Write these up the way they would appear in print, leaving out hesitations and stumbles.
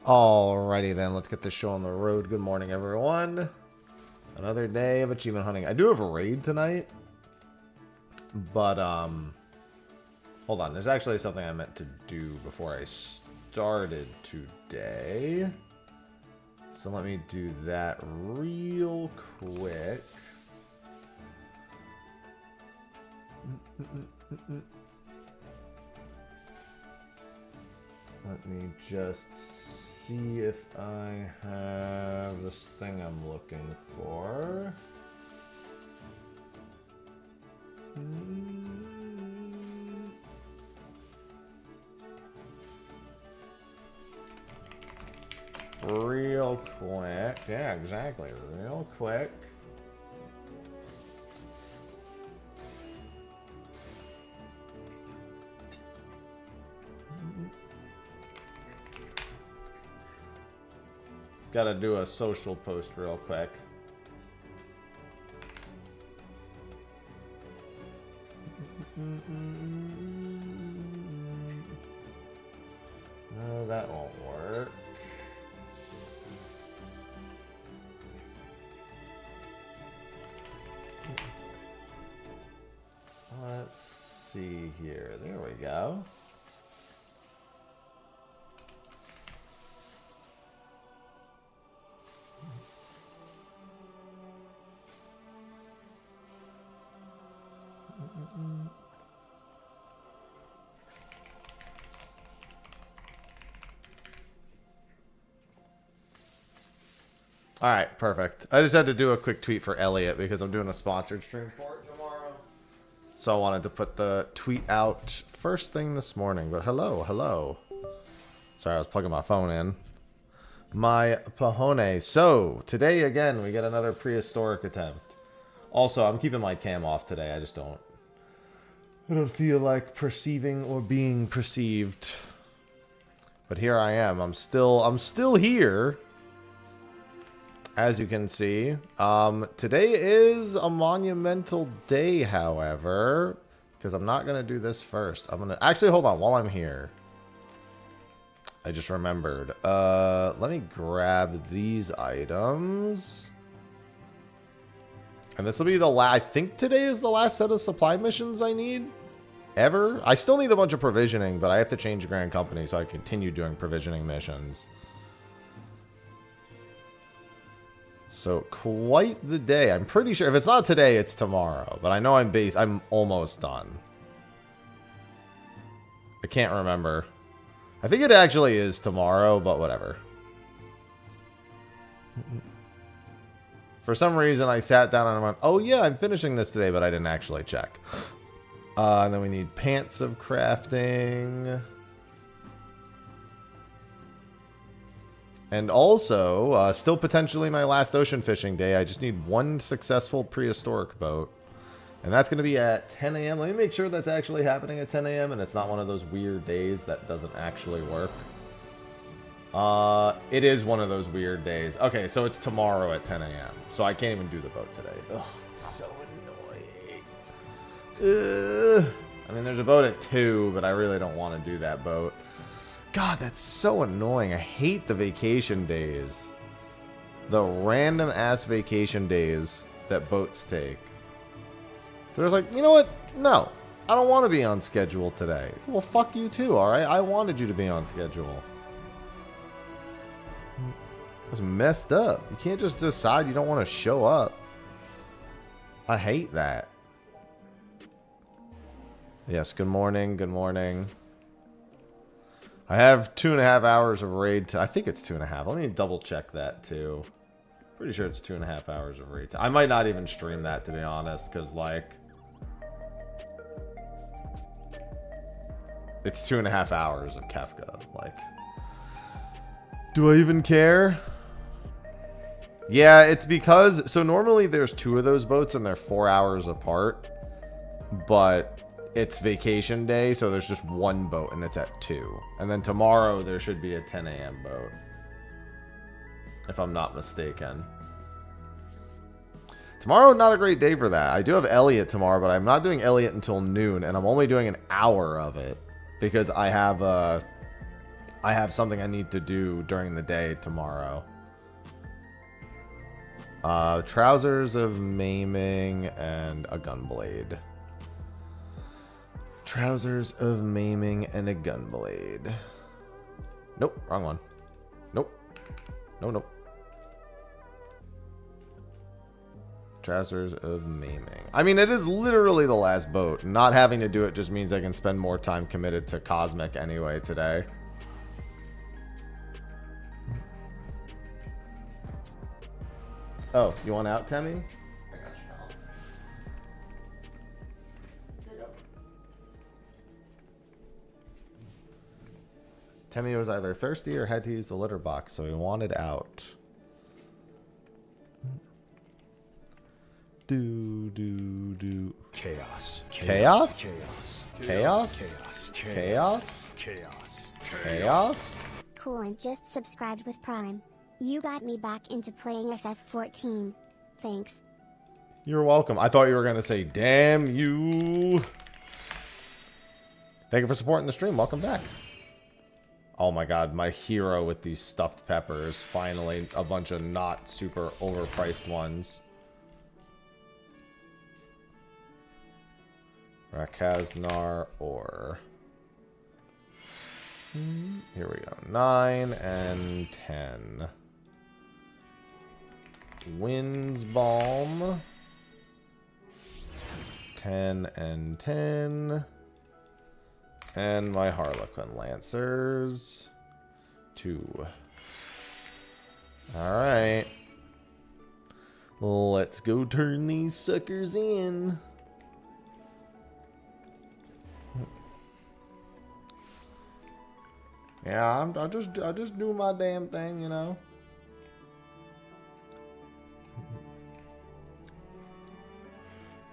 Alrighty then, let's get this show on the road. Good morning, everyone. Another day of achievement hunting. I do have a raid tonight, but hold on. There's actually something I meant to do before I started today. So let me do that real quick. Let me just see if I have this thing I'm looking for. Real quick. Yeah, exactly. Real quick. Gotta do a social post real quick. No, that won't work. Let's see here. There we go. All right, perfect. I just had to do a quick tweet for Elliot because I'm doing a sponsored stream for it tomorrow. So I wanted to put the tweet out first thing this morning. But hello, hello. Sorry, I was plugging my phone in. My pajone. So today again, we get another prehistoric attempt. Also, I'm keeping my cam off today. I don't feel like perceiving or being perceived. But here I am. I'm still here. As you can see, today is a monumental day, however, because I'm not going to do this first. I'm going to actually hold on while I'm here. I just remembered. Let me grab these items. And this will be the last. I think today is the last set of supply missions I need ever. I still need a bunch of provisioning, but I have to change Grand Company so I continue doing provisioning missions. So quite the day. I'm pretty sure if it's not today, it's tomorrow. But I know I'm almost done. I can't remember. I think it actually is tomorrow, but whatever. For some reason, I sat down and I went, oh yeah, I'm finishing this today, but I didn't actually check. And then we need pants of crafting. And also, still potentially my last ocean fishing day. I just need one successful prehistoric boat. And that's going to be at 10 a.m. Let me make sure that's actually happening at 10 a.m. and it's not one of those weird days that doesn't actually work. It is one of those weird days. Okay, so it's tomorrow at 10 a.m. So I can't even do the boat today. Ugh, it's so annoying. I mean, there's a boat at 2, but I really don't want to do that boat. God, that's so annoying. I hate the vacation days. The random ass vacation days that boats take. They're just like, you know what? No, I don't want to be on schedule today. Well, fuck you too, alright? I wanted you to be on schedule. That's messed up. You can't just decide you don't want to show up. I hate that. Yes, good morning, good morning. I have 2.5 hours of raid. I think it's 2.5. Let me double check that too. Pretty sure it's 2.5 hours of raid. I might not even stream that, to be honest, because like it's 2.5 hours of Kefka. Like, do I even care? Yeah, it's because so normally there's 2 of those boats and they're 4 hours apart, but it's vacation day, so there's just one boat, and it's at 2. And then tomorrow, there should be a 10 a.m. boat. If I'm not mistaken. Tomorrow, not a great day for that. I do have Elliot tomorrow, but I'm not doing Elliot until noon, and I'm only doing an hour of it. Because I have I have something I need to do during the day tomorrow. Trousers of maiming and a gunblade. Trousers of maiming and a gunblade. Nope, wrong one. Nope. No, nope. Trousers of maiming. I mean, it is literally the last boat. Not having to do it just means I can spend more time committed to Cosmic anyway today. Oh, you want out, Temmie? I got you, pal. Here you go. Temmie was either thirsty or had to use the litter box, so he wanted out. Do. Chaos. Chaos? Chaos. Chaos? Chaos. Chaos? Chaos. Chaos? Cool, and just subscribed with Prime. You got me back into playing FF14. Thanks. You're welcome. I thought you were going to say, damn you. Thank you for supporting the stream. Welcome back. Oh my god, my hero with these stuffed peppers. Finally, a bunch of not super overpriced ones. Rakaznar or... Here we go. 9 and 10. Wind's Balm. 10 and 10. And my Harlequin Lancers. 2. Alright. Let's go turn these suckers in. Yeah, I just do my damn thing, you know.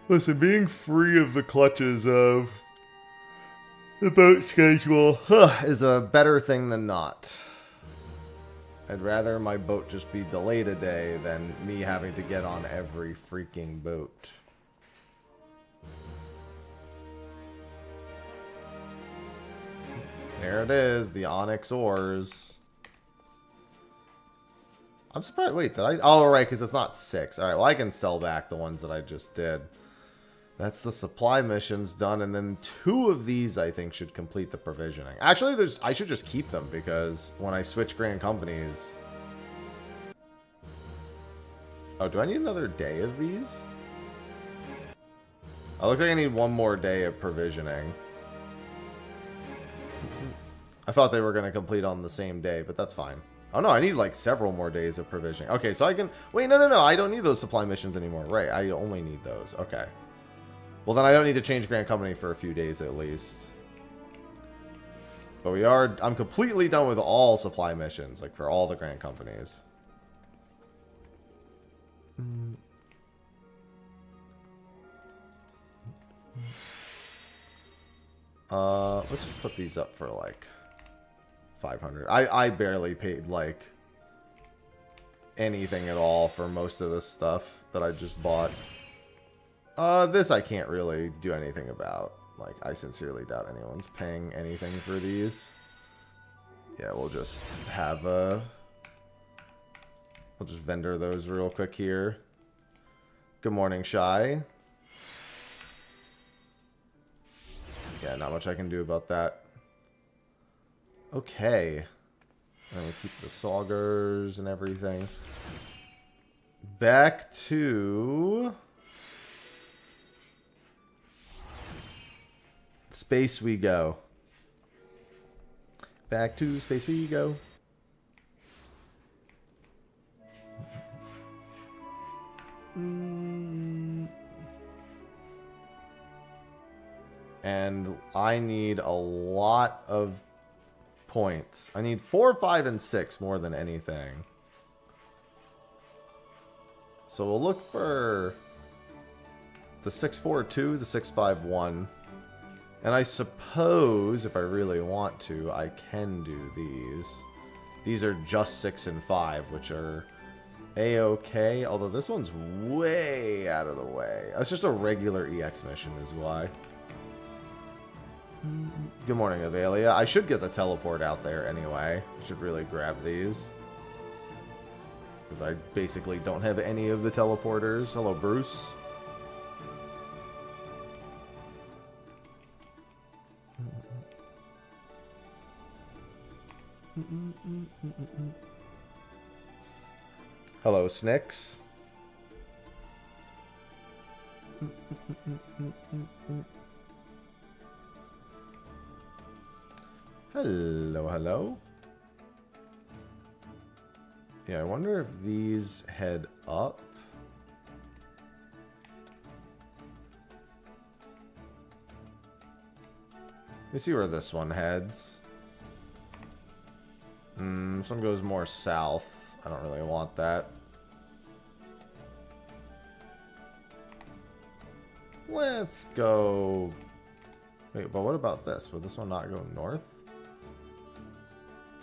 Listen, being free of the clutches of the boat schedule is a better thing than not. I'd rather my boat just be delayed a day than me having to get on every freaking boat. There it is, the Onyx ores. I'm surprised. Wait, did I? Oh, right, because it's not 6. All right, well, I can sell back the ones that I just did. That's the supply missions done, and then 2 of these I think should complete the provisioning. Actually, I should just keep them because when I switch Grand Companies. Oh, do I need another day of these? Oh, looks like I need 1 more day of provisioning. I thought they were going to complete on the same day, but that's fine. Oh, no, I need, like, several more days of provisioning. Okay, so I can... Wait, no. I don't need those supply missions anymore. Right, I only need those. Okay. Well, then I don't need to change Grand Company for a few days at least. But we are... I'm completely done with all supply missions, like, for all the Grand Companies. Let's just put these up for, like... 500. I barely paid like anything at all for most of this stuff that I just bought. This I can't really do anything about. Like, I sincerely doubt anyone's paying anything for these. Yeah, we'll just have we'll just vendor those real quick here. Good morning, Shy. Yeah, not much I can do about that. Okay. And we keep the Saugers and everything. Back to... space we go. Back to space we go. And I need a lot of points. I need 4, 5, and 6 more than anything. So we'll look for the 642, the 651. And I suppose, if I really want to, I can do these. These are just 6 and 5, which are A-okay. Although this one's way out of the way. It's just a regular EX mission is why. Good morning, Avelia. I should get the teleport out there anyway. I should really grab these. Because I basically don't have any of the teleporters. Hello, Bruce. Hello, Snicks. Hello, hello. Yeah, I wonder if these head up. Let me see where this one heads. This one goes more south. I don't really want that. Let's go... Wait, but what about this? Would this one not go north?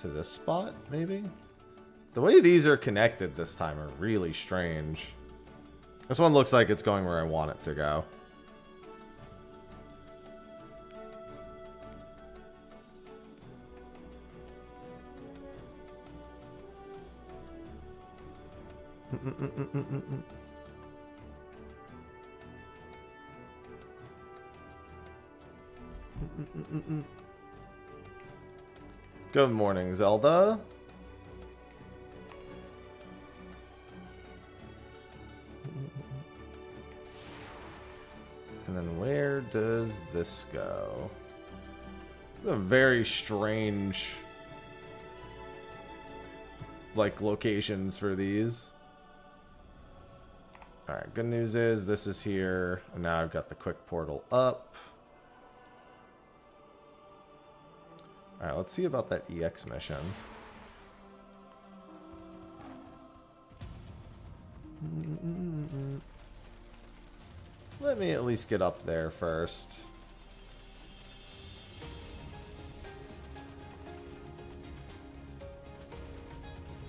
To this spot, maybe? The way these are connected this time are really strange. This one looks like it's going where I want it to go. Good morning, Zelda. And then where does this go? This is a very strange, like, locations for these. Alright, good news is this is here. And now I've got the quick portal up. Alright, let's see about that EX mission. Let me at least get up there first.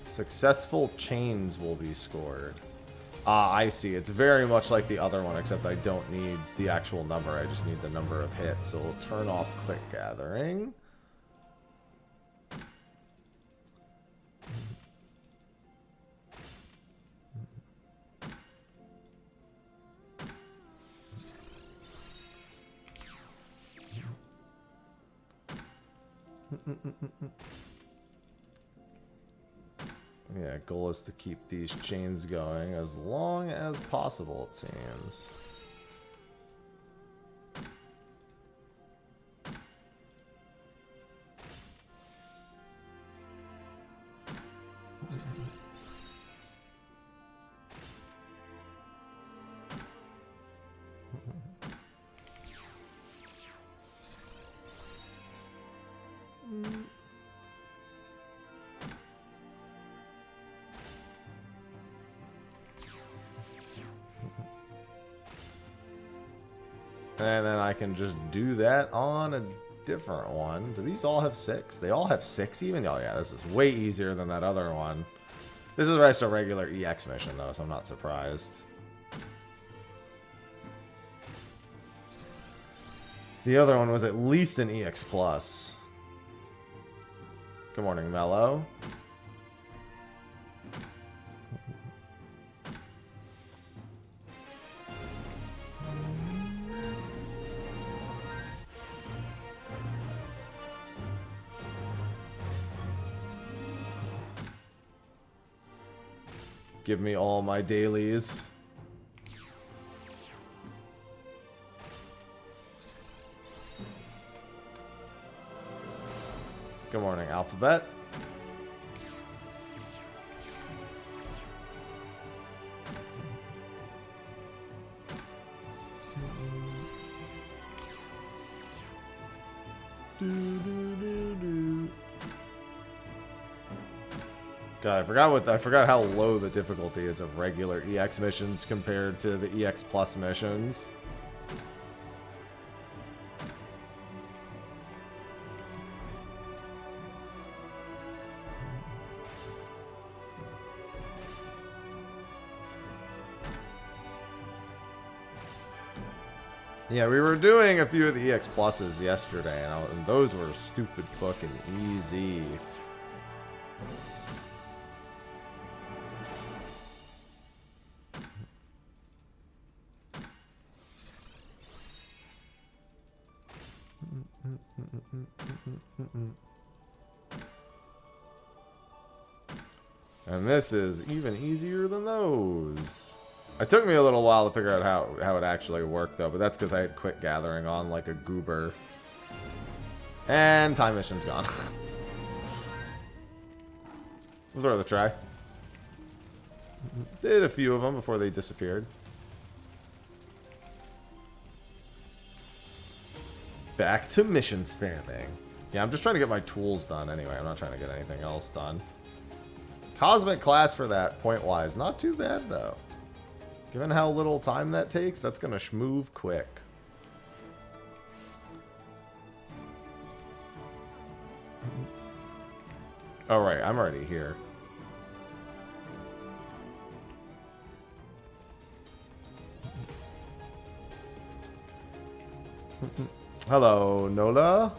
Successful chains will be scored. Ah, I see. It's very much like the other one, except I don't need the actual number. I just need the number of hits. So we'll turn off quick gathering. Yeah, goal is to keep these chains going as long as possible, it seems. And then I can just do that on a different one. Do these all have 6? They all have 6 even? Oh yeah, this is way easier than that other one. This is just a regular EX mission though, so I'm not surprised. The other one was at least an EX plus. Good morning, Mello. Give me all my dailies. Good morning, Alphabet. God, I forgot how low the difficulty is of regular EX missions compared to the EX Plus missions. Yeah, we were doing a few of the EX pluses yesterday, and those were stupid fucking easy. And this is even easier than those. It took me a little while to figure out how it actually worked, though, but that's because I had quit gathering on like a goober. And time mission's gone. Was worth a try. Did a few of them before they disappeared. Back to mission spamming. Yeah, I'm just trying to get my tools done anyway. I'm not trying to get anything else done. Cosmic class for that, point-wise. Not too bad, though. Given how little time that takes, that's going to schmoove quick. All right, I'm already here. Hello, Nola.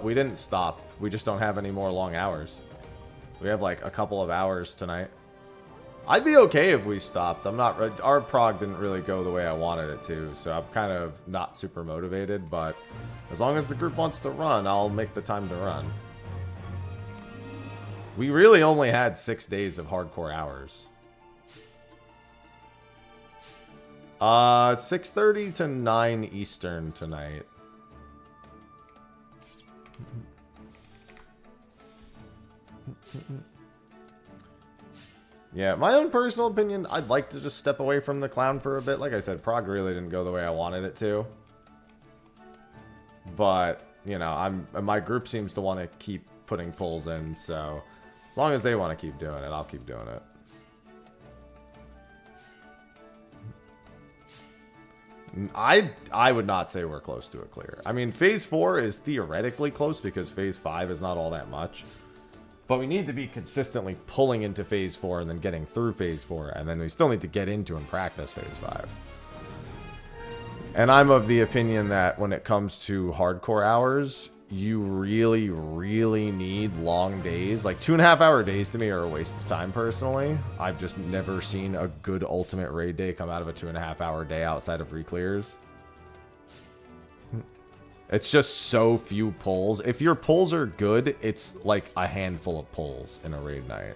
We didn't stop. We just don't have any more long hours. We have like a couple of hours tonight. I'd be okay if we stopped. I'm not. Our prog didn't really go the way I wanted it to, so I'm kind of not super motivated. But as long as the group wants to run, I'll make the time to run. We really only had 6 days of hardcore hours. 6:30 to 9 Eastern tonight. Yeah, my own personal opinion, I'd like to just step away from the clown for a bit. Like I said, prog really didn't go the way I wanted it to. But, you know, my group seems to want to keep putting pulls in, so as long as they want to keep doing it, I'll keep doing it. I would not say we're close to a clear. I mean, Phase 4 is theoretically close because Phase 5 is not all that much. But we need to be consistently pulling into Phase 4 and then getting through Phase 4. And then we still need to get into and practice Phase 5. And I'm of the opinion that when it comes to hardcore hours, you really, really need long days. Like 2.5 hour days to me are a waste of time personally. I've just never seen a good ultimate raid day come out of a 2.5 hour day outside of reclears. It's just so few pulls. If your pulls are good, it's like a handful of pulls in a raid night.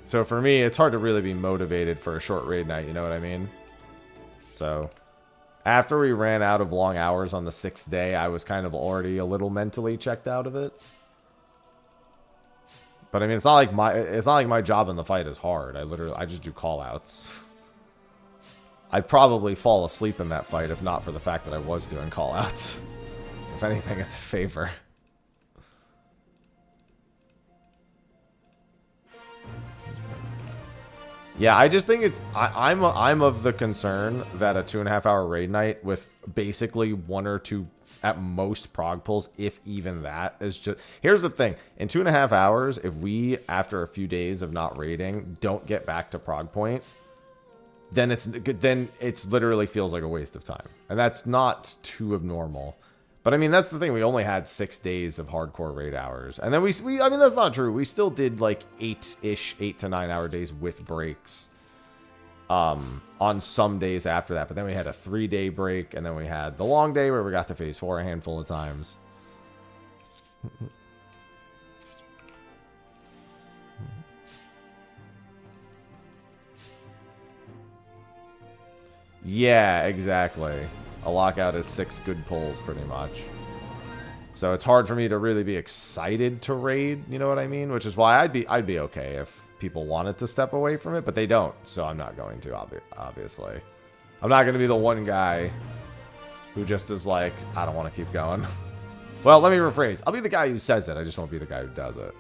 So for me, it's hard to really be motivated for a short raid night, you know what I mean? So after we ran out of long hours on the 6th day, I was kind of already a little mentally checked out of it. But I mean, it's not like my job in the fight is hard. I just do call outs. I'd probably fall asleep in that fight if not for the fact that I was doing call outs. So if anything, it's a favor. Yeah, I just think it's I'm of the concern that a 2.5 hour raid night with basically 1 or 2 at most prog pulls, if even that, is just... Here's the thing. In 2.5 hours, if we, after a few days of not raiding, don't get back to prog point, then it's literally feels like a waste of time. And that's not too abnormal. But I mean, that's the thing. We only had 6 days of hardcore raid hours. And then I mean, that's not true. We still did like 8-ish, 8 to 9 hour days with breaks. On some days after that. But then we had a 3-day break. And then we had the long day where we got to Phase 4 a handful of times. Yeah, exactly. A lockout is 6 good pulls, pretty much. So it's hard for me to really be excited to raid, you know what I mean? Which is why I'd be okay if people wanted to step away from it, but they don't, so I'm not going to, obviously. I'm not going to be the one guy who just is like, I don't want to keep going. Well, let me rephrase. I'll be the guy who says it, I just won't be the guy who does it.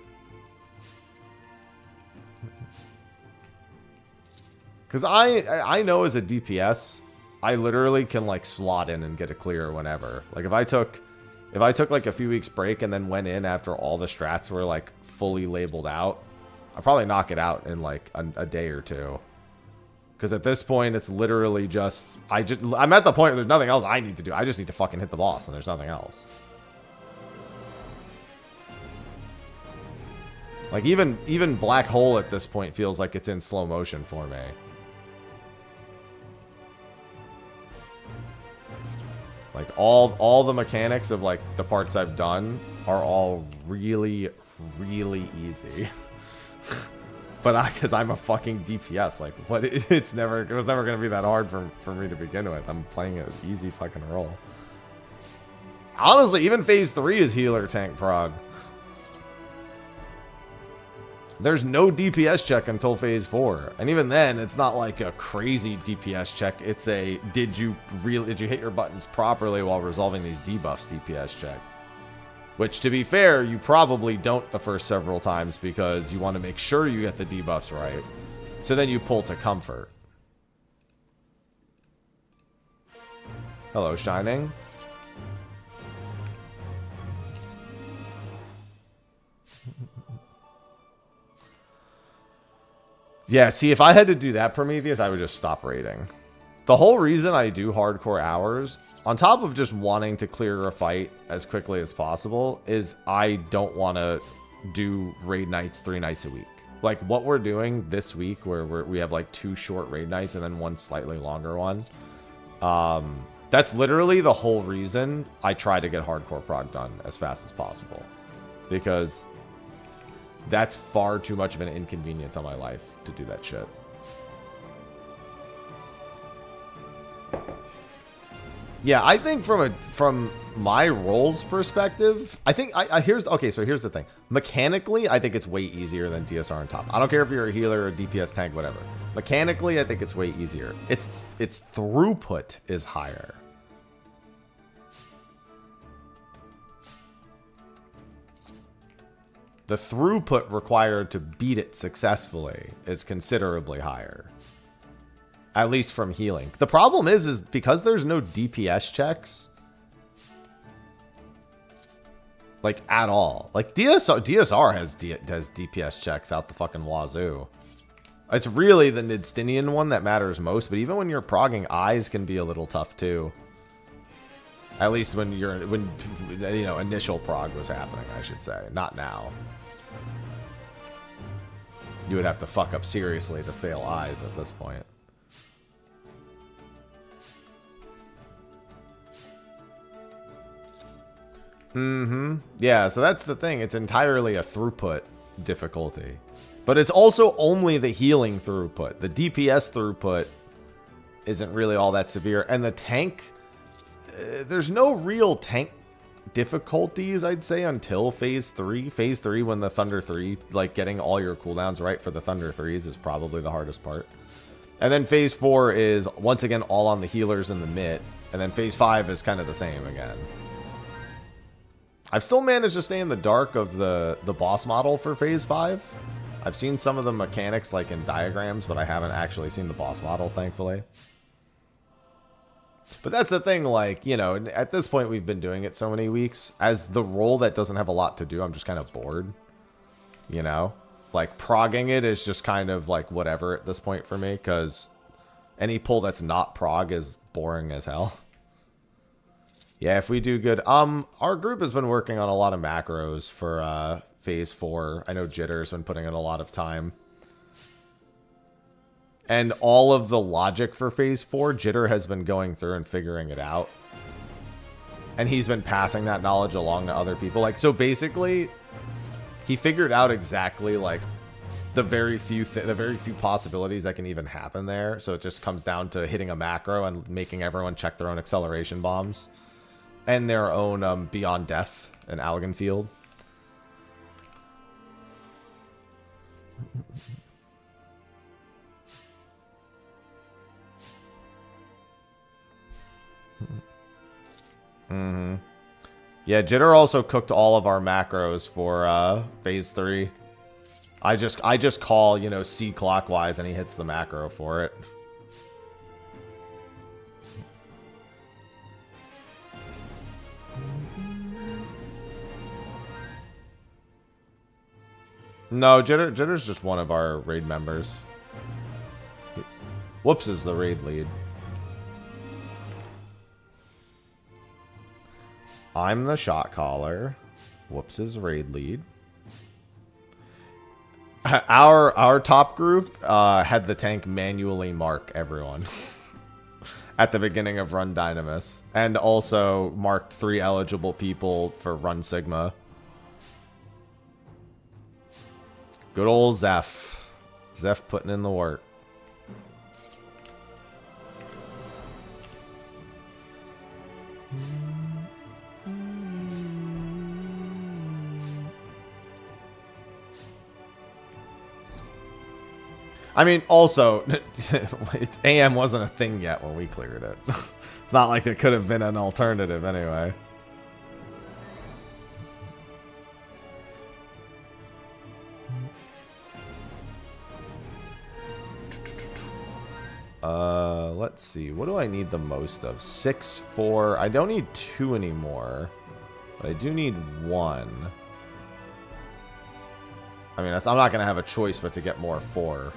Because I know as a DPS, I literally can like slot in and get a clear whenever. Like if I took If I took like a few weeks break and then went in after all the strats were like fully labeled out, I'd probably knock it out in like a day or two. Because at this point, it's literally just... I'm at the point where there's nothing else I need to do. I just need to fucking hit the boss, and there's nothing else. Like, even Black Hole at this point feels like it's in slow motion for me. Like, all the mechanics of, like, the parts I've done are all really, really easy. But because I'm a fucking DPS, like, what? It was never gonna be that hard for me to begin with. I'm playing an easy fucking role. Honestly, even phase 3 is healer tank prog. There's no DPS check until phase 4, and even then, it's not like a crazy DPS check. It's a did you hit your buttons properly while resolving these debuffs DPS check. Which, to be fair, you probably don't the first several times because you want to make sure you get the debuffs right. So then you pull to comfort. Hello, Shining. Yeah, see, if I had to do that, Prometheus, I would just stop raiding. The whole reason I do hardcore hours, on top of just wanting to clear a fight as quickly as possible, is I don't want to do raid nights 3 nights a week. Like what we're doing this week, where we have like 2 short raid nights and then 1 slightly longer one. That's literally the whole reason I try to get hardcore prog done as fast as possible. Because that's far too much of an inconvenience on my life to do that shit. Yeah, I think from my role's perspective, I think here's the thing. Mechanically, I think it's way easier than DSR on top. I don't care if you're a healer or a DPS tank, whatever. Mechanically, I think it's way easier. Its throughput is higher. The throughput required to beat it successfully is considerably higher. At least from healing. The problem is because there's no DPS checks. Like, at all. Like, DSR has DPS checks out the fucking wazoo. It's really the Nidstinian one that matters most, but even when you're progging, eyes can be a little tough, too. At least when initial prog was happening, I should say. Not now. You would have to fuck up seriously to fail eyes at this point. Yeah, so that's the thing. It's entirely a throughput difficulty. But it's also only the healing throughput. The DPS throughput isn't really all that severe. And the tank, there's no real tank difficulties, I'd say, until phase 3. Phase 3, when the Thunder 3, like getting all your cooldowns right for the Thunder 3s is probably the hardest part. And then phase 4 is, once again, all on the healers in the mid. And then phase 5 is kind of the same again. I've still managed to stay in the dark of the boss model for phase 5. I've seen some of the mechanics like in diagrams, but I haven't actually seen the boss model, thankfully. But that's the thing, like, you know, at this point we've been doing it so many weeks. As the role that doesn't have a lot to do, I'm just kind of bored. You know? Like, progging it is just kind of like whatever at this point for me, because any pull that's not prog is boring as hell. Yeah, if we do good. Our group has been working on a lot of macros for phase 4. I know Jitter's been putting in a lot of time. And all of the logic for phase 4, Jitter has been going through and figuring it out. And he's been passing that knowledge along to other people. Like, so basically, he figured out exactly like the very few possibilities that can even happen there. So it just comes down to hitting a macro and making everyone check their own acceleration bombs. And their own Beyond Death and Allegan Field. Yeah, Jitter also cooked all of our macros for phase 3. I just call, you know, C clockwise and he hits the macro for it. No, Jitter's just one of our raid members. Whoops is the raid lead. I'm the shot caller. Whoops is raid lead. Our top group had the tank manually mark everyone at the beginning of Run Dynamis, and also marked 3 eligible people for Run Sigma. Good old Zeph. Zeph putting in the work. I mean, also, AM wasn't a thing yet when we cleared it. It's not like there could have been an alternative anyway. Let's see. What do I need the most of? 6, 4. I don't need 2 anymore, but I do need 1. I mean, I'm not going to have a choice but to get more 4.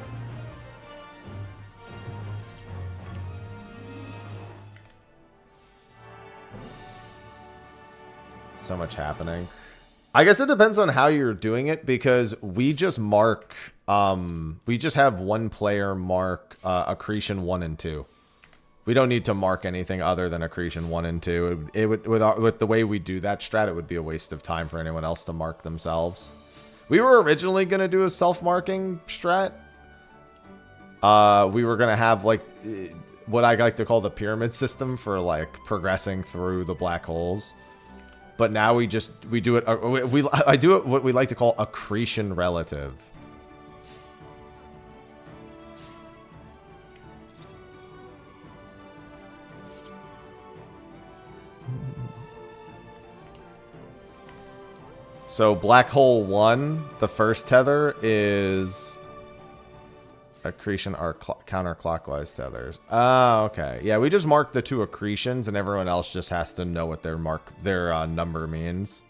So much happening. I guess it depends on how you're doing it, because we just mark, we just have one player mark accretion 1 and 2. We don't need to mark anything other than accretion 1 and 2. It would, with the way we do that strat, it would be a waste of time for anyone else to mark themselves. We were originally going to do a self-marking strat. We were going to have, like, what I like to call the pyramid system for, like, progressing through the black holes. But now we do it, I do it what we like to call accretion relative. So black hole 1, the first tether is accretion or counterclockwise tethers. Oh, okay. Yeah, we just mark the 2 accretions, and everyone else just has to know what their number means.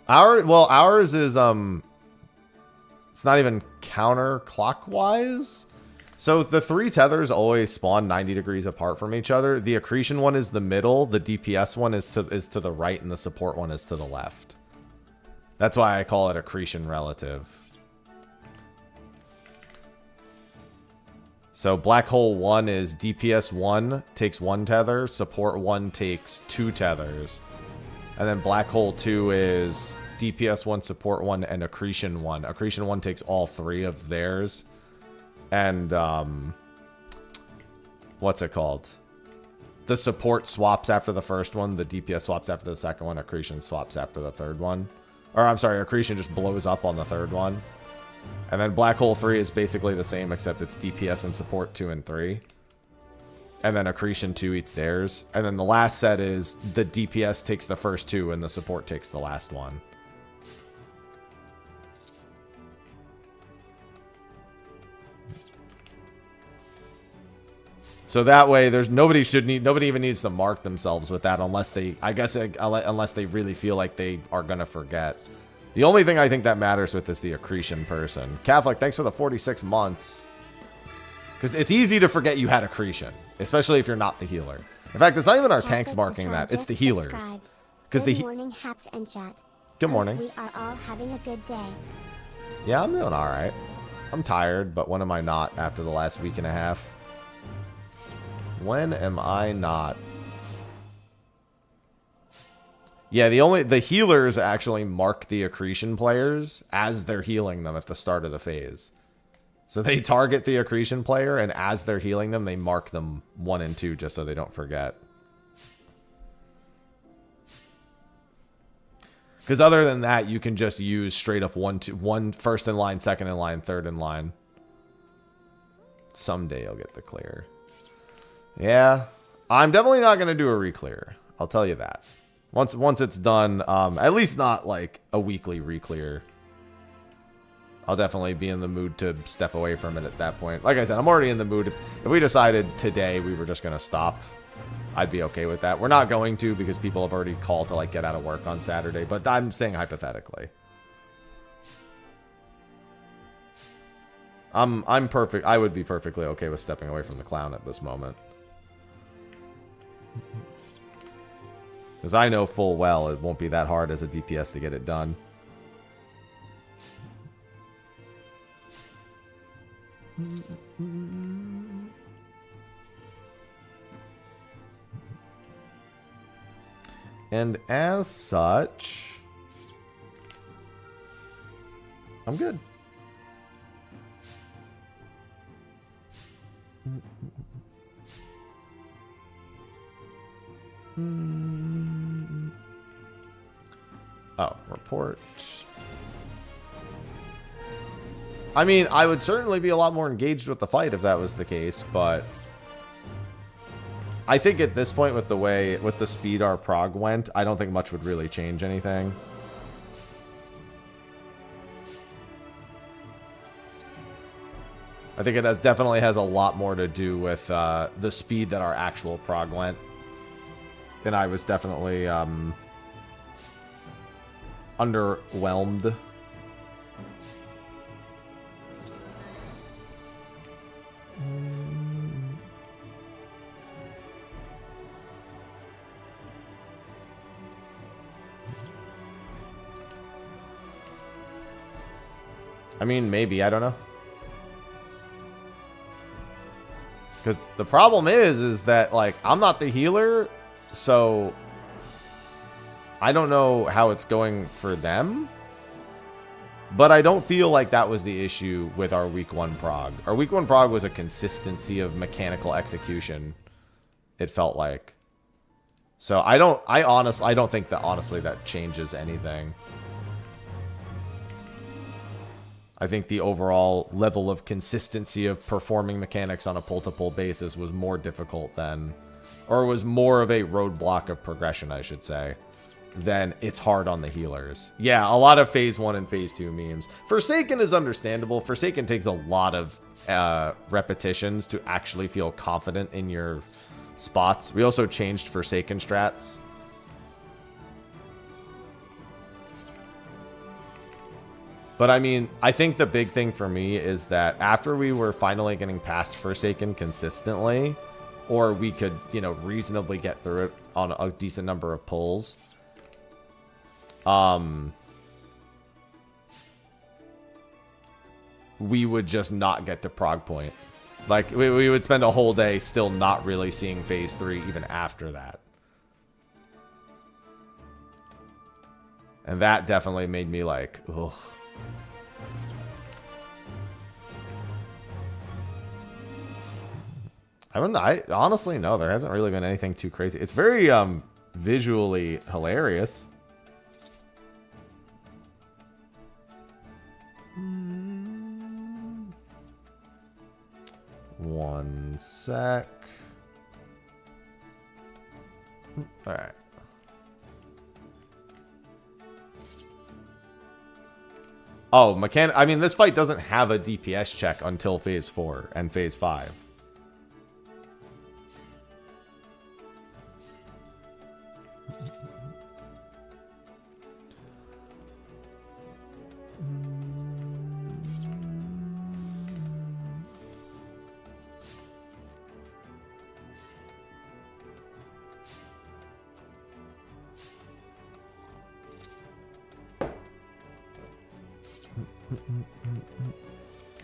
Ours is it's not even counterclockwise. So the 3 tethers always spawn 90 degrees apart from each other. The accretion one is the middle, the DPS one is to the right, and the support one is to the left. That's why I call it accretion relative. So black hole 1 is DPS 1 takes 1 tether, support 1 takes 2 tethers. And then black hole 2 is DPS 1, support 1, and accretion 1. Accretion 1 takes all 3 of theirs. And what's it called? The support swaps after the first one, the DPS swaps after the second one, accretion swaps after the third one. Or, I'm sorry, accretion just blows up on the third one. And then black hole 3 is basically the same, except it's DPS and support 2 and 3. And then accretion 2 eats theirs. And then the last set is the DPS takes the first 2 and the support takes the last one. So that way, there's nobody even needs to mark themselves with that unless they, unless they really feel like they are gonna forget. The only thing I think that matters with is the accretion person. Catholic, thanks for the 46 months. Because it's easy to forget you had accretion, especially if you're not the healer. In fact, it's not even our tanks marking that; it's the healers. Because good morning, Haps and Chat. Good morning. We are all having a good day. Yeah, I'm doing all right. I'm tired, but when am I not after the last week and a half? When am I not? Yeah, the healers actually mark the accretion players as they're healing them at the start of the phase. So they target the accretion player, and as they're healing them, they mark them 1 and 2 just so they don't forget. Because other than that, you can just use straight up 1 first in line, second in line, third in line. Someday you'll get the clear. Yeah, I'm definitely not going to do a reclear. I'll tell you that. Once it's done, at least not like a weekly reclear. I'll definitely be in the mood to step away from it at that point. Like I said, I'm already in the mood. If we decided today we were just going to stop, I'd be okay with that. We're not going to because people have already called to like get out of work on Saturday, but I'm saying hypothetically. I'm perfect. I would be perfectly okay with stepping away from the clown at this moment. Because I know full well it won't be that hard as a DPS to get it done. And as such, I'm good. Oh, report. I mean, I would certainly be a lot more engaged with the fight if that was the case, but I think at this point with the speed our prog went, I don't think much would really change anything. I think it definitely has a lot more to do with the speed that our actual prog went. And I was definitely underwhelmed. I mean, maybe, I don't know. Because the problem is that, like, I'm not the healer, so I don't know how it's going for them. But I don't feel like that was the issue with our week 1 prog. Our week 1 prog was a consistency of mechanical execution, it felt like. So I don't think that honestly that changes anything. I think the overall level of consistency of performing mechanics on a pull-to-pull basis was more difficult than, or was more of a roadblock of progression, I should say, than it's hard on the healers. Yeah, a lot of Phase 1 and Phase 2 memes. Forsaken is understandable. Forsaken takes a lot of repetitions to actually feel confident in your spots. We also changed Forsaken strats. But I mean, I think the big thing for me is that after we were finally getting past Forsaken consistently, or we could, you know, reasonably get through it on a decent number of pulls, we would just not get to prog point. Like, we would spend a whole day still not really seeing Phase 3 even after that. And that definitely made me like, ugh. I honestly, no, there hasn't really been anything too crazy. It's very visually hilarious. One sec. All right. Oh, I mean, this fight doesn't have a DPS check until Phase 4 and Phase 5.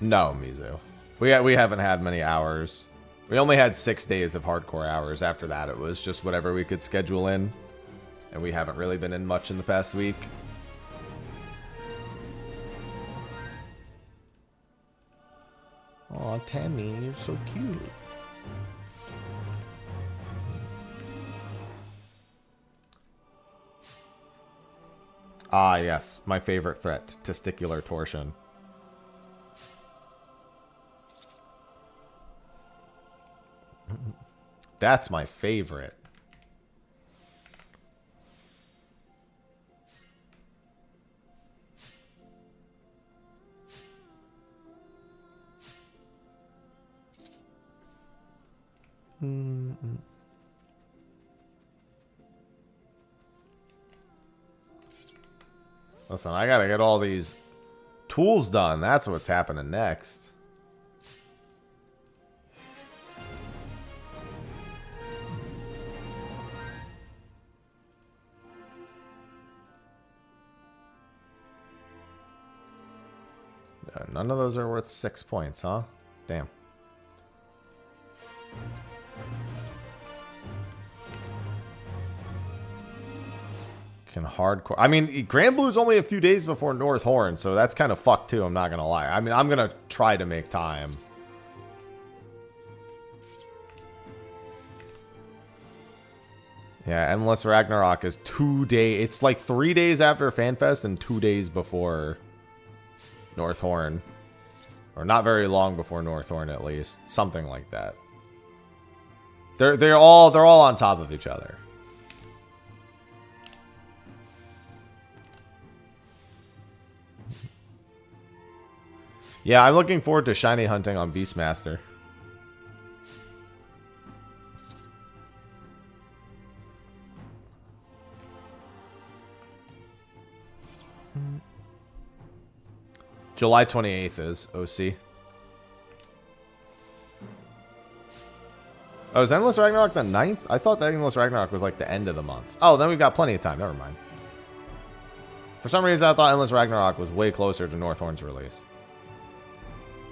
No, Mizu. We haven't had many hours. We only had 6 days of hardcore hours. After that, it was just whatever we could schedule in. And we haven't really been in much in the past week. Aw, Tammy, you're so cute. Ah, yes. My favorite threat. Testicular torsion. That's my favorite. Listen, I gotta get all these tools done. That's what's happening next. None of those are worth 6 points, huh? Damn. Can hardcore. I mean, Grand Blue's only a few days before North Horn, so that's kind of fucked too. I'm not gonna lie. I mean, I'm gonna try to make time. Yeah, Endless Ragnarok is 2 days. It's like 3 days after FanFest and 2 days before North Horn, or not very long before North Horn, at least. Something like that. They're all on top of each other. Yeah, I'm looking forward to shiny hunting on Beastmaster. July 28th is OC. Oh, is Endless Ragnarok the 9th? I thought that Endless Ragnarok was like the end of the month. Oh, then we've got plenty of time. Never mind. For some reason, I thought Endless Ragnarok was way closer to Northhorn's release.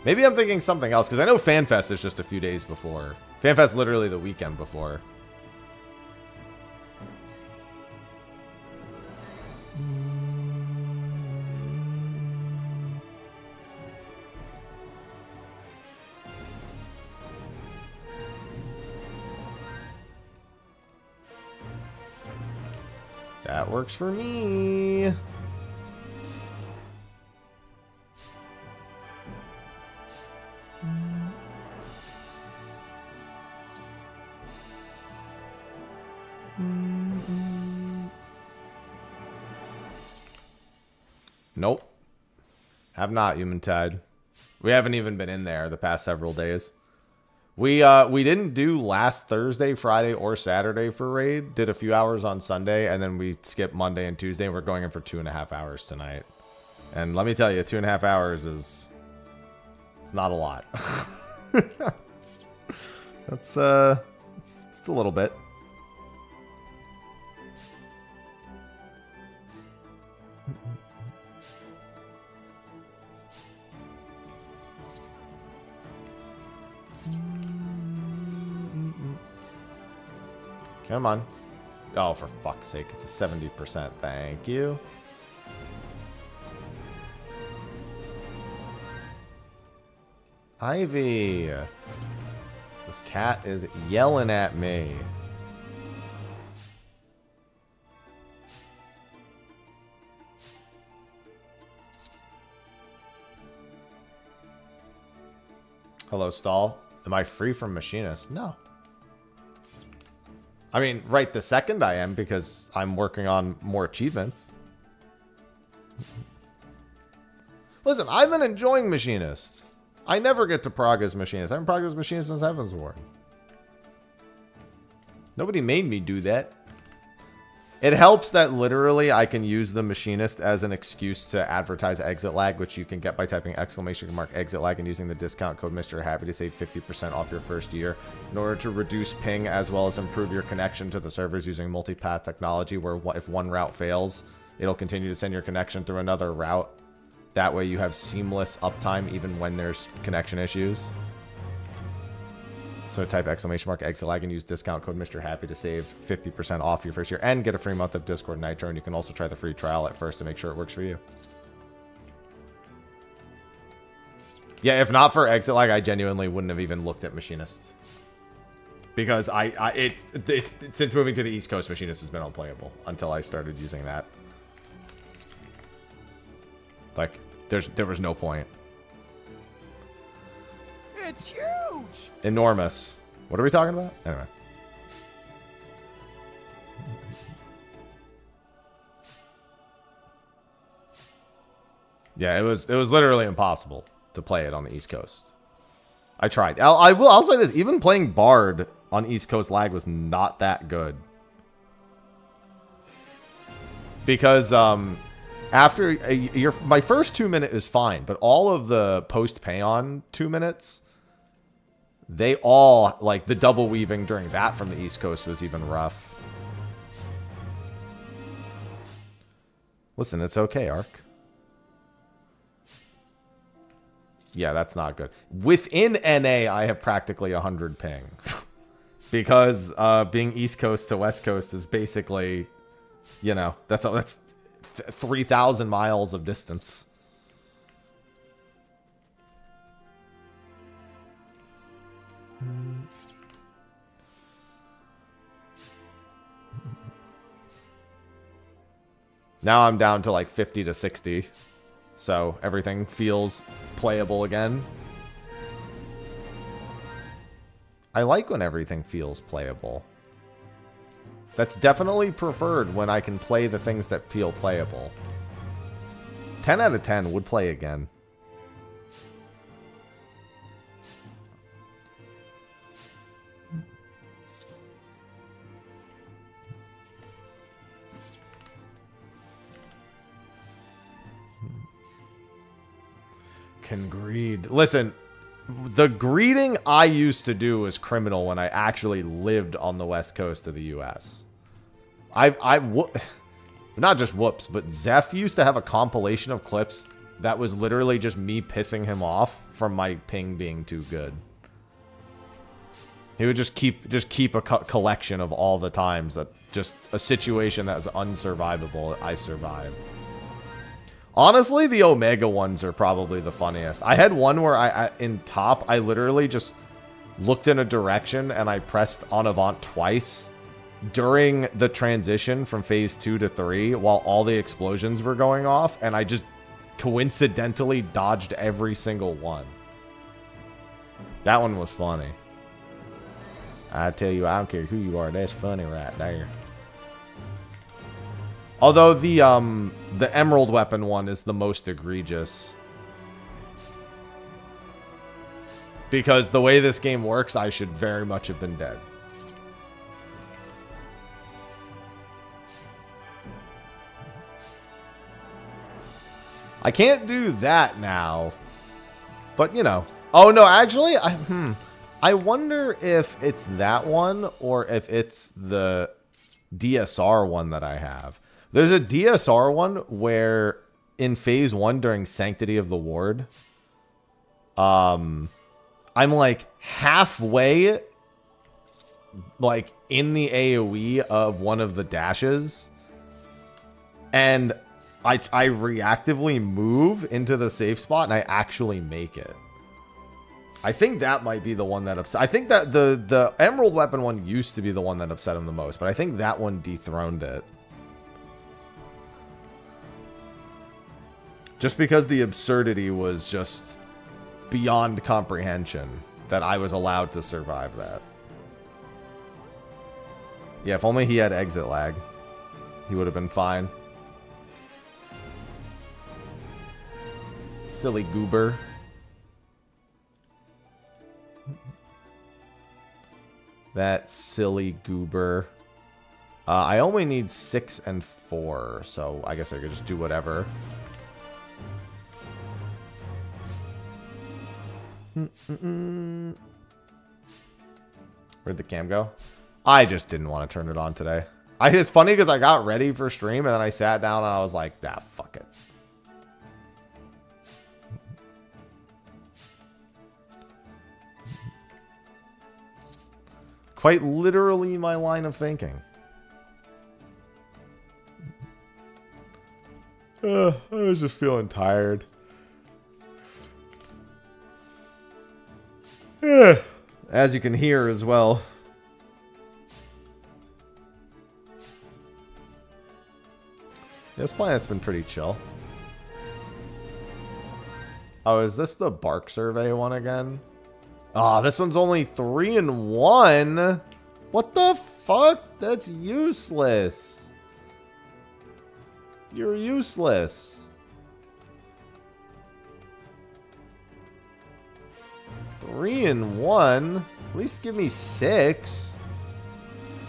Maybe I'm thinking something else, because I know FanFest is just a few days before. FanFest literally the weekend before. That works for me. Nope. Have not, Human Tide. We haven't even been in there the past several days. We didn't do last Thursday, Friday, or Saturday for raid. Did a few hours on Sunday, and then we skipped Monday and Tuesday. And we're going in for 2.5 hours tonight. And let me tell you, 2.5 hours is... It's not a lot. That's, it's a little bit. Come on. Oh, for fuck's sake. It's a 70%. Thank you. Ivy. This cat is yelling at me. Hello, Stall. Am I free from Machinist? No. I mean, right this second I am, because I'm working on more achievements. Listen, I've been enjoying Machinist. I never get to prog as Machinist. I haven't progged as Machinist since Heaven's Ward. Nobody made me do that. It helps that literally I can use the Machinist as an excuse to advertise exit lag, which you can get by typing !mark exit lag and using the discount code Mr. Happy to save 50% off your first year in order to reduce ping as well as improve your connection to the servers using multipath technology, where if one route fails, it'll continue to send your connection through another route. That way you have seamless uptime even when there's connection issues. So type ! exit lag and use discount code Mr. Happy to save 50% off your first year and get a free month of Discord Nitro. And you can also try the free trial at first to make sure it works for you. Yeah, if not for exit lag, I genuinely wouldn't have even looked at Machinist. Because since moving to the East Coast, Machinist has been unplayable until I started using that. Like, there was no point. It's huge! Enormous. What are we talking about? Anyway. Yeah, it was literally impossible to play it on the East Coast. I tried. I'll say this, even playing Bard on East Coast lag was not that good. Because After my first 2 minute is fine, but all of the post pay on 2 minutes, they all, like, the double weaving during that from the East Coast was even rough. Listen, it's okay, Ark. Yeah, that's not good. Within NA, I have practically 100 ping. Because being East Coast to West Coast is basically, you know, that's 3,000 miles of distance. Now I'm down to like 50 to 60. So everything feels playable again. I like when everything feels playable. That's definitely preferred when I can play the things that feel playable. 10 out of 10 would play again. Can greed. Listen, the greeting I used to do was criminal when I actually lived on the west coast of the U.S. Not just whoops, but Zeph used to have a compilation of clips that was literally just me pissing him off from my ping being too good. He would just keep a collection of all the times that just a situation that was unsurvivable, I survived. Honestly, the Omega ones are probably the funniest. I had one where in top, I literally just looked in a direction and I pressed en avant twice during the transition from phase 2 to 3 while all the explosions were going off, and I just coincidentally dodged every single one. That one was funny. I tell you, I don't care who you are, that's funny right there. Although the emerald weapon one is the most egregious. Because the way this game works, I should very much have been dead. I can't do that now. But, you know. Oh, no, actually, I wonder if it's that one or if it's the DSR one that I have. There's a DSR one where in phase 1 during Sanctity of the Ward, I'm like halfway like in the AoE of one of the dashes, and I reactively move into the safe spot and I actually make it. I think that might be the one that upset. I think that the emerald weapon one used to be the one that upset him the most, but I think that one dethroned it. Just because the absurdity was just beyond comprehension that I was allowed to survive that. Yeah, if only he had exit lag, he would have been fine. Silly goober. That silly goober. I only need 6 and 4, so I guess I could just do whatever. Where'd the cam go? I just didn't want to turn it on today. It's funny because I got ready for stream and then I sat down and I was like, ah, fuck it. Quite literally my line of thinking. I was just feeling tired. As you can hear as well. This planet's been pretty chill. Oh, is this the Bark Survey one again? Oh, this one's only 3 and 1. What the fuck? That's useless. You're useless. 3 and 1. At least give me 6.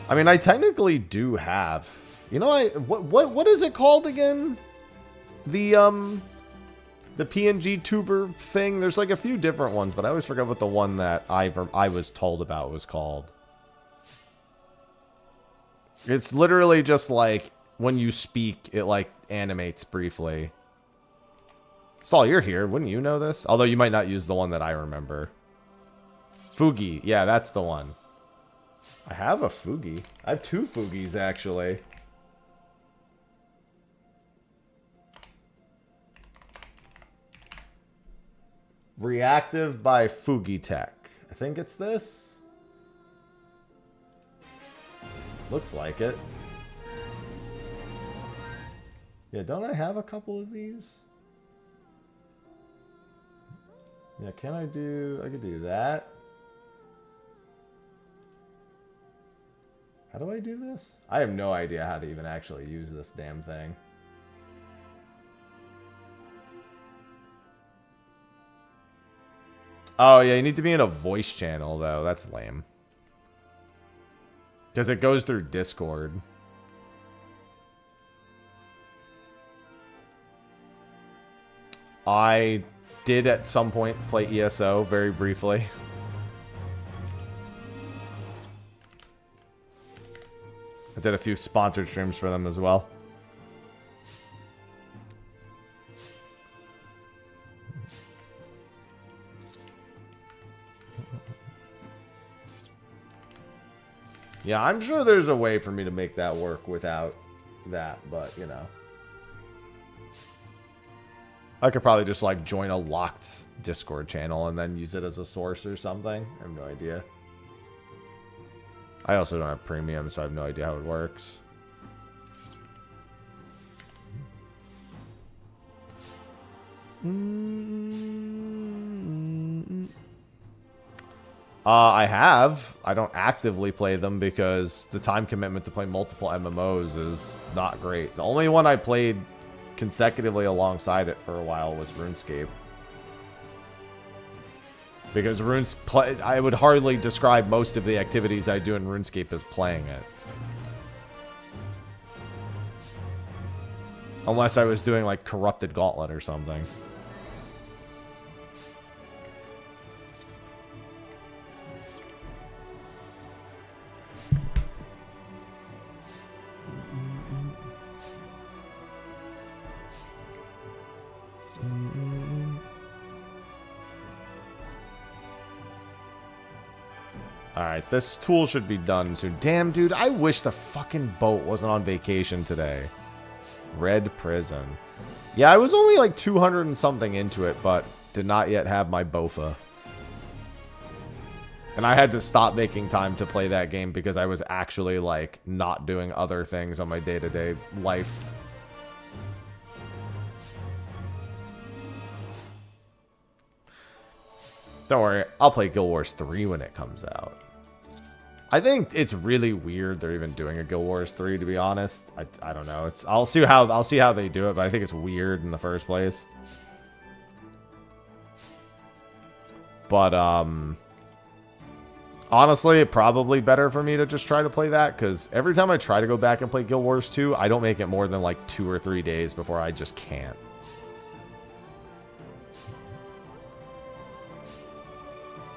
I mean, I technically do have. You know, what is it called again? the PNG tuber thing. There's like a few different ones, but I always forget what the one that I was told about was called. It's literally just like when you speak, it like animates briefly. Saul, you're here. Wouldn't you know this? Although you might not use the one that I remember. Fugi. Yeah, that's the one. I have a Fugi. I have 2 Fugis, actually. Reactive by Fugitech. I think it's this. Looks like it. Yeah, don't I have a couple of these? Yeah, can I do... I could do that. How do I do this? I have no idea how to even actually use this damn thing. Oh, yeah, you need to be in a voice channel, though. That's lame. Because it goes through Discord. I did at some point play ESO very briefly. I did a few sponsored streams for them as well. Yeah, I'm sure there's a way for me to make that work without that, but, you know. I could probably just, like, join a locked Discord channel and then use it as a source or something. I have no idea. I also don't have premium, so I have no idea how it works. I have. I don't actively play them because the time commitment to play multiple MMOs is not great. The only one I played consecutively alongside it for a while was RuneScape. Because I would hardly describe most of the activities I do in RuneScape as playing it. Unless I was doing like Corrupted Gauntlet or something. Alright, this tool should be done soon. Damn, dude, I wish the fucking boat wasn't on vacation today. Red Prison. Yeah, I was only like 200 and something into it, but did not yet have my BOFA. And I had to stop making time to play that game because I was actually, like, not doing other things on my day-to-day life. Don't worry, I'll play Guild Wars 3 when it comes out. I think it's really weird they're even doing a Guild Wars 3, to be honest. I don't know. I'll see how they do it, but I think it's weird in the first place. But honestly, probably better for me to just try to play that, because every time I try to go back and play Guild Wars 2, I don't make it more than like 2 or 3 days before I just can't.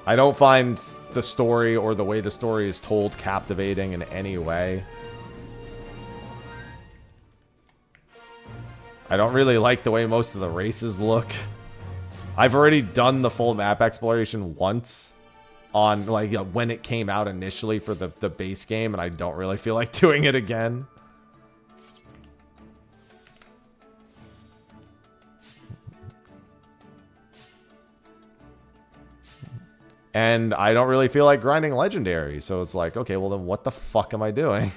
I don't find the story or the way the story is told captivating in any way. I don't really like the way most of the races look. I've already done the full map exploration once on, like, you know, when it came out initially for the base game, and I don't really feel like doing it again. And I don't really feel like grinding Legendary, so it's like, okay, well then what the fuck am I doing?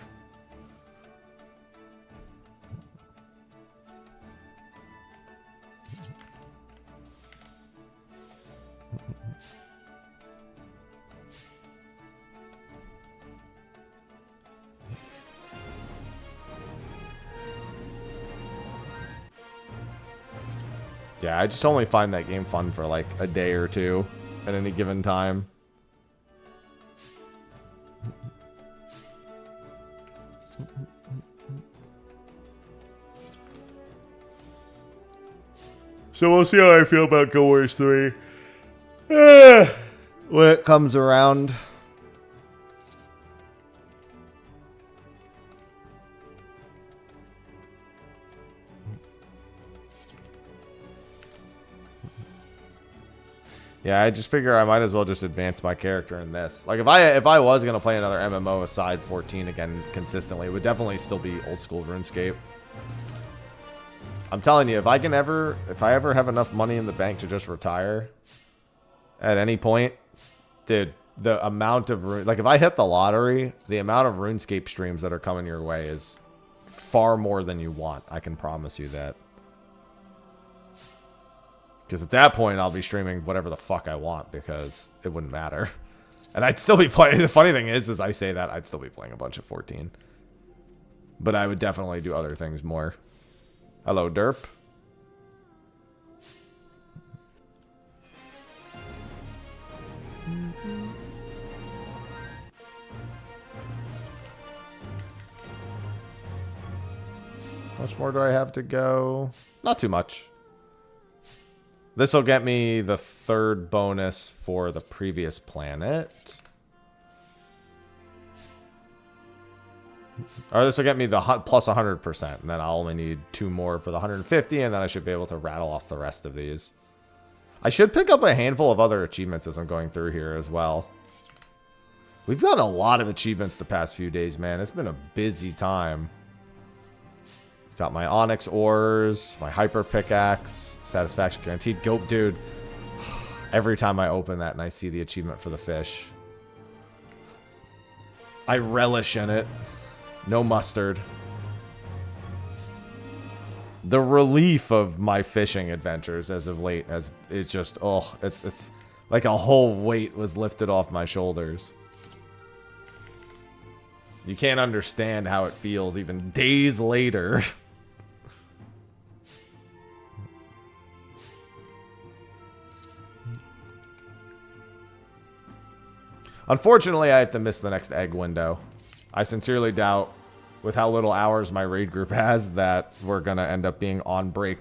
Yeah, I just only find that game fun for like a day or two at any given time. So we'll see how I feel about Guild Wars 3 when it comes around. Yeah, I just figure I might as well just advance my character in this. Like, if I was gonna play another MMO aside 14 again consistently, it would definitely still be old school RuneScape. I'm telling you, if I ever have enough money in the bank to just retire at any point, dude, the amount of like if I hit the lottery, the amount of RuneScape streams that are coming your way is far more than you want. I can promise you that. Because at that point, I'll be streaming whatever the fuck I want because it wouldn't matter. And I'd still be playing. The funny thing is I say that, I'd still be playing a bunch of 14. But I would definitely do other things more. Hello, Derp. How much more do I have to go? Not too much. This will get me the 3rd bonus for the previous planet. Or this will get me the plus 100%. And then I'll only need 2 more for the 150. And then I should be able to rattle off the rest of these. I should pick up a handful of other achievements as I'm going through here as well. We've gotten a lot of achievements the past few days, man. It's been a busy time. Got my Onyx Ores, my Hyper Pickaxe, Satisfaction Guaranteed. Go, dude. Every time I open that and I see the achievement for the fish, I relish in it. No mustard. The relief of my fishing adventures as of late, as it's just, oh, it's like a whole weight was lifted off my shoulders. You can't understand how it feels even days later. Unfortunately, I have to miss the next egg window. I sincerely doubt, with how little hours my raid group has, that we're going to end up being on break.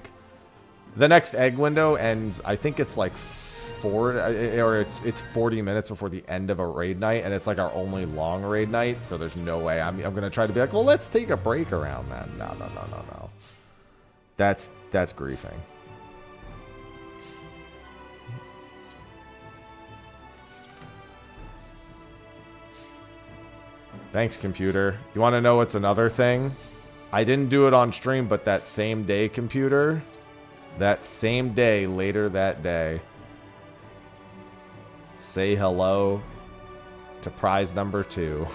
The next egg window ends, I think it's like 40 minutes before the end of a raid night, and it's like our only long raid night, so there's no way. I'm going to try to be like, well, let's take a break around then. No. That's griefing. Thanks, computer. You want to know what's another thing? I didn't do it on stream, but that same day, computer, that same day, later that day, say hello to prize number 2.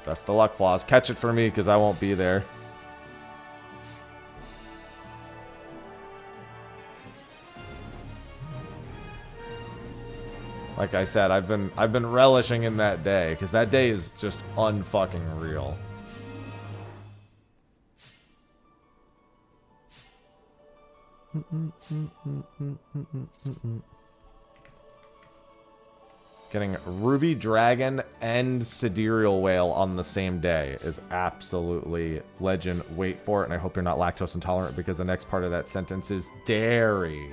Best of luck, Flaws. Catch it for me, because I won't be there. Like I said, I've been relishing in that day, because that day is just unfucking real. Getting Ruby Dragon and Sidereal Whale on the same day is absolutely legend. Wait for it, and I hope you're not lactose intolerant, because the next part of that sentence is dairy.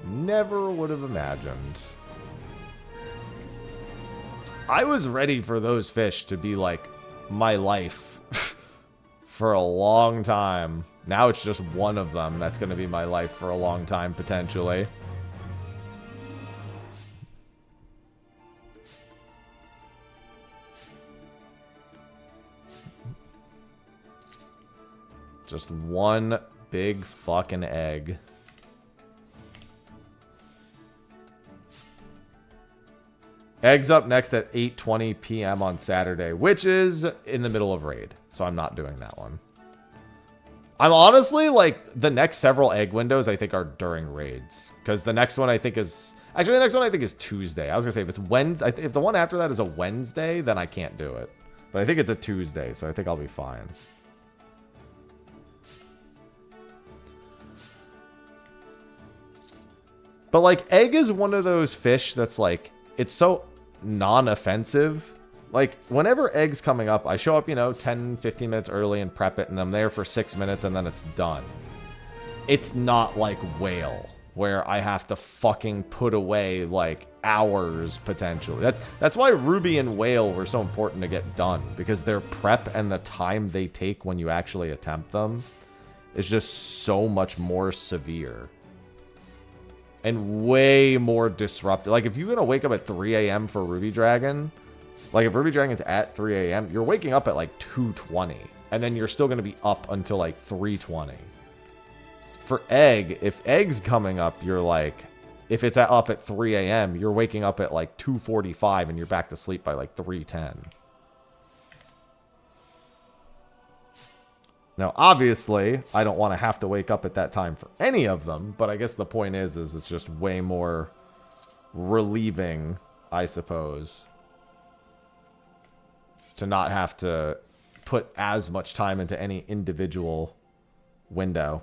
Never would have imagined. I was ready for those fish to be like my life for a long time. Now it's just one of them that's going to be my life for a long time, potentially. Just one big fucking egg. Eggs up next at 8:20 p.m. on Saturday, which is in the middle of raid. So I'm not doing that one. I'm honestly, like, the next several egg windows I think are during raids. Because the next one I think is... Actually, the next one I think is Tuesday. I was going to say, if it's Wednesday... If the one after that is a Wednesday, then I can't do it. But I think it's a Tuesday, so I think I'll be fine. But, like, egg is one of those fish that's, like, it's so non-offensive. Like, whenever egg's coming up, I show up, you know, 10, 15 minutes early and prep it, and I'm there for 6 minutes, and then it's done. It's not like whale, where I have to fucking put away, like, hours, potentially. That's why ruby and whale were so important to get done, because their prep and the time they take when you actually attempt them is just so much more severe. And way more disruptive. Like, if you're going to wake up at 3 a.m. for Ruby Dragon, like, if Ruby Dragon's at 3 a.m., you're waking up at, like, 2:20. And then you're still going to be up until, like, 3:20. For egg, if egg's coming up, you're, like, if it's up at 3 a.m., you're waking up at, like, 2:45, and you're back to sleep by, like, 3:10. Now, obviously, I don't want to have to wake up at that time for any of them, but I guess the point is it's just way more relieving, I suppose, to not have to put as much time into any individual window.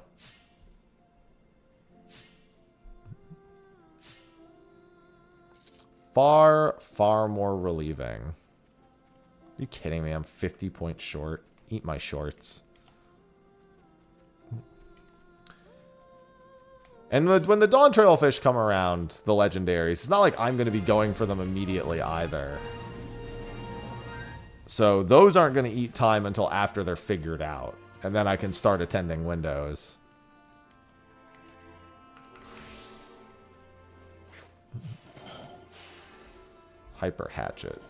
Far, far more relieving. Are you kidding me? I'm 50 points short. Eat my shorts. And when the Dawn Trailfish come around, the legendaries, it's not like I'm going to be going for them immediately either. So those aren't going to eat time until after they're figured out. And then I can start attending windows. Hyper Hatchet.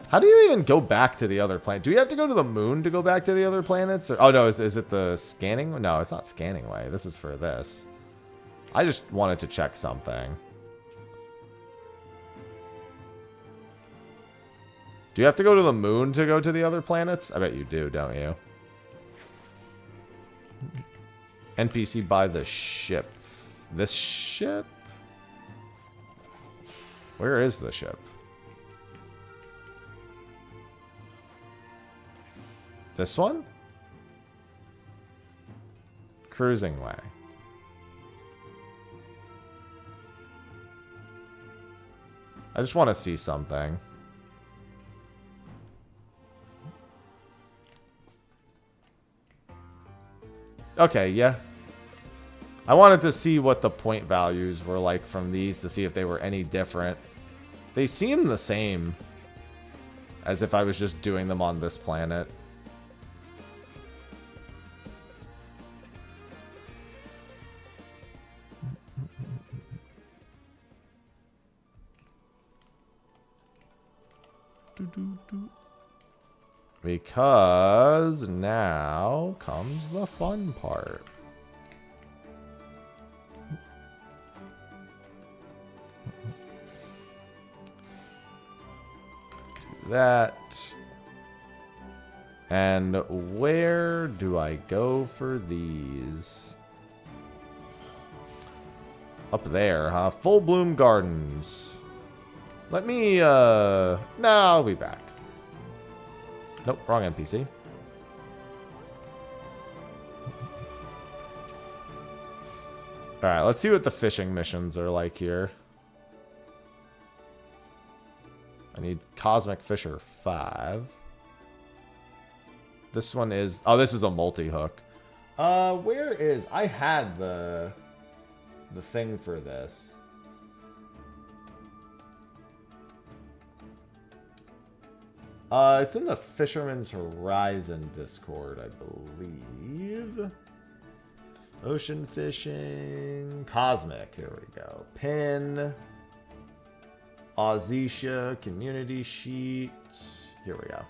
How do you even go back to the other planet? Do you have to go to the moon to go back to the other planets? Or, oh, no, is it the scanning? No, it's not scanning way. This is for this. I just wanted to check something. Do you have to go to the moon to go to the other planets? I bet you do, don't you? NPC by the ship. This ship? Where is the ship? This one? Cruising way. I just want to see something. Okay, yeah. I wanted to see what the point values were like from these to see if they were any different. They seem the same as if I was just doing them on this planet. Because now comes the fun part. Do that. And where do I go for these? Up there, huh? Full Bloom Gardens. Let me, no, I'll be back. Nope, wrong NPC. Alright, let's see what the fishing missions are like here. I need Cosmic Fisher 5. This one is... Oh, this is a multi-hook. Where is... I had the thing for this. It's in the Fisherman's Horizon Discord, I believe. Ocean fishing. Cosmic. Here we go. Pin. Ozisha. Community sheet. Here we go.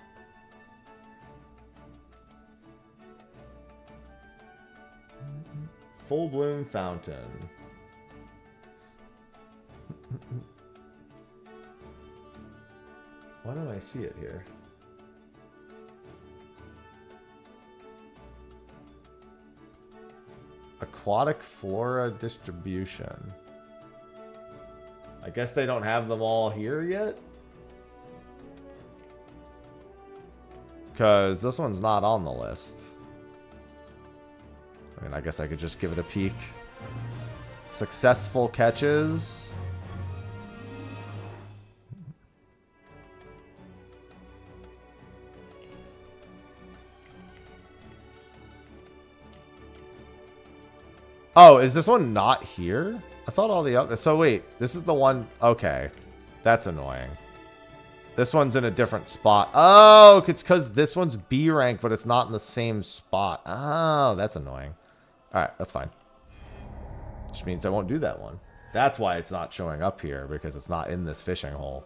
Full Bloom Fountain. Why don't I see it here? Aquatic flora distribution. I guess they don't have them all here yet? Because this one's not on the list. I mean, I guess I could just give it a peek. Successful catches. Oh, is this one not here? I thought all the other... So wait, this is the one... Okay. That's annoying. This one's in a different spot. Oh, it's because this one's B rank, but it's not in the same spot. Oh, that's annoying. All right, that's fine. Which means I won't do that one. That's why it's not showing up here, because it's not in this fishing hole.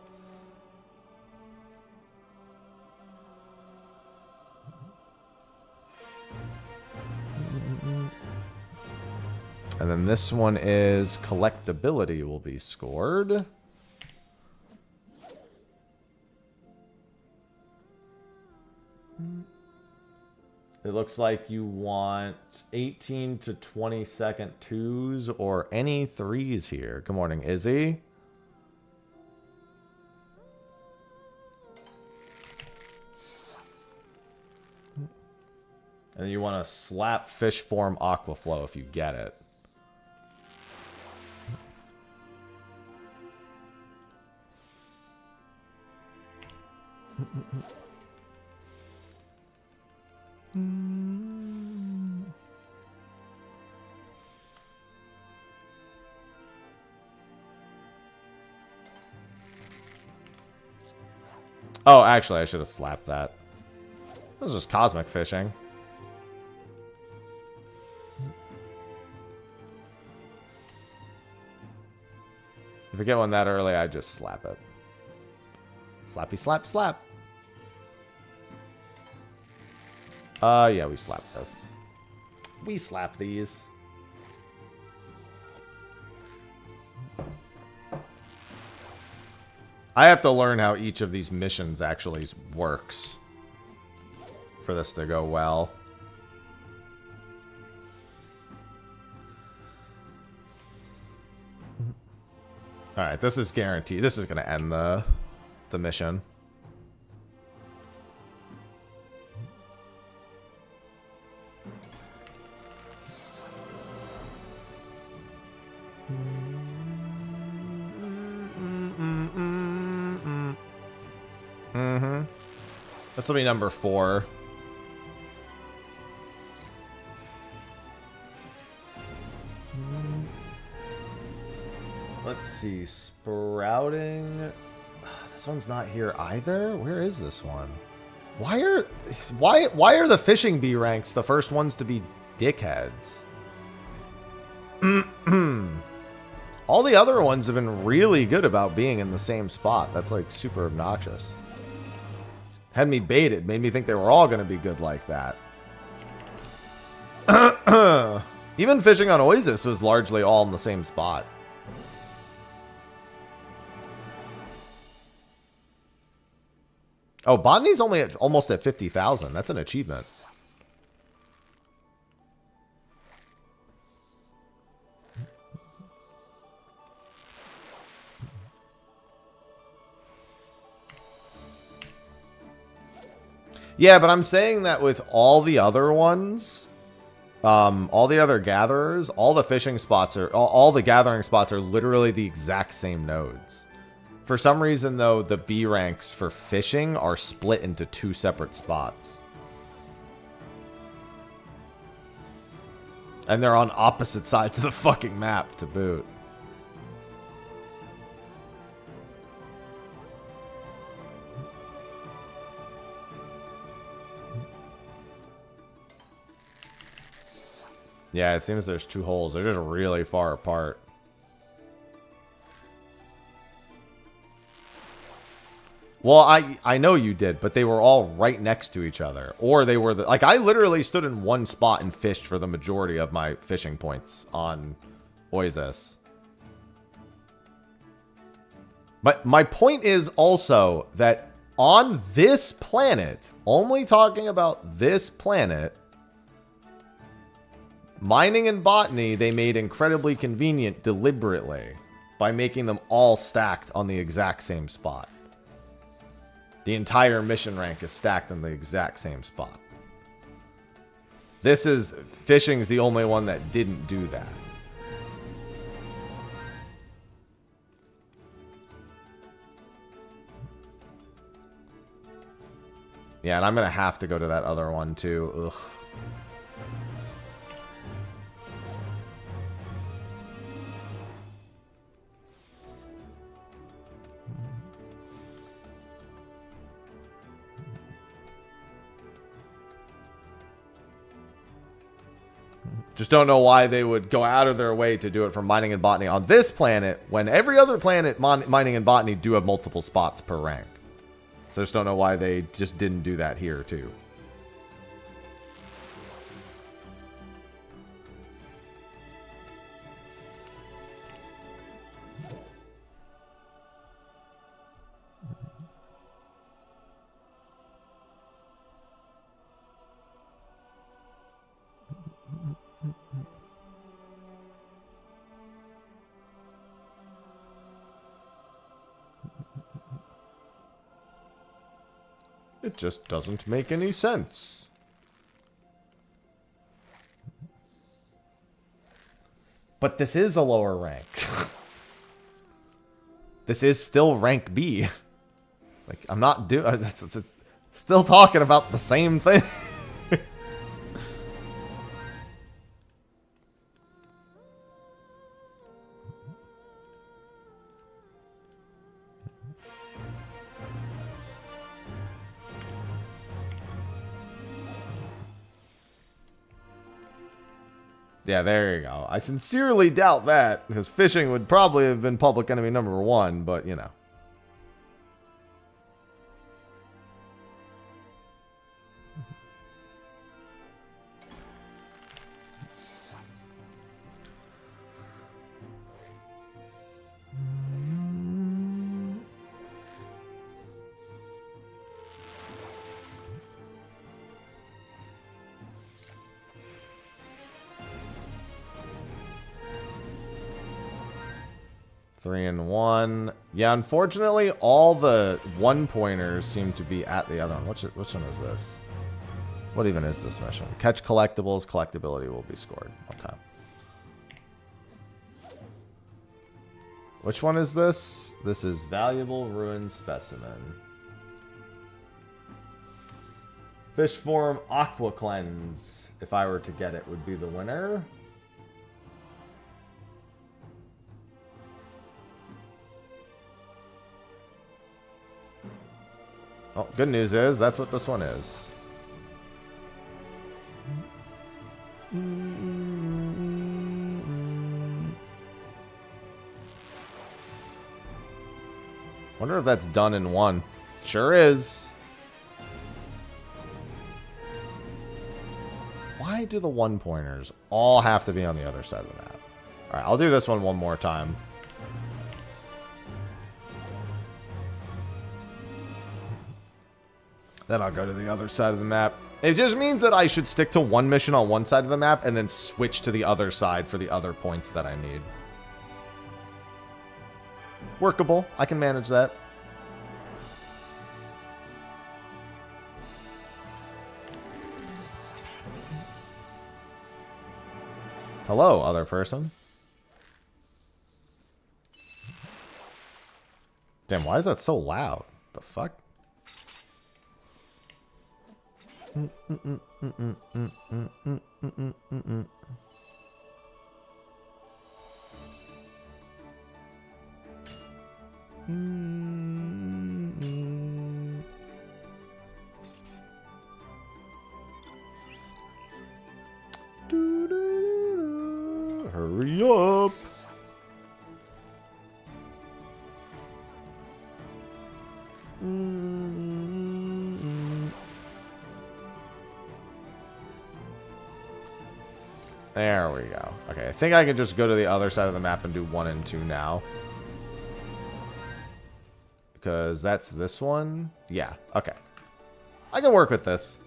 And then this one is collectability will be scored. It looks like you want 18 to 20 second twos or any threes here. Good morning, Izzy. And you want to slap fish form aquaflow if you get it. Oh, actually, I should have slapped that. This is just cosmic fishing. If I get one that early, I just slap it. Slappy slap slap. Yeah, we slap this. We slap these. I have to learn how each of these missions actually works for this to go well. Alright, this is guaranteed. This is going to end the mission. This will be number 4. Let's see. Sprouting. This one's not here either. Where is this one? Why are the fishing B ranks the first ones to be dickheads? All the other ones have been really good about being in the same spot. That's like super obnoxious. Had me baited. Made me think they were all going to be good like that. Even fishing on Oasis was largely all in the same spot. Oh, Botany's only at almost at 50,000. That's an achievement. Yeah, but I'm saying that with all the other ones, all the other gatherers, all the fishing spots are, all the gathering spots are literally the exact same nodes. For some reason, though, the B ranks for fishing are split into 2 separate spots. And they're on opposite sides of the fucking map to boot. Yeah, it seems there's 2 holes. They're just really far apart. Well, I know you did, but they were all right next to each other. Or they were... like, I literally stood in one spot and fished for the majority of my fishing points on Oasis. But my point is also that on this planet, only talking about this planet... mining and botany, they made incredibly convenient deliberately by making them all stacked on the exact same spot. The entire mission rank is stacked in the exact same spot. This is... Fishing's the only one that didn't do that. Yeah, and I'm going to have to go to that other one, too. Ugh. Just don't know why they would go out of their way to do it for mining and botany on this planet when every other planet, mining and botany, do have multiple spots per rank. So I just don't know why they just didn't do that here, too. It just doesn't make any sense. But this is a lower rank. This is still rank B. Like, I'm not doing... It's still talking about the same thing. Yeah, there you go. I sincerely doubt that, because fishing would probably have been public enemy number 1, but, you know. Three and one. Yeah, unfortunately, all the one-pointers seem to be at the other one. Which one is this? What even is this mission? Catch collectibles. Collectability will be scored. Okay. Which one is this? This is valuable ruined specimen. Fish form aqua cleanse. If I were to get it, would be the winner. Oh, good news is that's what this one is. Wonder if that's done in one. Sure is. Why do the one-pointers all have to be on the other side of the map? All right, I'll do this one more time. Then I'll go to the other side of the map. It just means that I should stick to one mission on one side of the map and then switch to the other side for the other points that I need. Workable. I can manage that. Hello, other person. Damn, why is that so loud? The fuck? Hurry up. There we go. Okay, I think I can just go to the other side of the map and do 1 and 2 now. Because that's this one. Yeah, okay. I can work with this.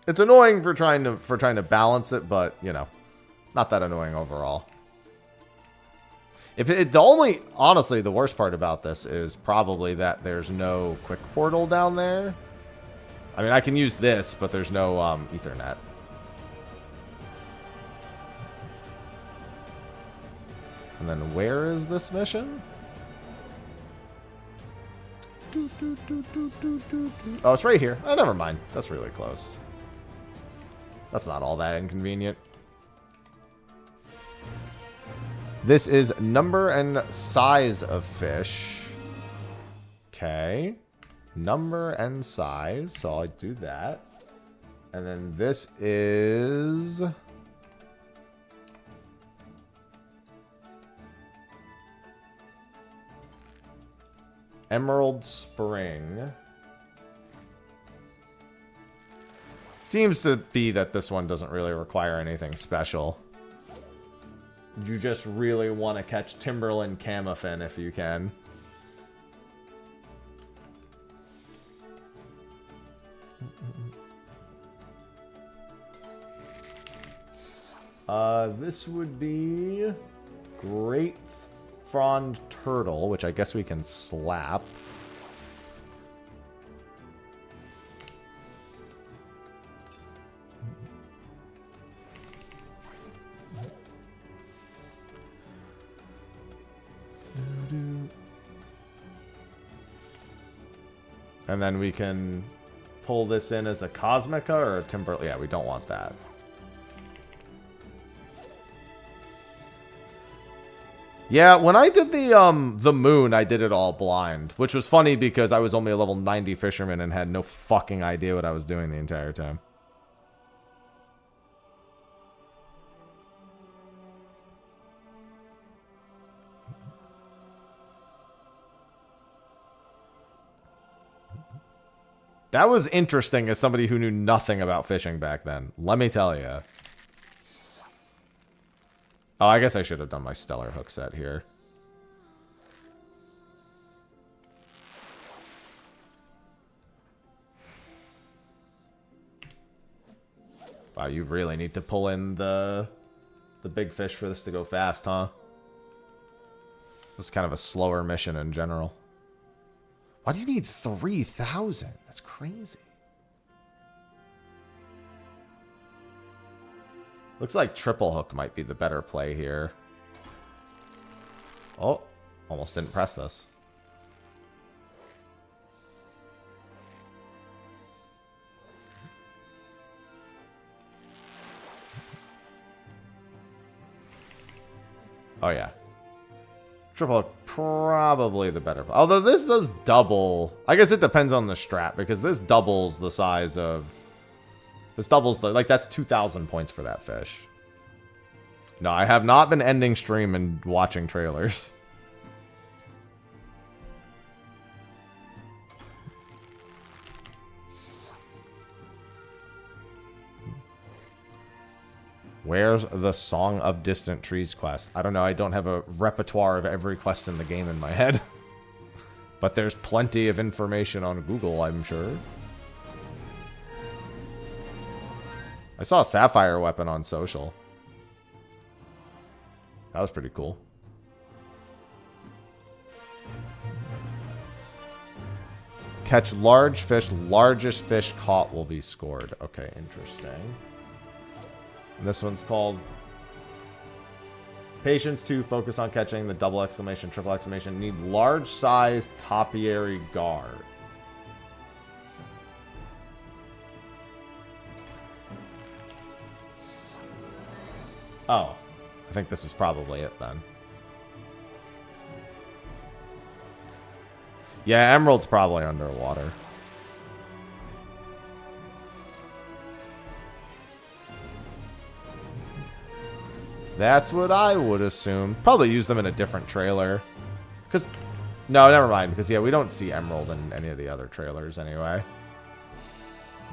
It's annoying for trying to balance it, but, you know, not that annoying overall. Honestly, the worst part about this is probably that there's no quick portal down there. I mean, I can use this, but there's no Ethernet. And then where is this mission? Oh, it's right here. Oh, never mind. That's really close. That's not all that inconvenient. This is number and size of fish. Okay. Number and size. So I'll do that. And then this is... Emerald Spring. Seems to be that this one doesn't really require anything special. You just really want to catch Timberland Camafin if you can. This would be Great Frond Turtle, which I guess we can slap. And then we can pull this in as a Cosmica or a Timber... Yeah, we don't want that. Yeah, when I did the moon, I did it all blind. Which was funny because I was only a level 90 fisherman and had no fucking idea what I was doing the entire time. That was interesting as somebody who knew nothing about fishing back then. Let me tell you. Oh, I guess I should have done my stellar hook set here. Wow, you really need to pull in the big fish for this to go fast, huh? This is kind of a slower mission in general. Why do you need 3,000? That's crazy. Looks like triple hook might be the better play here. Oh, almost didn't press this. Oh, yeah. Triple hook, probably the better play. Although this does double. I guess it depends on the strat, because this doubles the size of... This doubles the... Like, that's 2,000 points for that fish. No, I have not been ending stream and watching trailers. Where's the Song of Distant Trees quest? I don't know. I don't have a repertoire of every quest in the game in my head. But there's plenty of information on Google, I'm sure. I saw a sapphire weapon on social. That was pretty cool. Catch large fish. Largest fish caught will be scored. Okay, interesting. And this one's called Patience 2. Focus on catching the double exclamation, triple exclamation. Need large size topiary guard. Oh. I think this is probably it then. Yeah, Emerald's probably underwater. That's what I would assume. Probably use them in a different trailer. Because... No, never mind. Because, yeah, we don't see Emerald in any of the other trailers anyway.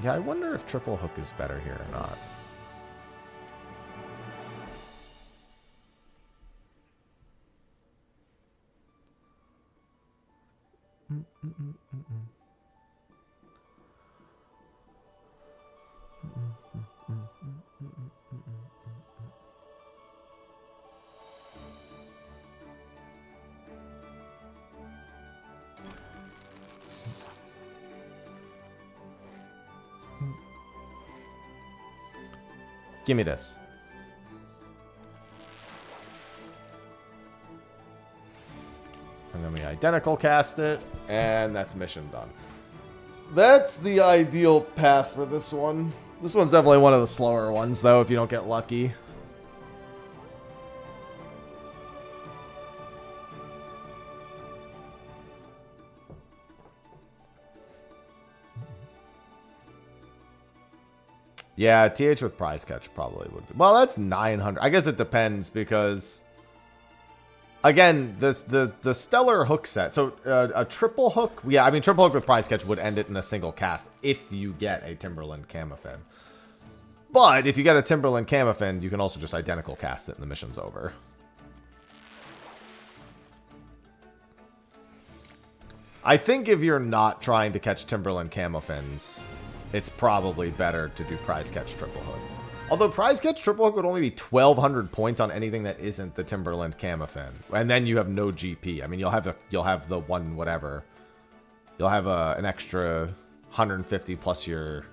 Yeah, I wonder if triple hook is better here or not. Give me this. And then we identical cast it, and that's mission done. That's the ideal path for this one. This one's definitely one of the slower ones, though, if you don't get lucky. Yeah, TH with prize catch probably would be. Well, that's 900. I guess it depends because, again, the stellar hook set. So a triple hook. Yeah, I mean, triple hook with prize catch would end it in a single cast if you get a Timberland Camafin. But if you get a Timberland Camafin, you can also just identical cast it and the mission's over. I think if you're not trying to catch Timberland Camafins, it's probably better to do prize catch triple hook. Although prize catch triple hook would only be 1,200 points on anything that isn't the Timberland Camafin, and then you have no GP. I mean, you'll have the one whatever. You'll have an extra 150 plus your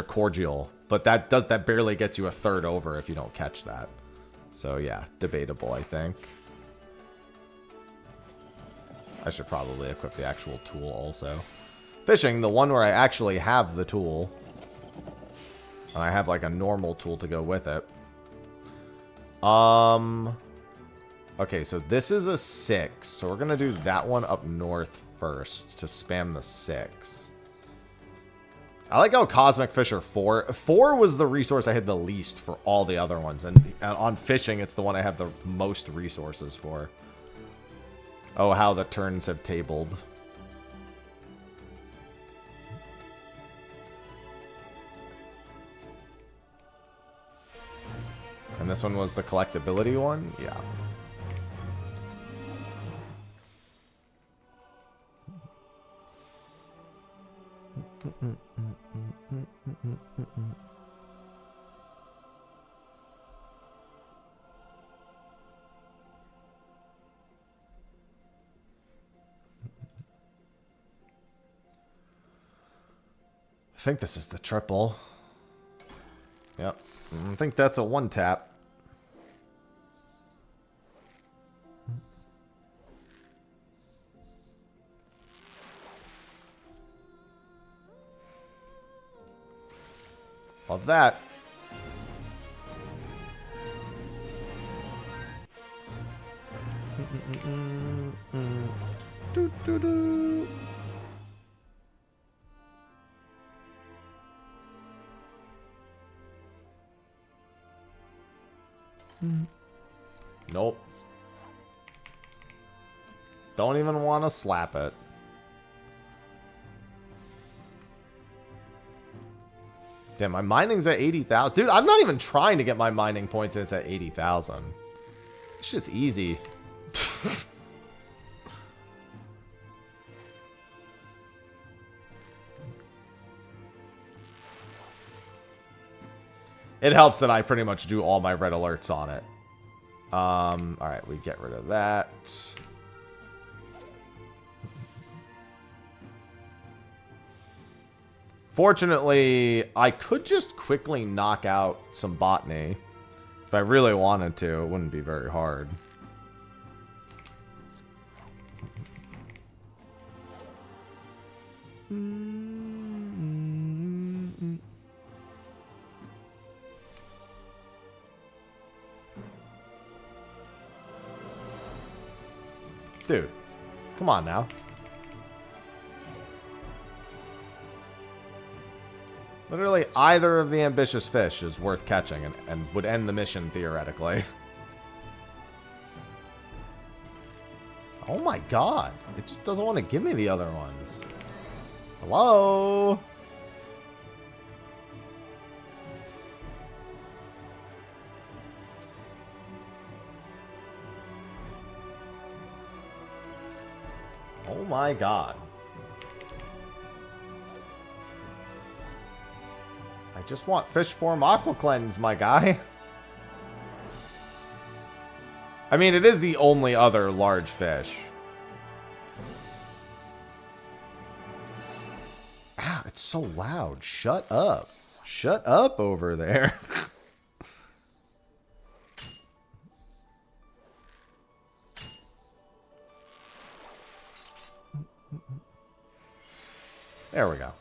cordial, but that barely gets you a third over if you don't catch that. So yeah, debatable, I think. I should probably equip the actual tool also. Fishing, the one where I actually have the tool. And I have like a normal tool to go with it. Okay, so this is a 6. So we're going to do that one up north first to spam the 6. I like how Cosmic Fish are 4. 4 was the resource I had the least for all the other ones. And on fishing, it's the one I have the most resources for. Oh, how the turns have tabled. And this one was the collectability one? Yeah. I think this is the triple. Yep. I think that's a one tap. Love that. Do, do, do. Nope. Don't even want to slap it. Damn, my mining's at 80,000. Dude, I'm not even trying to get my mining points and it's at 80,000. Shit's easy. It helps that I pretty much do all my red alerts on it. Alright, we get rid of that. Fortunately, I could just quickly knock out some botany. If I really wanted to, it wouldn't be very hard. Dude, come on now. Literally either of the ambitious fish is worth catching and would end the mission theoretically. Oh my god. It just doesn't want to give me the other ones. Hello? Oh my god. I just want fish form aqua cleanse, my guy. I mean, it is the only other large fish. Ah, it's so loud. Shut up. Shut up over there. There we go.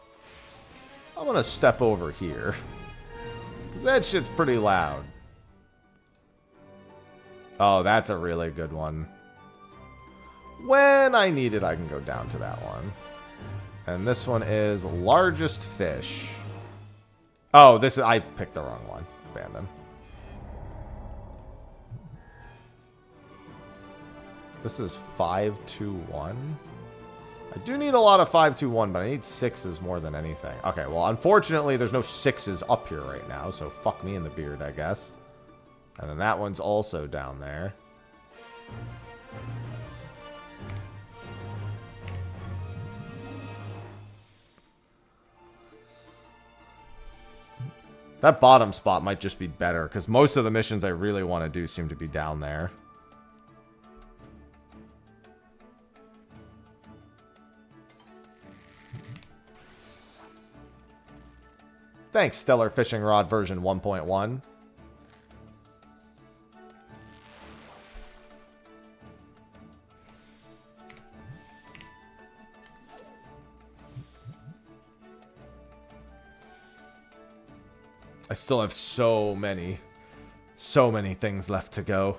I'm gonna step over here. Because that shit's pretty loud. Oh, that's a really good one. When I need it, I can go down to that one. And this one is largest fish. Oh, this is... I picked the wrong one. Abandon. This is 521. I do need a lot of 521, but I need 6s more than anything. Okay, well, unfortunately, there's no 6s up here right now, so fuck me in the beard, I guess. And then that one's also down there. That bottom spot might just be better, because most of the missions I really want to do seem to be down there. Thanks, Stellar Fishing Rod version 1.1. I still have so many things left to go.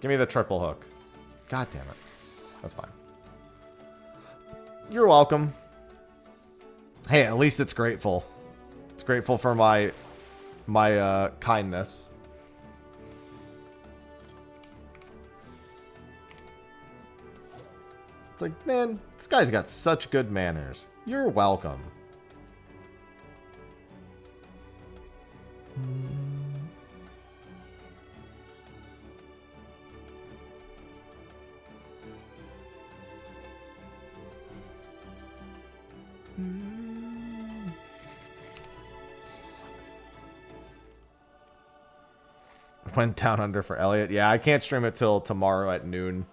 Give me the triple hook. God damn it. That's fine. You're welcome. Hey, at least it's grateful. It's grateful for my kindness. It's like, man, this guy's got such good manners. You're welcome. Went down under for Elliot. Yeah, I can't stream it till tomorrow at noon.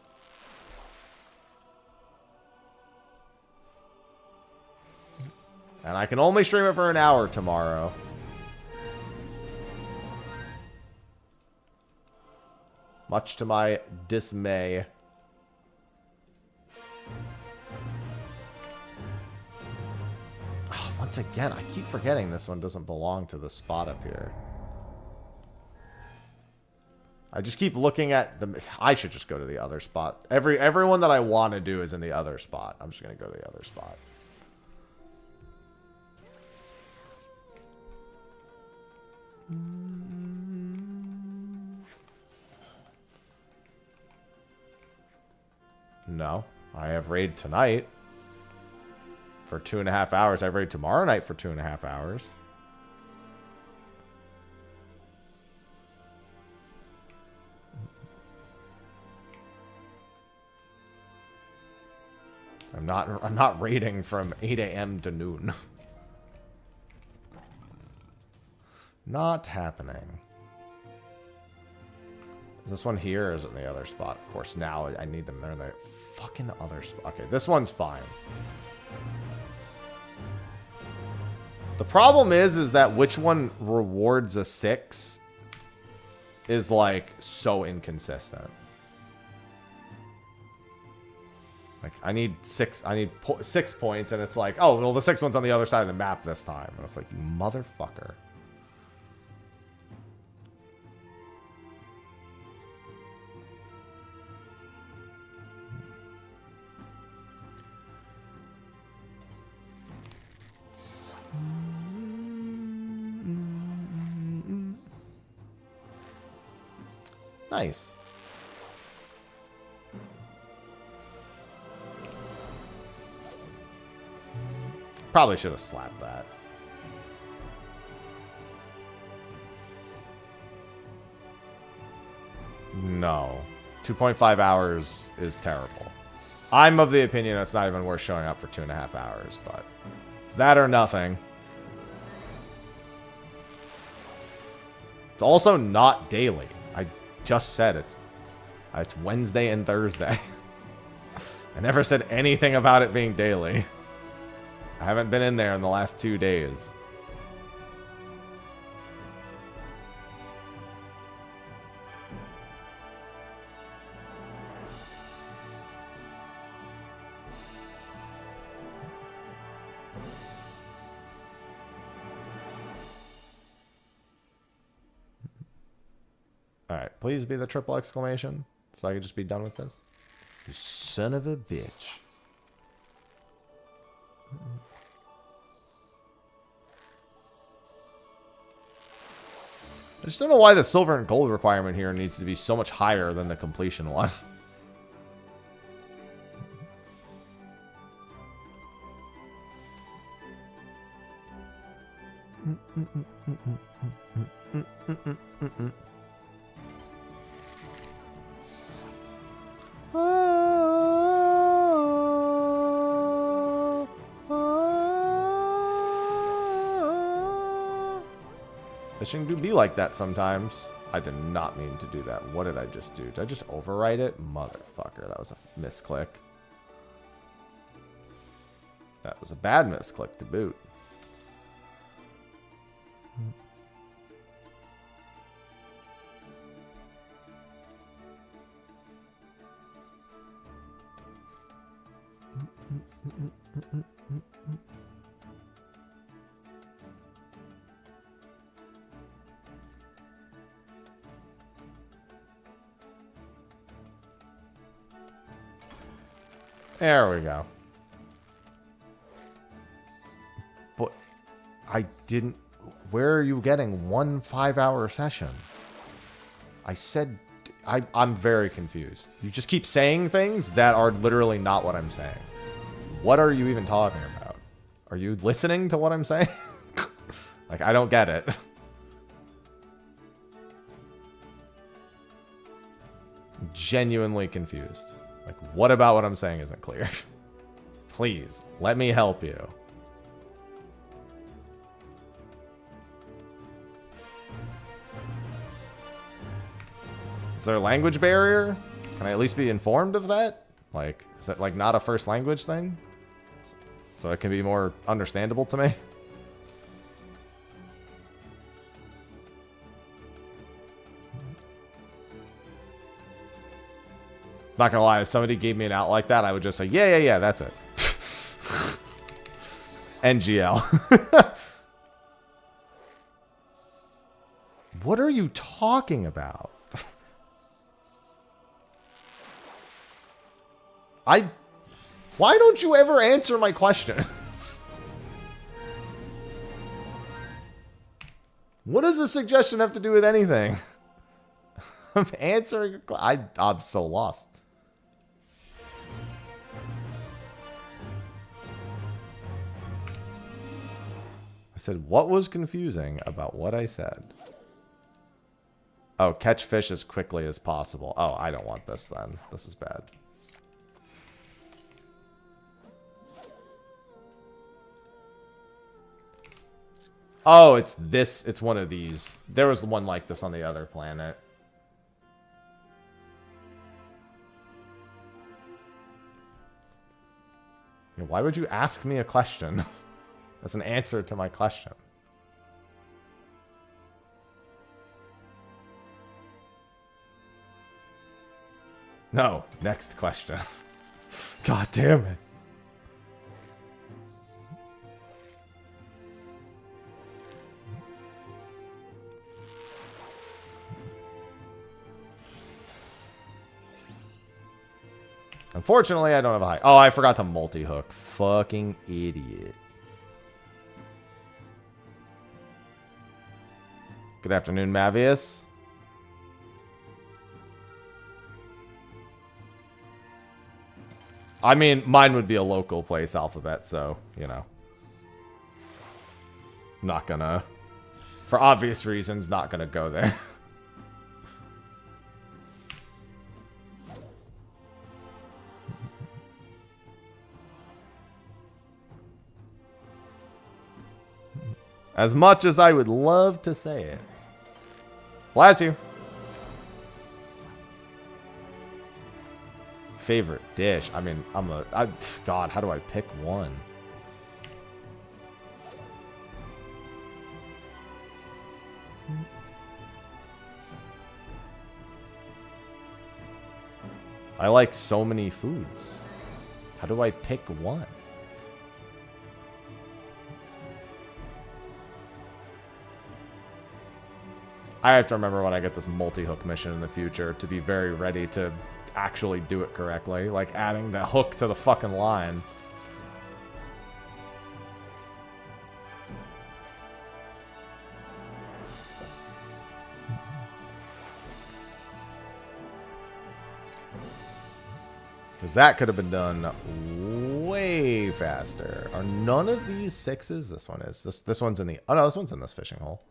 And I can only stream it for an hour tomorrow. Much to my dismay. Oh, once again, I keep forgetting this one doesn't belong to the spot up here. I just keep looking at the... I should just go to the other spot. Everyone that I want to do is in the other spot. I'm just going to go to the other spot. No. I have raid tonight for 2.5 hours. I have raid tomorrow night for 2.5 hours. I'm not raiding from 8 a.m. to noon. Not happening. Is this one here or is it in the other spot? Of course, now I need them. They're in the fucking other spot. Okay, this one's fine. The problem is that which one rewards a 6 is like so inconsistent. Like, I need 6 points, and it's like, oh, well, the 6th one's on the other side of the map this time. And it's like, you motherfucker. Nice. Probably should have slapped that. No. 2.5 hours is terrible. I'm of the opinion it's not even worth showing up for 2.5 hours, but it's that or nothing. It's also not daily. I just said it's It's Wednesday and Thursday. I never said anything about it being daily. I haven't been in there in the last 2 days. Alright, please be the triple exclamation, so I can just be done with this. You son of a bitch. I just don't know why the silver and gold requirement here needs to be so much higher than the completion one. Fishing do be like that sometimes. I did not mean to do that. What did I just do? Did I just overwrite it? Motherfucker, that was a misclick. That was a bad misclick to boot. There we go. But I didn't... Where are you getting 1 5-hour session? I said... I'm very confused. You just keep saying things that are literally not what I'm saying. What are you even talking about? Are you listening to what I'm saying? Like, I don't get it. Genuinely confused. Like, what about what I'm saying isn't clear? Please, let me help you. Is there a language barrier? Can I at least be informed of that? Like, is that like not a first language thing? So it can be more understandable to me? Not gonna lie, if somebody gave me an out like that, I would just say, yeah, that's it. NGL. What are you talking about? Why don't you ever answer my questions? What does a suggestion have to do with anything? I'm answering. I'm so lost. I said, what was confusing about what I said? Oh, catch fish as quickly as possible. Oh, I don't want this then. This is bad. Oh, it's this. It's one of these. There was one like this on the other planet. Why would you ask me a question? That's an answer to my question. No, next question. God damn it. Unfortunately, I don't have a high. Oh, I forgot to multi-hook. Fucking idiot. Good afternoon, Mavius. I mean, mine would be a local place alphabet, so, you know. Not gonna, for obvious reasons, not gonna go there. As much as I would love to say it. Bless you. Favorite dish. I mean, God, how do I pick one? I like so many foods. How do I pick one? I have to remember when I get this multi-hook mission in the future to be very ready to actually do it correctly. Like adding the hook to the fucking line. Because that could have been done way faster. Are none of these 6s? This one is. This one's in the... Oh no, this one's in this fishing hole.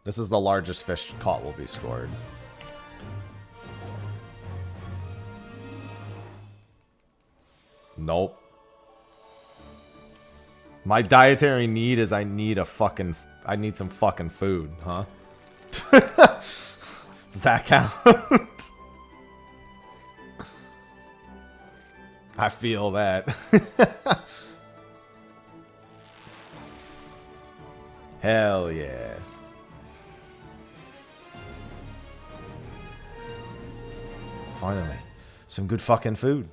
This is the largest fish caught will be scored. Nope. My dietary need is I need some fucking food, huh? Does that count? I feel that. Hell yeah. Finally. Some good fucking food.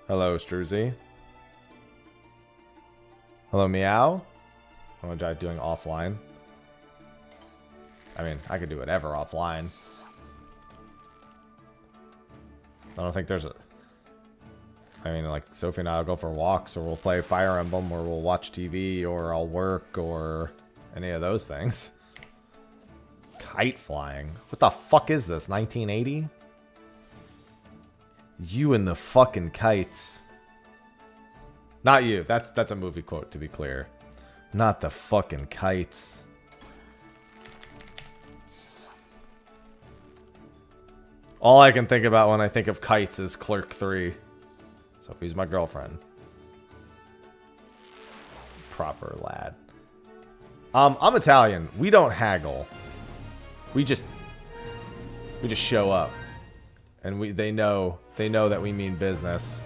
Hello, Struzy. Hello, Meow. I'm gonna try doing offline. I mean, I could do whatever offline. I don't think there's a... I mean, like, Sophie and I will go for walks, or we'll play Fire Emblem, or we'll watch TV, or I'll work, or any of those things. Kite flying. What the fuck is this? 1980? You and the fucking kites. Not you. That's a movie quote, to be clear. Not the fucking kites. All I can think about when I think of kites is Clerk 3. Sophie's my girlfriend. Proper lad. I'm Italian. We don't haggle. We just show up. And they know that we mean business.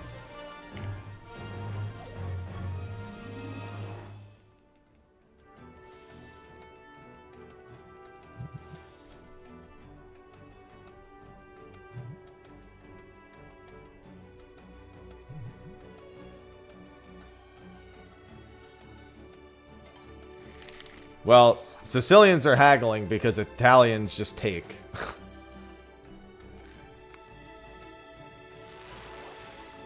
Well, Sicilians are haggling because Italians just take.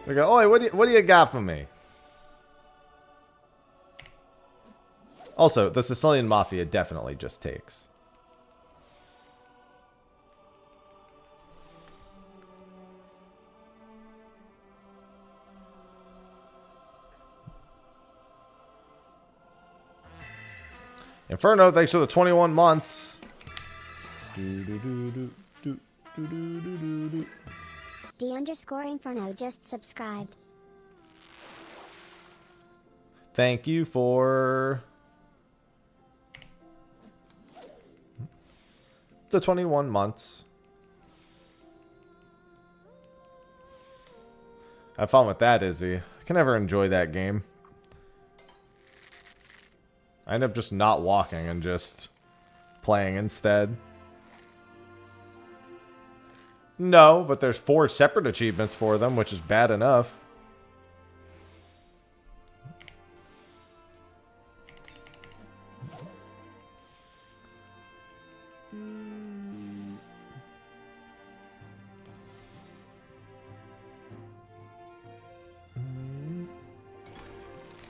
They go, "Oi, what do you got for me?" Also, the Sicilian mafia definitely just takes. Inferno, thanks for the 21 months. D_Inferno just subscribed. Thank you for the 21 months. Have fun with that, Izzy. I can never enjoy that game. I end up just not walking and just playing instead. No, but there's 4 separate achievements for them, which is bad enough.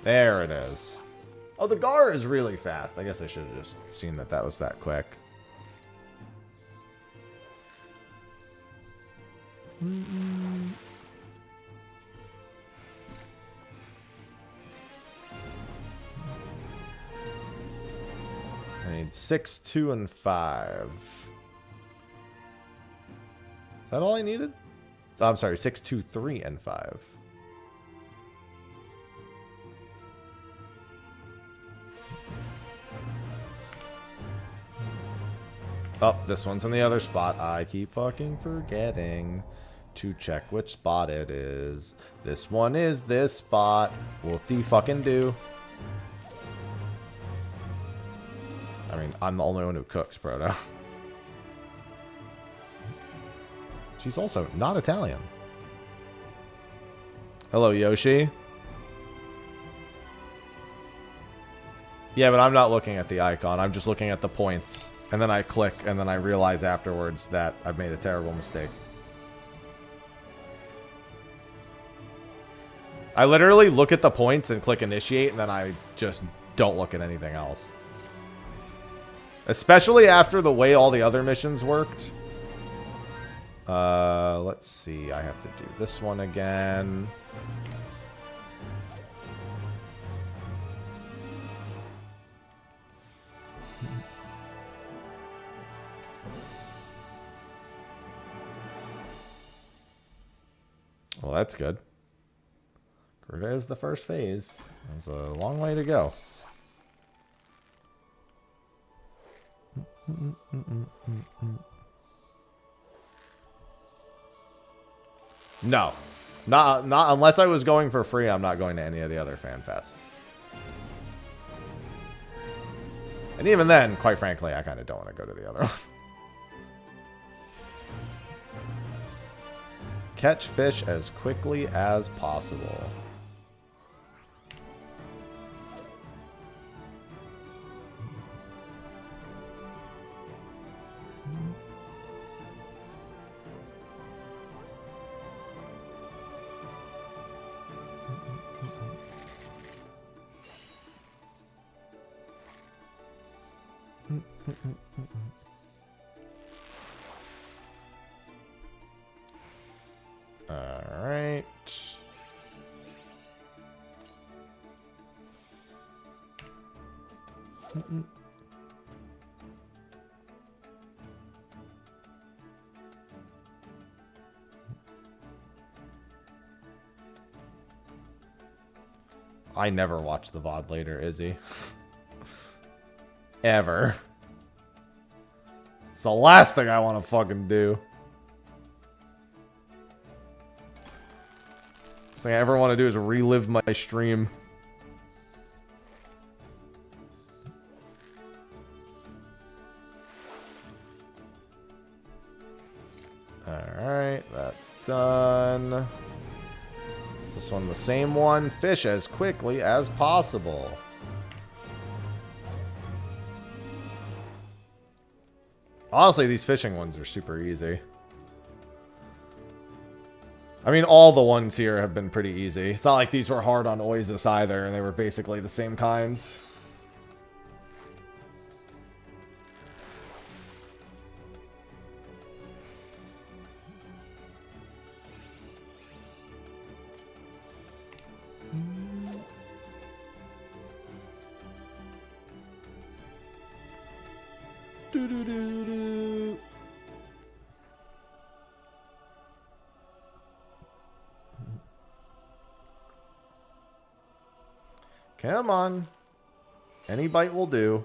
There it is. Oh, the Gar is really fast. I guess I should have just seen that that was that quick. I need 6, 2, and 5. Is that all I needed? Oh, I'm sorry, 6, 2, 3, and 5. Oh, this one's in the other spot. I keep fucking forgetting to check which spot it is. This one is this spot. Whoop-de-fucking-do. I mean, I'm the only one who cooks, Proto. She's also not Italian. Hello, Yoshi. Yeah, but I'm not looking at the icon. I'm just looking at the points. And then I click, and then I realize afterwards that I've made a terrible mistake. I literally look at the points and click initiate, and then I just don't look at anything else. Especially after the way all the other missions worked. Let's see. I have to do this one again. Well, that's good. Gruta is the first phase. There's a long way to go. No. Not unless I was going for free, I'm not going to any of the other fan fests. And even then, quite frankly, I kind of don't want to go to the other one. Catch fish as quickly as possible. All right. I never watch the VOD later, Izzy. Ever. It's the last thing I want to fucking do. Last thing I ever want to do is relive my stream. Alright, that's done. Is this one the same one? Fish as quickly as possible. Honestly, these fishing ones are super easy. I mean, all the ones here have been pretty easy. It's not like these were hard on Oasis either, and they were basically the same kinds. Come on. Any bite will do.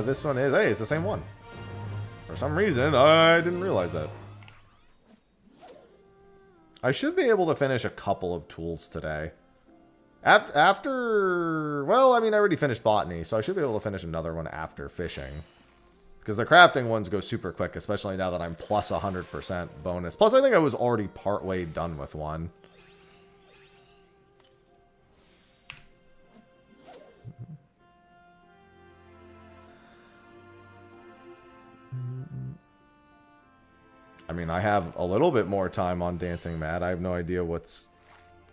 This one is... Hey, it's the same one. For some reason, I didn't realize that. I should be able to finish a couple of tools today. After... Well, I mean, I already finished botany, so I should be able to finish another one after fishing. Because the crafting ones go super quick, especially now that I'm plus 100% bonus. Plus, I think I was already partway done with one. I mean, I have a little bit more time on Dancing Mad. I have no idea what's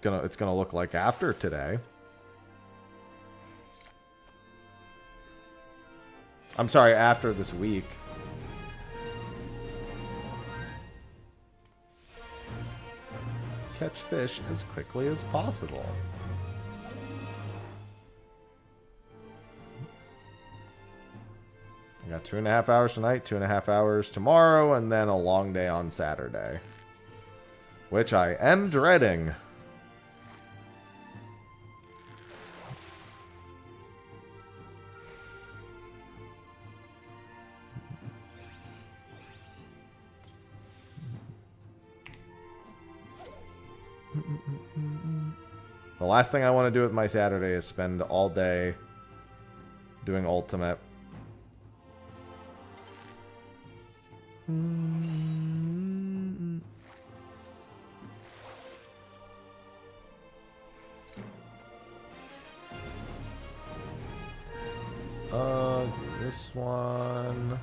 it's gonna look like after today. I'm sorry, after this week. Catch fish as quickly as possible. I got 2.5 hours tonight, 2.5 hours tomorrow, and then a long day on Saturday. Which I am dreading. The last thing I want to do with my Saturday is spend all day doing Ultimate. Do this one.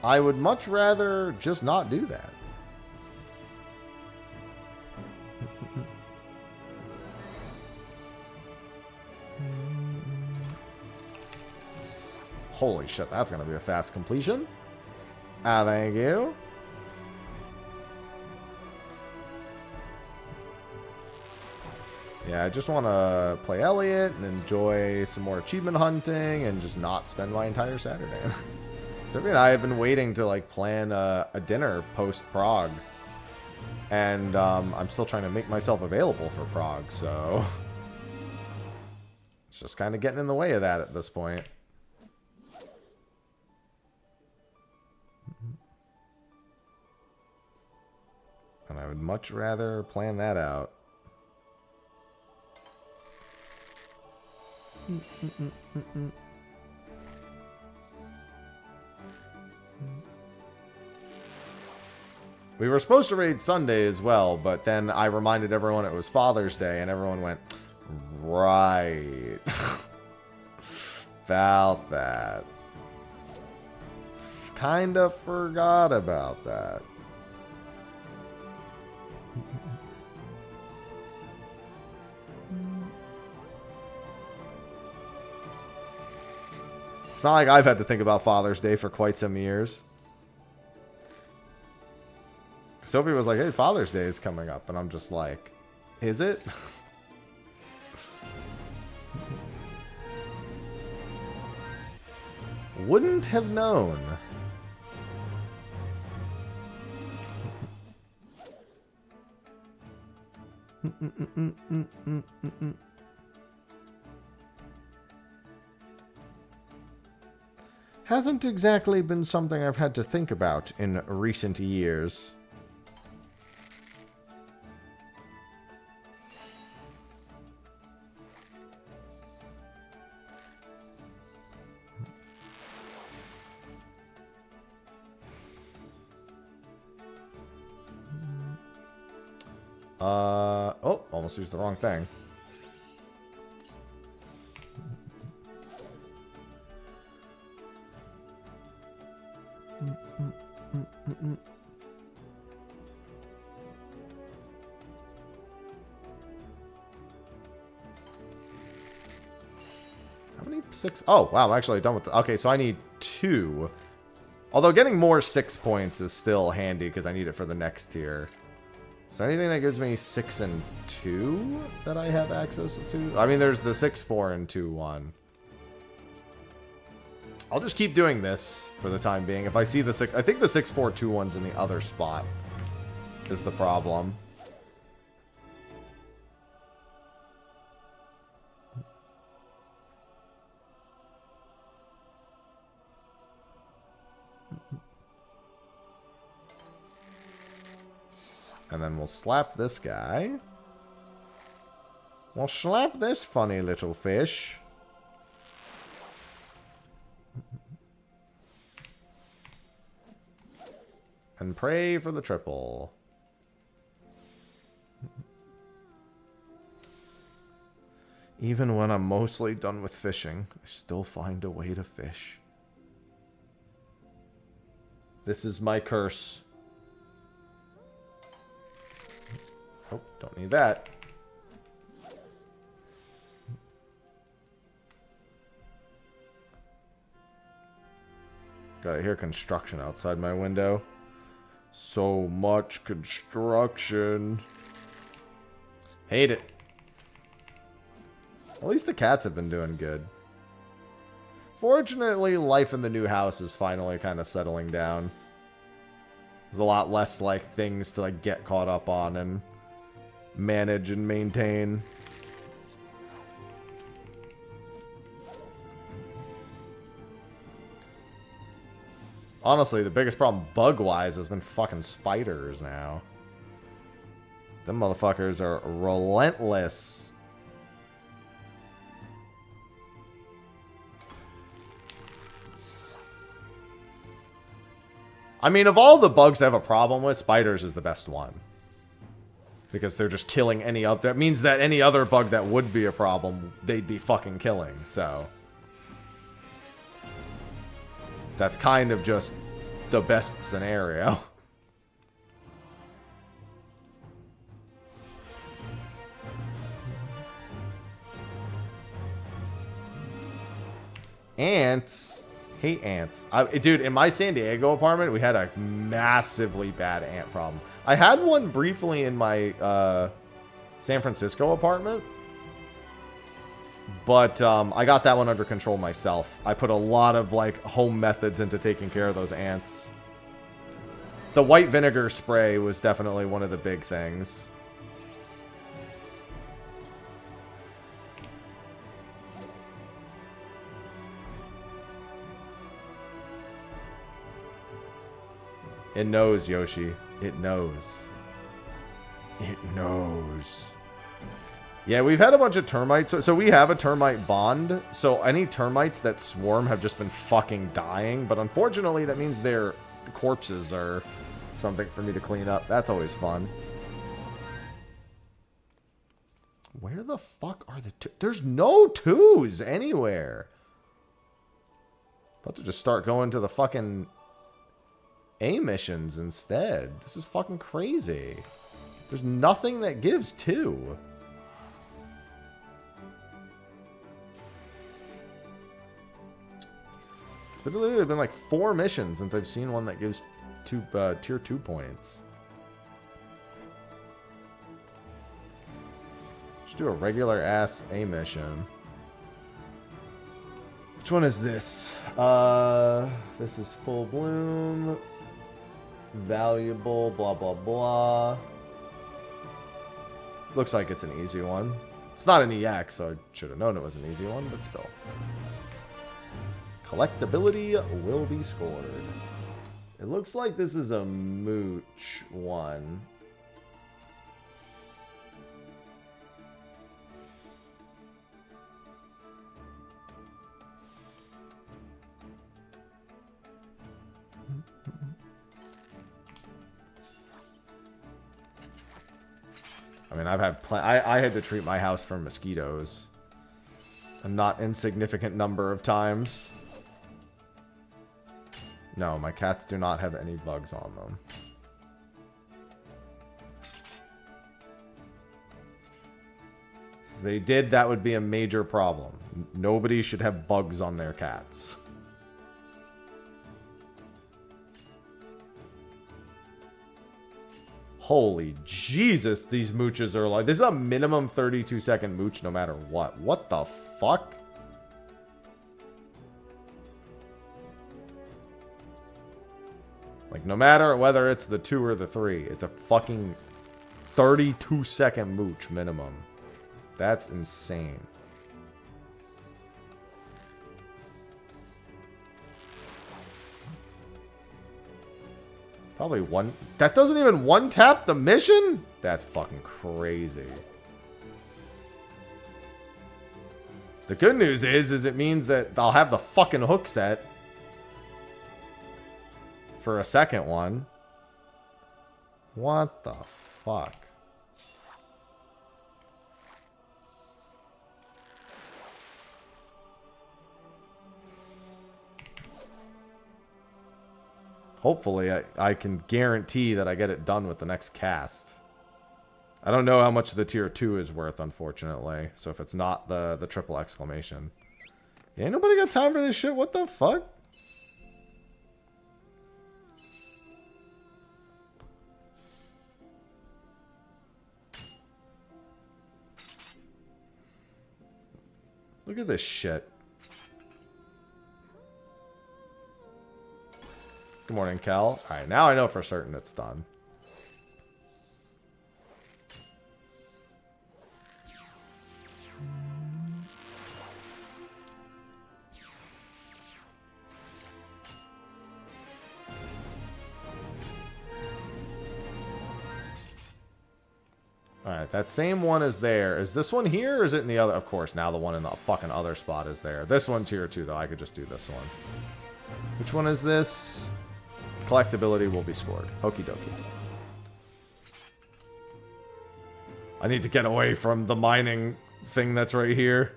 I would much rather just not do that. Holy shit, that's going to be a fast completion. Ah, thank you. Yeah, I just want to play Elliot and enjoy some more achievement hunting and just not spend my entire Saturday. Sophie and I have been waiting to like plan a dinner post-Prague. And I'm still trying to make myself available for Prague, so... It's just kind of getting in the way of that at this point. And I would much rather plan that out. We were supposed to raid Sunday as well, but then I reminded everyone it was Father's Day, and everyone went, right. About that. Kinda forgot about that. It's not like I've had to think about Father's Day for quite some years. Sophie was like, hey, Father's Day is coming up. And I'm just like, is it? Wouldn't have known. Hasn't exactly been something I've had to think about in recent years. Oh, almost used the wrong thing. How many 6? Oh, wow, I'm actually done with the... Okay, so I need 2. Although getting more 6 points is still handy because I need it for the next tier. Is there anything that gives me 6 and 2 that I have access to? I mean, there's the 6, 4, and 2, 1. I'll just keep doing this for the time being. If I see the 6... I think the 6, 4, 2, 1's in the other spot is the problem. And then we'll slap this guy. We'll slap this funny little fish. And pray for the triple. Even when I'm mostly done with fishing, I still find a way to fish. This is my curse. Oh, don't need that. Gotta hear construction outside my window. So much construction. Hate it. At least the cats have been doing good. Fortunately, life in the new house is finally kind of settling down. There's a lot less, like, things to, like, get caught up on and manage and maintain. Honestly, the biggest problem bug-wise has been fucking spiders now. Them motherfuckers are relentless. I mean, of all the bugs to have a problem with, spiders is the best one. Because they're just killing any other... That means that any other bug that would be a problem, they'd be fucking killing, so... That's kind of just the best scenario. Ants... Hate ants. Dude, in my San Diego apartment, we had a massively bad ant problem. I had one briefly in my San Francisco apartment. But I got that one under control myself. I put a lot of, like, home methods into taking care of those ants. The white vinegar spray was definitely one of the big things. It knows, Yoshi. It knows. It knows. Yeah, we've had a bunch of termites. So we have a termite bond. So any termites that swarm have just been fucking dying. But unfortunately, that means their corpses are something for me to clean up. That's always fun. Where the fuck are the two? There's no twos anywhere. About to just start going to the fucking A missions instead. This is fucking crazy. There's nothing that gives 2. It's literally been like 4 missions since I've seen one that gives 2 tier 2 points. Just do a regular ass A mission. Which one is this? This is full bloom. Valuable, blah, blah, blah. Looks like it's an easy one. It's not an EX, so I should have known it was an easy one, but still. Collectability will be scored. It looks like this is a mooch one. I mean, I've had I had to treat my house for mosquitoes a not insignificant number of times. No, my cats do not have any bugs on them. If they did, that would be a major problem. Nobody should have bugs on their cats. Holy Jesus, these mooches are like... This is a minimum 32-second mooch no matter what. What the fuck? Like, no matter whether it's the 2 or the 3, it's a fucking 32-second mooch minimum. That's insane. Probably one... That doesn't even one-tap the mission? That's fucking crazy. The good news is it means that I'll have the fucking hook set for a second one. What the fuck? Hopefully, I can guarantee that I get it done with the next cast. I don't know how much the tier 2 is worth, unfortunately. So if it's not the triple exclamation. Yeah, ain't nobody got time for this shit. What the fuck? Look at this shit. Good morning, Kel. Alright, now I know for certain it's done. Alright, that same one is there. Is this one here or is it in the other? Of course, now the one in the fucking other spot is there. This one's here too, though. I could just do this one. Which one is this? Collectability will be scored. Okie dokie. I need to get away from the mining thing that's right here.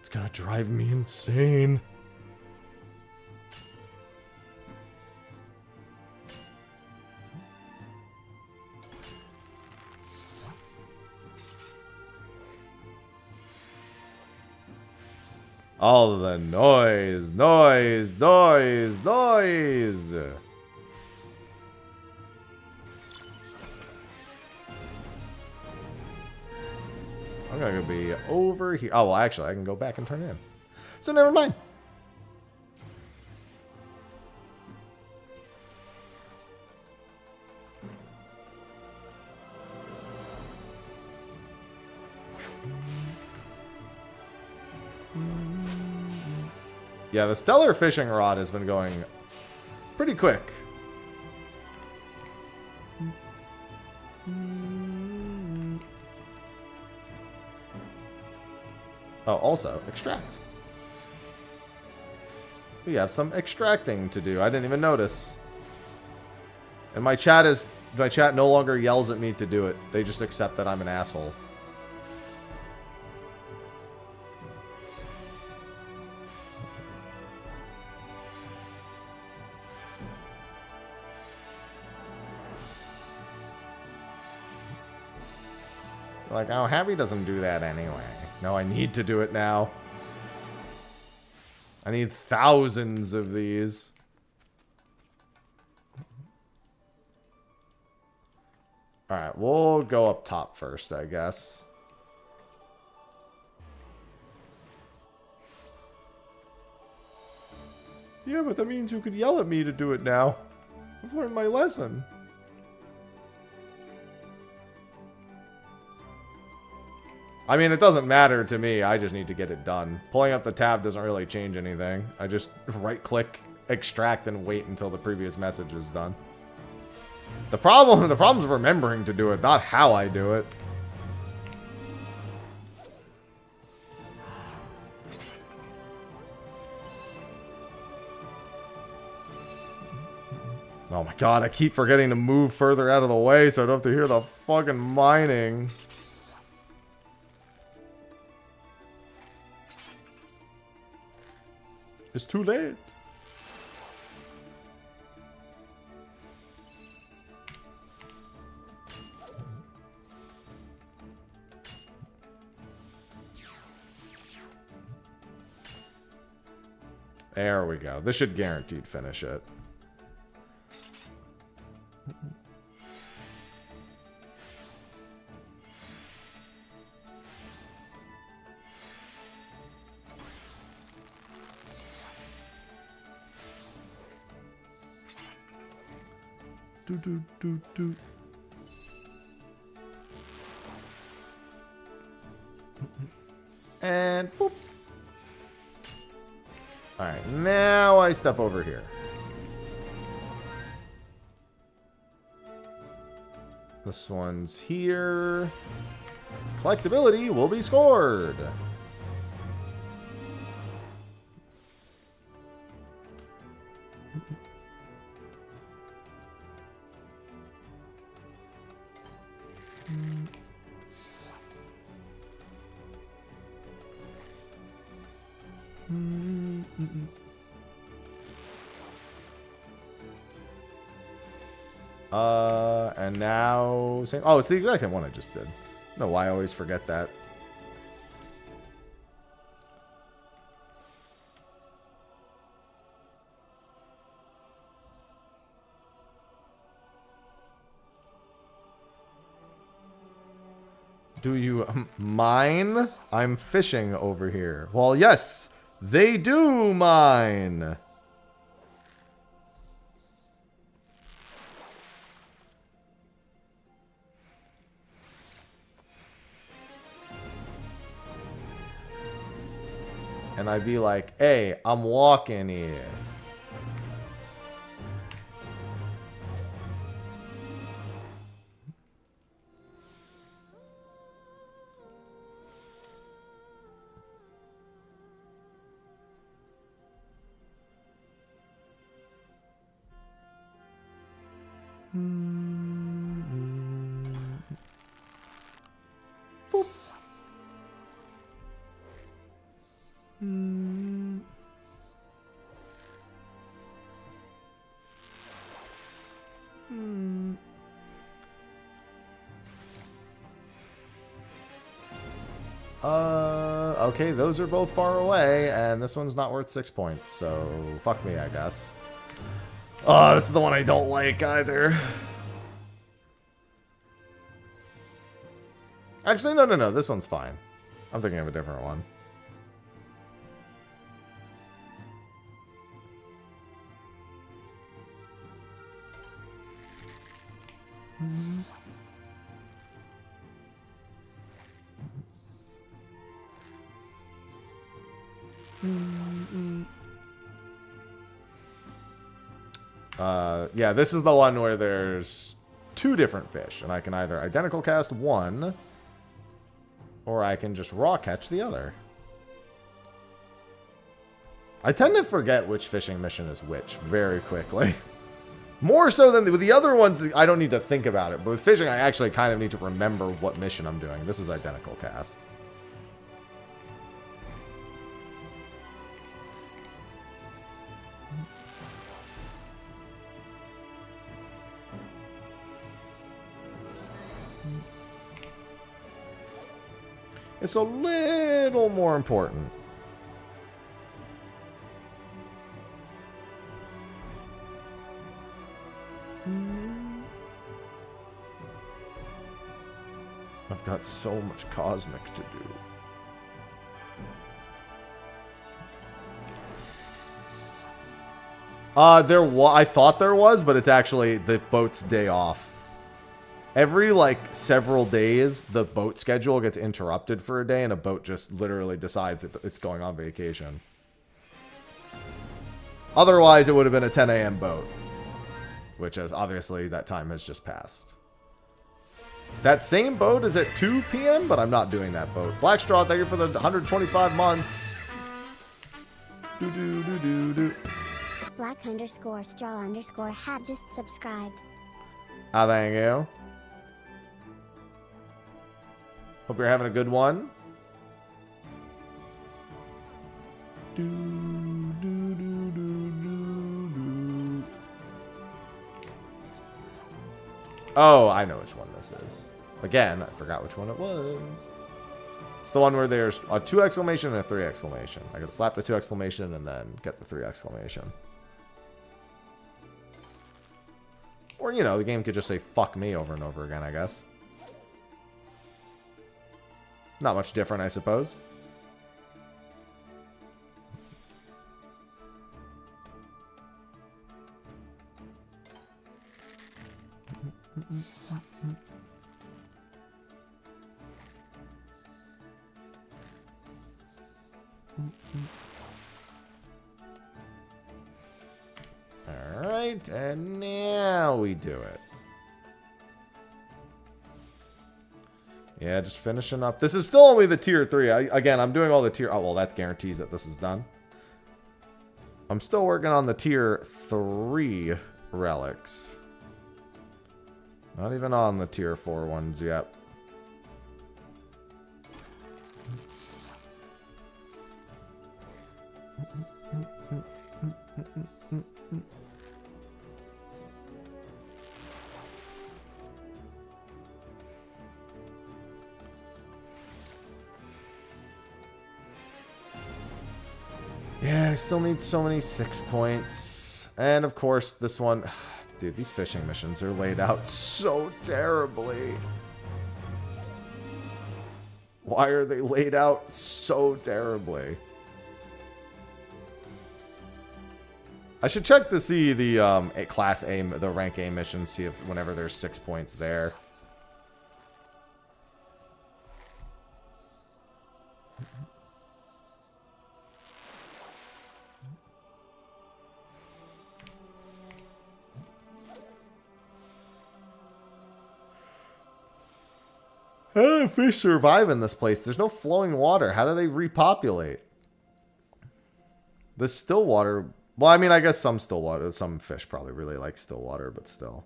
It's gonna drive me insane. All the noise, noise, noise, noise. I'm gonna be over here. Oh, well, actually, I can go back and turn in. So never mind. Yeah, the stellar fishing rod has been going pretty quick. Oh, also, extract. We have some extracting to do. I didn't even notice. And my chat no longer yells at me to do it. They just accept that I'm an asshole. Like, oh, Happy doesn't do that anyway. No, I need to do it now. I need thousands of these. Alright, we'll go up top first, I guess. Yeah, but that means you could yell at me to do it now. I've learned my lesson. I mean, it doesn't matter to me. I just need to get it done. Pulling up the tab doesn't really change anything. I just right-click, extract, and wait until the previous message is done. The problem's remembering to do it, not how I do it. Oh my god, I keep forgetting to move further out of the way so I don't have to hear the fucking mining. It's too late. There we go. This should guaranteed finish it. Do. And boop. Alright, now I step over here. This one's here. Collectability will be scored. And now... Oh, it's the exact same one I just did. I don't know why I always forget that. Do you mine? I'm fishing over here. Well, yes, they do mine. And I'd be like, hey, I'm walking here. Boop. Okay, those are both far away, and this one's not worth 6 points, so fuck me, I guess. Oh, this is the one I don't like either. Actually, no, this one's fine. I'm thinking of a different one. Yeah, this is the one where there's 2 different fish, and I can either identical cast one, or I can just raw catch the other. I tend to forget which fishing mission is which very quickly. More so than with the other ones, I don't need to think about it. But with fishing, I actually kind of need to remember what mission I'm doing. This is identical cast. It's a little more important. I've got so much cosmic to do. I thought there was, but it's actually the boat's day off. Every, like, several days, the boat schedule gets interrupted for a day, and a boat just literally decides it's going on vacation. Otherwise, it would have been a 10 a.m. boat. Which is, obviously, that time has just passed. That same boat is at 2 p.m., but I'm not doing that boat. Blackstraw, thank you for the 125 months. Do. Black_straw_ have just subscribed. Ah, thank you. Hope you're having a good one. Oh, I know which one this is. Again, I forgot which one it was. It's the one where there's a 2 exclamation and a 3 exclamation. I can slap the 2 exclamation and then get the 3 exclamation. Or, you know, the game could just say fuck me over and over again, I guess. Not much different, I suppose. Alright, and now we do it. Yeah, just finishing up. This is still only the tier 3. Again, I'm doing all the tier... Oh, well, that guarantees that this is done. I'm still working on the tier 3 relics. Not even on the tier 4 ones yet. Yeah, I still need so many 6 points. And of course, this one... Dude, these fishing missions are laid out so terribly. Why are they laid out so terribly? I should check to see the class A, the rank A missions, see if whenever there's 6 points there. How do fish survive in this place? There's no flowing water. How do they repopulate? The still water... Well, I mean, I guess some still water. Some fish probably really like still water, but still.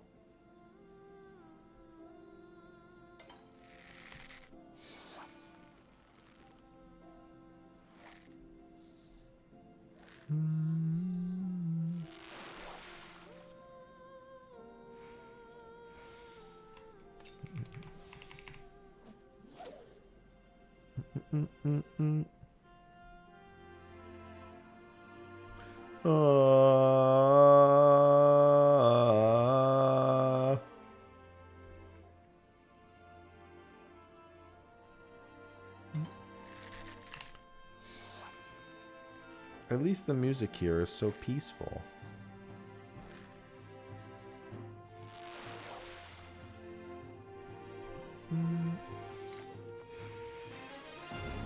At least the music here is so peaceful.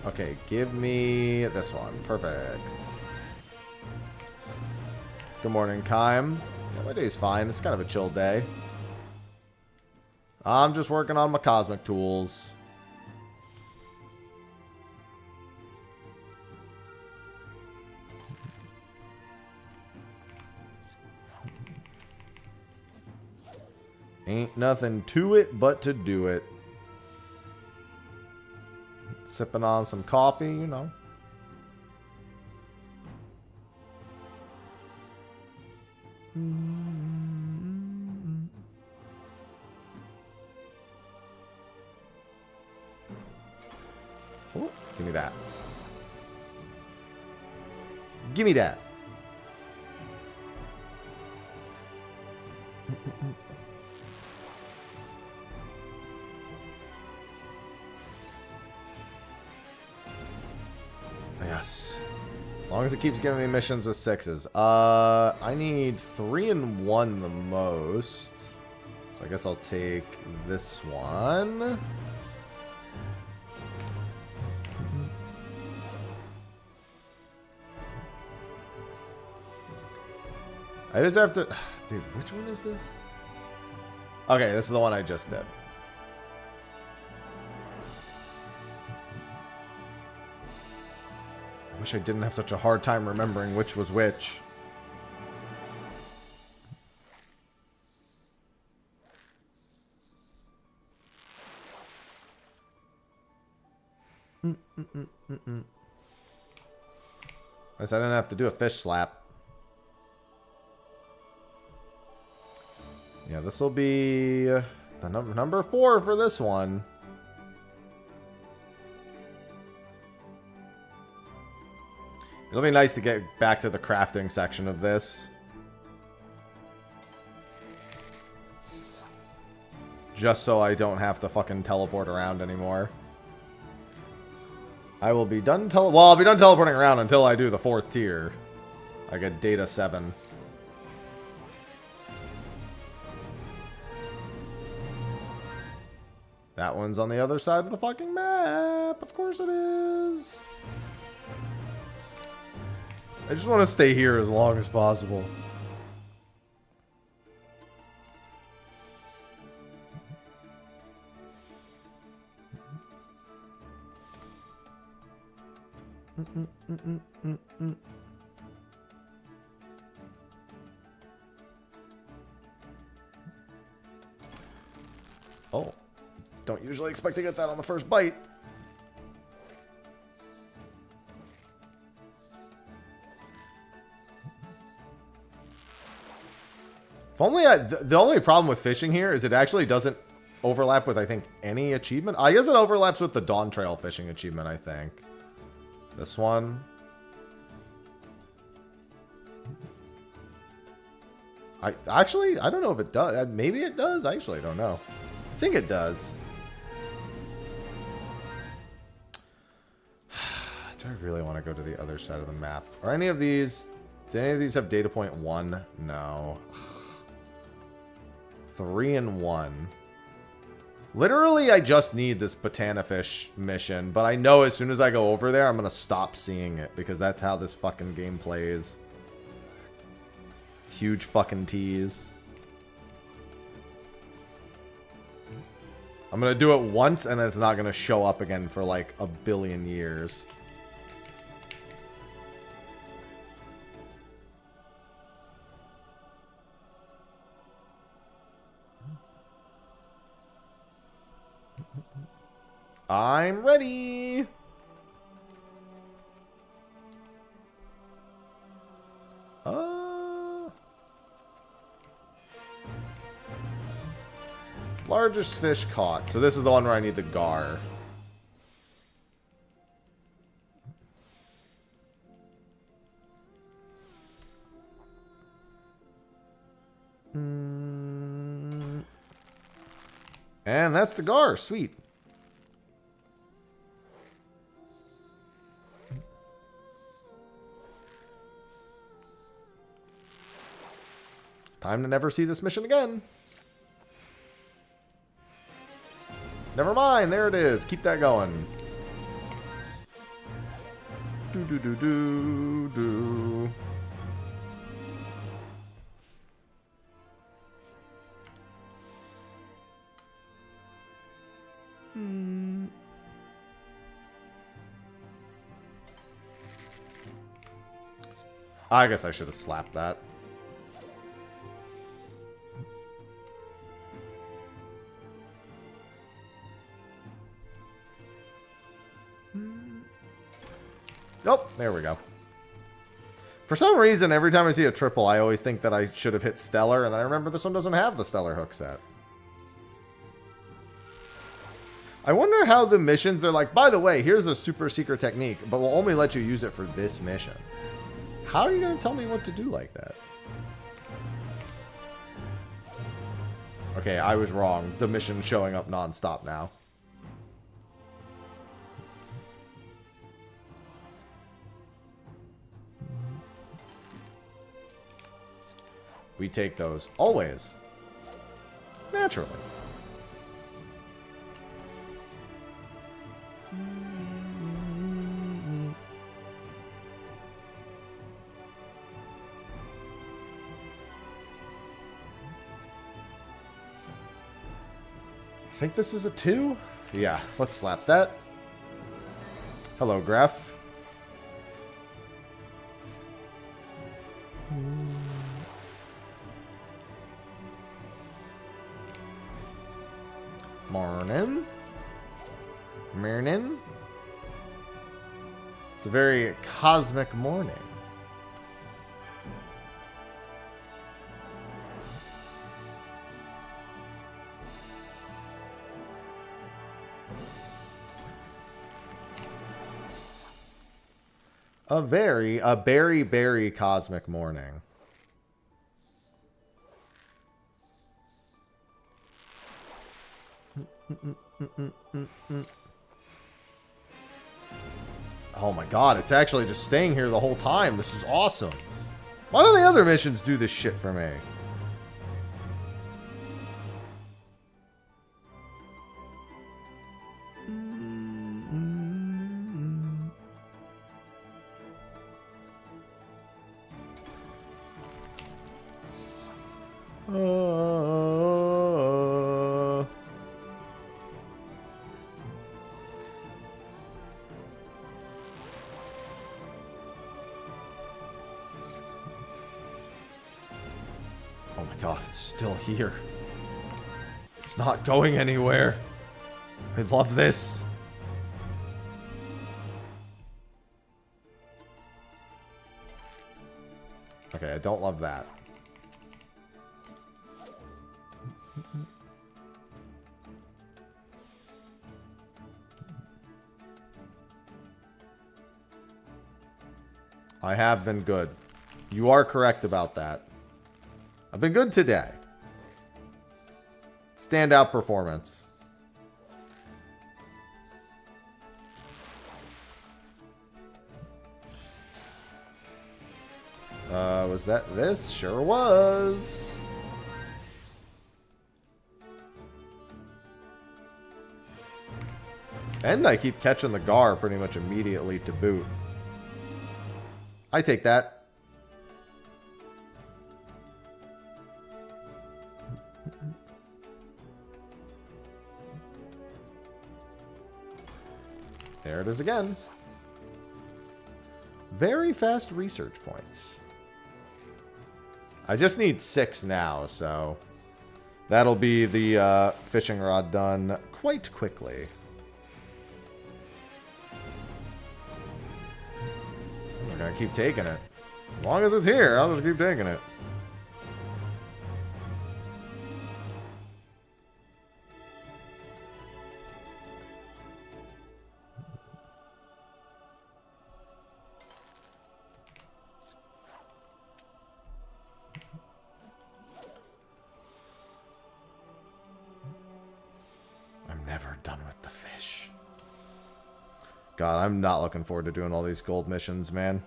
Okay, give me this one. Perfect. Good morning, Kime. Yeah, my day's fine. It's kind of a chill day. I'm just working on my cosmic tools. Ain't nothing to it but to do it. Sipping on some coffee, you know. Oh, give me that. Give me that. Yes. As long as it keeps giving me missions with 6s. I need 3 and 1 the most. So I guess I'll take this one. I just have to... Dude, which one is this? Okay, this is the one I just did. I wish I didn't have such a hard time remembering which was which. At least I didn't have to do a fish slap. Yeah, this will be the number 4 for this one. It'll be nice to get back to the crafting section of this. Just so I don't have to fucking teleport around anymore. I will be done I'll be done teleporting around until I do the 4th tier. I get data 7. That one's on the other side of the fucking map. Of course it is. I just want to stay here as long as possible. Oh. Don't usually expect to get that on the first bite. If only the only problem with fishing here is it actually doesn't overlap with, I think, any achievement. I guess it overlaps with the Dawn Trail fishing achievement, I think. This one. I don't know if it does. Maybe it does. I actually don't know. I think it does. Do I really want to go to the other side of the map? Are any of these... Do any of these have data point 1? No. 3 and 1. Literally, I just need this Botanifish mission, but I know as soon as I go over there, I'm going to stop seeing it, because that's how this fucking game plays. Huge fucking tease. I'm going to do it once, and then it's not going to show up again for like a billion years. I'm ready. Largest fish caught. So this is the one where I need the gar. And that's the gar. Sweet. Time to never see this mission again. Never mind, there it is. Keep that going. Do do do do do. I guess I should have slapped that. Nope, there we go. For some reason, every time I see a triple, I always think that I should have hit Stellar, and then I remember this one doesn't have the Stellar hook set. I wonder how the missions, they're like, by the way, here's a super secret technique, but we'll only let you use it for this mission. How are you going to tell me what to do like that? Okay, I was wrong. The mission's showing up non-stop now. We take those. Always. Naturally. I think this is a 2? Yeah, let's slap that. Hello, Graph. Morning. Morning. It's a very cosmic morning. A very cosmic morning. Oh my god, it's actually just staying here the whole time. This is awesome. Why don't the other missions do this shit for me? Oh my god, it's still here. It's not going anywhere. I love this. Okay, I don't love that. I have been good. You are correct about that. I've been good today. Standout performance. Was that this? Sure was. And I keep catching the Gar pretty much immediately to boot. I take that. There it is again. Very fast research points. I just need 6 now, so that'll be the fishing rod done quite quickly. We're gonna keep taking it. As long as it's here, I'll just keep taking it. Never done with the fish. God, I'm not looking forward to doing all these gold missions, man.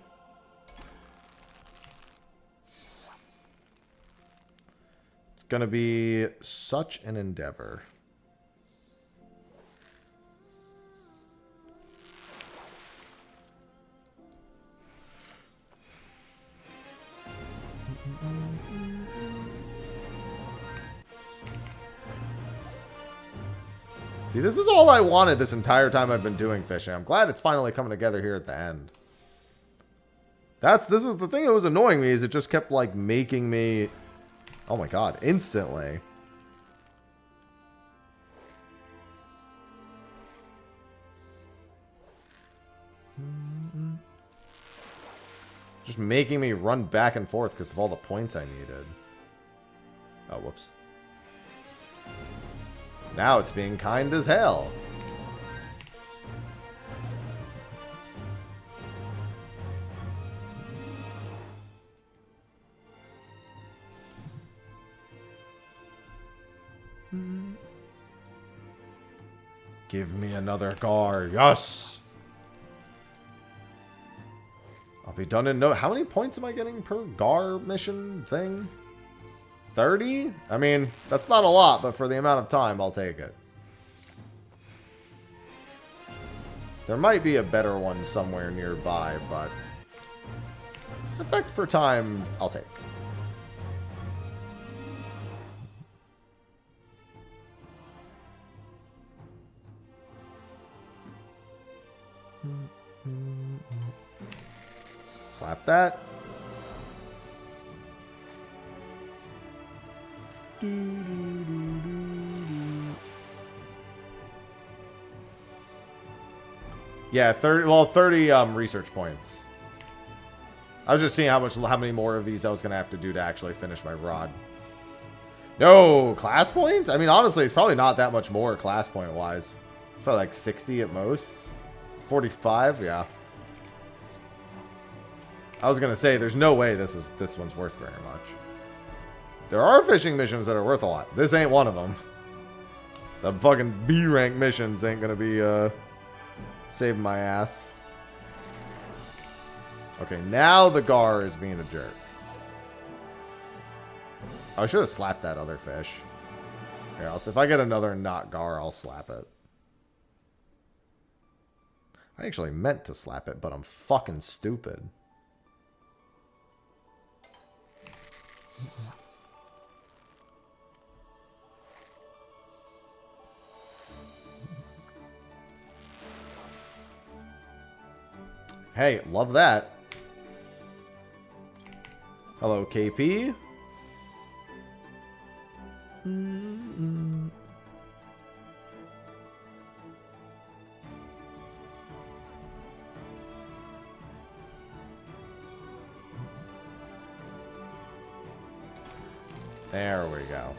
It's gonna be such an endeavor. See, this is all I wanted this entire time I've been doing fishing. I'm glad it's finally coming together here at the end. This is the thing that was annoying me, is it just kept like making me, oh my god, instantly. Just making me run back and forth because of all the points I needed. Oh, whoops. Now it's being kind as hell. Give me another gar. Yes! I'll be done in no... How many points am I getting per gar mission thing? 30? I mean, that's not a lot, but for the amount of time, I'll take it. There might be a better one somewhere nearby, but effect per time, I'll take. Slap that. Yeah, 30 research points. I was just seeing how many more of these I was gonna have to do to actually finish my rod. No, class points? I mean, honestly, it's probably not that much more class point wise. It's probably like 60 at most. 45, yeah. I was gonna say there's no way this one's worth very much. There are fishing missions that are worth a lot. This ain't one of them. The fucking B rank missions ain't gonna be saving my ass. Okay, now the gar is being a jerk. I should have slapped that other fish. Here, else if I get another not gar, I'll slap it. I actually meant to slap it, but I'm fucking stupid. Hey, love that. Hello, KP. There we go.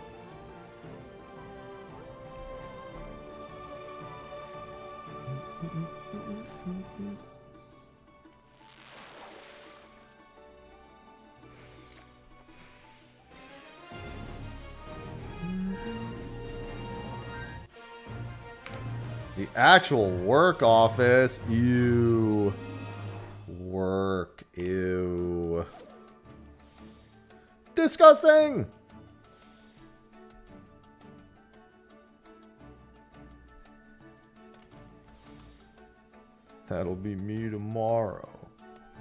The actual work office. Ew. Work. Ew. Disgusting. That'll be me tomorrow.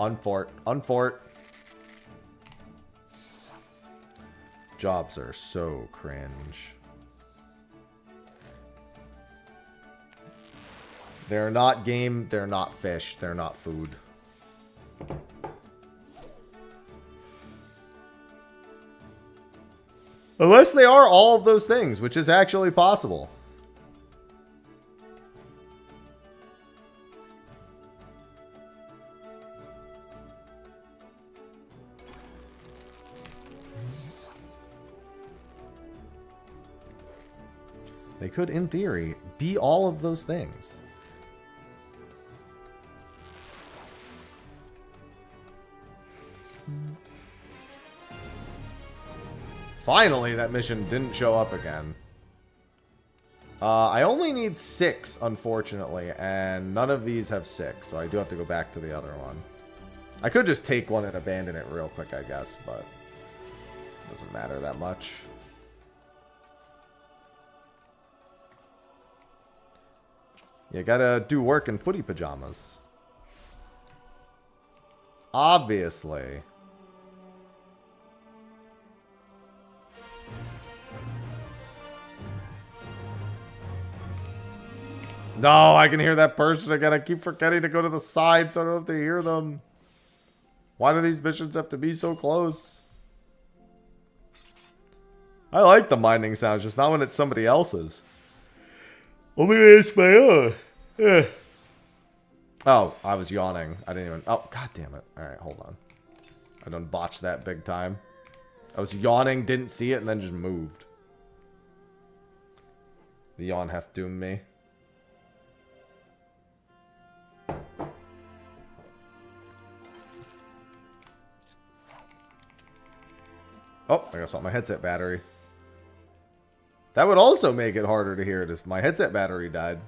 Unfort. Unfort. Jobs are so cringe. They're not game, they're not fish, they're not food. Unless they are all of those things, which is actually possible. They could, in theory, be all of those things. Finally, that mission didn't show up again. I only need 6, unfortunately, and none of these have 6, so I do have to go back to the other one. I could just take one and abandon it real quick, I guess, but it doesn't matter that much. You gotta do work in footy pajamas. Obviously. No, I can hear that person again. I keep forgetting to go to the side so I don't have to hear them. Why do these missions have to be so close? I like the mining sounds, just not when it's somebody else's. Only it's my own. Yeah. Oh, I was yawning. I didn't even... Oh, god damn it. Alright, hold on. I done botched that big time. I was yawning, didn't see it, and then just moved. The yawn hath doomed me. Oh, I gotta swap my headset battery. That would also make it harder to hear it if my headset battery died.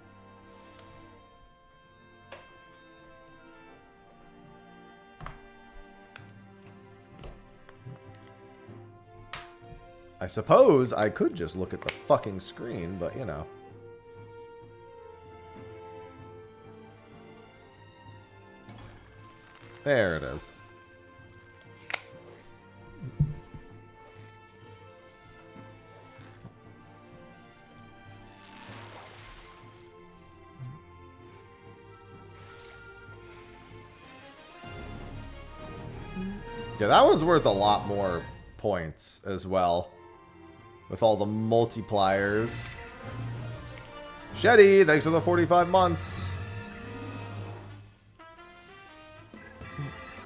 I suppose I could just look at the fucking screen, but you know. There it is. Yeah, that one's worth a lot more points as well. With all the multipliers. Shetty, thanks for the 45 months.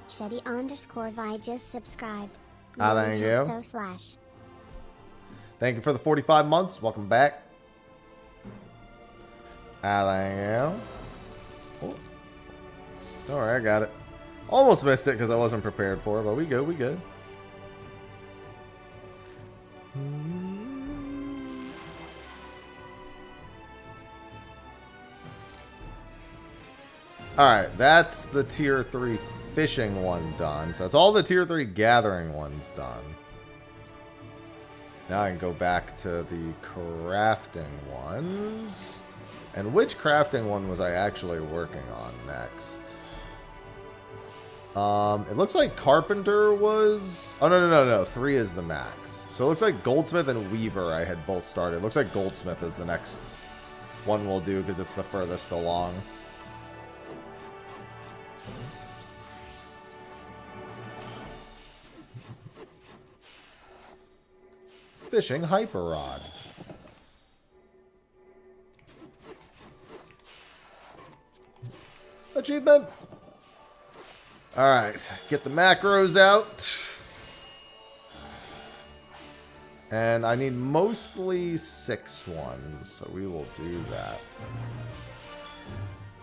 Shetty_Vi just subscribed. Thank you. So/. Thank you for the 45 months. Welcome back. Thank you. Oh. Don't worry, I got it. Almost missed it because I wasn't prepared for it, but we good, we good. Alright, that's the tier 3 fishing one done. So that's all the tier 3 gathering ones done. Now I can go back to the crafting ones. And which crafting one was I actually working on next? It looks like Carpenter was... Oh, no. 3 is the max. So it looks like Goldsmith and Weaver I had both started. It looks like Goldsmith is the next one we'll do because it's the furthest along. Fishing Hyper Rod. Achievement. Alright, get the macros out. And I need mostly 6 ones, so we will do that.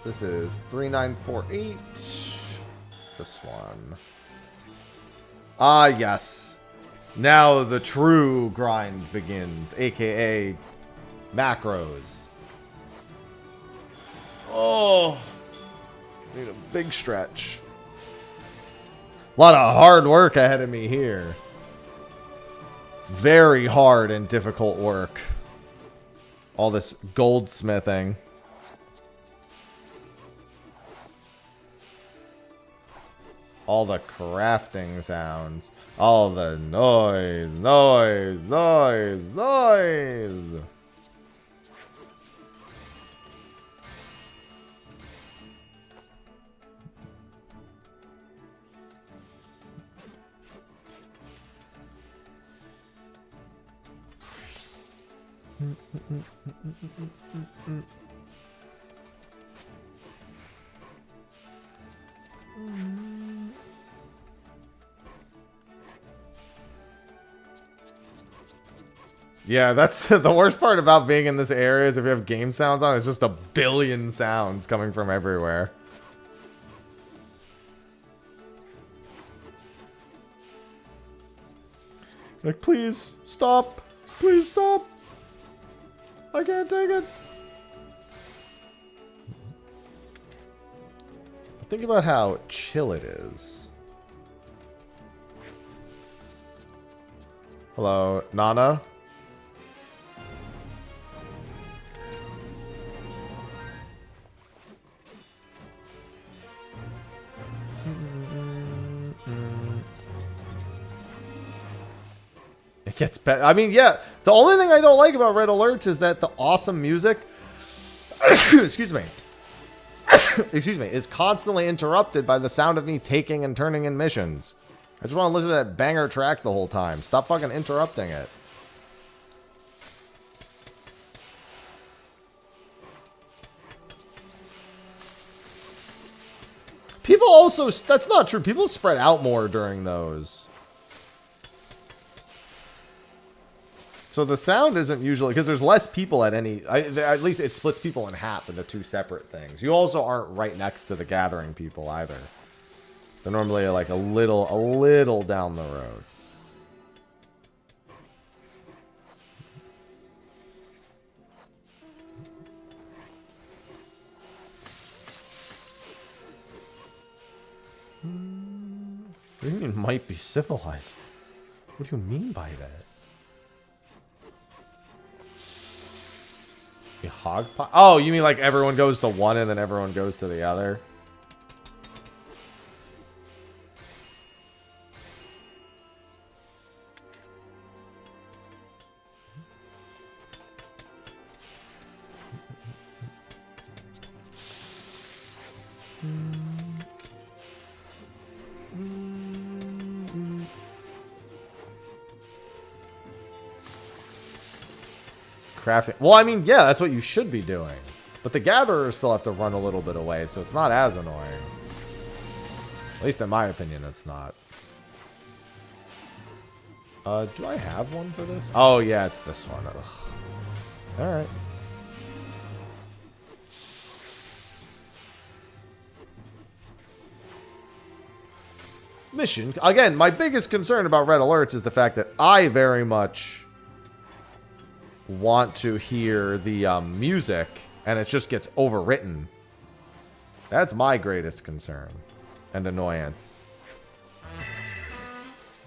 This is 3948. This one. Ah, yes. Now the true grind begins, aka macros. Oh, need a big stretch. A lot of hard work ahead of me here. Very hard and difficult work. All this goldsmithing. All the crafting sounds. All the noise. Yeah, that's the worst part about being in this area is if you have game sounds on, it's just a billion sounds coming from everywhere. Like, please, stop. Please stop. I can't take it. Think about how chill it is. Hello, Nana? It gets better. I mean, yeah, the only thing I don't like about Red Alerts is that the awesome music, excuse me, excuse me, is constantly interrupted by the sound of me taking and turning in missions. I just want to listen to that banger track the whole time. Stop fucking interrupting it. People also, that's not true. People spread out more during those. So the sound isn't usually, because there's less people at any, at least it splits people in half into two separate things. You also aren't right next to the gathering people either. They're normally like a little down the road. What do you mean might be civilized? What do you mean by that? Hog pot? Oh, you mean like everyone goes to one and then everyone goes to the other? Crafting. Well, I mean, yeah, that's what you should be doing. But the gatherers still have to run a little bit away, so it's not as annoying. At least in my opinion, it's not. Do I have one for this? Oh, yeah, it's this one. Ugh. All right. Mission. Again, my biggest concern about Red Alerts is the fact that I very much want to hear the music, and it just gets overwritten. That's my greatest concern and annoyance.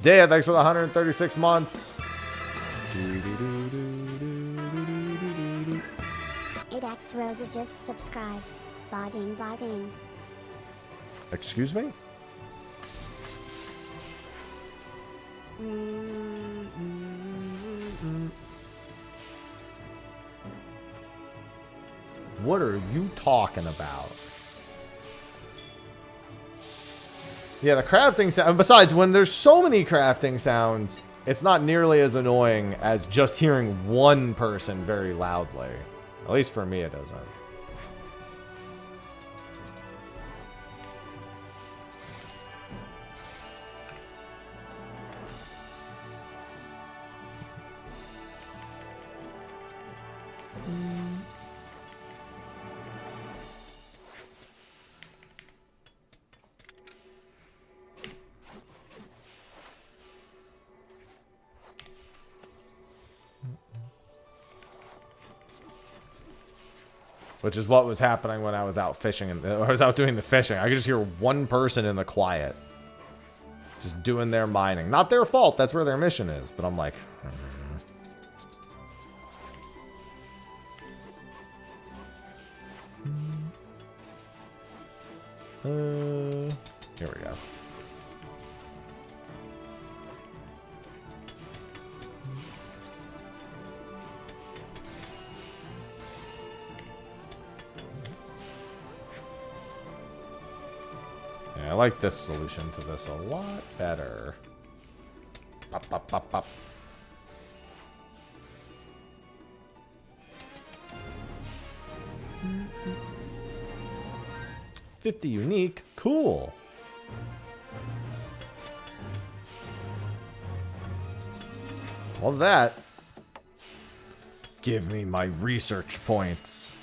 Dea, thanks for the 136 months. 8X Rosa just subscribed. Ba-ding, ba-ding. Excuse me? What are you talking about? Yeah, the crafting sound. Besides, when there's so many crafting sounds, it's not nearly as annoying as just hearing one person very loudly. At least for me, it isn't. Which is what was happening when I was out fishing, and I was out doing the fishing. I could just hear one person in the quiet, just doing their mining. Not their fault. That's where their mission is. But I'm like, here we go. I like this solution to this a lot better. Pop, pop, pop, pop. 50 unique. Cool. Well, that. Give me my research points.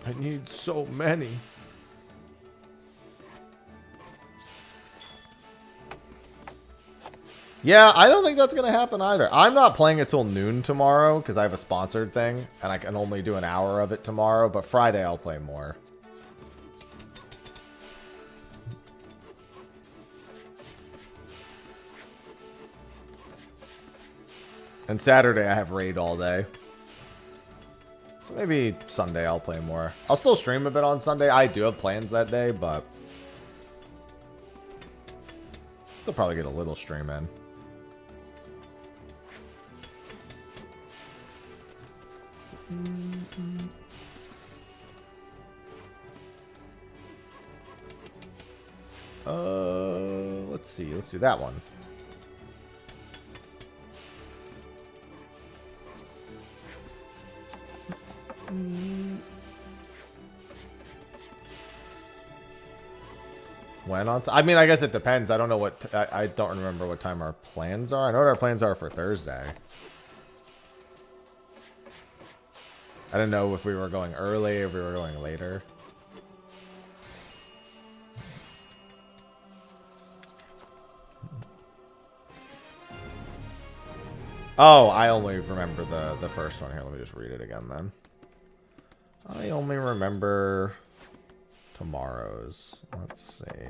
I need so many. Yeah, I don't think that's going to happen either. I'm not playing it till noon tomorrow because I have a sponsored thing, and I can only do an hour of it tomorrow, but Friday I'll play more. And Saturday I have raid all day. So maybe Sunday I'll play more. I'll still stream a bit on Sunday. I do have plans that day, but still probably get a little stream in. Let's see. Let's do that one. When on? I mean, I guess it depends. I don't know what. I don't remember what time our plans are. I know what our plans are for Thursday. I didn't know if we were going early, if we were going later. Oh, I only remember the first one here. Let me just read it again then. I only remember tomorrow's. Let's see.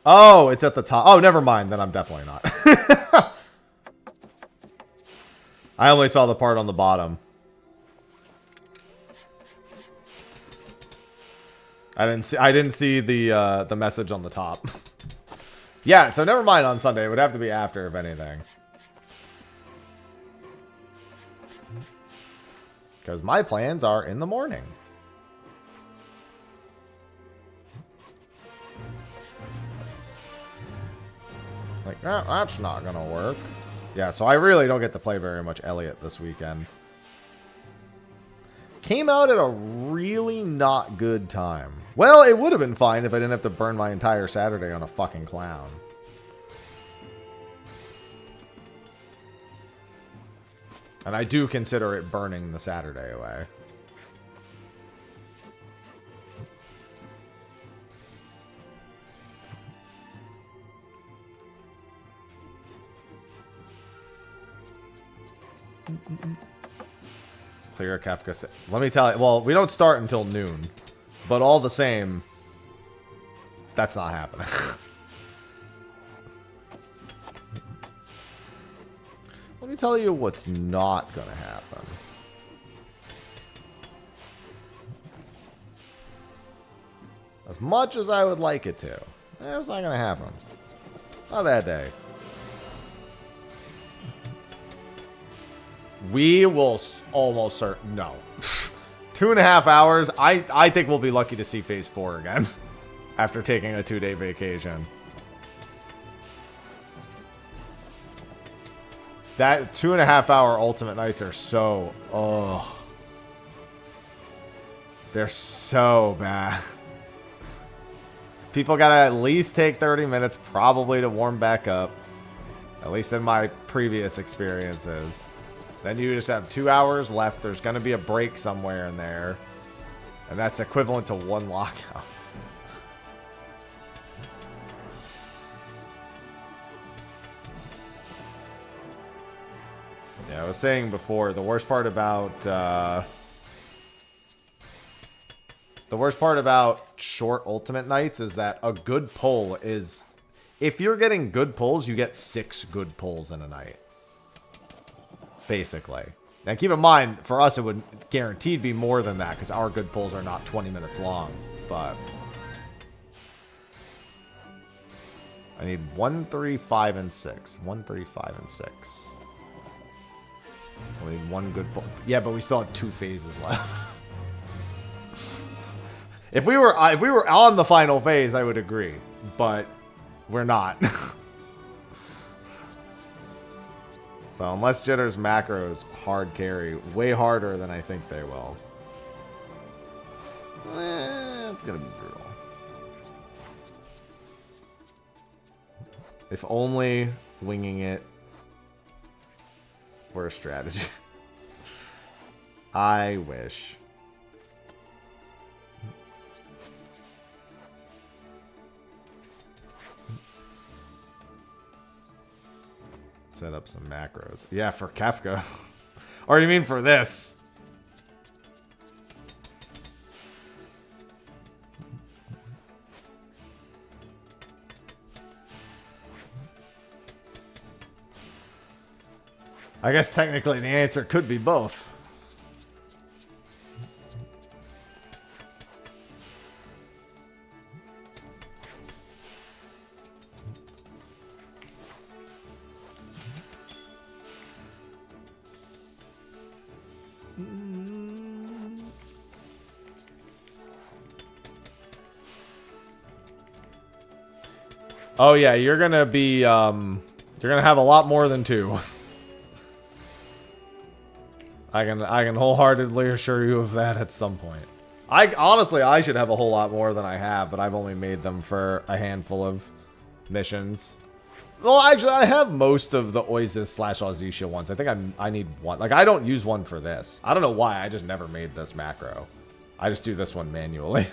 Oh, it's at the top. Oh, never mind. Then I'm definitely not. I only saw the part on the bottom. I didn't see the message on the top. Yeah, so never mind on Sunday. It would have to be after, if anything. Because my plans are in the morning. Like, that's not going to work. Yeah, so I really don't get to play very much Elliot this weekend. Came out at a really not good time. Well, it would have been fine if I didn't have to burn my entire Saturday on a fucking clown. And I do consider it burning the Saturday away. It's clear Kafka. Let me tell you. Well, we don't start until noon. But all the same, that's not happening. Let me tell you what's not going to happen. As much as I would like it to. It's not going to happen. Not that day. We will almost certain. No. 2.5 hours. I think we'll be lucky to see Phase 4 again. After taking a 2-day vacation. That 2.5 hour ultimate nights are so... Oh. They're so bad. People gotta at least take 30 minutes probably to warm back up. At least in my previous experiences. Then you just have 2 hours left. There's going to be a break somewhere in there. And that's equivalent to 1 lockout. Yeah, I was saying before, the worst part about short ultimate nights is that a good pull is... If you're getting good pulls, you get 6 good pulls in a night. Basically. Now keep in mind, for us it would guaranteed be more than that because our good pulls are not 20 minutes long. But I need 1, 3, 5, and 6. 1, 3, 5, and 6. We need 1 good pull. Yeah, but we still have 2 phases left. If we were on the final phase, I would agree. But we're not. So unless Jitter's macros hard carry, way harder than I think they will. It's gonna be brutal. If only winging it were a strategy. I wish. Set up some macros. Yeah, for Kefka. Or you mean for this? I guess technically the answer could be both. Oh yeah, you're gonna be you're gonna have a lot more than 2. I can wholeheartedly assure you of that at some point. I should have a whole lot more than I have, but I've only made them for a handful of missions. Well, actually, I have most of the Oasis/Azisha ones. I think I need one. Like, I don't use one for this. I don't know why. I just never made this macro. I just do this one manually.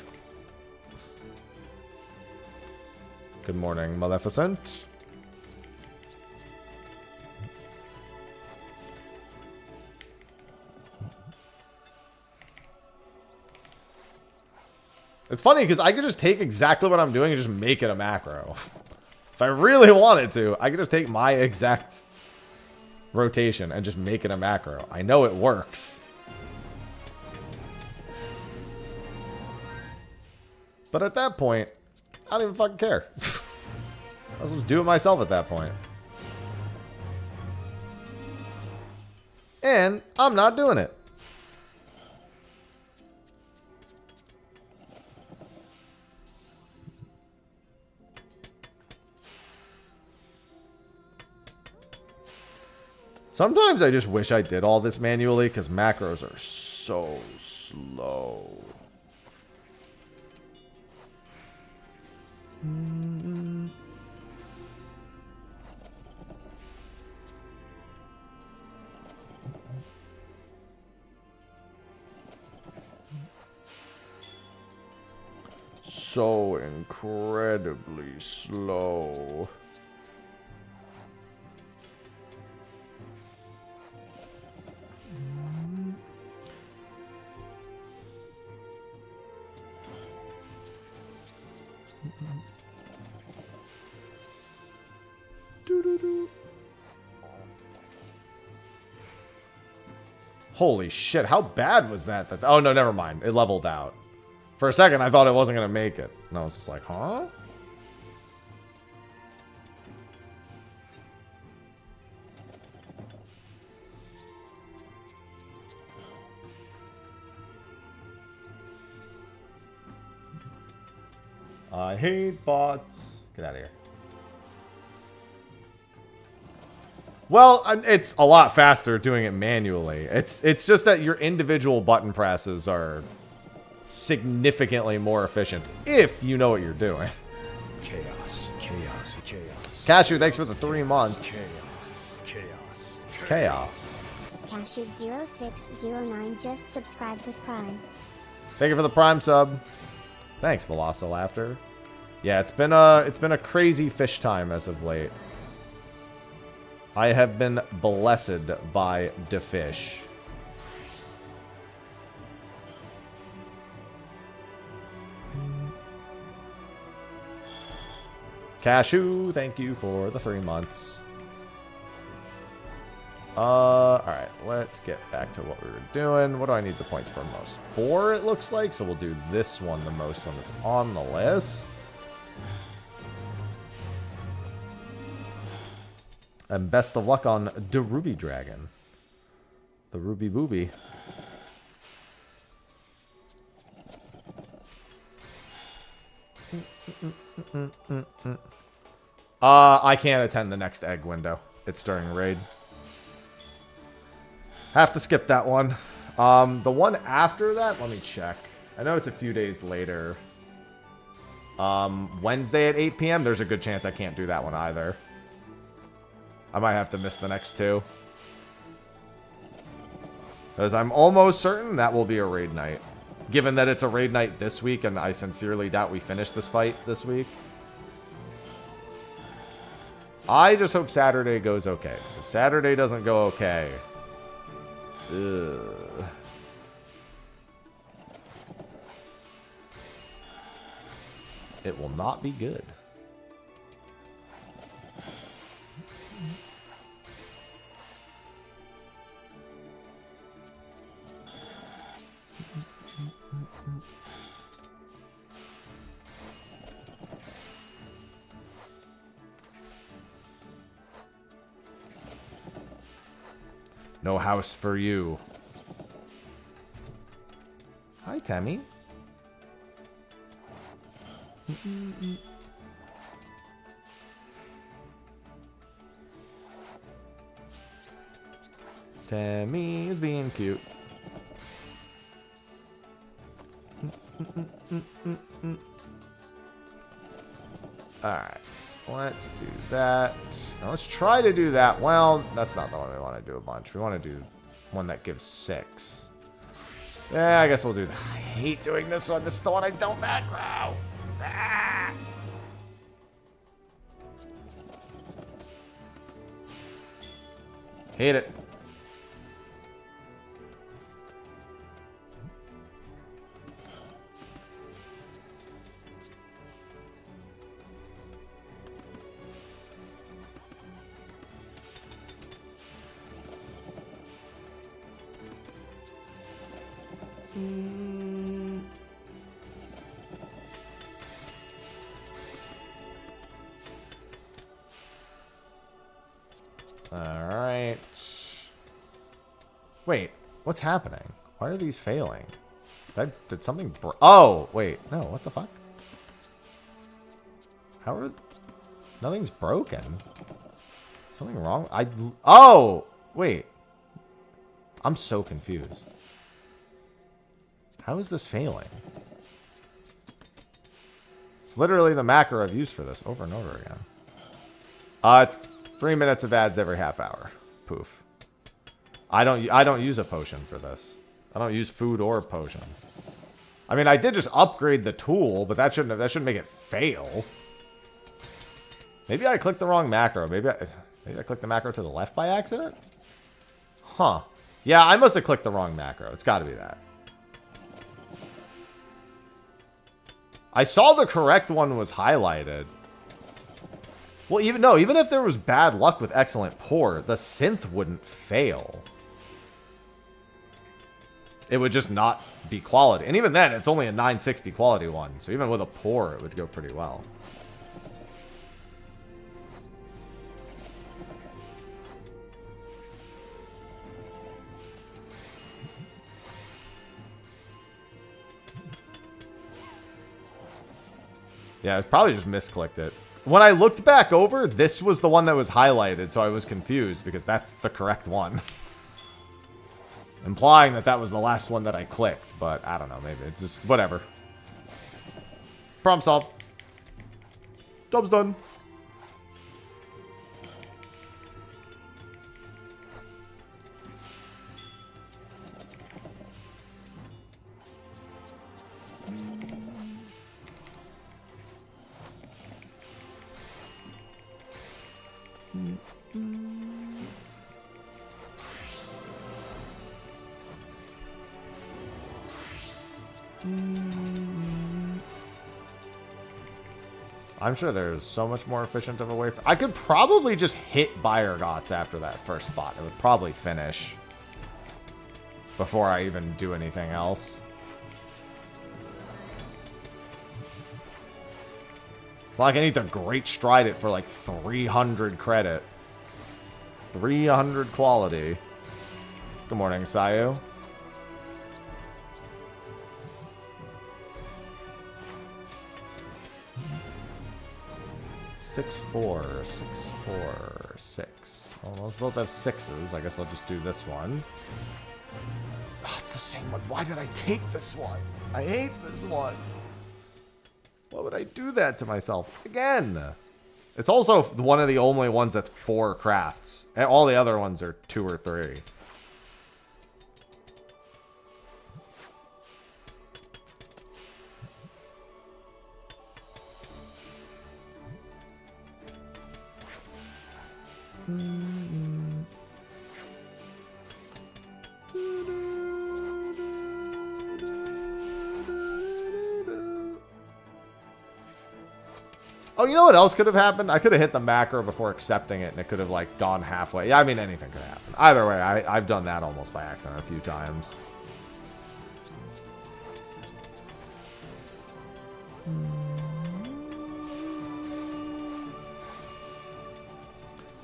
Good morning, Maleficent. It's funny because I could just take exactly what I'm doing and just make it a macro. If I really wanted to, I could just take my exact rotation and just make it a macro. I know it works. But at that point, I don't even fucking care. I'll just do it myself at that point. And I'm not doing it. Sometimes I just wish I did all this manually because macros are so slow. So incredibly slow. Holy shit, how bad was that? Oh, no, never mind. It leveled out. For a second, I thought it wasn't going to make it. No, it's just like, huh? I hate bots. Get out of here. Well, it's a lot faster doing it manually. It's just that your individual button presses are significantly more efficient if you know what you're doing. Chaos, chaos, chaos. Cashew, thanks for the 3 months. Chaos, chaos, Chaos. Cashew0609 just subscribed with Prime. Thank you for the Prime sub. Thanks, Velocilaughter. Yeah, it's been a crazy fish time as of late. I have been blessed by the fish. Cashew, thank you for the 3 months. Alright, let's get back to what we were doing. What do I need the points for most? 4, it looks like, so we'll do this one, the most one that's on the list. And best of luck on the Ruby Dragon. The Ruby Booby. I can't attend the next egg window. It's during raid. Have to skip that one. The one after that, let me check. I know it's a few days later. Wednesday at 8 p.m. There's a good chance I can't do that one either. I might have to miss the next two. Because I'm almost certain that will be a raid night. Given that it's a raid night this week, and I sincerely doubt we finish this fight this week. I just hope Saturday goes okay. If Saturday doesn't go okay... Ugh. It will not be good. No house for you. Hi, Tammy. Tammy is being cute. Alright, let's do that. Now let's try to do that. Well, that's not the one we want to do a bunch. We want to do one that gives 6. Yeah, I guess we'll do that. I hate doing this one. This is the one I don't macro. Ah. Hate it. Alright. Wait, what's happening? Why are these failing? Did something oh, wait. No, what the fuck? How are... Nothing's broken. Something wrong? Oh! Wait. I'm so confused. How is this failing? It's literally the macro I've used for this over and over again. It's 3 minutes of ads every half hour. Poof. I don't use a potion for this. I don't use food or potions. I mean, I did just upgrade the tool, but that shouldn't make it fail. Maybe I clicked the wrong macro. Maybe I clicked the macro to the left by accident? Huh. Yeah, I must have clicked the wrong macro. It's got to be that. I saw the correct one was highlighted. Well, even if there was bad luck with excellent pour, the synth wouldn't fail. It would just not be quality. And even then, it's only a 960 quality one. So even with a pour, it would go pretty well. Yeah, I probably just misclicked it. When I looked back over, this was the one that was highlighted, so I was confused because that's the correct one. Implying that that was the last one that I clicked, but I don't know, maybe it's just whatever. Problem solved. Job's done. I'm sure there's so much more efficient of a way. I could probably just hit Bayergots after that first spot. It would probably finish before I even do anything else. It's not like I need to great stride it for like 300 credit. 300 quality. Good morning, Sayu. 6-4, 6-4, 6. Well, those both have 6s. I guess I'll just do this one. Oh, it's the same one. Why did I take this one? I hate this one. Why would I do that to myself again? It's also one of the only ones that's 4 crafts. And all the other ones are 2 or 3. Oh, you know what else could have happened? I could have hit the macro before accepting it, and it could have, like, gone halfway. Yeah, I mean, anything could happen. Either way, I've done that almost by accident a few times.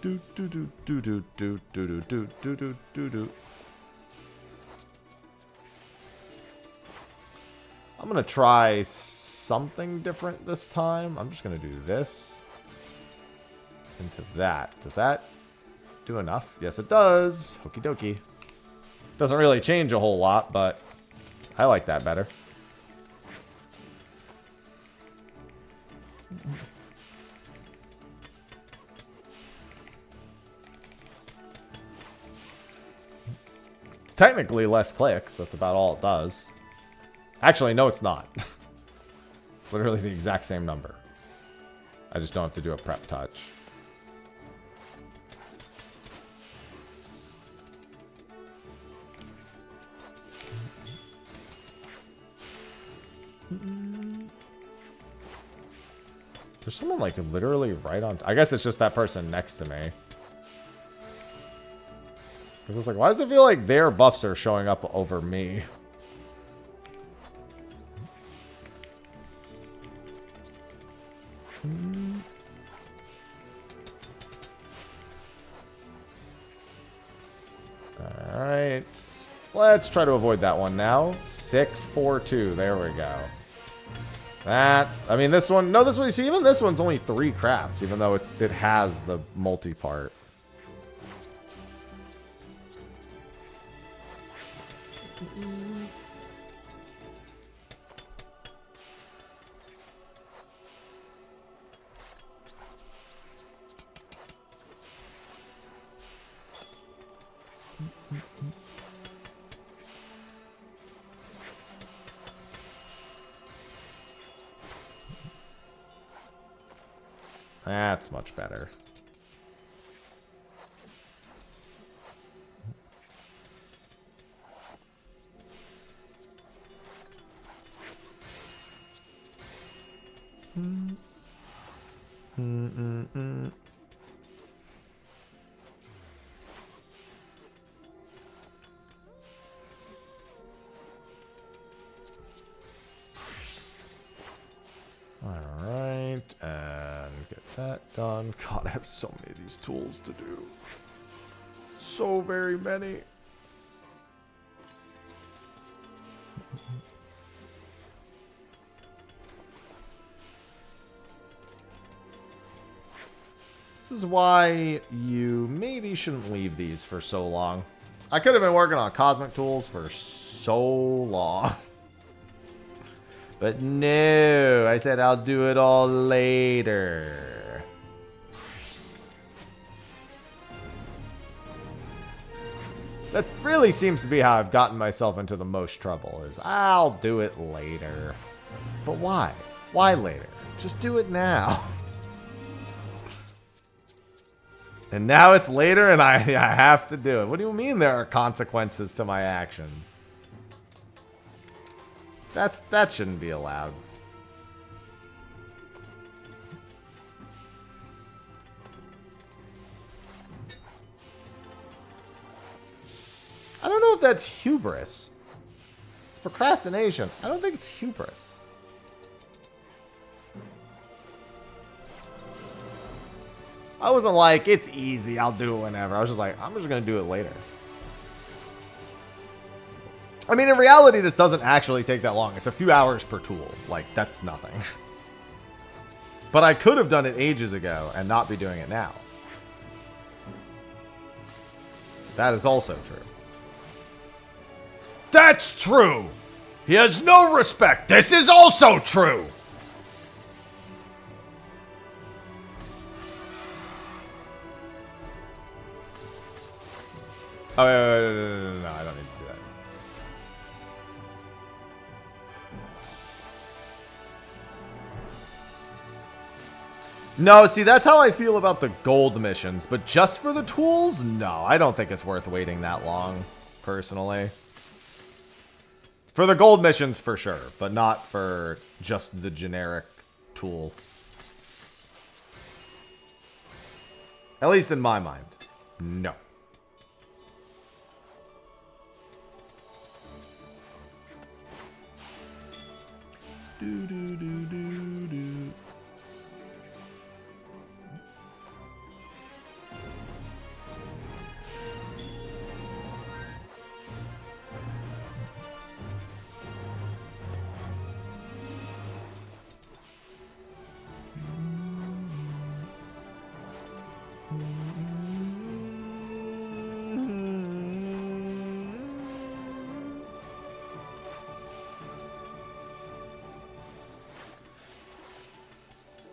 Do do do do do do do do do do do do. I'm gonna try something different this time. I'm just gonna do this into that. Does that do enough? Yes, it does. Okie dokie. Doesn't really change a whole lot, but I like that better. It's technically less clicks. That's about all it does. Actually, no, it's not. It's literally the exact same number. I just don't have to do a prep touch. There's someone like literally right on. I guess it's just that person next to me. Because it's like, why does it feel like their buffs are showing up over me? Alright. Let's try to avoid that one now. 6-4-2. There we go. That's... I mean, this one... No, this one... See, even this one's only 3 crafts, even though it has the multi-part. That's much better. Alright, and get that done. God, I have so many of these tools to do. So very many. This is why you maybe shouldn't leave these for so long. I could have been working on cosmic tools for so long. But no, I said I'll do it all later. That really seems to be how I've gotten myself into the most trouble, is I'll do it later. But why? Why later? Just do it now. And now it's later and I have to do it. What do you mean there are consequences to my actions? That shouldn't be allowed. I don't know if that's hubris. It's procrastination. I don't think it's hubris. I wasn't like, it's easy, I'll do it whenever. I was just like, I'm just going to do it later. I mean, in reality, this doesn't actually take that long. It's a few hours per tool. Like, that's nothing. But I could have done it ages ago and not be doing it now. That is also true. That's true. He has no respect. This is also true. Oh, no, I don't need to do that. No, see, that's how I feel about the gold missions, but just for the tools? No, I don't think it's worth waiting that long, personally. For the gold missions, for sure, but not for just the generic tool. At least in my mind. No. Do, do, do, do, do.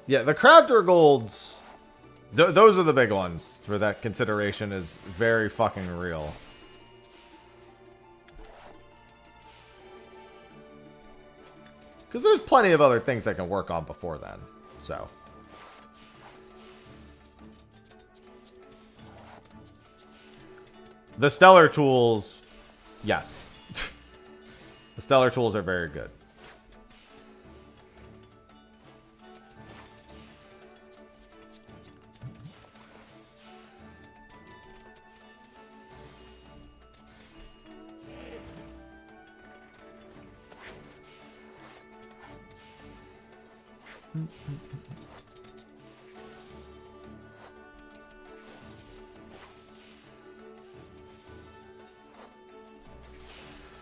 Yeah, the crafter golds, those are the big ones where that consideration is very fucking real. Because there's plenty of other things I can work on before then, so. The stellar tools, yes. The stellar tools are very good.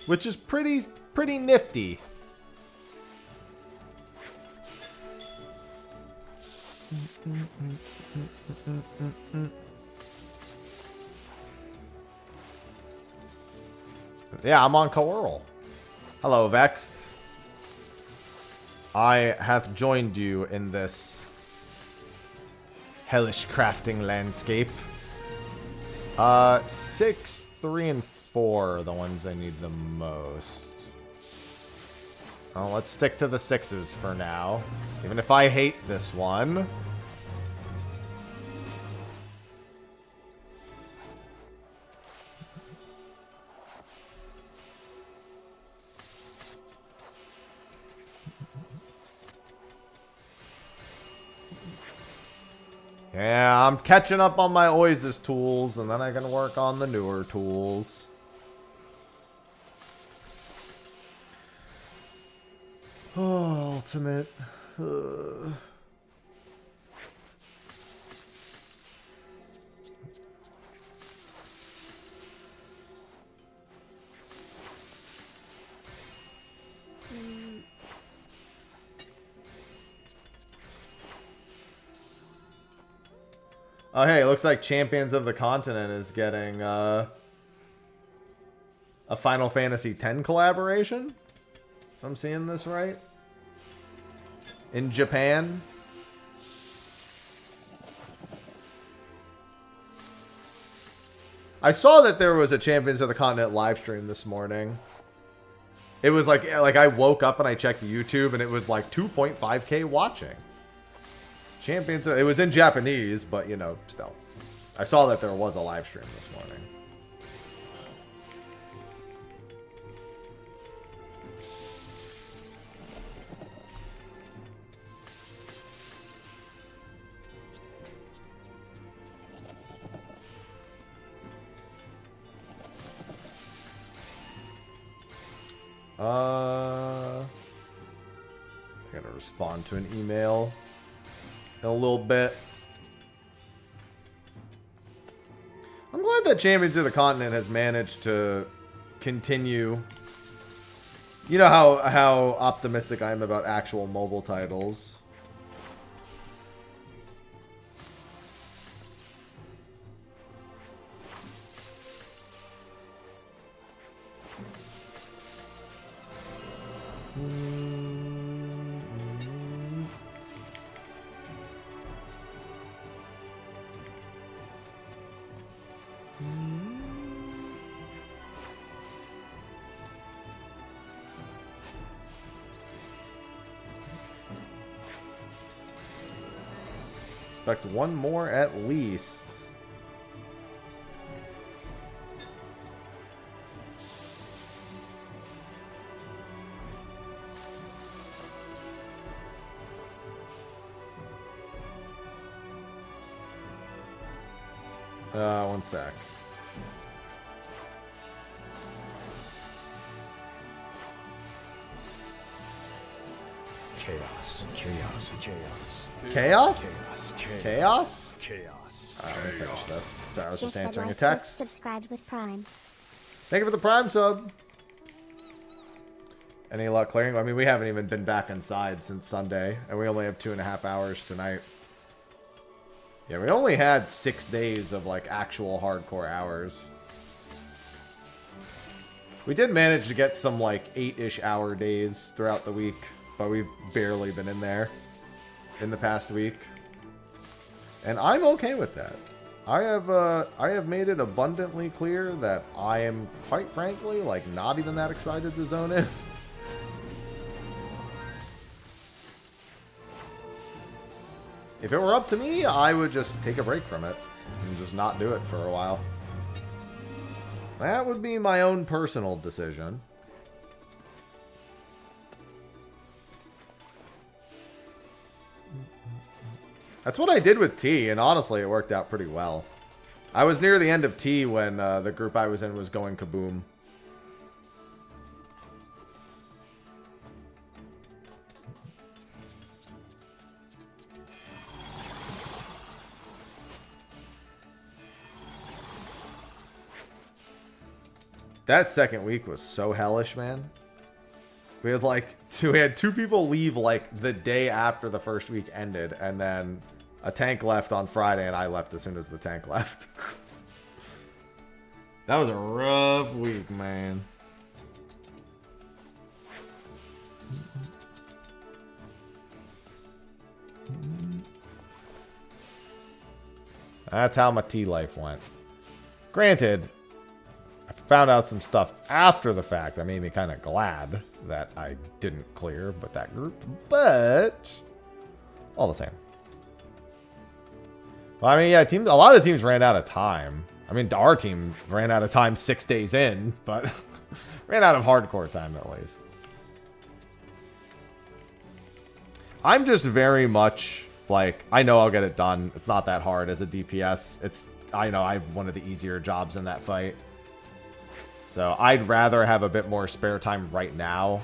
Which is pretty nifty. Yeah, I'm on Coeurl. Hello, Vexed. I hath joined you in this hellish crafting landscape. 6, 3, and 4 are the ones I need the most. Oh, let's stick to the 6s for now. Even if I hate this one. Yeah, I'm catching up on my Oasis tools, and then I can work on the newer tools. Oh, ultimate. Oh, hey, it looks like Champions of the Continent is getting a Final Fantasy X collaboration. If I'm seeing this right. In Japan. I saw that there was a Champions of the Continent live stream this morning. It was like I woke up and I checked YouTube and it was like 2.5K watching. Champions, it was in Japanese, but you know, still. I saw that there was a live stream this morning. I gotta respond to an email in a little bit. I'm glad that Champions of the Continent has managed to continue. You know how optimistic I am about actual mobile titles. Expect one more at least. One sec. Chaos, chaos, chaos. Chaos? Chaos, Chaos? chaos. Alright, let me finish this. Sorry, I was just said answering a like, text. Just subscribed with Prime. Thank you for the Prime sub. Any luck clearing? I mean, we haven't even been back inside since Sunday, and we only have 2.5 hours tonight. Yeah, we only had 6 days of, like, actual hardcore hours. We did manage to get some, like, 8-ish hour days throughout the week, but we've barely been in there in the past week. And I'm okay with that. I have made it abundantly clear that I am, quite frankly, like, not even that excited to zone in. If it were up to me, I would just take a break from it and just not do it for a while. That would be my own personal decision. That's what I did with T, and honestly, it worked out pretty well. I was near the end of T when the group I was in was going kaboom. That second week was so hellish, man. We had like we had 2 people leave like the day after the first week ended, and then a tank left on Friday, and I left as soon as the tank left. That was a rough week, man. That's how my tea life went. Granted, I found out some stuff after the fact that made me kind of glad that I didn't clear but that group, but all the same. Well, I mean, yeah, a lot of teams ran out of time. I mean, our team ran out of time 6 days in, but ran out of hardcore time at least. I'm just very much like, I know I'll get it done. It's not that hard as a DPS. I know I have one of the easier jobs in that fight. So I'd rather have a bit more spare time right now,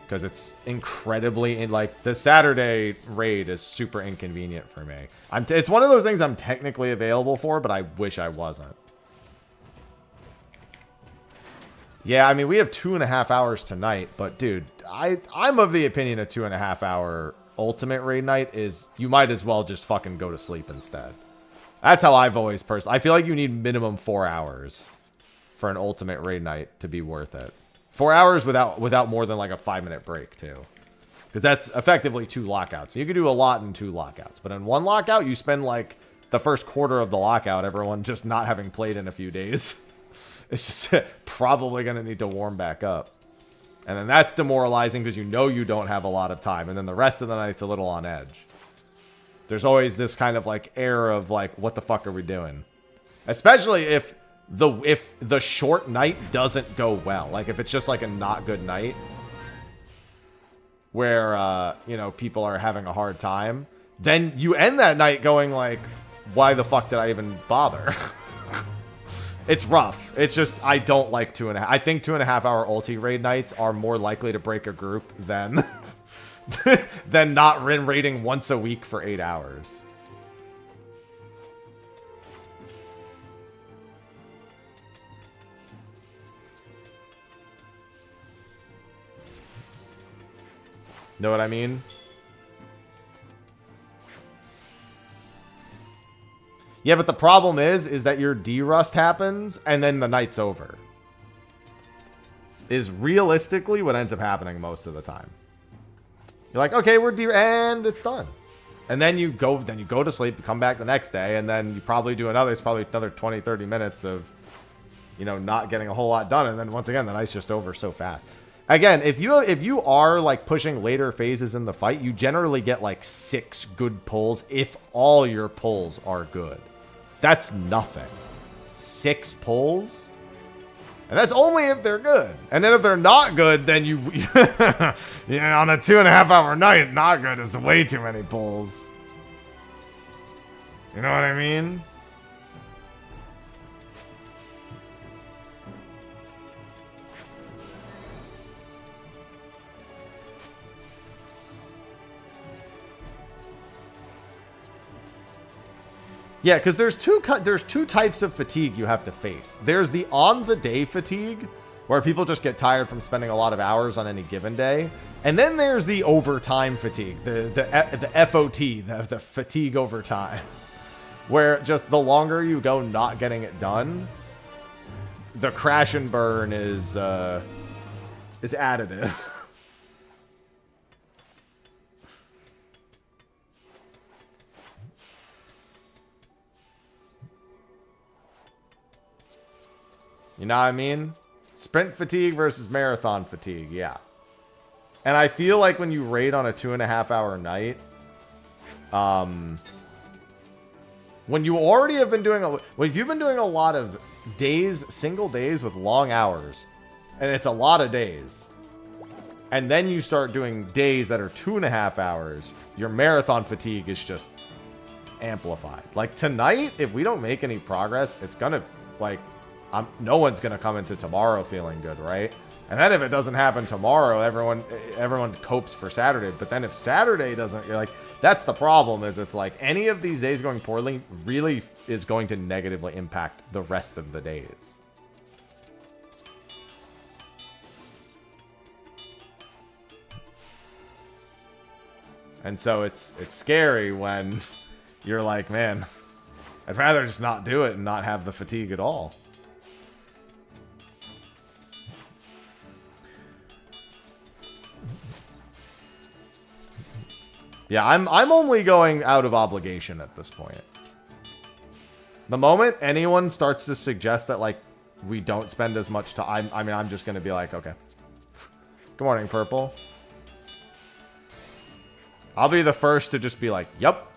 because it's incredibly, like, the Saturday raid is super inconvenient for me. It's one of those things I'm technically available for, but I wish I wasn't. Yeah, I mean, we have 2.5 hours tonight, but dude, I'm of the opinion a 2.5 hour ultimate raid night is, you might as well just fucking go to sleep instead. That's how I've always personally, I feel like you need minimum 4 hours for an ultimate raid night to be worth it. 4 hours without more than like a 5-minute break too. Because that's effectively 2 lockouts. You could do a lot in 2 lockouts. But in 1 lockout, you spend like the first quarter of the lockout, everyone just not having played in a few days. It's just probably going to need to warm back up. And then that's demoralizing because you know you don't have a lot of time. And then the rest of the night's a little on edge. There's always this kind of like air of like, what the fuck are we doing? Especially if the short night doesn't go well. Like if it's just like a not good night where, you know, people are having a hard time, then you end that night going like, why the fuck did I even bother? It's rough. It's just, I don't like 2.5. I think 2.5 hour ulti raid nights are more likely to break a group than than not raiding once a week for 8 hours. Know what I mean? Yeah, but the problem is that your D-Rust happens, and then the night's over. is realistically what ends up happening most of the time. You're like, okay, and it's done. And then you go to sleep, you come back the next day, and then you probably do it's probably another 20, 30 minutes of, you know, not getting a whole lot done. And then once again, the night's just over so fast. Again, if you are like pushing later phases in the fight, you generally get like 6 good pulls if all your pulls are good. That's nothing. 6 pulls? And that's only if they're good. And then if they're not good, then you yeah, on a 2.5 hour night, not good is way too many pulls. You know what I mean? Yeah, because there's two types of fatigue you have to face. There's the on-the-day fatigue, where people just get tired from spending a lot of hours on any given day. And then there's the overtime fatigue, the FOT, the fatigue over time, where just the longer you go not getting it done, the crash and burn is additive. You know what I mean? Sprint fatigue versus marathon fatigue, yeah. And I feel like when you raid on a 2.5 hour night, when you already have been doing if you've been doing a lot of days, single days with long hours, and it's a lot of days, and then you start doing days that are 2.5 hours, your marathon fatigue is just amplified. Like tonight, if we don't make any progress, it's gonna like. No one's gonna come into tomorrow feeling good, right? And then if it doesn't happen tomorrow, everyone copes for Saturday. But then if Saturday doesn't, you're like, that's the problem. Is it's like any of these days going poorly really is going to negatively impact the rest of the days. And so it's scary when you're like, man, I'd rather just not do it and not have the fatigue at all. Yeah, I'm only going out of obligation at this point. The moment anyone starts to suggest that, like, we don't spend as much time, I mean, I'm just going to be like, okay. Good morning, Purple. I'll be the first to just be like, yup.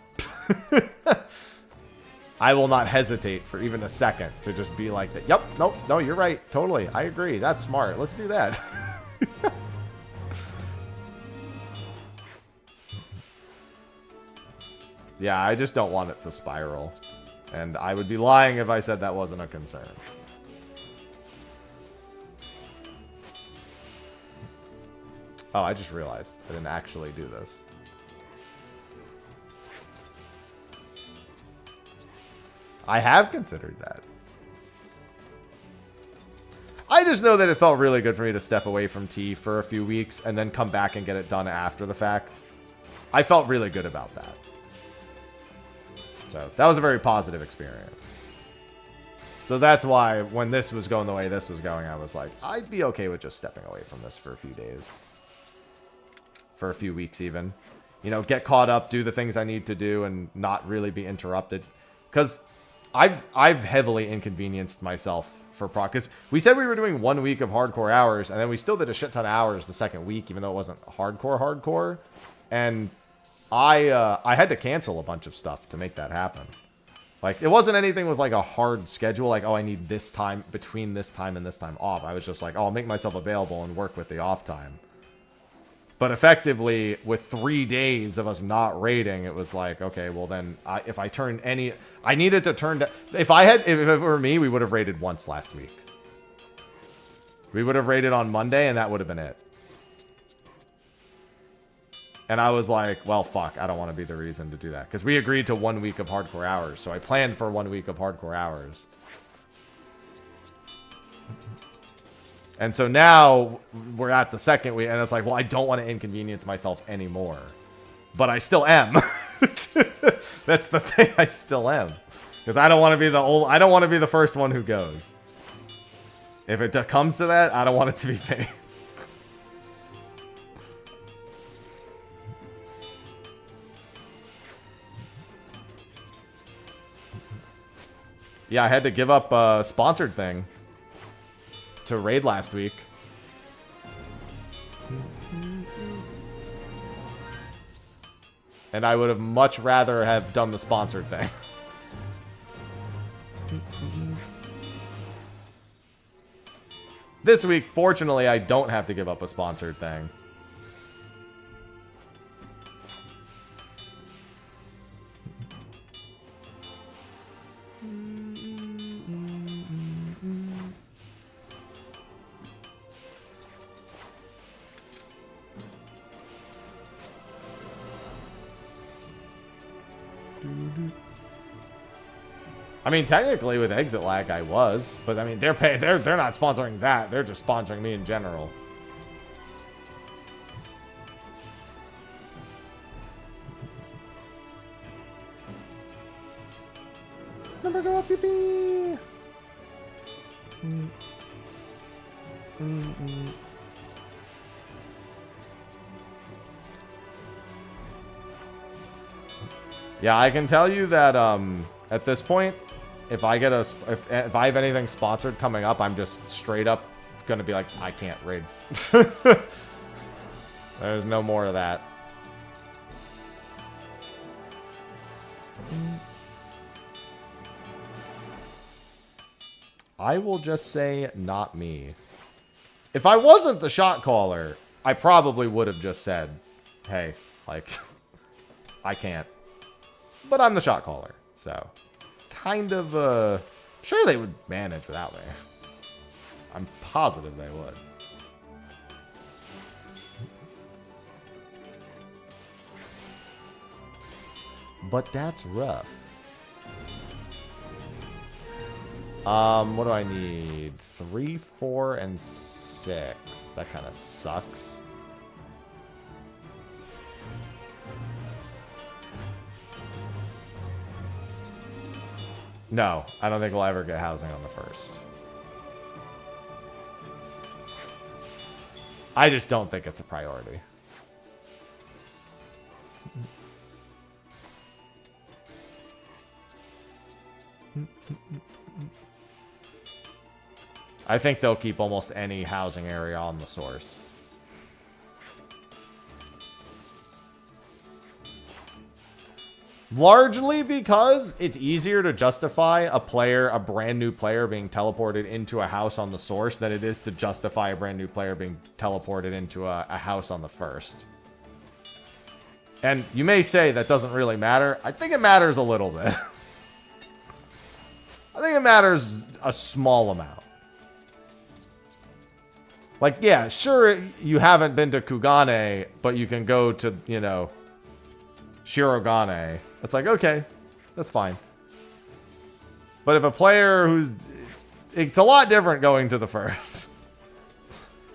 I will not hesitate for even a second to just be like that. Yup, nope, no, you're right. Totally. I agree. That's smart. Let's do that. Yeah, I just don't want it to spiral. And I would be lying if I said that wasn't a concern. Oh, I just realized I didn't actually do this. I have considered that. I just know that it felt really good for me to step away from tea for a few weeks and then come back and get it done after the fact. I felt really good about that. So that was a very positive experience. So that's why when this was going the way this was going, I was like, I'd be okay with just stepping away from this for a few days. For a few weeks even. You know, get caught up, do the things I need to do, and not really be interrupted. Because I've heavily inconvenienced myself for because we said we were doing 1 week of hardcore hours, and then we still did a shit ton of hours the second week, even though it wasn't hardcore. And I had to cancel a bunch of stuff to make that happen. Like, it wasn't anything with, like, a hard schedule, like, oh, I need this time, between this time and this time off. I was just like, oh, I'll make myself available and work with the off time. But effectively, with 3 days of us not raiding, it was like, okay, well then, if I turned any... I needed to turn... If it were me, we would have raided once last week. We would have raided on Monday, and that would have been it. And I was like, well, fuck, I don't want to be the reason to do that. Because we agreed to 1 week of hardcore hours. So I planned for 1 week of hardcore hours. And so now we're at the second week. And it's like, well, I don't want to inconvenience myself anymore. But I still am. That's the thing. I still am. Because I don't want to be the first one who goes. If it comes to that, I don't want it to be me. Yeah, I had to give up a sponsored thing to raid last week. And I would have much rather have done the sponsored thing. This week, fortunately, I don't have to give up a sponsored thing. I mean, technically with exitlag I was, but I mean they're not sponsoring that. They're just sponsoring me in general. Number go up, pee. Yeah, I can tell you that at this point, if I get if I have anything sponsored coming up, I'm just straight up gonna be like, I can't raid. There's no more of that. I will just say, not me. If I wasn't the shot caller, I probably would have just said, hey, like, I can't. But I'm the shot caller, so kind of, sure they would manage without me. I'm positive they would. But that's rough. What do I need? 3, 4, and 6. That kind of sucks. No, I don't think we'll ever get housing on the first. I just don't think it's a priority. I think they'll keep almost any housing area on the source. Largely because it's easier to justify a brand new player being teleported into a house on the source than it is to justify a brand new player being teleported into a house on the first. And you may say that doesn't really matter. I think it matters a little bit. I think it matters a small amount. Like, yeah, sure, you haven't been to Kugane, but you can go to, you know, Shirogane. It's like, okay, that's fine. But if a player who's... It's a lot different going to the first.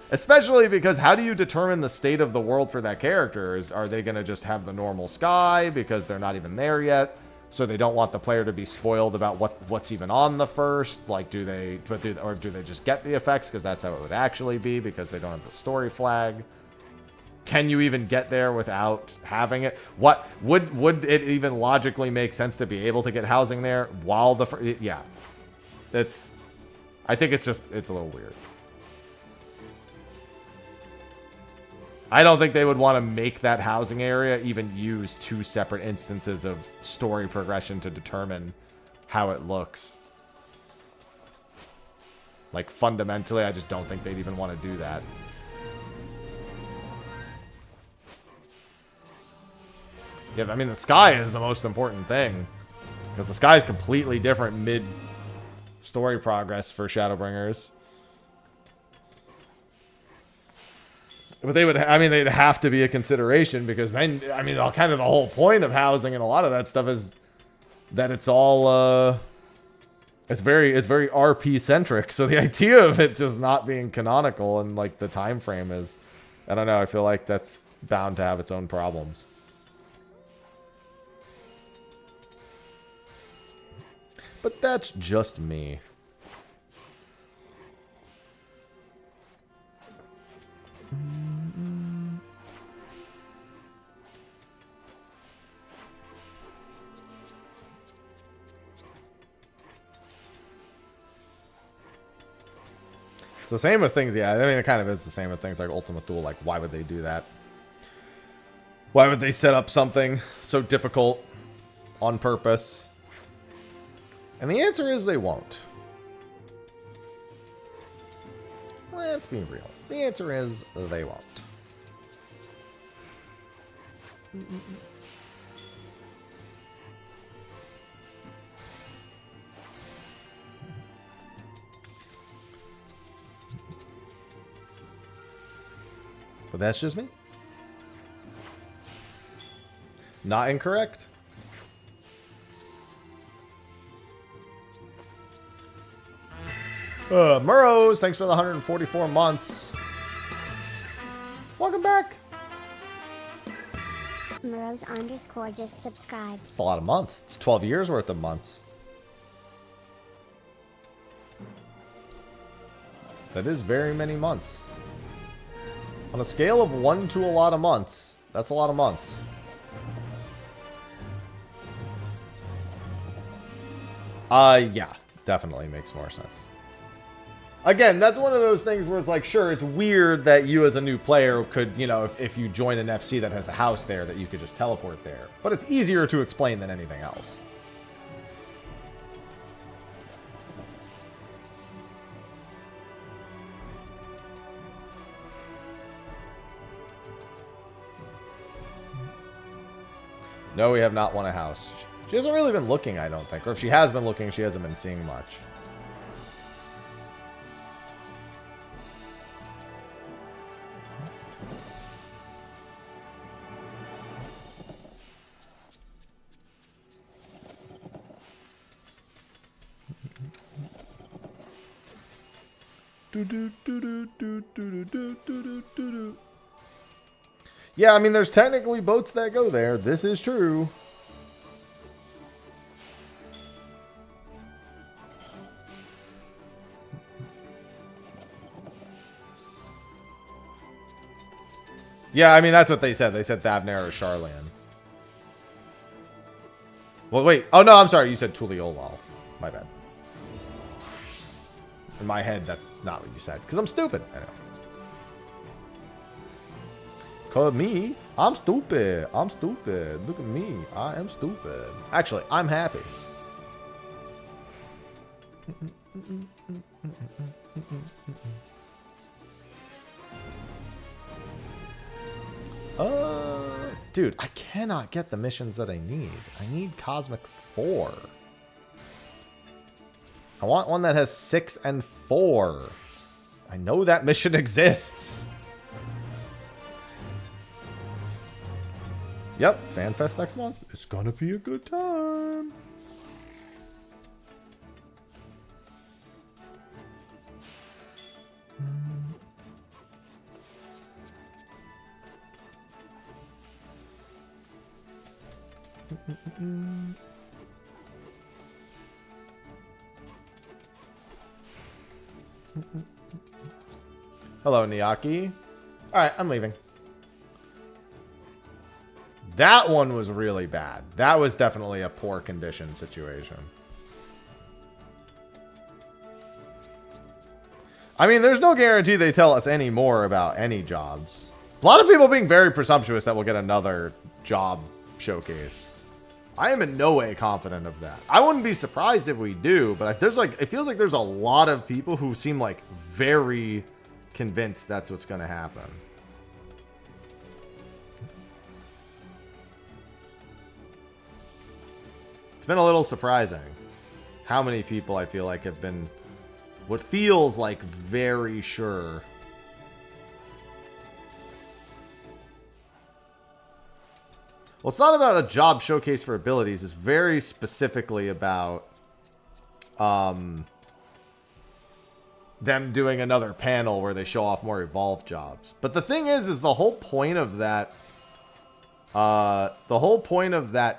Especially because how do you determine the state of the world for that character? Are they going to just have the normal sky because they're not even there yet? So they don't want the player to be spoiled about what's even on the first? Like, do they just get the effects because that's how it would actually be because they don't have the story flag? Can you even get there without having it? What would it even logically make sense to be able to get housing there while yeah. I think it's a little weird. I don't think they would want to make that housing area even use 2 separate instances of story progression to determine how it looks. Like, fundamentally, I just don't think they'd even want to do that. Yeah, I mean, the sky is the most important thing. Because the sky is completely different mid-story progress for Shadowbringers. But they would, I mean, they'd have to be a consideration because then, I mean, kind of the whole point of housing and a lot of that stuff is that it's all, it's very RP centric. So the idea of it just not being canonical and like the time frame is, I don't know, I feel like that's bound to have its own problems. But that's just me. It's the same with things, yeah. I mean, it kind of is the same with things like Ultima Thule. Like, why would they do that? Why would they set up something so difficult on purpose? And the answer is they won't. Let's be real. The answer is they won't. But that's just me. Not incorrect. Murrows, thanks for the 144 months. Welcome back. Murrows _ just subscribed. It's a lot of months. It's 12 years worth of months. That is very many months. On a scale of 1 to a lot of months, that's a lot of months. Yeah, definitely makes more sense. Again, that's one of those things where it's like, sure, it's weird that you as a new player could, you know, if you join an FC that has a house there, that you could just teleport there. But it's easier to explain than anything else. No, we have not won a house. She hasn't really been looking, I don't think. Or if she has been looking, she hasn't been seeing much. Yeah, I mean, there's technically boats that go there. This is true. Yeah, I mean, that's what they said. They said Thavnair or Charlian. Well, wait. Oh, no, I'm sorry. You said Tuliolal. My bad. In my head, that's not what you said. Because I'm stupid. I know. Call me? I'm stupid. I'm stupid. Look at me. I am stupid. Actually, I'm happy. Dude, I cannot get the missions that I need. I need Cosmic 4. I want one that has 6 and 4. I know that mission exists. Yep, FanFest next month. It's gonna be a good time. Hello, Niaki. Alright, I'm leaving. That one was really bad. That was definitely a poor condition situation. I mean, there's no guarantee they tell us any more about any jobs. A lot of people being very presumptuous that we'll get another job showcase. I am in no way confident of that. I wouldn't be surprised if we do, but there's like, it feels like there's a lot of people who seem like very convinced that's what's going to happen. It's been a little surprising how many people I feel like have been what feels like very sure. Well, it's not about a job showcase for abilities. It's very specifically about them doing another panel where they show off more evolved jobs. But the thing is the whole point of that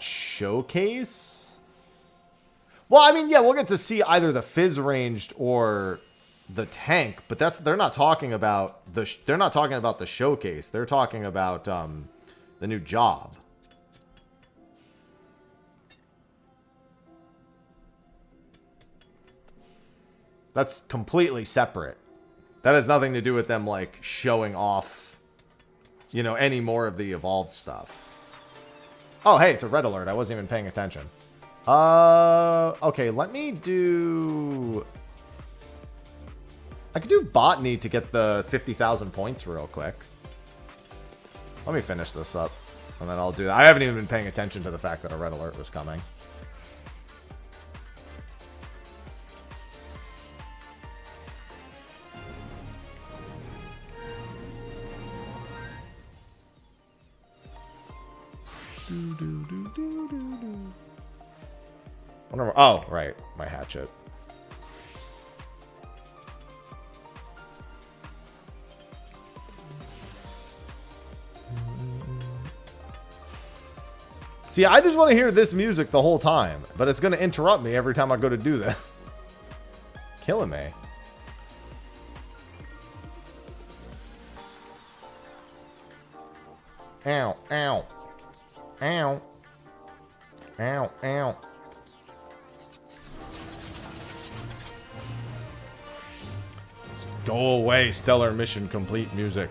showcase. Well, I mean, yeah, we'll get to see either the Fizz ranged or the tank, but they're not talking about the showcase. They're talking about the new job. That's completely separate. That has nothing to do with them, like, showing off, you know, any more of the evolved stuff. Oh, hey, it's a red alert. I wasn't even paying attention. Okay, let me do... I could do botany to get the 50,000 points real quick. Let me finish this up, and then I'll do that. I haven't even been paying attention to the fact that a red alert was coming. Oh, right. My hatchet. See, I just want to hear this music the whole time, but it's going to interrupt me every time I go to do this. Killing me. Ow, ow. Ow. Ow, ow. Go away, stellar mission complete music.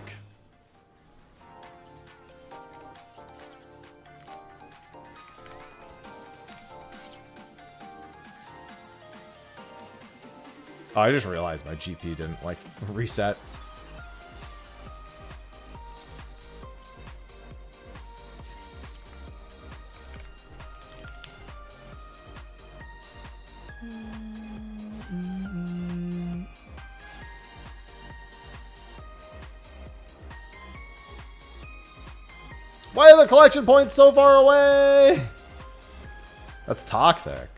Oh, I just realized my GP didn't, like, reset. Why are the collection points so far away? That's toxic.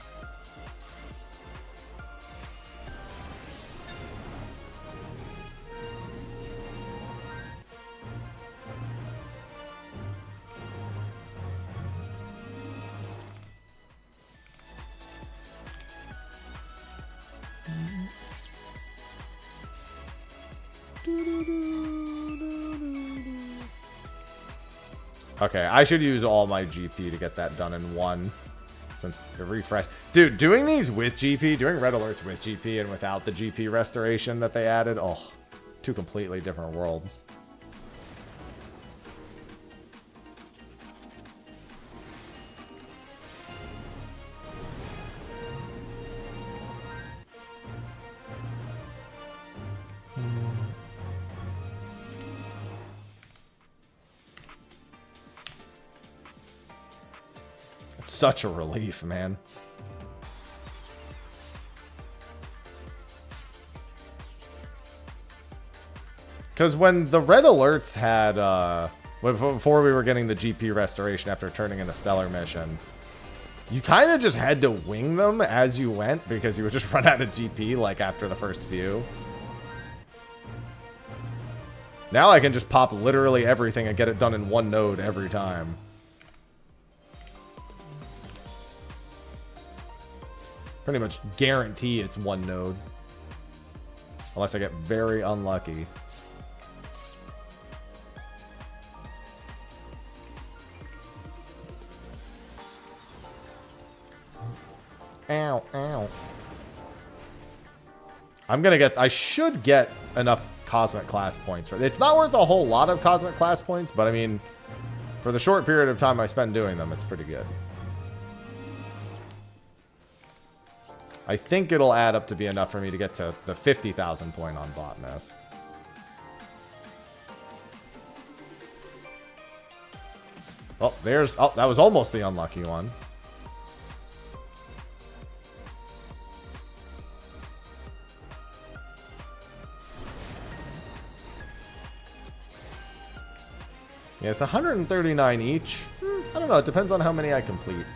Okay, I should use all my GP to get that done in one. Since the refresh... Dude, doing these with GP, doing red alerts with GP and without the GP restoration that they added, oh, two completely different worlds. Such a relief, man. Because when the red alerts had, before we were getting the GP restoration after turning in a stellar mission, you kind of just had to wing them as you went because you would just run out of GP, like, after the first few. Now I can just pop literally everything and get it done in one node every time. Pretty much guarantee it's one node. Unless I get very unlucky. Ow, ow. I should get enough cosmic class points for it. It's not worth a whole lot of cosmic class points, but I mean, for the short period of time I spend doing them, it's pretty good. I think it'll add up to be enough for me to get to the 50,000 point on Botanist. Oh, there's... Oh, that was almost the unlucky one. Yeah, it's 139 each. I don't know. It depends on how many I complete.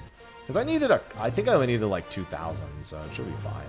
Because I think I only needed like 2,000, so it should be fine.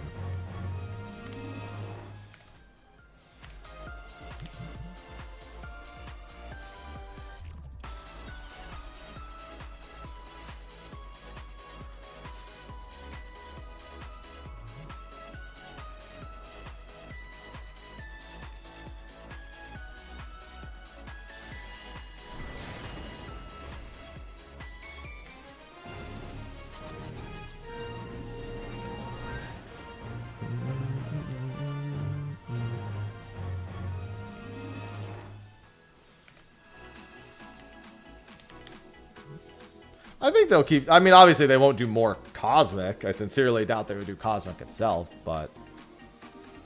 I think they'll keep... I mean, obviously they won't do more Cosmic. I sincerely doubt they would do Cosmic itself, but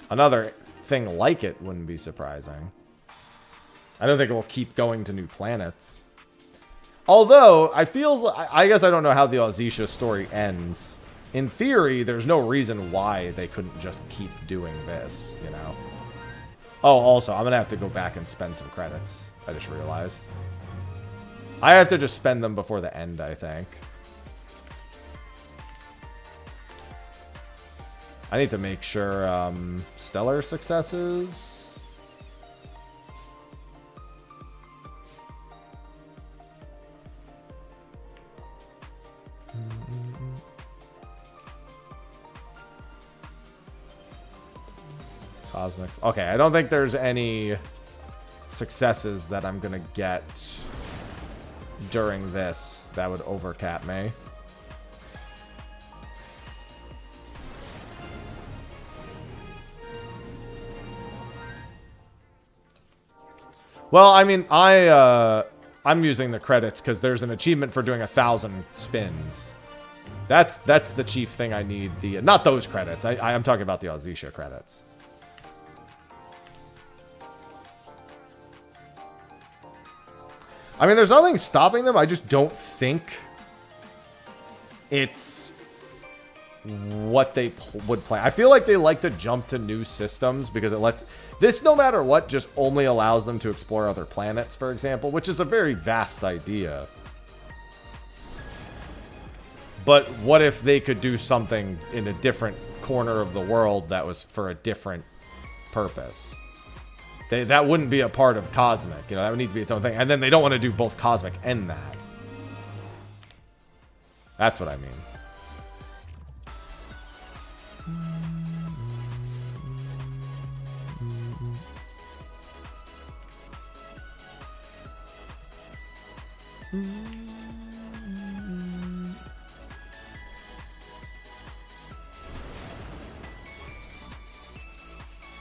another thing like it wouldn't be surprising. I don't think it will keep going to new planets. Although, I guess I don't know how the Ozisha story ends. In theory, there's no reason why they couldn't just keep doing this, you know? Oh, also, I'm going to have to go back and spend some credits. I just realized. I have to just spend them before the end, I think. I need to make sure, stellar successes. Cosmic. Okay, I don't think there's any successes that I'm gonna get during this that would overcap me. Well, I mean, I'm using the credits because there's an achievement for doing 1,000 spins. That's the chief thing I need. Not those credits. I'm talking about the Ozisha credits. I mean, there's nothing stopping them. I just don't think it's what they would plan. I feel like they like to jump to new systems because it lets... This, no matter what, just only allows them to explore other planets, for example, which is a very vast idea. But what if they could do something in a different corner of the world that was for a different purpose? That wouldn't be a part of Cosmic. You know, that would need to be its own thing. And then they don't want to do both Cosmic and that. That's what I mean.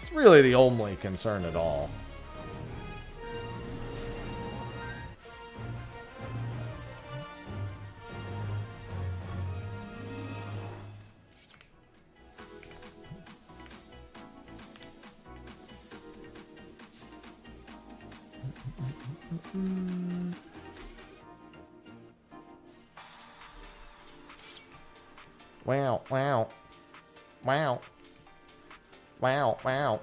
It's really the only concern at all. Wow, wow. Wow. Wow, wow.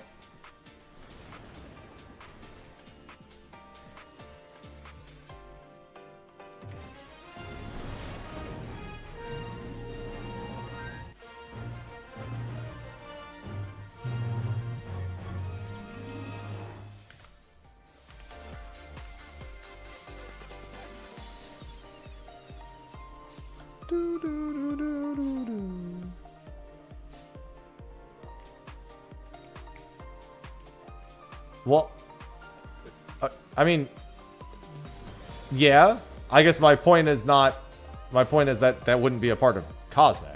Well, I mean, yeah. I guess my point is not... My point is that that wouldn't be a part of Cosmic.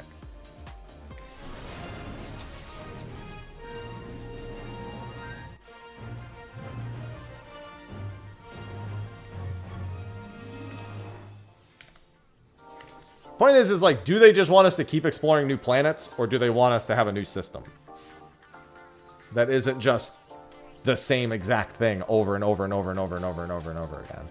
Point is like, do they just want us to keep exploring new planets, or do they want us to have a new system that isn't just the same exact thing over and over and over and over and over and over and over again?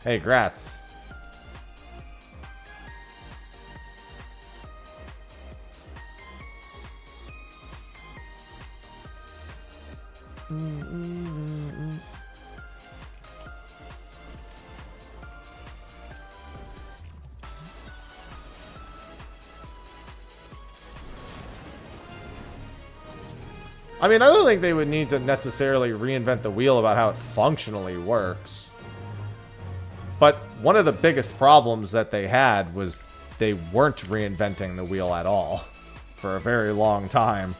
Hey, Gratz. I mean, I don't think they would need to necessarily reinvent the wheel about how it functionally works. But one of the biggest problems that they had was they weren't reinventing the wheel at all for a very long time.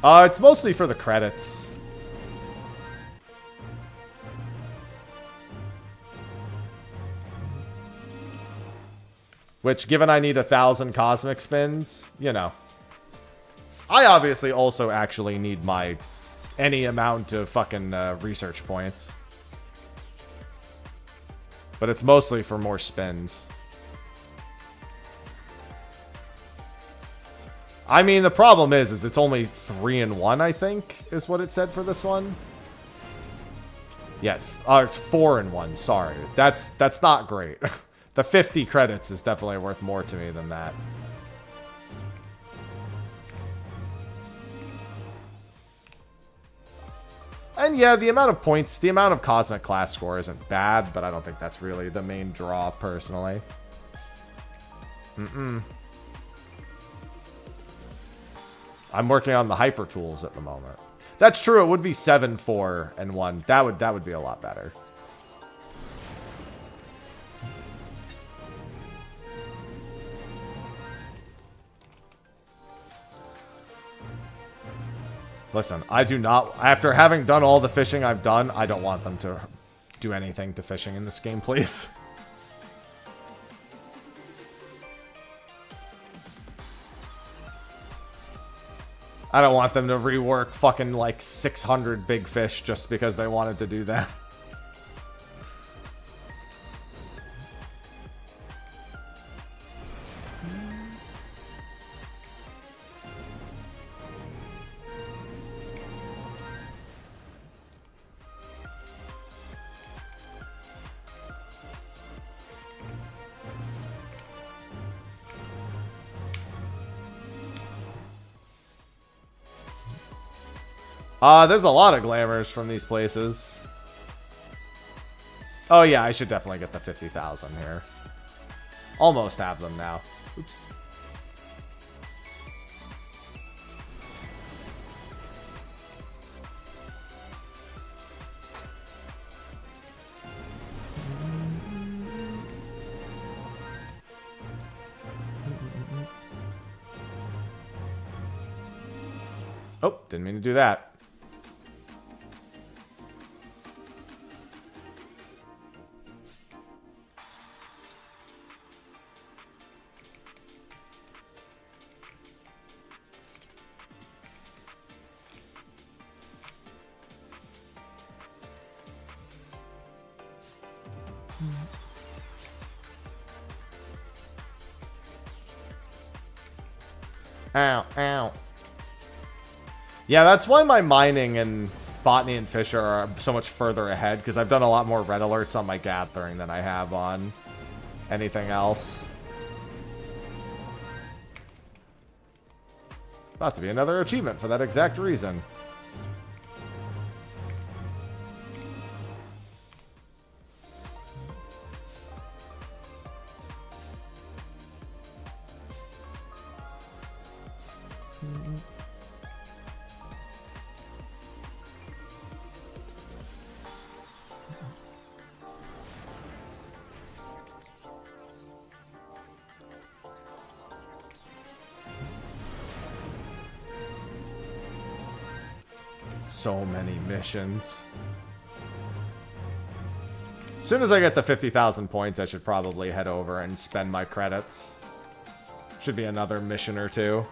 It's mostly for the credits. Which, given I need 1,000 cosmic spins, you know. I obviously also actually need my any amount of fucking research points. But it's mostly for more spins. I mean, the problem is it's only 3-in-1, I think, is what it said for this one. Yeah, it's 4-in-1, sorry. That's not great. The 50 credits is definitely worth more to me than that. And yeah, the amount of points, the amount of cosmic class score isn't bad, but I don't think that's really the main draw, personally. I'm working on the hyper tools at the moment. That's true, it would be 7, 4, and 1. That would be a lot better. Listen, I do not... After having done all the fishing I've done, I don't want them to do anything to fishing in this game, please. I don't want them to rework fucking, like, 600 big fish just because they wanted to do that. There's a lot of glamours from these places. Oh yeah, I should definitely get the 50,000 here. Almost have them now. Oops. Oh, didn't mean to do that. Ow, ow. Yeah, that's why my mining and botany and fisher are so much further ahead, because I've done a lot more red alerts on my gathering than I have on anything else. About to be another achievement for that exact reason. So many missions. As soon as I get the 50,000 points, I should probably head over and spend my credits. Should be another mission or two.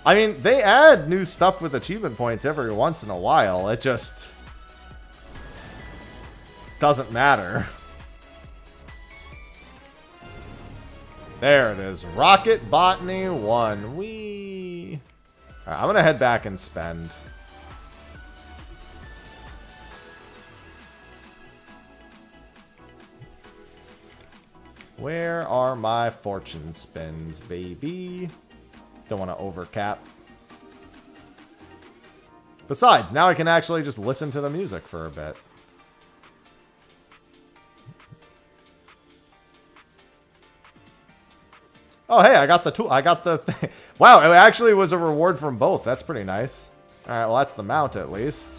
I mean, they add new stuff with achievement points every once in a while. It just doesn't matter. There it is. Rocket Botany 1. Whee! Alright, I'm gonna head back and spend. Where are my fortune spins, baby? Don't want to overcap. Besides, now I can actually just listen to the music for a bit. Oh, hey, I got the tool. I got the thing. Wow, it actually was a reward from both. That's pretty nice. All right, well, that's the mount at least.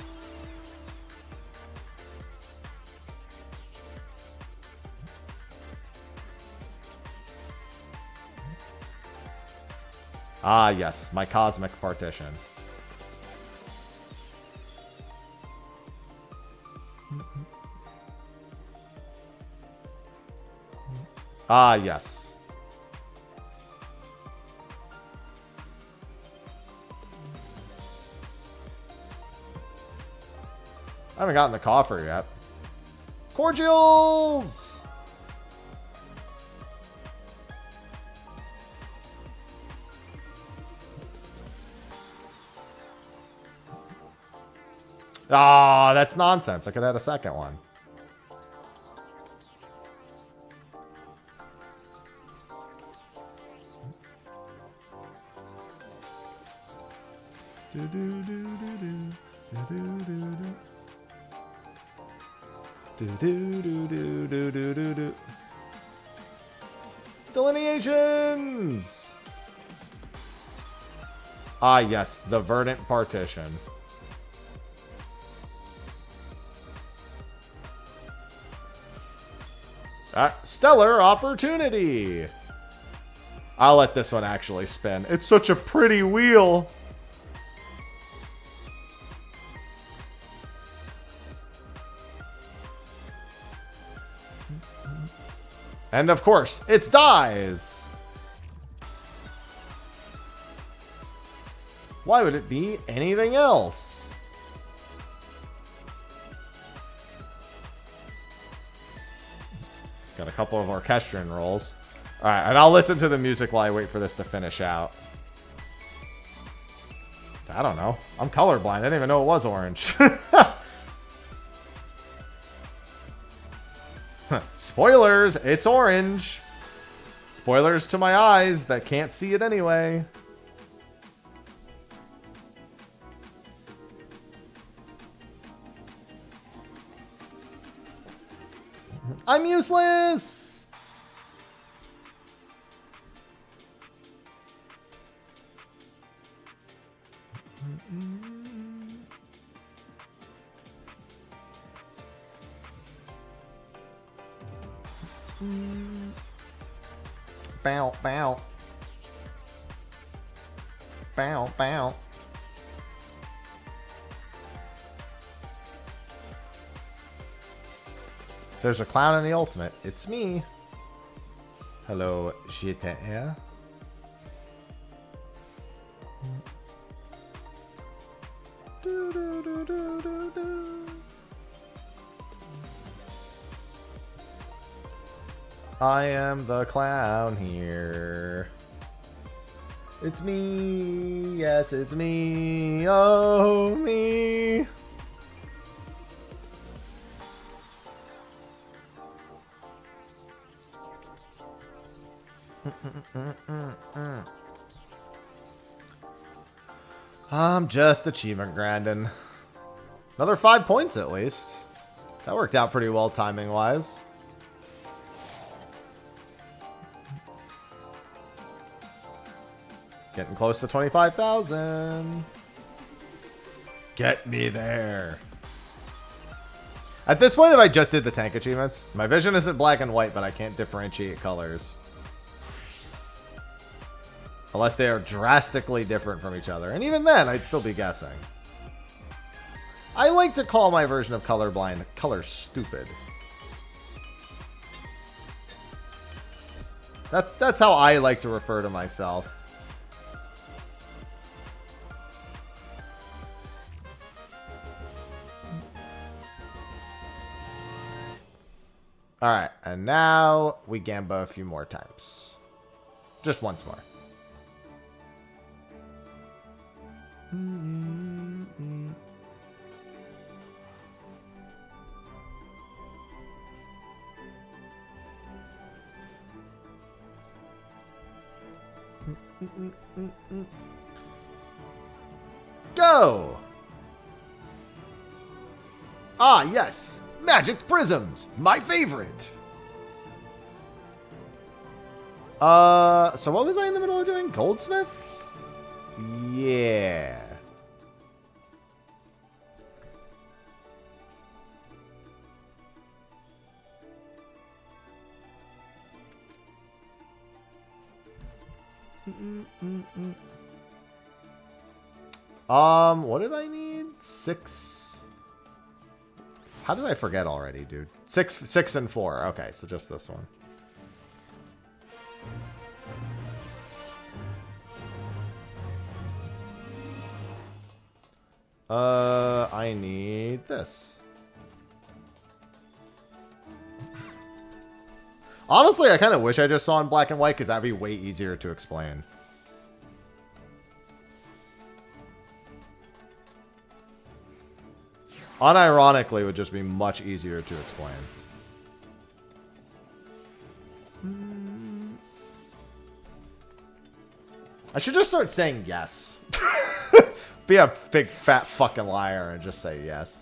Ah, yes, my cosmic partition. Ah, yes. I haven't gotten the coffer yet. Cordials! Ah, that's nonsense. I could have had a second one. Delineations! Ah, yes, the verdant partition. Stellar opportunity! I'll let this one actually spin. It's such a pretty wheel. And of course, it's dies. Why would it be anything else? Got a couple of orchestrion rolls. Alright, and I'll listen to the music while I wait for this to finish out. I don't know. I'm colorblind. I didn't even know it was orange. Spoilers! It's orange! Spoilers to my eyes that can't see it anyway. I'm useless! Bow, bow. Bow, bow. There's a clown in the ultimate. It's me. Hello, GTA. I am the clown here. It's me. Yes, it's me. Oh, me. I'm just achievement grinding. Another 5 points at least. That worked out pretty well timing wise. Getting close to 25,000. Get me there. At this point, if I just did the tank achievements, my vision isn't black and white, but I can't differentiate colors. Unless they are drastically different from each other. And even then, I'd still be guessing. I like to call my version of colorblind color stupid. That's how I like to refer to myself. Alright, and now we gamba a few more times. Just once more. Go! Ah, yes. Magic prisms. My favorite. So what was I in the middle of doing? Goldsmith? Yeah. What did I need? 6. How did I forget already, dude? 6 and 4. Okay, so just this one. I need this. Honestly, I kind of wish I just saw in black and white because that'd be way easier to explain. Unironically, it would just be much easier to explain. I should just start saying yes. Be a big fat fucking liar and just say yes.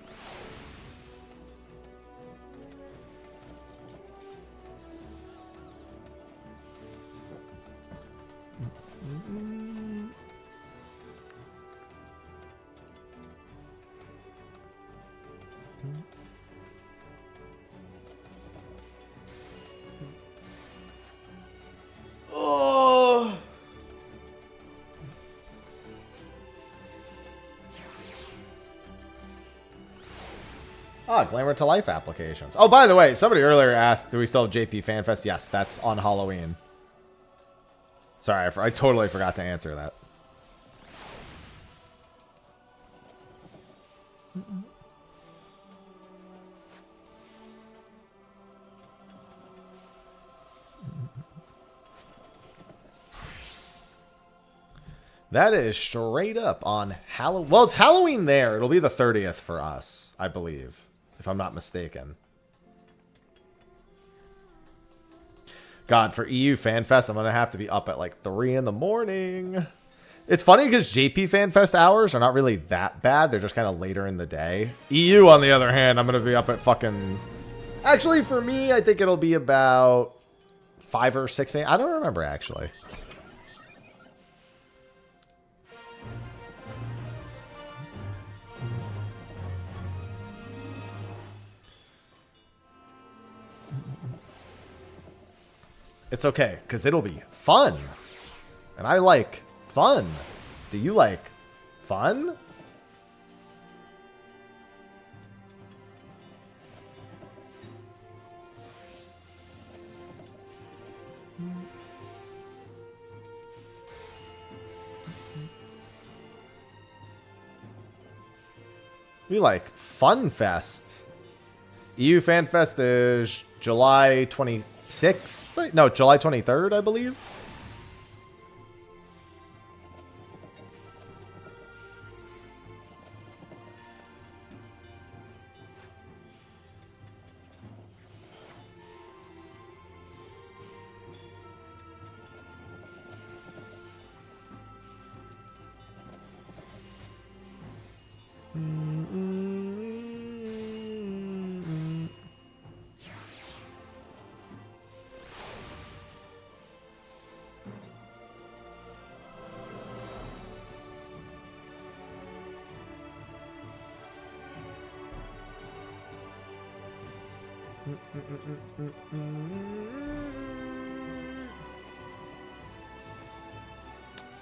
Oh. Ah, Glamour to Life applications. Oh, by the way, somebody earlier asked, do we still have JP FanFest? Yes, that's on Halloween. Sorry, I totally forgot to answer that. That is straight up on Halloween. Well, it's Halloween there. It'll be the 30th for us, I believe, if I'm not mistaken. God, for EU FanFest, I'm going to have to be up at like 3 in the morning. It's funny because JP FanFest hours are not really that bad. They're just kind of later in the day. EU, on the other hand, I'm going to be up at fucking... Actually, for me, I think it'll be about 5 or 6 a.m. I don't remember, actually. It's okay, because it'll be fun. And I like fun. Do you like fun? We like Fun Fest. EU Fan Fest is July 26th? No, July 23rd, I believe.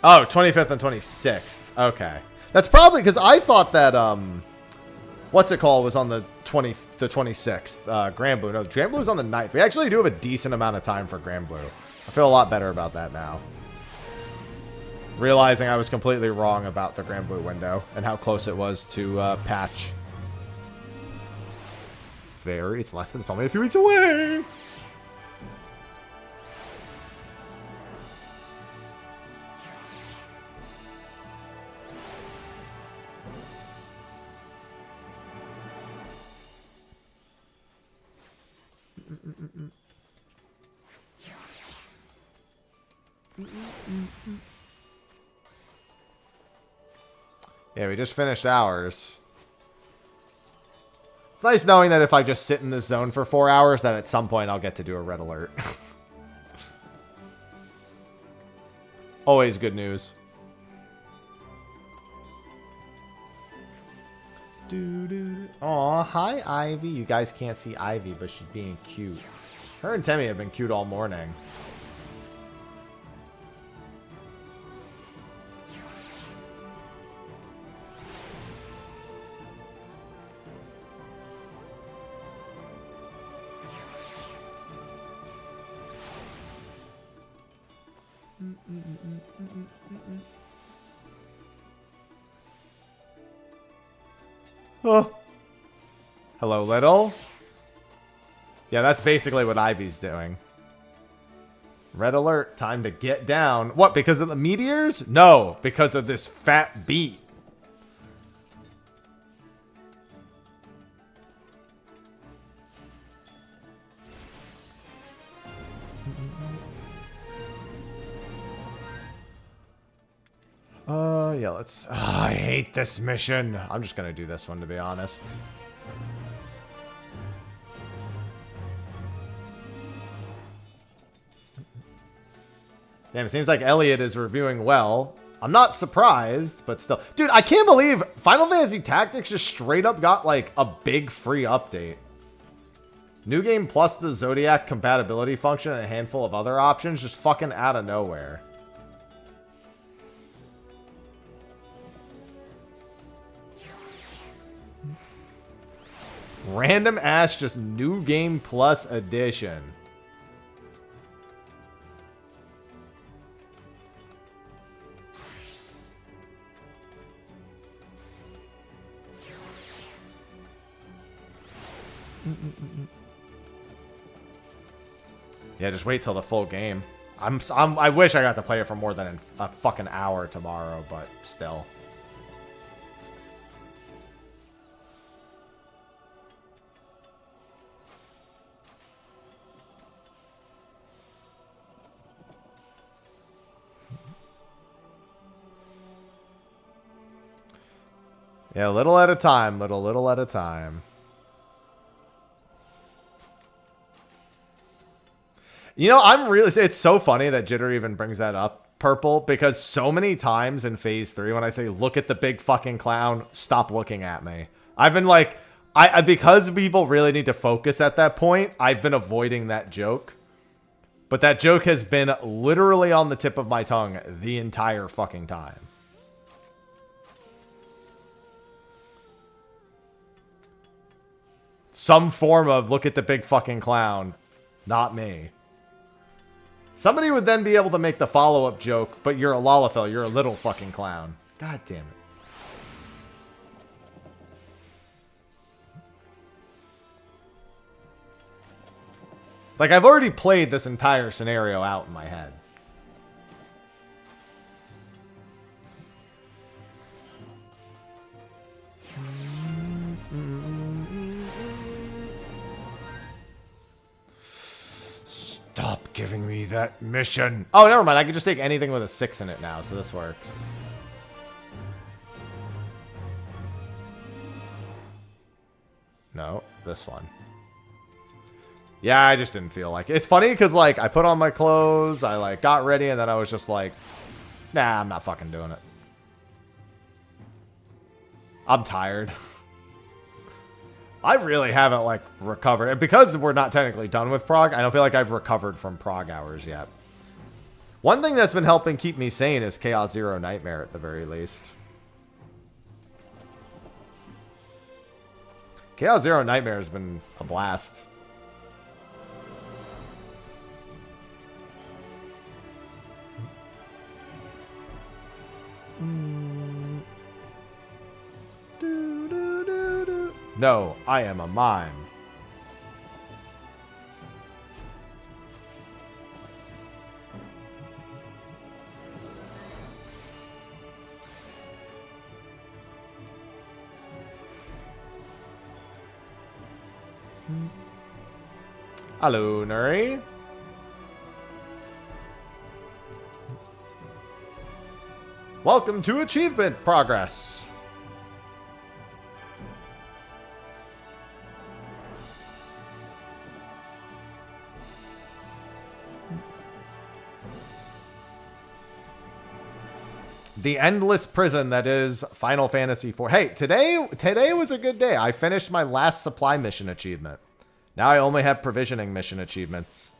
Oh, 25th and 26th. Okay. That's probably because I thought that, what's it called, was on the 26th. Grand Blue. No, Grand Blue's on the 9th. We actually do have a decent amount of time for Grand Blue. I feel a lot better about that now. Realizing I was completely wrong about the Grand Blue window and how close it was to patch. It's only a few weeks away. Yeah, we just finished ours. It's nice knowing that if I just sit in this zone for 4 hours, that at some point I'll get to do a red alert. Always good news. Aw, hi Ivy. You guys can't see Ivy, but she's being cute. Her and Temmie have been cute all morning. Oh. Hello, little. Yeah, that's basically what Ivy's doing. Red alert, time to get down. What, because of the meteors? No, because of this fat beat. Yeah, let's... I hate this mission. I'm just gonna do this one, to be honest. Damn, it seems like Elliot is reviewing well. I'm not surprised, but still. Dude, I can't believe Final Fantasy Tactics just straight up got, like, a big free update. New game plus the Zodiac compatibility function and a handful of other options just fucking out of nowhere. Random ass just new game plus edition. Yeah, just wait till the full game. I wish I got to play it for more than a fucking hour tomorrow, but still. Yeah, little at a time, little at a time. You know, it's so funny that Jitter even brings that up, Purple, because so many times in Phase 3 when I say, look at the big fucking clown, stop looking at me. I've been like, because people really need to focus at that point, I've been avoiding that joke. But that joke has been literally on the tip of my tongue the entire fucking time. Some form of look at the big fucking clown, not me. Somebody would then be able to make the follow-up joke, but you're a Lalafell, you're a little fucking clown. God damn it. Like, I've already played this entire scenario out in my head. Stop giving me that mission. Oh, never mind. I can just take anything with a 6 in it now, so this works. No, this one. Yeah, I just didn't feel like it. It's funny because, like, I put on my clothes, I, like, got ready, and then I was just like, nah, I'm not fucking doing it. I'm tired. I really haven't, like, recovered. And because we're not technically done with Prague, I don't feel like I've recovered from Prague hours yet. One thing that's been helping keep me sane is Chaos Zero Nightmare at the very least. Chaos Zero Nightmare has been a blast. No, I am a mime. Hello, Nuri. Welcome to achievement progress. The endless prison that is Final Fantasy IV. Hey, today was a good day. I finished my last supply mission achievement. Now I only have provisioning mission achievements.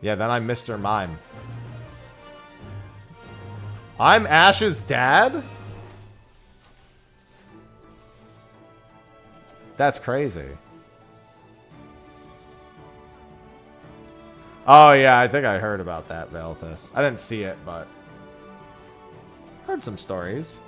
Yeah, then I'm Mr. Mime. I'm Ash's dad? That's crazy. Oh, yeah, I think I heard about that, Veltus. I didn't see it, but heard some stories.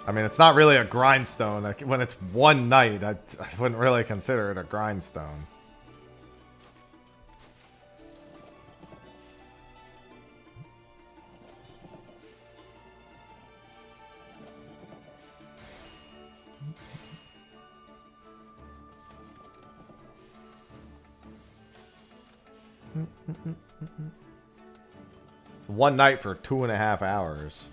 I mean, it's not really a grindstone. Like, when it's one night, I wouldn't really consider it a grindstone. One night for 2.5 hours.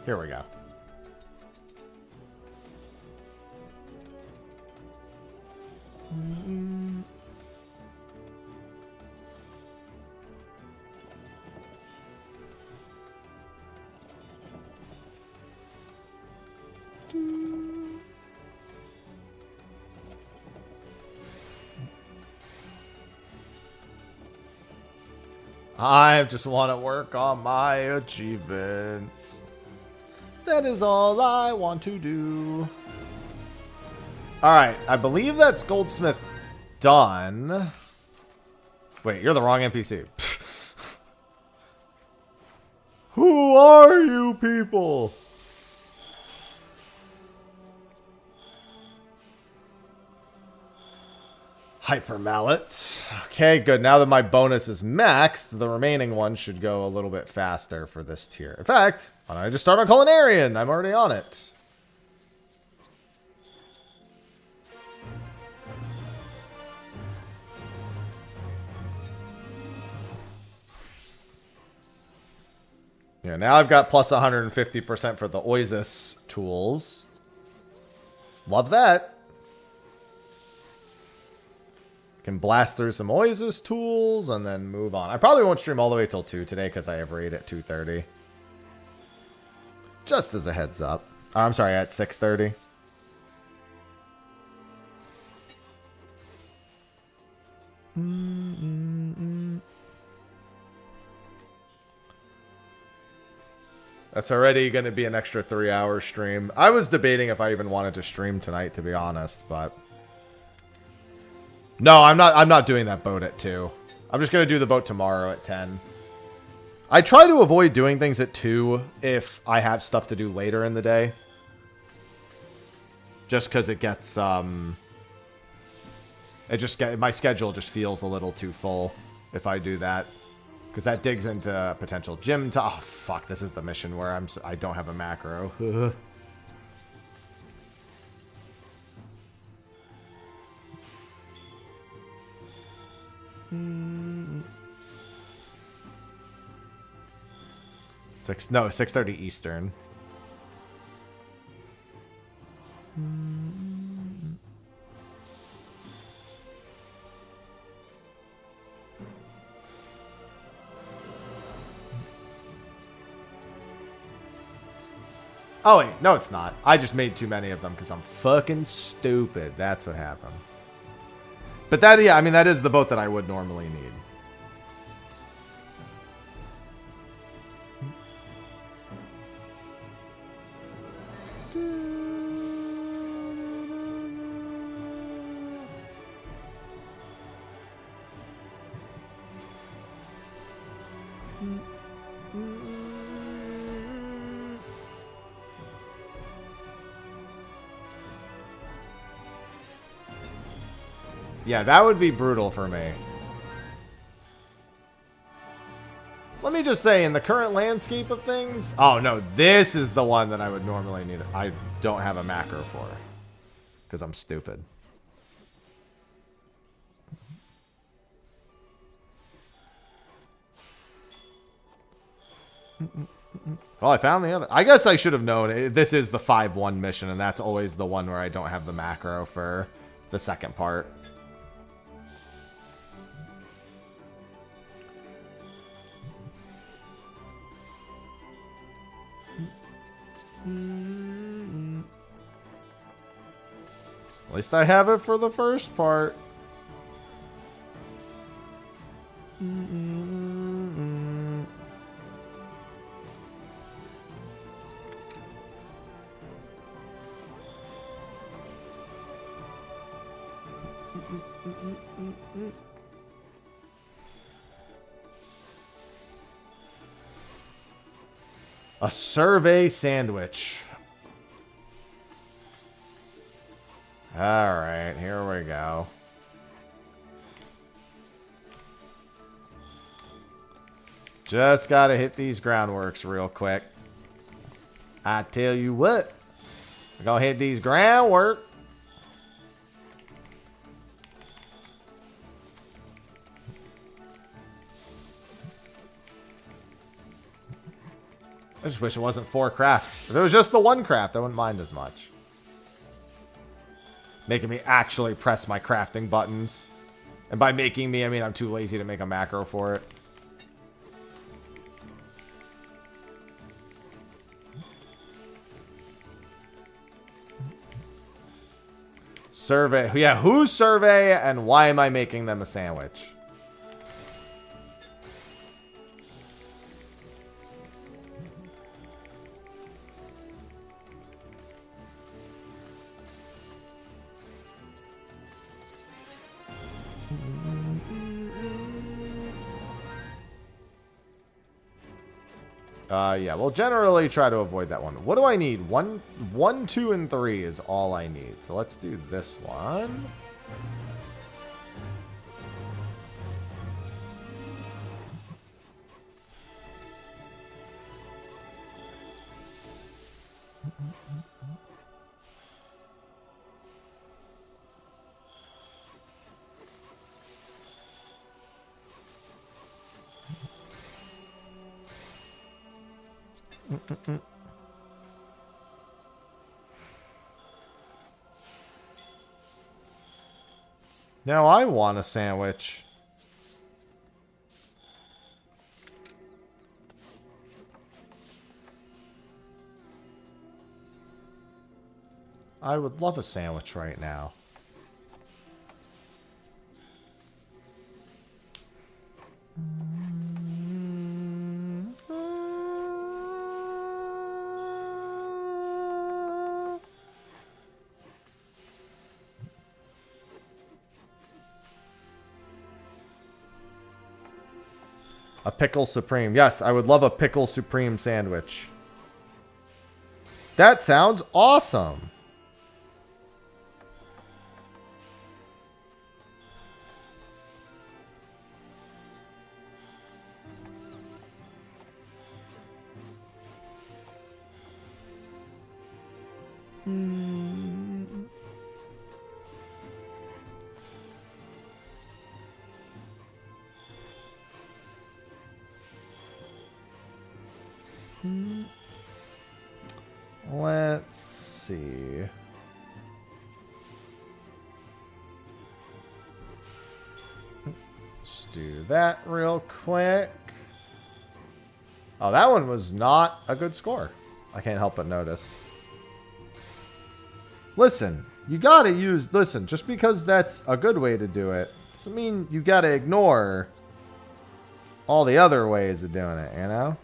Here we go. I just want to work on my achievements. That is all I want to do. Alright, I believe that's Goldsmith done. Wait, you're the wrong NPC. Who are you people? Hyper Mallet. Okay, good. Now that my bonus is maxed, the remaining ones should go a little bit faster for this tier. In fact, why don't I just start on Culinarian? I'm already on it. Yeah, now I've got plus 150% for the Oasis tools. Love that. Can blast through some Oasis tools and then move on. I probably won't stream all the way till 2 today because I have raid at 2:30. Just as a heads up. Oh, I'm sorry, at 6:30. That's already going to be an extra 3-hour stream. I was debating if I even wanted to stream tonight, to be honest, but no, I'm not doing that boat at 2. I'm just going to do the boat tomorrow at 10. I try to avoid doing things at 2 if I have stuff to do later in the day. Just because it gets, my schedule just feels a little too full if I do that. Because that digs into potential gym to, oh fuck, this is the mission where I don't have a macro. 6:30 Eastern. Oh wait, no it's not. I just made too many of them because I'm fucking stupid. That's what happened. But that, yeah, I mean, that is the boat that I would normally need. Yeah, that would be brutal for me. Let me just say, in the current landscape of things... Oh, no, this is the one that I would normally need. I don't have a macro for. Because I'm stupid. Well, I found the other... I guess I should have known. This is the 5-1 mission, and that's always the one where I don't have the macro for the second part. At least I have it for the first part. A survey sandwich. Alright, here we go. Just gotta hit these groundworks real quick. I tell you what. We're gonna hit these groundwork. I just wish it wasn't 4 crafts. If it was just the 1 craft, I wouldn't mind as much. Making me actually press my crafting buttons. And by making me, I mean I'm too lazy to make a macro for it. Survey. Yeah, whose survey and why am I making them a sandwich? Yeah, we'll generally try to avoid that one. What do I need? 1, 2, and 3 is all I need. So let's do this one. Now I want a sandwich. I would love a sandwich right now. A pickle supreme. Yes, I would love a pickle supreme sandwich. That sounds awesome. Let's see. Let's do that real quick. Oh, that one was not a good score. I can't help but notice. Listen, you gotta use... Listen, just because that's a good way to do it doesn't mean you gotta ignore all the other ways of doing it, you know?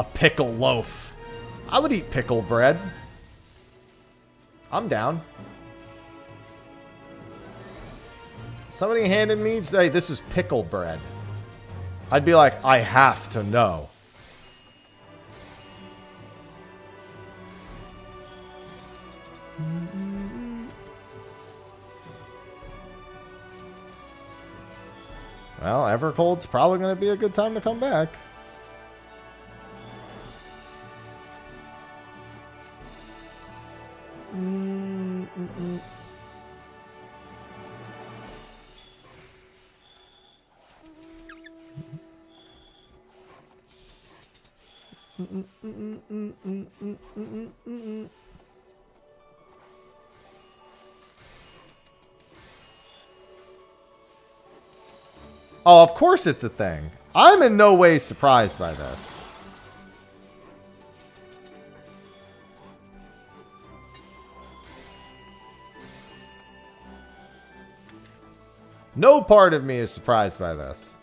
A pickle loaf. I would eat pickle bread. I'm down. Somebody handed me, hey, this is pickle bread. I'd be like, I have to know. Well, Evercold's probably going to be a good time to come back. Oh, of course it's a thing. I'm in no way surprised by this. No part of me is surprised by this.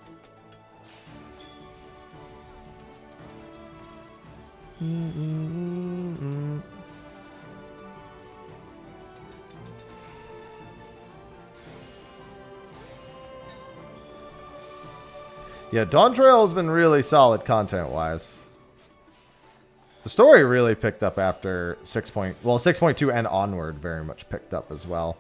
Yeah, Dawn Trail has been really solid content-wise. The story really picked up after 6.2 and onward very much picked up as well.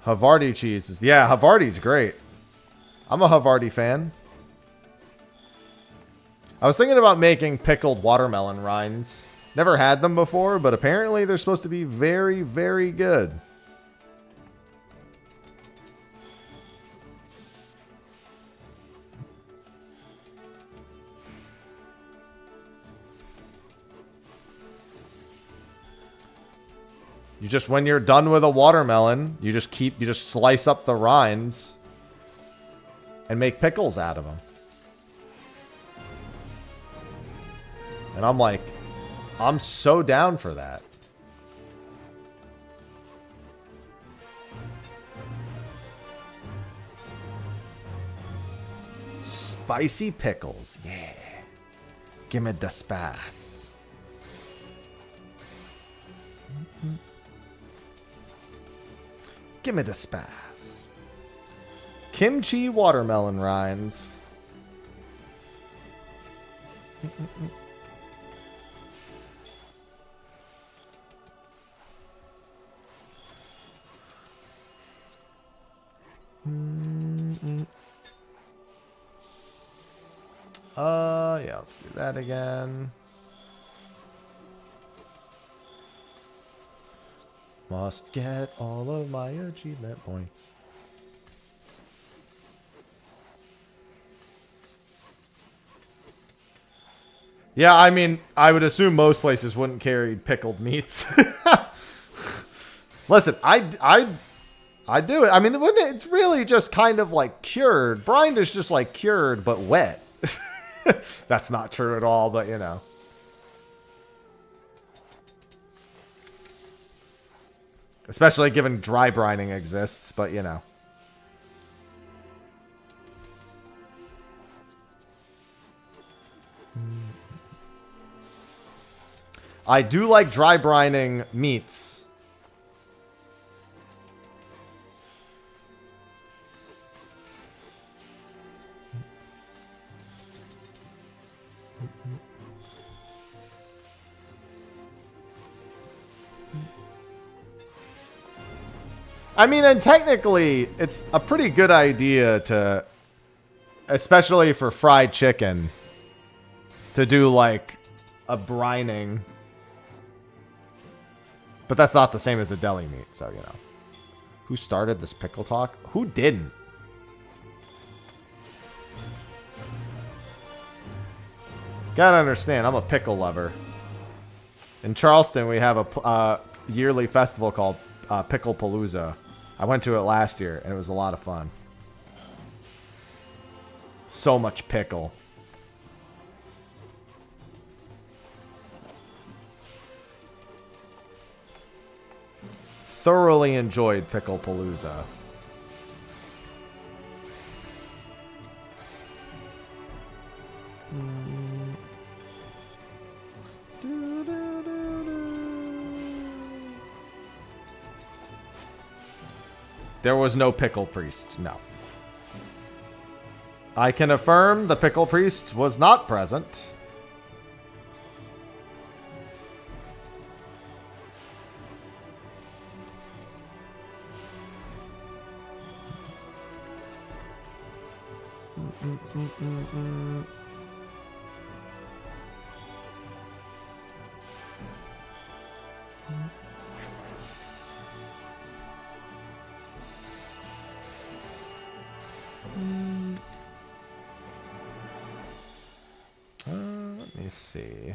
Havarti cheese. Yeah, Havarti's great. I'm a Havarti fan. I was thinking about making pickled watermelon rinds. Never had them before, but apparently they're supposed to be very, very good. You just, when you're done with a watermelon, you just slice up the rinds and make pickles out of them. And I'm like, I'm so down for that. Spicy pickles, yeah. Give me the spice. Give me the spice. Kimchi watermelon rinds. Yeah, let's do that again. Must get all of my achievement points. Yeah, I mean, I would assume most places wouldn't carry pickled meats. Listen, I do it. I mean, it's really just kind of like cured. Brined is just like cured, but wet. That's not true at all, but you know. Especially given dry brining exists, but you know. I do like dry brining meats. I mean, and technically, it's a pretty good idea to, especially for fried chicken, to do like a brining. But that's not the same as a deli meat, so you know. Who started this pickle talk? Who didn't? Gotta understand, I'm a pickle lover. In Charleston, we have a yearly festival called Pickle Palooza. I went to it last year, and it was a lot of fun. So much pickle. Thoroughly enjoyed Pickle Palooza. There was no Pickle Priest, no. I can affirm the Pickle Priest was not present. Let me see.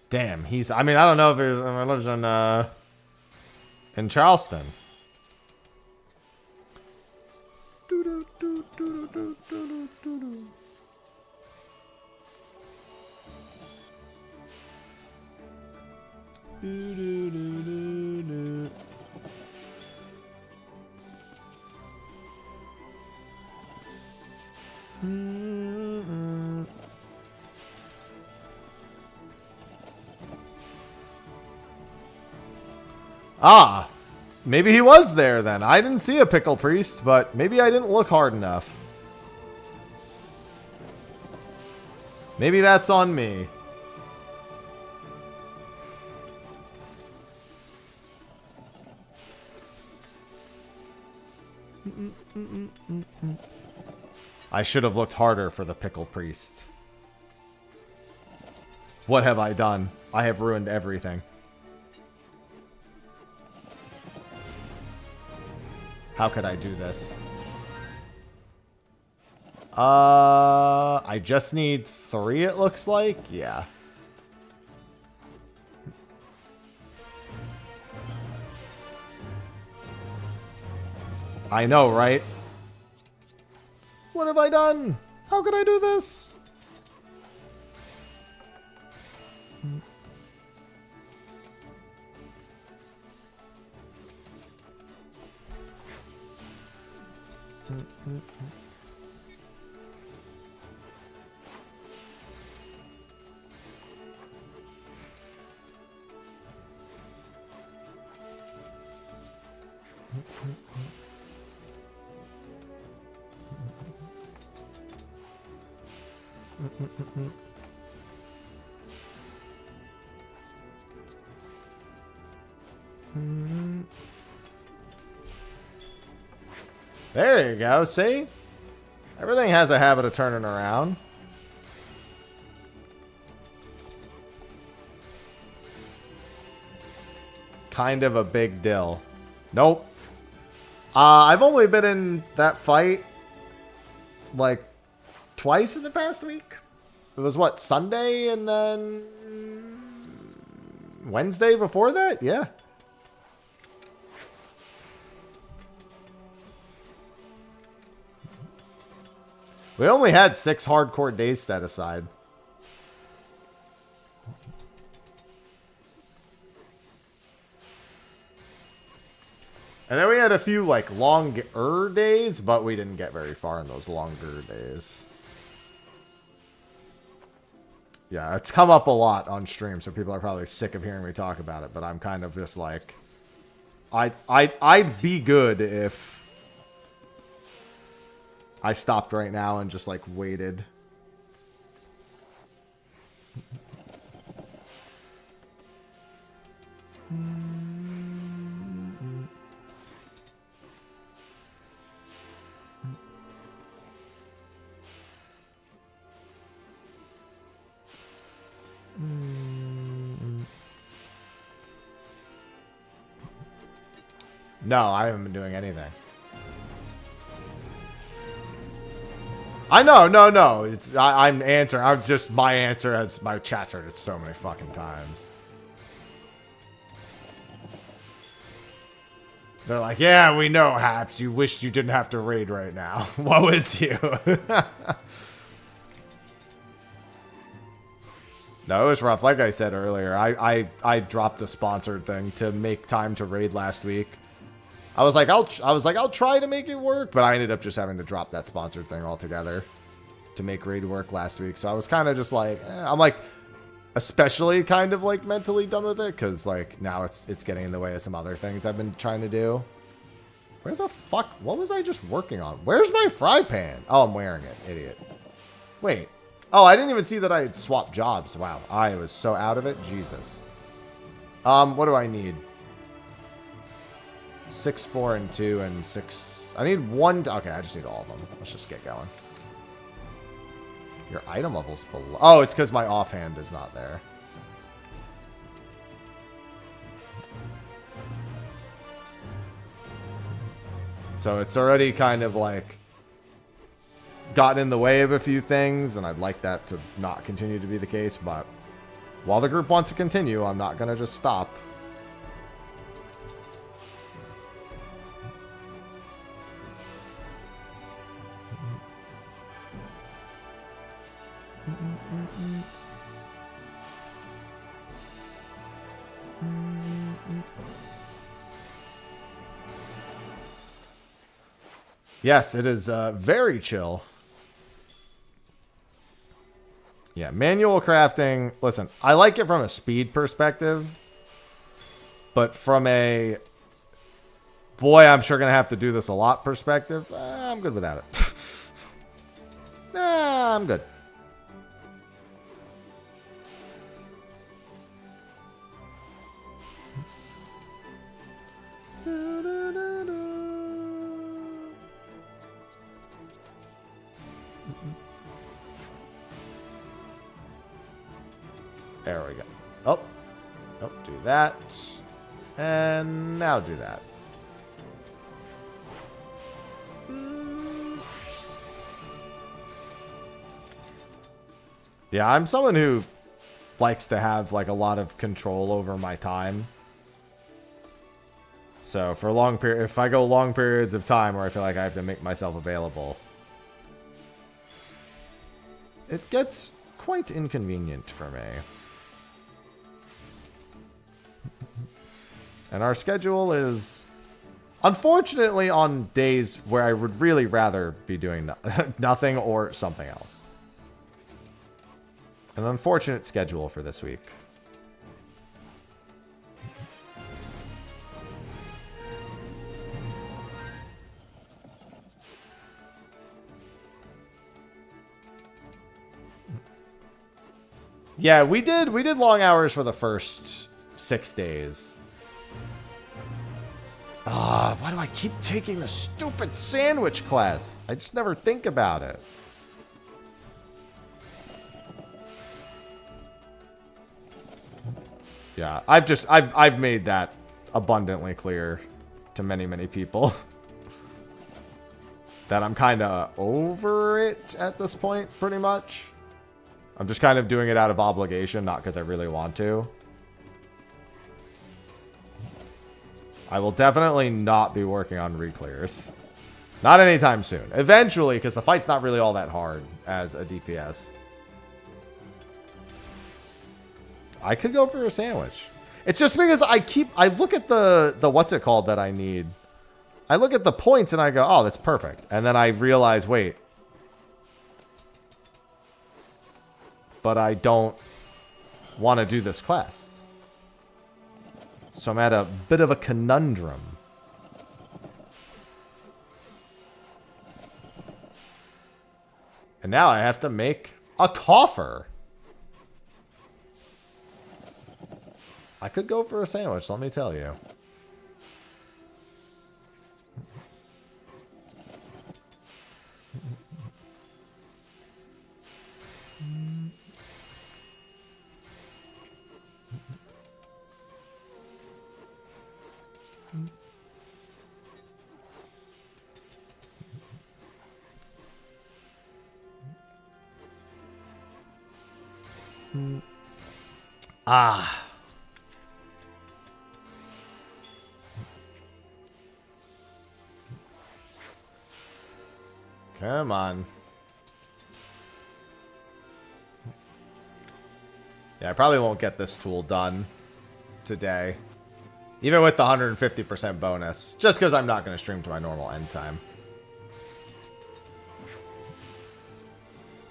Damn, he's... I mean, I don't know if he lives in Charleston. Ah, maybe he was there then. I didn't see a Pickle Priest, but maybe I didn't look hard enough. Maybe that's on me. I should have looked harder for the Pickle Priest. What have I done? I have ruined everything. How could I do this? I just need 3, it looks like. Yeah. I know, right? What have I done? How could I do this? There you go, see? Everything has a habit of turning around. Kind of a big deal. Nope. I've only been in that fight like twice in the past week. It was what, Sunday and then Wednesday before that? Yeah. We only had 6 hardcore days set aside. And then we had a few, like, longer days, but we didn't get very far in those longer days. Yeah, it's come up a lot on stream, so people are probably sick of hearing me talk about it, but I'm kind of just like... I'd be good if I stopped right now and just, like, waited. No, I haven't been doing anything. I know, no. I'm answering. I'm just, my answer as my chat's heard it so many fucking times. They're like, yeah, we know, Haps. You wish you didn't have to raid right now. Woe is you. No, it was rough. Like I said earlier, I dropped a sponsored thing to make time to raid last week. I was like, I'll try to make it work, but I ended up just having to drop that sponsored thing altogether to make raid work last week. So I was kind of just like, I'm like, especially kind of like mentally done with it, because like now it's getting in the way of some other things I've been trying to do. Where the fuck? What was I just working on? Where's my fry pan? Oh, I'm wearing it, idiot. Wait. Oh, I didn't even see that I had swapped jobs. Wow, I was so out of it. Jesus. What do I need? 6, 4, and 2, and 6. I need 1. Okay, I just need all of them. Let's just get going. Your item level's below. Oh, it's because my offhand is not there. So it's already kind of like gotten in the way of a few things, and I'd like that to not continue to be the case, but while the group wants to continue, I'm not going to just stop. Yes, it is very chill. Yeah, manual crafting. Listen, I like it from a speed perspective, but from a boy, I'm sure going to have to do this a lot perspective, I'm good without it. Nah, I'm good. There we go. Oh. Oh, do that. And now do that. Yeah, I'm someone who likes to have like a lot of control over my time. So for a long period, if I go long periods of time where I feel like I have to make myself available, it gets quite inconvenient for me. And our schedule is, unfortunately, on days where I would really rather be doing nothing or something else. An unfortunate schedule for this week. Yeah, we did long hours for the first 6 days. Ah, why do I keep taking the stupid sandwich quest? I just never think about it. Yeah, I've made that abundantly clear to many people that I'm kind of over it at this point, pretty much. I'm just kind of doing it out of obligation, not because I really want to. I will definitely not be working on re-clears. Not anytime soon. Eventually, because the fight's not really all that hard as a DPS. I could go for a sandwich. It's just because I look at the what's it called that I need. I look at the points and I go, oh, that's perfect. And then I realize, wait. But I don't want to do this quest. So I'm at a bit of a conundrum. And now I have to make a coffer. I could go for a sandwich, let me tell you. Ah. Come on. Yeah, I probably won't get this tool done today. Even with the 150% bonus. Just because I'm not going to stream to my normal end time.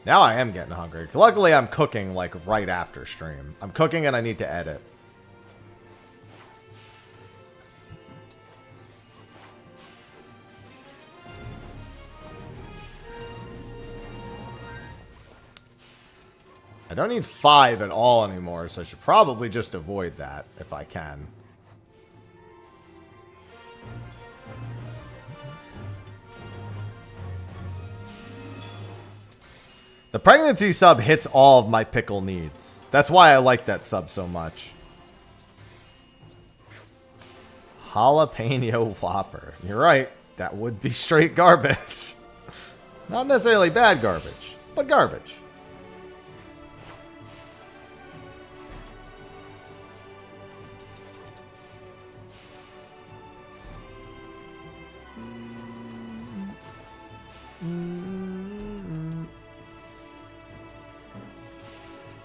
Now I am getting hungry. Luckily, I'm cooking, like, right after stream. I'm cooking and I need to edit. I don't need 5 at all anymore, so I should probably just avoid that if I can. The pregnancy sub hits all of my pickle needs. That's why I like that sub so much. Jalapeno Whopper. You're right. That would be straight garbage. Not necessarily bad garbage, but garbage.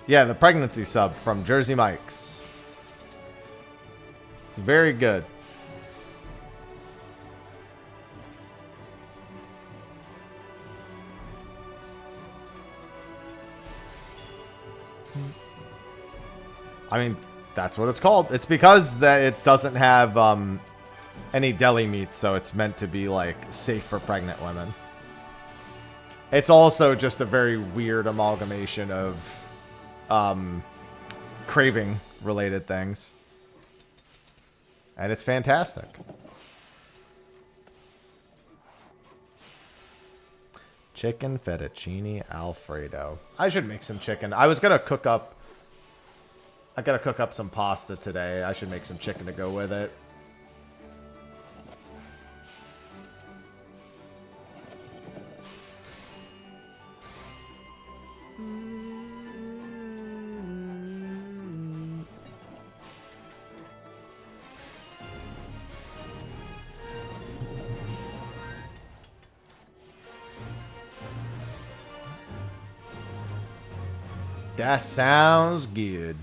Yeah, the pregnancy sub from Jersey Mike's. It's very good. I mean, that's what it's called. It's because that it doesn't have any deli meats, so it's meant to be like safe for pregnant women. It's also just a very weird amalgamation of craving related things, and it's fantastic. Chicken fettuccine alfredo. I should make some chicken. I was gonna cook up, I gotta cook up some pasta today. I should make some chicken to go with it. That sounds good.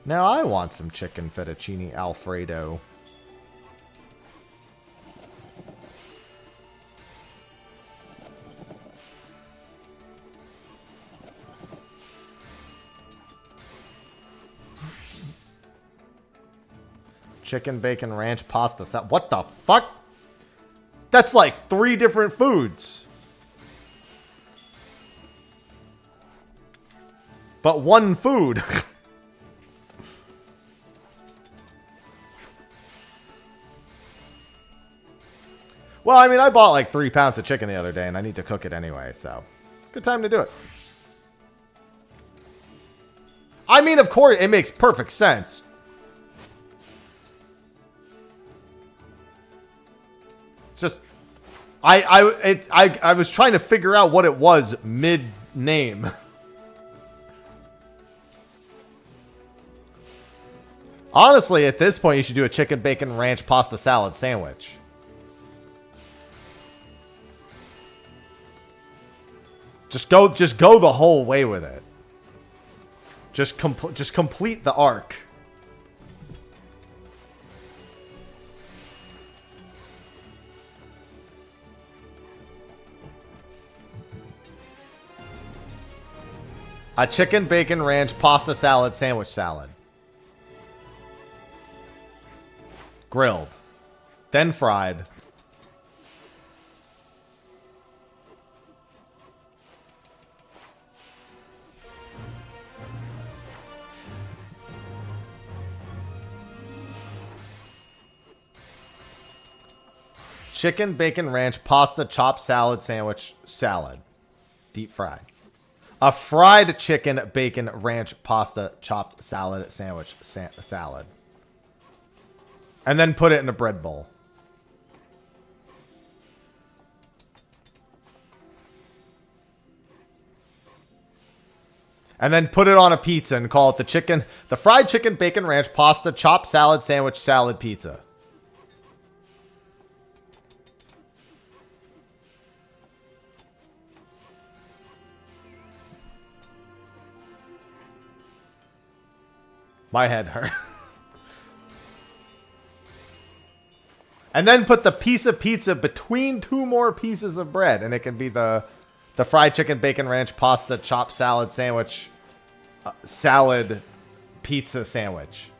Now I want some chicken fettuccine alfredo. Chicken bacon ranch pasta salad. What the fuck? That's like 3 different foods. But one food. Well, I mean, I bought like 3 pounds of chicken the other day and I need to cook it anyway, so good time to do it. I mean, of course, it makes perfect sense. It's just, I was trying to figure out what it was mid-name. Honestly, at this point, you should do a chicken bacon ranch pasta salad sandwich. Just go the whole way with it. Just complete the arc. A chicken bacon ranch pasta salad sandwich salad. Grilled. Then fried. Chicken bacon ranch pasta chopped salad sandwich salad. Deep fried. A fried chicken bacon ranch pasta chopped salad sandwich salad. And then put it in a bread bowl. And then put it on a pizza and call it the fried chicken, bacon ranch, pasta, chopped salad, sandwich, salad, pizza. My head hurts. And then put the piece of pizza between two more pieces of bread. And it can be the fried chicken, bacon ranch, pasta, chopped salad, sandwich, salad, pizza sandwich.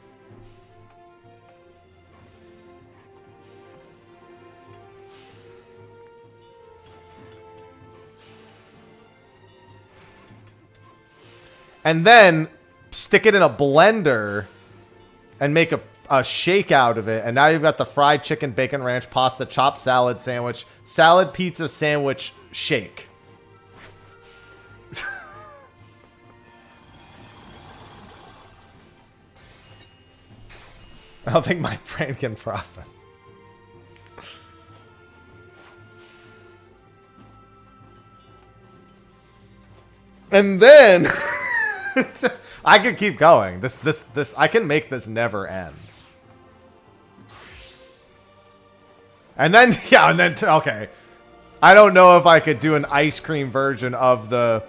And then stick it in a blender and make a shake out of it. And now you've got the fried chicken, bacon ranch, pasta, chopped salad sandwich, salad, pizza sandwich shake. I don't think my brain can process. And then I could keep going. This I can make this never end. And then yeah, and then okay. I don't know if I could do an ice cream version of the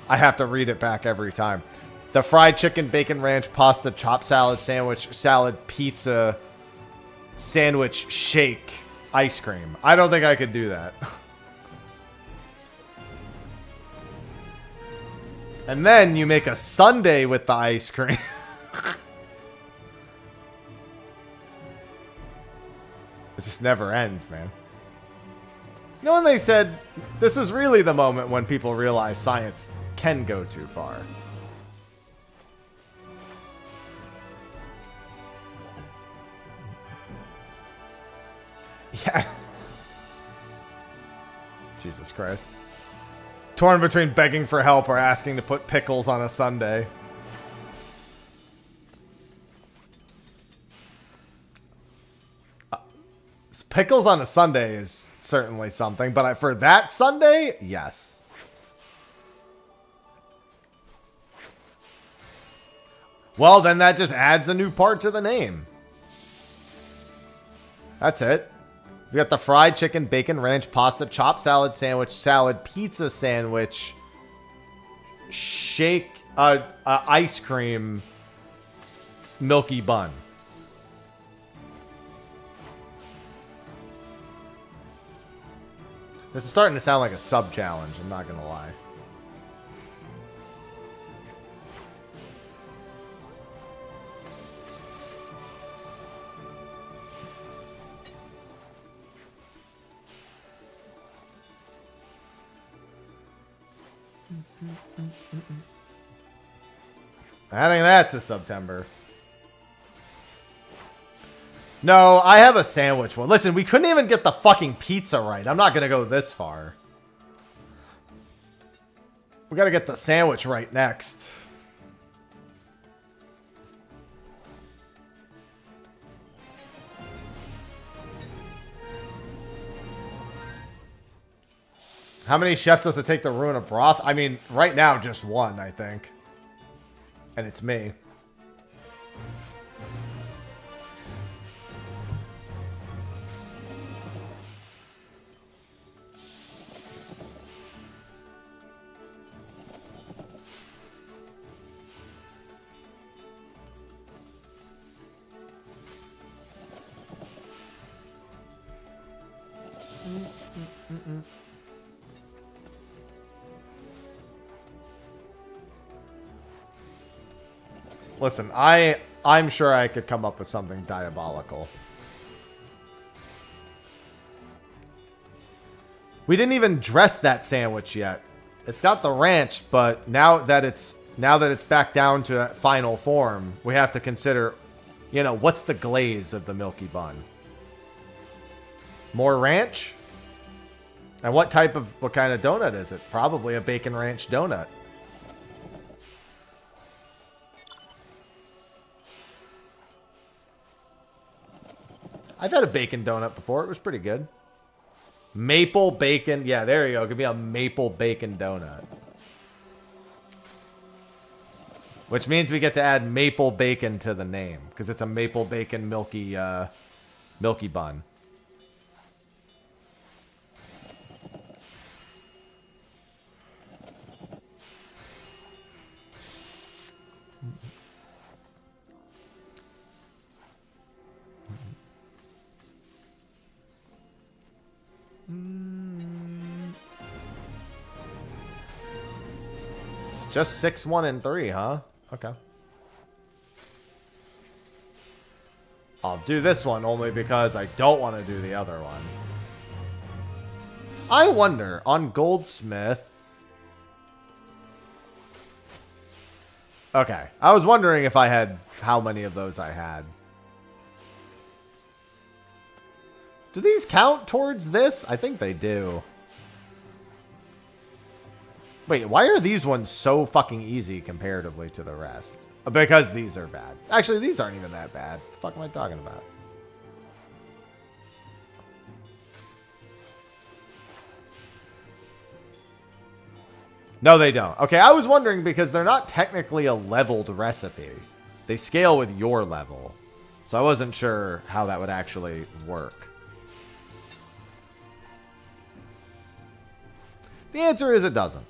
I have to read it back every time. The fried chicken, bacon ranch, pasta, chopped salad sandwich, salad, pizza sandwich shake ice cream. I don't think I could do that. And then you make a sundae with the ice cream. It just never ends, man. You know when they said this was really the moment when people realized science can go too far? Yeah. Jesus Christ. Torn between begging for help or asking to put pickles on a sundae. Pickles on a sundae is certainly something, but for that sundae, yes. Well, then that just adds a new part to the name. That's it. We got the fried chicken, bacon ranch, pasta, chopped salad sandwich, salad, pizza sandwich, shake, ice cream, milky bun. This is starting to sound like a sub-challenge, I'm not gonna lie. Adding that to September. No, I have a sandwich one. Listen, we couldn't even get the fucking pizza right. I'm not going to go this far. We got to get the sandwich right next. How many chefs does it take to ruin a broth? I mean, right now, just one, I think. And it's me. Listen, I'm sure I could come up with something diabolical. We didn't even dress that sandwich yet. It's got the ranch, but now that it's back down to that final form, we have to consider, you know, what's the glaze of the milky bun? More ranch? And what kind of donut is it? Probably a bacon ranch donut. I've had a bacon donut before. It was pretty good. Maple bacon. Yeah, there you go. It could be a maple bacon donut. Which means we get to add maple bacon to the name. Because it's a maple bacon milky, milky bun. It's just 6, 1, and 3, huh? Okay. I'll do this one only because I don't want to do the other one. I wonder, on Goldsmith... Okay. I was wondering if I had... how many of those I had. Do these count towards this? I think they do. Wait, why are these ones so fucking easy comparatively to the rest? Because these are bad. Actually, these aren't even that bad. What the fuck am I talking about? No, they don't. Okay, I was wondering because they're not technically a leveled recipe. They scale with your level. So I wasn't sure how that would actually work. The answer is it doesn't.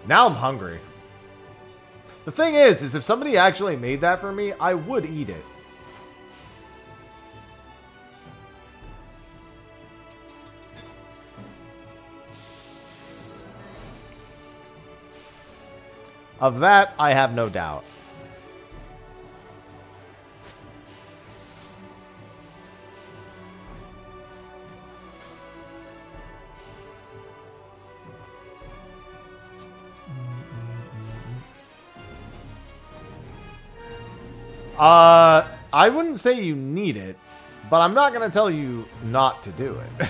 Now I'm hungry. The thing is if somebody actually made that for me, I would eat it. Of that, I have no doubt. I wouldn't say you need it, but I'm not going to tell you not to do it.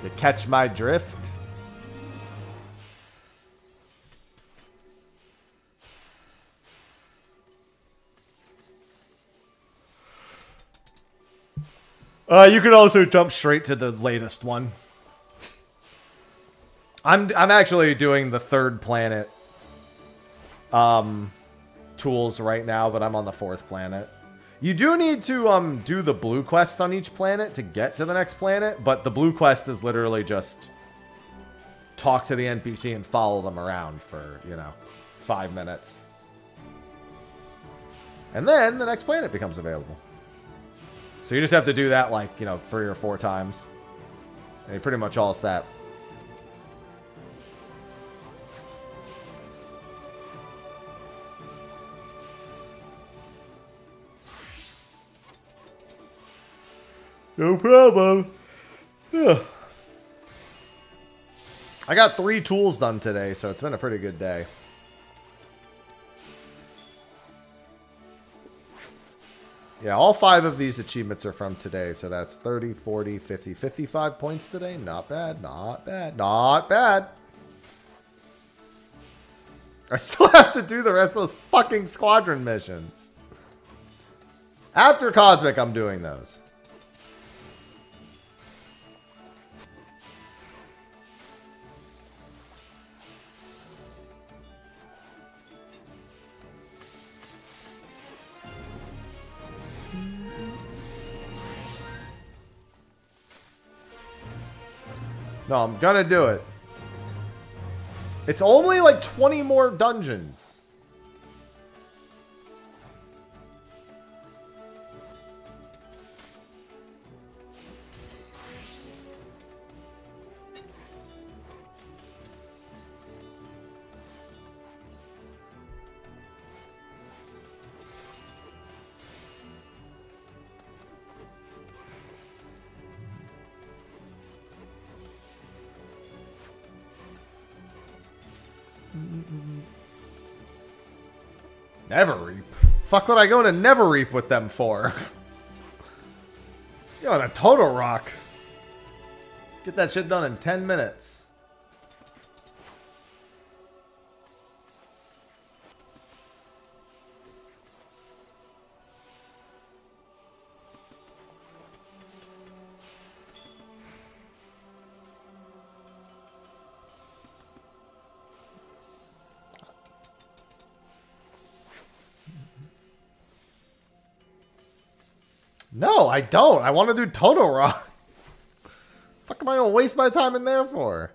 You catch my drift? You could also jump straight to the latest one. I'm actually doing the 3rd planet tools right now, but I'm on the 4th planet. You do need to do the blue quests on each planet to get to the next planet, but the blue quest is literally just talk to the NPC and follow them around for, you know, 5 minutes. And then the next planet becomes available. So you just have to do that like, you know, 3 or 4 times. And you're pretty much all set. No problem. Yeah. I got 3 tools done today, so it's been a pretty good day. Yeah, all 5 of these achievements are from today, so that's 30, 40, 50, 55 points today. Not bad, not bad, not bad. I still have to do the rest of those fucking squadron missions. After Cosmic, I'm doing those. No, I'm gonna do it. It's only like 20 more dungeons. Never reap. Fuck would I go to Never Reap with them for? Yo, on a Total Rock. Get that shit done in 10 minutes. No, I don't. I want to do Total Rock. Fuck am I gonna waste my time in there for?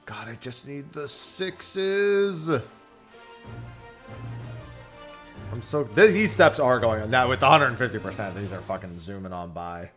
God, I just need the 6s. I'm so... These steps are going on. Now, with the 150%, these are fucking zooming on by.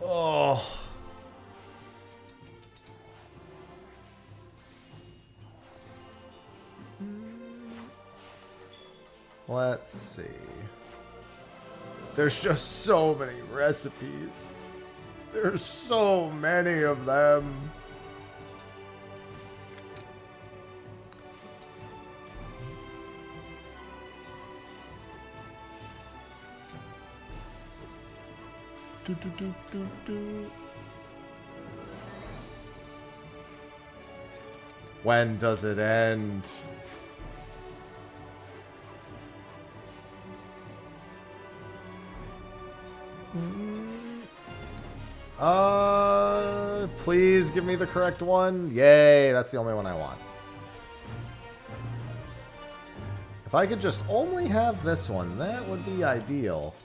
Oh. Let's see. There's just so many recipes. There's so many of them. When does it end? Please give me the correct one. Yay, that's the only one I want. If I could just only have this one, that would be ideal.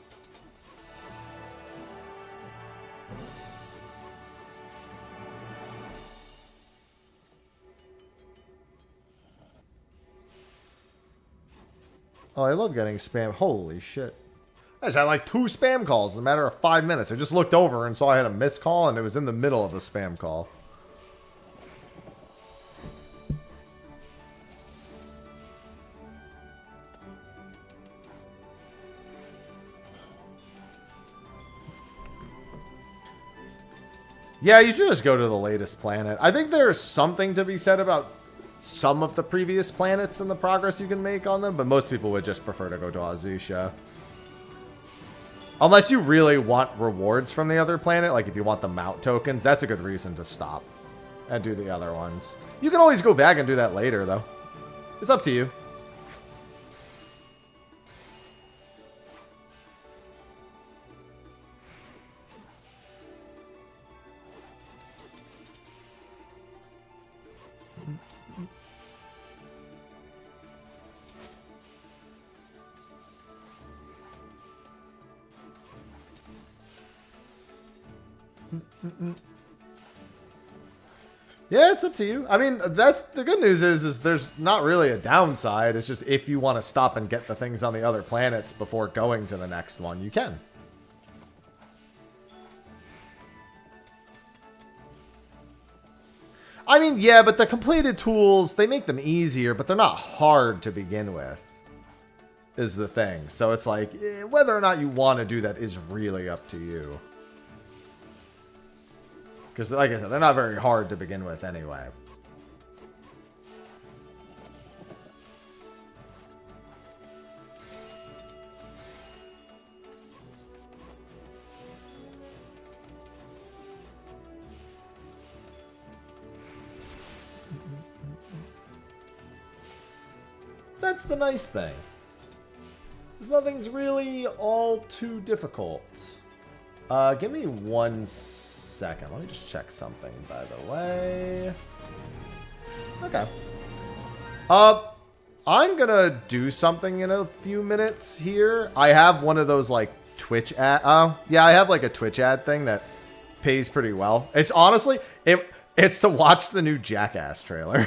Oh, I love getting spam. Holy shit. I just had like 2 spam calls in a matter of 5 minutes. I just looked over and saw I had a missed call and it was in the middle of a spam call. Yeah, you should just go to the latest planet. I think there's something to be said about some of the previous planets and the progress you can make on them, but most people would just prefer to go to Azusha. Unless you really want rewards from the other planet, like if you want the mount tokens, that's a good reason to stop and do the other ones. You can always go back and do that later, though. It's up to you. Yeah, it's up to you. I mean, that's the good news is there's not really a downside. It's just if you want to stop and get the things on the other planets before going to the next one, you can. I mean, yeah, but the completed tools, they make them easier, but they're not hard to begin with, is the thing. So it's like, whether or not you want to do that is really up to you. Because, like I said, they're not very hard to begin with anyway. that's the nice thing. Nothing's really all too difficult. Give me 1 second. Let me just check something, by the way. Okay. I'm gonna do something in a few minutes here. I have one of those, like, Twitch ad. Yeah, I have, like, a Twitch ad thing that pays pretty well. It's honestly, it's to watch the new Jackass trailer.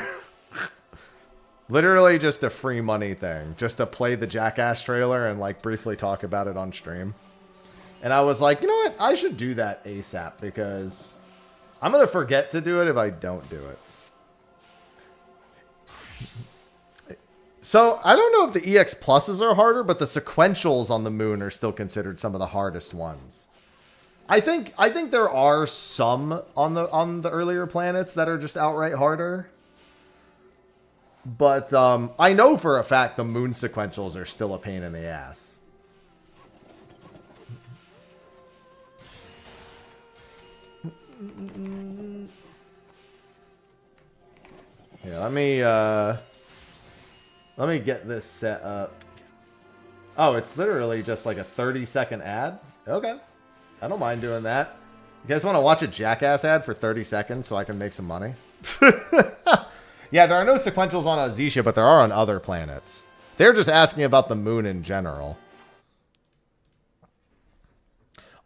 Literally just a free money thing. Just to play the Jackass trailer and, like, briefly talk about it on stream. And I was like, you know what? I should do that ASAP because I'm going to forget to do it if I don't do it. So, I don't know if the EX pluses are harder, but the sequentials on the moon are still considered some of the hardest ones. I think there are some on the earlier planets that are just outright harder. But I know for a fact the moon sequentials are still a pain in the ass. Yeah, let me get this set up. Oh, it's literally just like a 30-second ad? Okay. I don't mind doing that. You guys want to watch a Jackass ad for 30 seconds so I can make some money? Yeah, there are no sequentials on Azisha, but there are on other planets. They're just asking about the moon in general.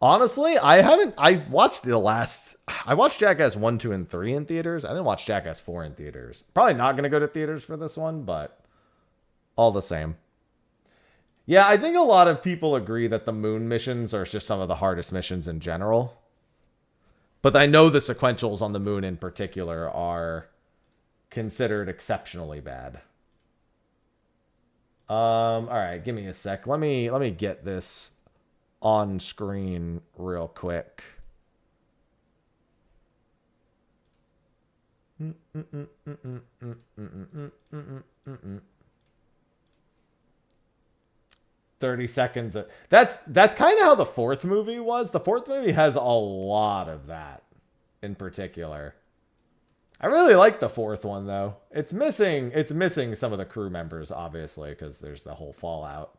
Honestly, I watched Jackass 1, 2, and 3 in theaters. I didn't watch Jackass 4 in theaters. Probably not going to go to theaters for this one, but all the same. Yeah, I think a lot of people agree that the moon missions are just some of the hardest missions in general. But I know the sequentials on the moon in particular are considered exceptionally bad. All right, give me a sec. Let me get this on screen real quick. 30 seconds. That's kind of how the fourth movie was. The fourth movie has a lot of that in particular. I really like the fourth one though. It's missing some of the crew members obviously because there's the whole fallout.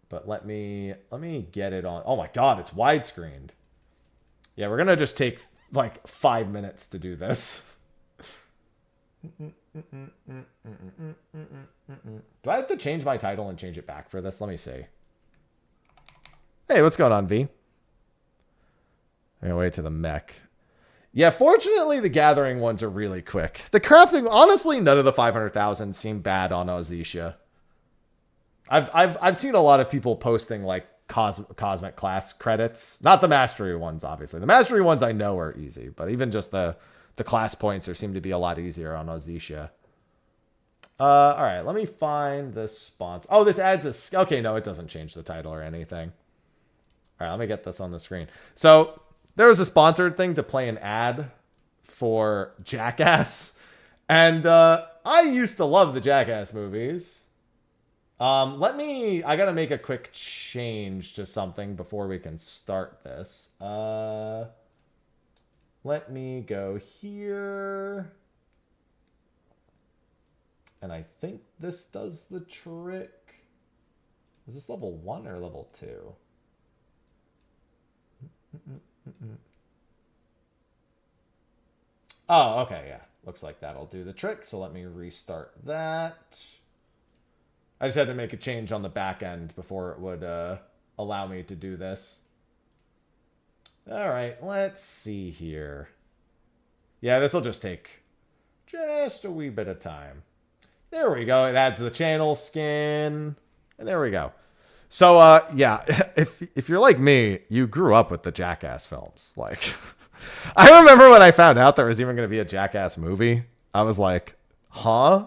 But let me get it on. Oh my god, it's widescreened. Yeah, we're going to just take like 5 minutes to do this. Do I have to change my title and change it back for this? Let me see. Hey, what's going on, V? I'm gonna wait to the mech. Yeah, fortunately, the gathering ones are really quick. The crafting, honestly, none of the 500,000 seem bad on Azisha. I've seen a lot of people posting like cosmic class credits, not the mastery ones, obviously. The mastery ones I know are easy, but even just the class points seem to be a lot easier on Azisha. All right, let me find this sponsor. Oh, this adds a... Okay, no, it doesn't change the title or anything. All right, let me get this on the screen. So there was a sponsored thing to play an ad for Jackass. And I used to love the Jackass movies. I got to make a quick change to something before we can start this. Let me go here. And I think this does the trick. Is this level 1 or level 2? Oh, okay, yeah. Looks like that'll do the trick. So let me restart that. I just had to make a change on the back end before it would allow me to do this. All right, let's see here. Yeah, this will just take just a wee bit of time. There we go. It adds the channel skin. And there we go. So, yeah, if you're like me, you grew up with the Jackass films. Like, I remember when I found out there was even going to be a Jackass movie. I was like, huh?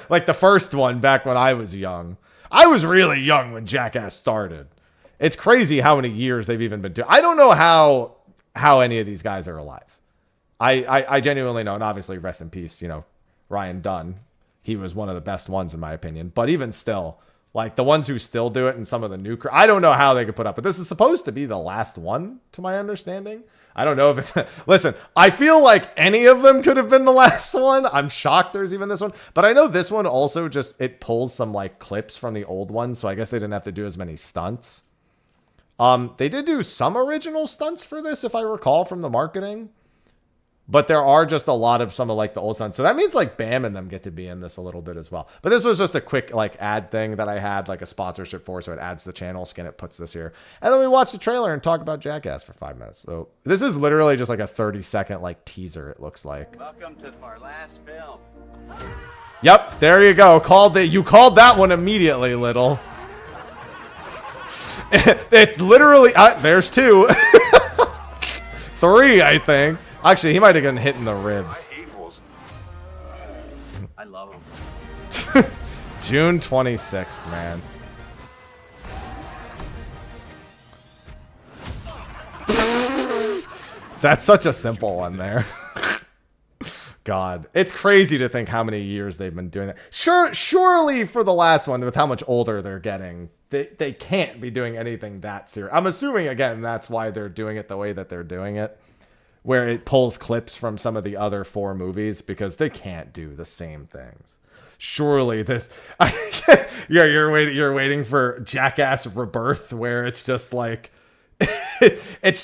Like the first one back when I was young. I was really young when Jackass started. It's crazy how many years they've even been doing. I don't know how any of these guys are alive. I genuinely know, and obviously rest in peace, Ryan Dunn. He was one of the best ones in my opinion. But even still, Like, the ones who still do it and some of the new crew. I don't know how they could put up, but this is supposed to be the last one, to my understanding. I don't know if it's... Listen, I feel like any of them could have been the last one. I'm shocked there's even this one. But I know this one also just... It pulls some, like, clips from the old ones, so I guess they didn't have to do as many stunts. They did do some original stunts for this, if I recall, from the marketing. But there are just a lot of some of, like, the old stunts. So that means, like, Bam and them get to be in this a little bit as well. But this was just a quick, like, ad thing that I had, like, a sponsorship for. So it adds the channel skin. It puts this here. And then we watch the trailer and talk about Jackass for 5 minutes. So this is literally just, like, a 30-second, like, teaser, it looks like. Welcome to our last film. Yep, there you go. You called that one immediately, Little. It's literally... there's 2. 3, I think. Actually, he might have gotten hit in the ribs. I love him. June 26th, man. That's such a simple one there. God, it's crazy to think how many years they've been doing that. Surely for the last one, with how much older they're getting, they can't be doing anything that serious. I'm assuming, again, that's why they're doing it the way that they're doing it, where it pulls clips from some of the other 4 movies, because they can't do the same things. Surely this... yeah, you're waiting for Jackass Rebirth, where it's just like... it's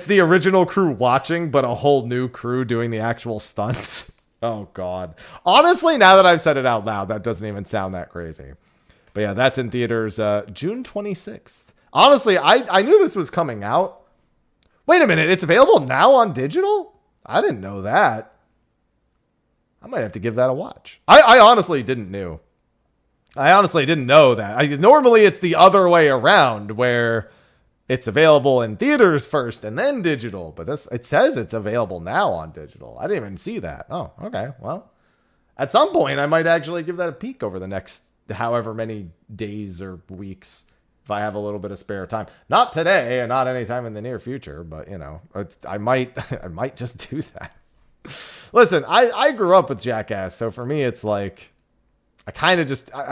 the original crew watching, but a whole new crew doing the actual stunts. Oh, God. Honestly, now that I've said it out loud, that doesn't even sound that crazy. But yeah, that's in theaters June 26th. Honestly, I knew this was coming out. Wait a minute, it's available now on digital? I didn't know that. I might have to give that a watch. I honestly didn't know. I honestly didn't know that. Normally, it's the other way around, where it's available in theaters first and then digital. But it says it's available now on digital. I didn't even see that. Oh, okay. Well, at some point, I might actually give that a peek over the next however many days or weeks, if I have a little bit of spare time. Not today and not anytime in the near future, but, you know, I might just do that. Listen, I grew up with Jackass, so for me, it's like, I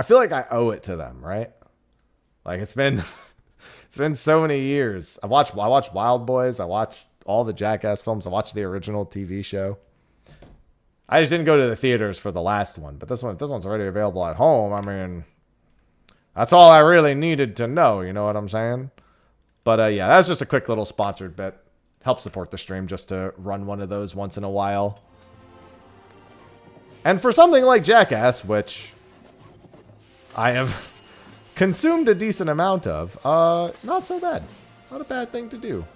feel like I owe it to them, right? Like, it's been so many years. I watched Wild Boys. I watched all the Jackass films. I watched the original TV show. I just didn't go to the theaters for the last one, but this one's already available at home. I mean, that's all I really needed to know. You know what I'm saying? But yeah, that's just a quick little sponsored bit. Help support the stream just to run one of those once in a while. And for something like Jackass, which I have consumed a decent amount of, not so bad. Not a bad thing to do.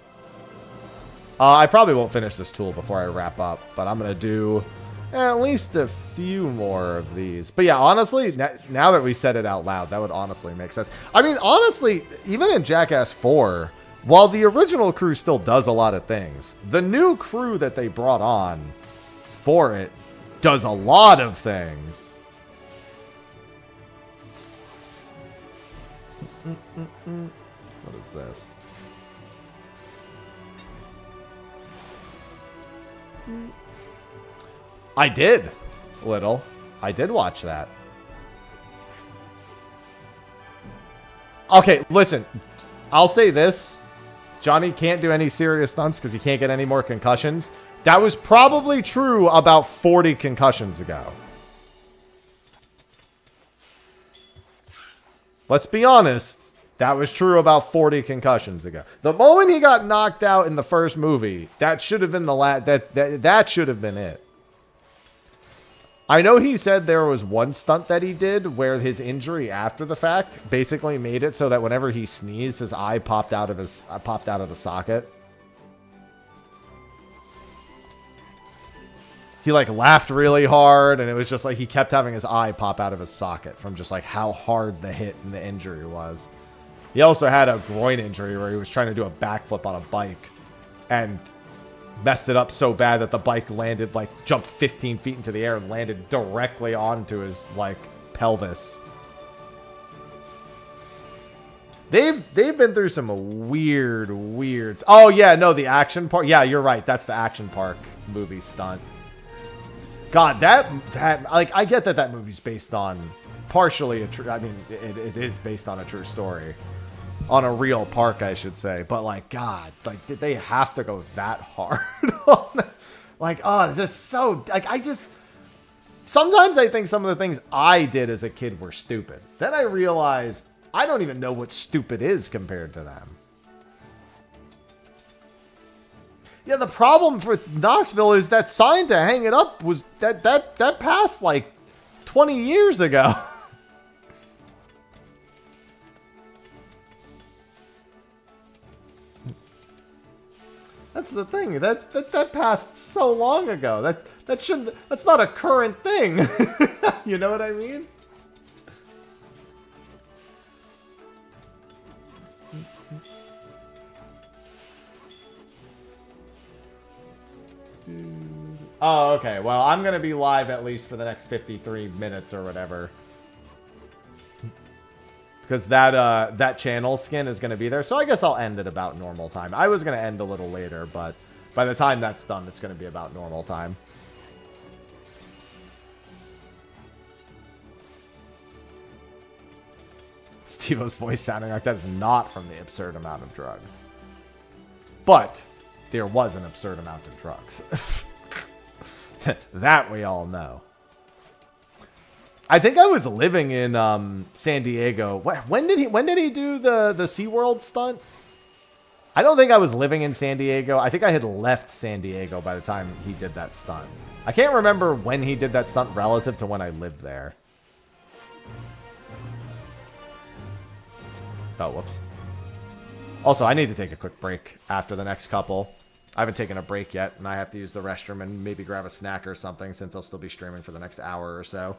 I probably won't finish this tool before I wrap up, but I'm going to do at least a few more of these. But yeah, honestly, now that we said it out loud, that would honestly make sense. I mean, honestly, even in Jackass 4, while the original crew still does a lot of things, the new crew that they brought on for it does a lot of things. What is this? I did, Little. I did watch that. Okay, listen. I'll say this. Johnny can't do any serious stunts because he can't get any more concussions. That was probably true about 40 concussions ago. Let's be honest. That was true about 40 concussions ago. The moment he got knocked out in the first movie, that should have been that should have been it. I know he said there was one stunt that he did where his injury after the fact basically made it so that whenever he sneezed, his eye popped out of the socket. He like laughed really hard, and it was just like he kept having his eye pop out of his socket from just like how hard the hit and the injury was. He also had a groin injury where he was trying to do a backflip on a bike and messed it up so bad that the bike landed, like, jumped 15 feet into the air and landed directly onto his, like, pelvis. They've been through some weird... Oh, yeah, no, the action park. Yeah, you're right. That's the Action Park movie stunt. God, that like I get that movie's based on partially a true. I mean, it is based on a true story, on a real park, I should say. But like, God, like did they have to go that hard? Like, oh, it's just so like sometimes I think some of the things I did as a kid were stupid. Then I realize I don't even know what stupid is compared to them. Yeah, the problem for Knoxville is that sign to hang it up was that passed like 20 years ago. That's the thing. That passed so long ago. That's not a current thing. You know what I mean? Oh, okay. Well, I'm going to be live at least for the next 53 minutes or whatever. Because that channel skin is going to be there. So I guess I'll end at about normal time. I was going to end a little later, but by the time that's done, it's going to be about normal time. Steve-O's voice sounding like that's not from the absurd amount of drugs. But there was an absurd amount of drugs. That we all know. I think I was living in San Diego. When did he do the SeaWorld stunt? I don't think I was living in San Diego. I think I had left San Diego by the time he did that stunt. I can't remember when he did that stunt relative to when I lived there. Oh, whoops. Also, I need to take a quick break after the next couple. I haven't taken a break yet, and I have to use the restroom and maybe grab a snack or something since I'll still be streaming for the next hour or so.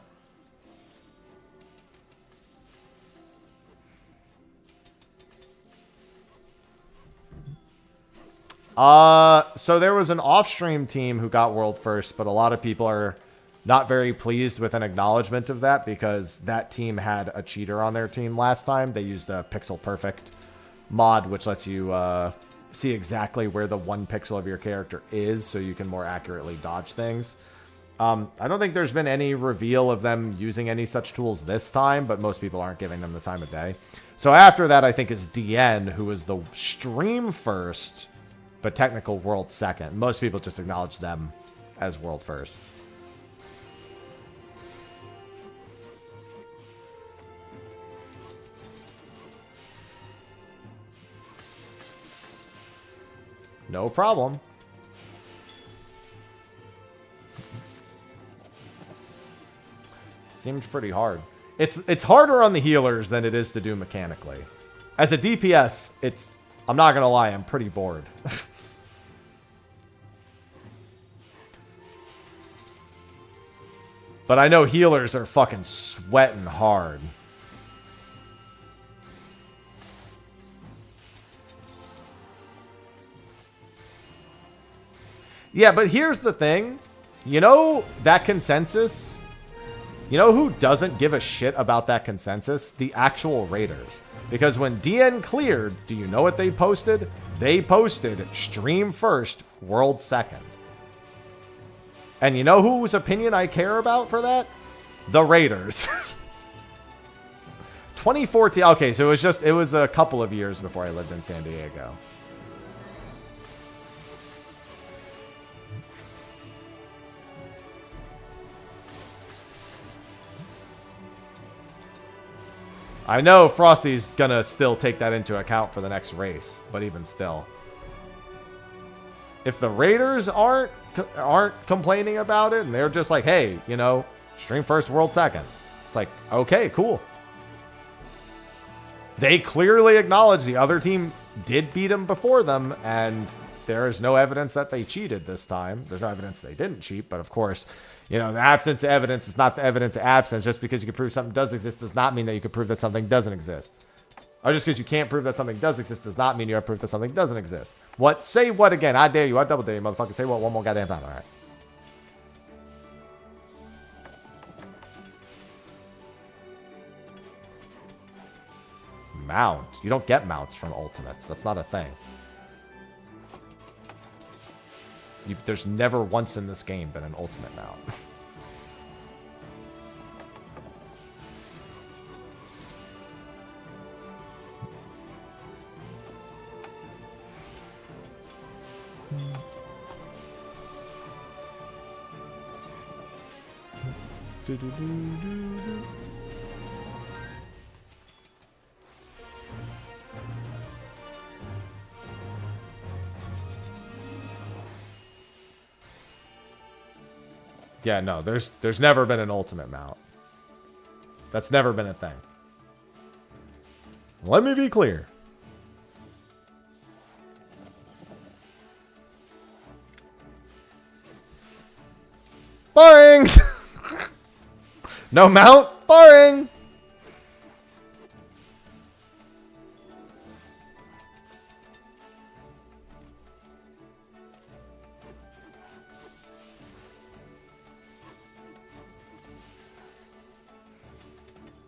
So there was an off-stream team who got world first, but a lot of people are not very pleased with an acknowledgement of that because that team had a cheater on their team last time. They used a Pixel Perfect mod, which lets you see exactly where the 1 pixel of your character is so you can more accurately dodge things. I don't think there's been any reveal of them using any such tools this time, but most people aren't giving them the time of day. So after that, I think is DN, who was the stream first, but technical world second. Most people just acknowledge them as world first. No problem. Seemed pretty hard. It's harder on the healers than it is to do mechanically. As a DPS, I'm not gonna lie, I'm pretty bored. But I know healers are fucking sweating hard. Yeah, but here's the thing. You know that consensus? You know who doesn't give a shit about that consensus? The actual raiders. Because when DN cleared, do you know what they posted? They posted stream first, world second. And you know whose opinion I care about for that? The raiders. 2014. Okay, so it was a couple of years before I lived in San Diego. I know Frosty's gonna still take that into account for the next race, but even still. If the Raiders aren't complaining about it, and they're just like, hey, you know, stream first, world second. It's like, okay, cool. They clearly acknowledge the other team did beat them before them, and there is no evidence that they cheated this time. There's no evidence they didn't cheat, but of course, you know, the absence of evidence is not the evidence of absence. Just because you can prove something does exist does not mean that you can prove that something doesn't exist. Or just because you can't prove that something does exist does not mean you have proof that something doesn't exist. What? Say what again? I dare you. I double dare you, motherfucker. Say what one more goddamn time. All right. Mount. You don't get mounts from ultimates. That's not a thing. There's never once in this game been an ultimate mount. Yeah, no, there's never been an ultimate mount. That's never been a thing. Let me be clear. Boring! No mount? Boring!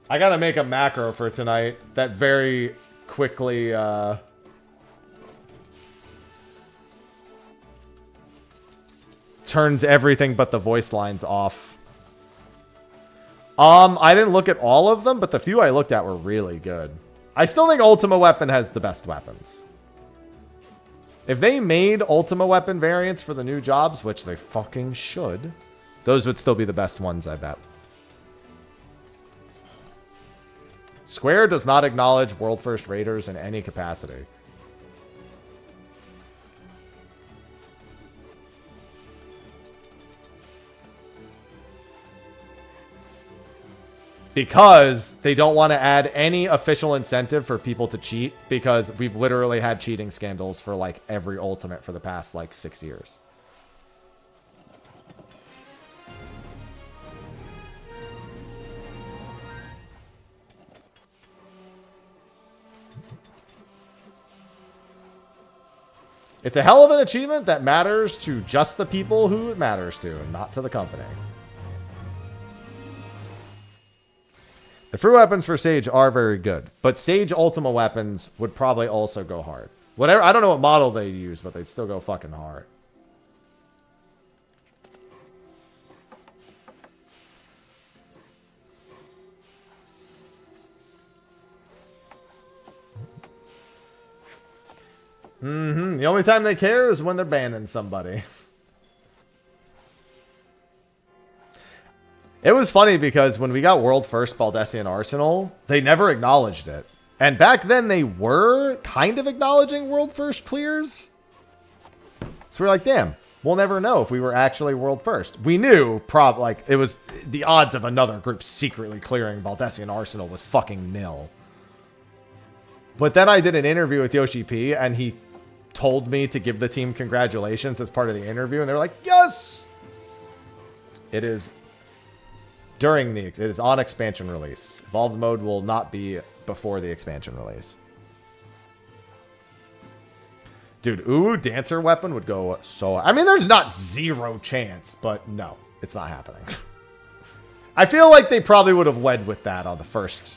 I gotta make a macro for tonight that very quickly, turns everything but the voice lines off. I didn't look at all of them, but the few I looked at were really good. I still think Ultima Weapon has the best weapons. If they made Ultima Weapon variants for the new jobs, which they fucking should, those would still be the best ones, I bet. Square does not acknowledge World First Raiders in any capacity. Because they don't want to add any official incentive for people to cheat, because we've literally had cheating scandals for like every Ultimate for the past like 6 years. It's a hell of an achievement that matters to just the people who it matters to, and not to the company. The free weapons for Sage are very good, but Sage Ultima weapons would probably also go hard. Whatever, I don't know what model they use, but they'd still go fucking hard. The only time they care is when they're banning somebody. It was funny because when we got World First Baldessian Arsenal, they never acknowledged it. And back then they were kind of acknowledging World First clears. So we're like, damn, we'll never know if we were actually World First. We knew like it was the odds of another group secretly clearing Baldessian Arsenal was fucking nil. But then I did an interview with Yoshi P, and he told me to give the team congratulations as part of the interview, and they're like, yes! It is it is on expansion release. Evolved mode will not be before the expansion release. Dude, ooh, Dancer weapon would go so... I mean, there's not zero chance, but no, it's not happening. I feel like they probably would have led with that on the first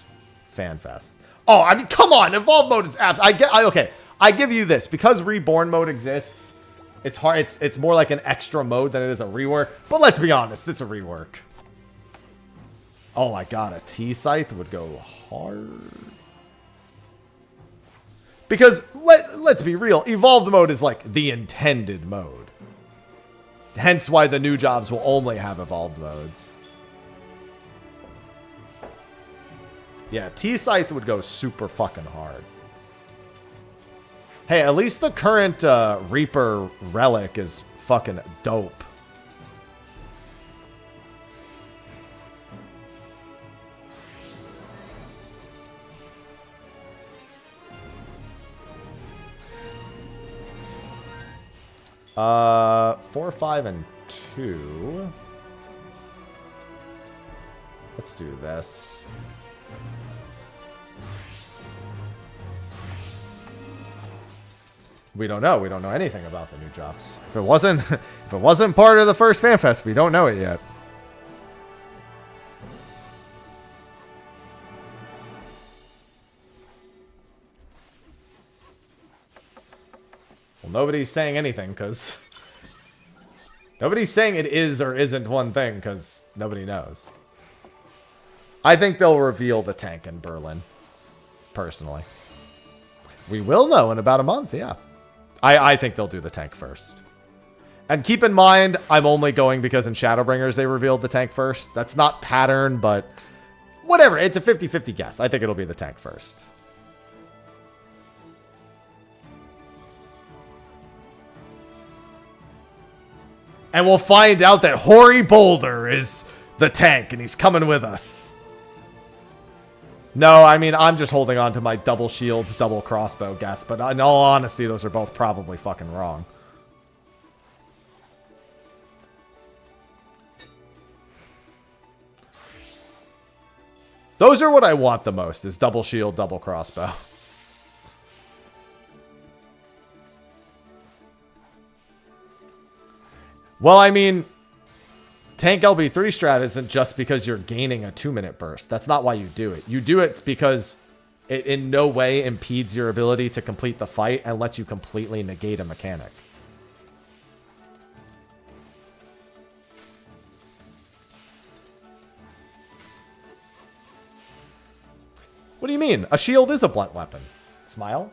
FanFest. Oh, I mean, come on. Evolved mode is okay, I give you this. Because Reborn mode exists, it's hard. It's more like an extra mode than it is a rework. But let's be honest, it's a rework. Oh my god, a T-Scythe would go hard. Because, let's be real, Evolved mode is like the intended mode. Hence why the new jobs will only have Evolved modes. Yeah, T-Scythe would go super fucking hard. Hey, at least the current Reaper relic is fucking dope. Uh, 4, 5, and 2. Let's do this. We don't know. We don't know anything about the new jobs. If it wasn't part of the first FanFest, we don't know it yet. Well, nobody's saying anything because nobody's saying it is or isn't one thing because nobody knows. I think they'll reveal the tank in Berlin, personally. We will know in about a month, yeah. I think they'll do the tank first. And keep in mind, I'm only going because in Shadowbringers they revealed the tank first. That's not pattern, but whatever. It's a 50-50 guess. I think it'll be the tank first. And we'll find out that Hoary Boulder is the tank and he's coming with us. No, I mean, I'm just holding on to my double shields, double crossbow guess. But in all honesty, those are both probably fucking wrong. Those are what I want the most, is double shield, double crossbow. Well, I mean, tank LB3 strat isn't just because you're gaining a 2-minute burst. That's not why you do it. You do it because it in no way impedes your ability to complete the fight and lets you completely negate a mechanic. What do you mean? A shield is a blunt weapon. Smile.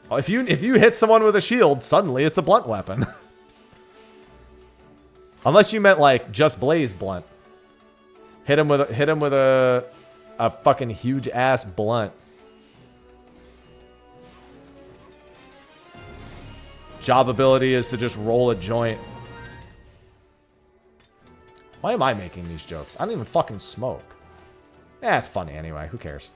Oh, if you hit someone with a shield, suddenly it's a blunt weapon. Unless you meant like just blaze blunt. Hit him with a fucking huge ass blunt. Job ability is to just roll a joint. Why am I making these jokes? I don't even fucking smoke. Eh, it's funny anyway. Who cares?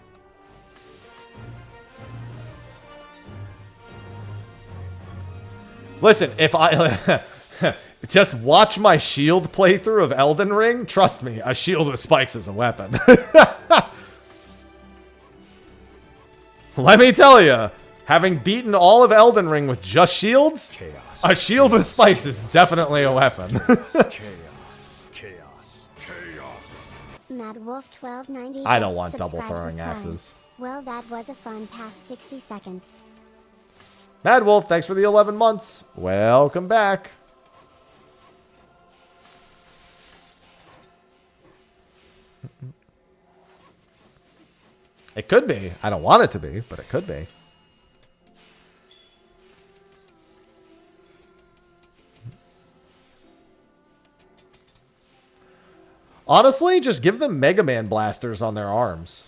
Listen, if I just watch my shield playthrough of Elden Ring, trust me, a shield with spikes is a weapon. Let me tell you. Having beaten all of Elden Ring with just shields, chaos. A shield with spikes is definitely a weapon. Chaos. Mad Wolf 1290. I don't want double throwing axes. Well, that was a fun past 60 seconds. Mad Wolf, thanks for the 11 months. Welcome back. It could be. I don't want it to be, but it could be. Honestly, just give them Mega Man blasters on their arms.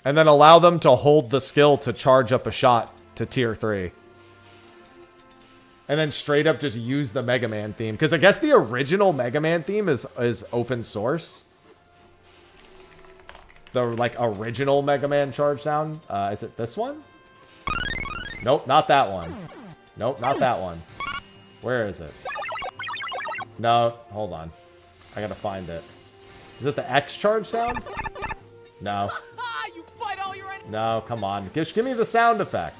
And then allow them to hold the skill to charge up a shot to tier 3. And then straight up just use the Mega Man theme. Because I guess the original Mega Man theme is open source. The, like, original Mega Man charge sound. Is it this one? Nope, not that one. Nope, not that one. Where is it? No, hold on. I gotta find it. Is it the X charge sound? No. No, come on. Just give me the sound effect.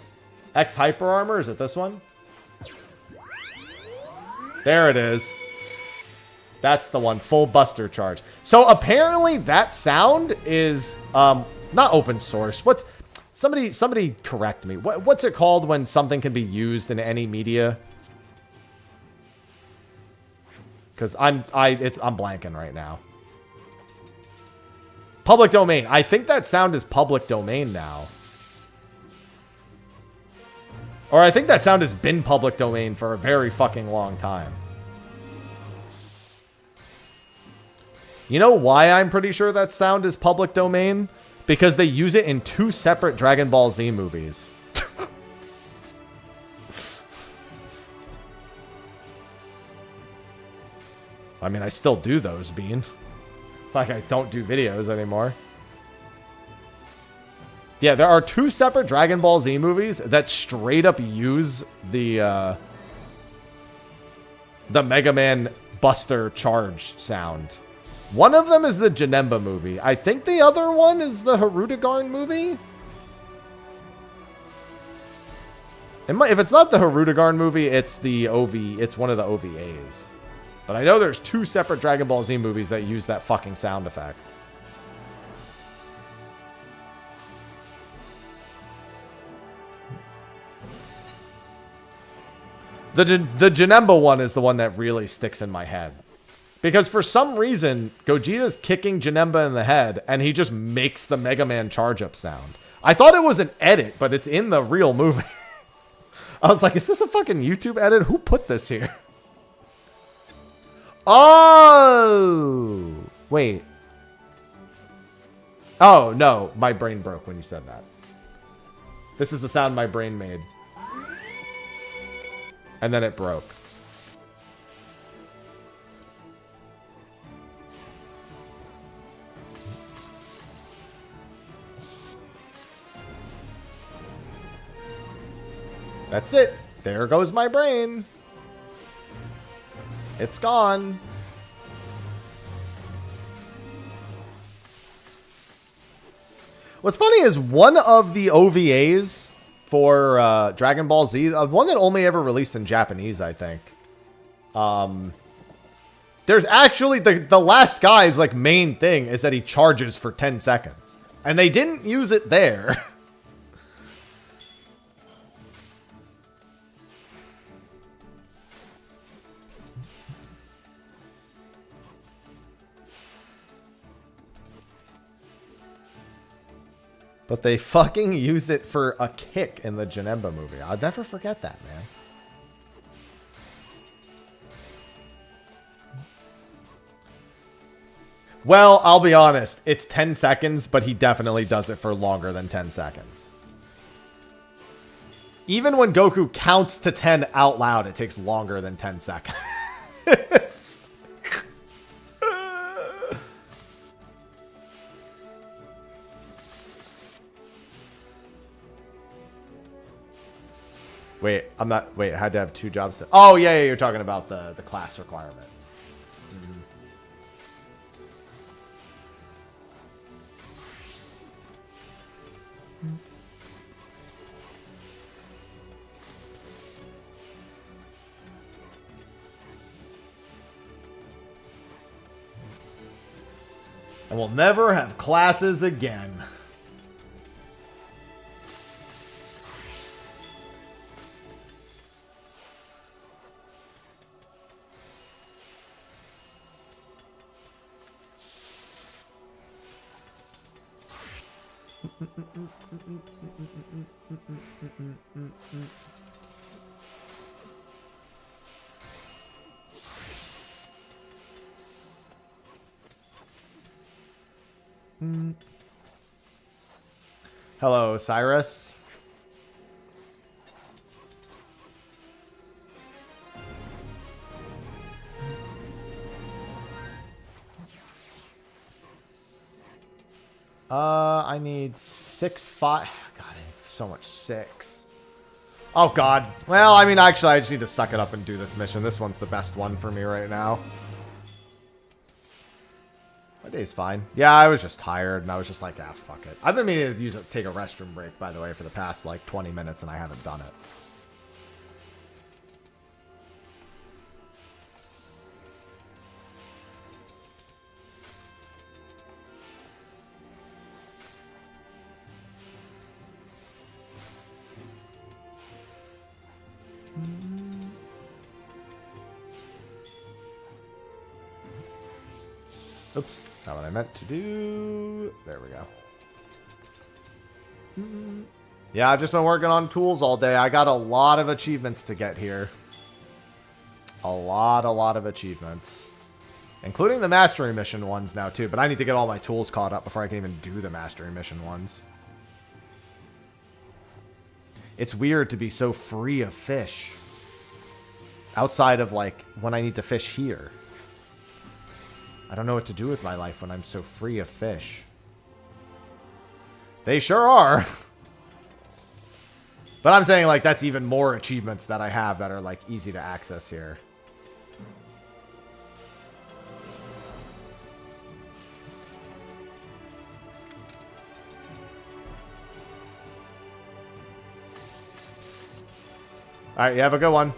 X Hyper Armor, is it this one? There it is. That's the one. Full Buster Charge. So apparently that sound is not open source. What's somebody correct me. What's it called when something can be used in any media? Because I'm blanking right now. Public domain. I think that sound is public domain now. Or I think that sound has been public domain for a very fucking long time. You know why I'm pretty sure that sound is public domain? Because they use it in 2 separate Dragon Ball Z movies. I mean, I still do those, Bean. It's like I don't do videos anymore. Yeah, there are 2 separate Dragon Ball Z movies that straight up use the Mega Man Buster Charge sound. One of them is the Janemba movie. I think the other one is the Harudegarn movie. If it's not the Harudegarn movie, it's the it's one of the OVAs. But I know there's 2 separate Dragon Ball Z movies that use that fucking sound effect. The Janemba one is the one that really sticks in my head. Because for some reason, Gogeta's kicking Janemba in the head, and he just makes the Mega Man charge-up sound. I thought it was an edit, but it's in the real movie. I was like, is this a fucking YouTube edit? Who put this here? Oh! Wait. Oh, no. My brain broke when you said that. This is the sound my brain made. And then it broke. That's it. There goes my brain. It's gone. What's funny is one of the OVAs for Dragon Ball Z, one that only ever released in Japanese, I think. There's actually the last guy's like main thing is that he charges for 10 seconds. And they didn't use it there. But they fucking used it for a kick in the Janemba movie. I'll never forget that, man. Well, I'll be honest. It's 10 seconds, but he definitely does it for longer than 10 seconds. Even when Goku counts to 10 out loud, it takes longer than 10 seconds. Wait, I'm not... Wait, I had to have 2 jobs. Oh, yeah, you're talking about the class requirement. Mm-hmm. And we'll never have classes again. Hello, Cyrus. I need 6, 5. God, I need so much 6. Oh, God. Well, I mean, actually, I just need to suck it up and do this mission. This one's the best one for me right now. My day's fine. Yeah, I was just tired, and I was just like, ah, fuck it. I've been meaning to take a restroom break, by the way, for the past, like, 20 minutes, and I haven't done it. Oops, not what I meant to do. There we go. Yeah, I've just been working on tools all day. I got a lot of achievements to get here. A lot of achievements. Including the mastery mission ones now, too. But I need to get all my tools caught up before I can even do the mastery mission ones. It's weird to be so free of fish. Outside of, like, when I need to fish here. I don't know what to do with my life when I'm so free of fish. They sure are. But I'm saying, like, that's even more achievements that I have that are, like, easy to access here. Alright, you have a good one.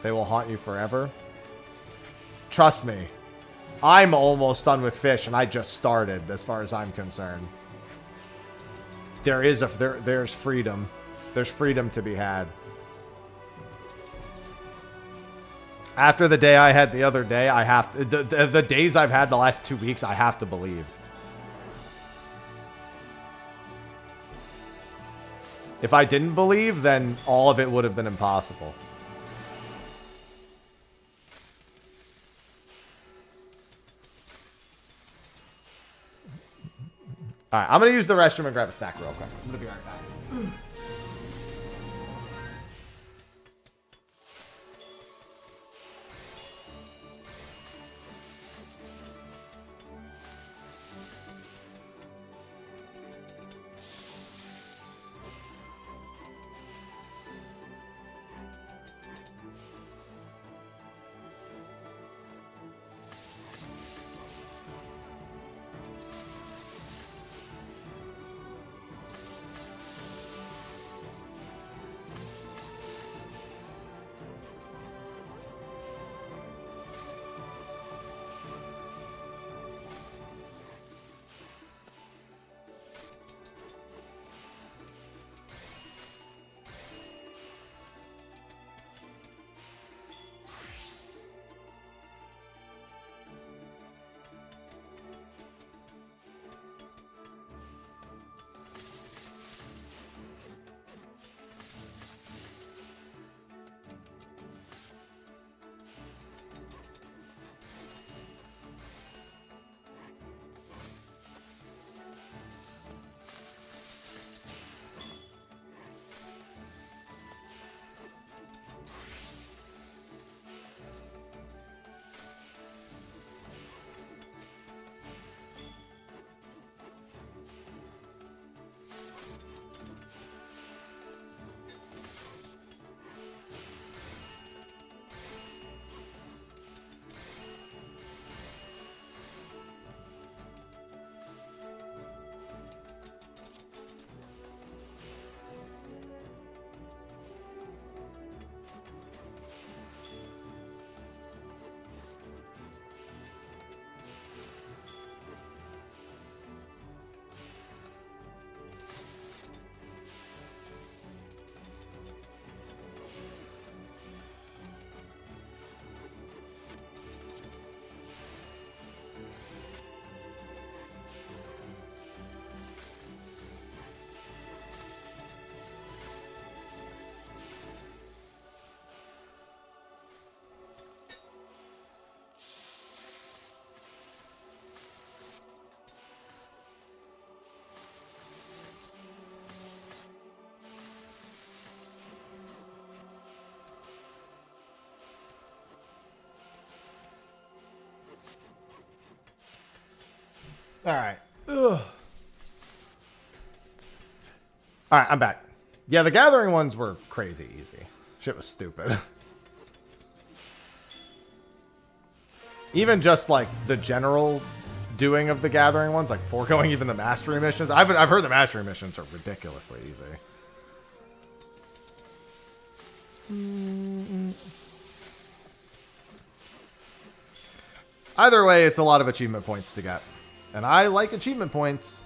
They will haunt you forever. Trust me. I'm almost done with fish, and I just started, as far as I'm concerned. There's freedom. There's freedom to be had. After the day I had the other day, I have to, the days I've had the last 2 weeks, I have to believe. If I didn't believe, then all of it would have been impossible. Alright, I'm going to use the restroom and grab a snack real quick. I'm going to be right back. Alright. Alright, I'm back. Yeah, the gathering ones were crazy easy. Shit was stupid. Even just, like, the general doing of the gathering ones, like foregoing even the mastery missions. I've heard the mastery missions are ridiculously easy. Either way, it's a lot of achievement points to get. And I like achievement points.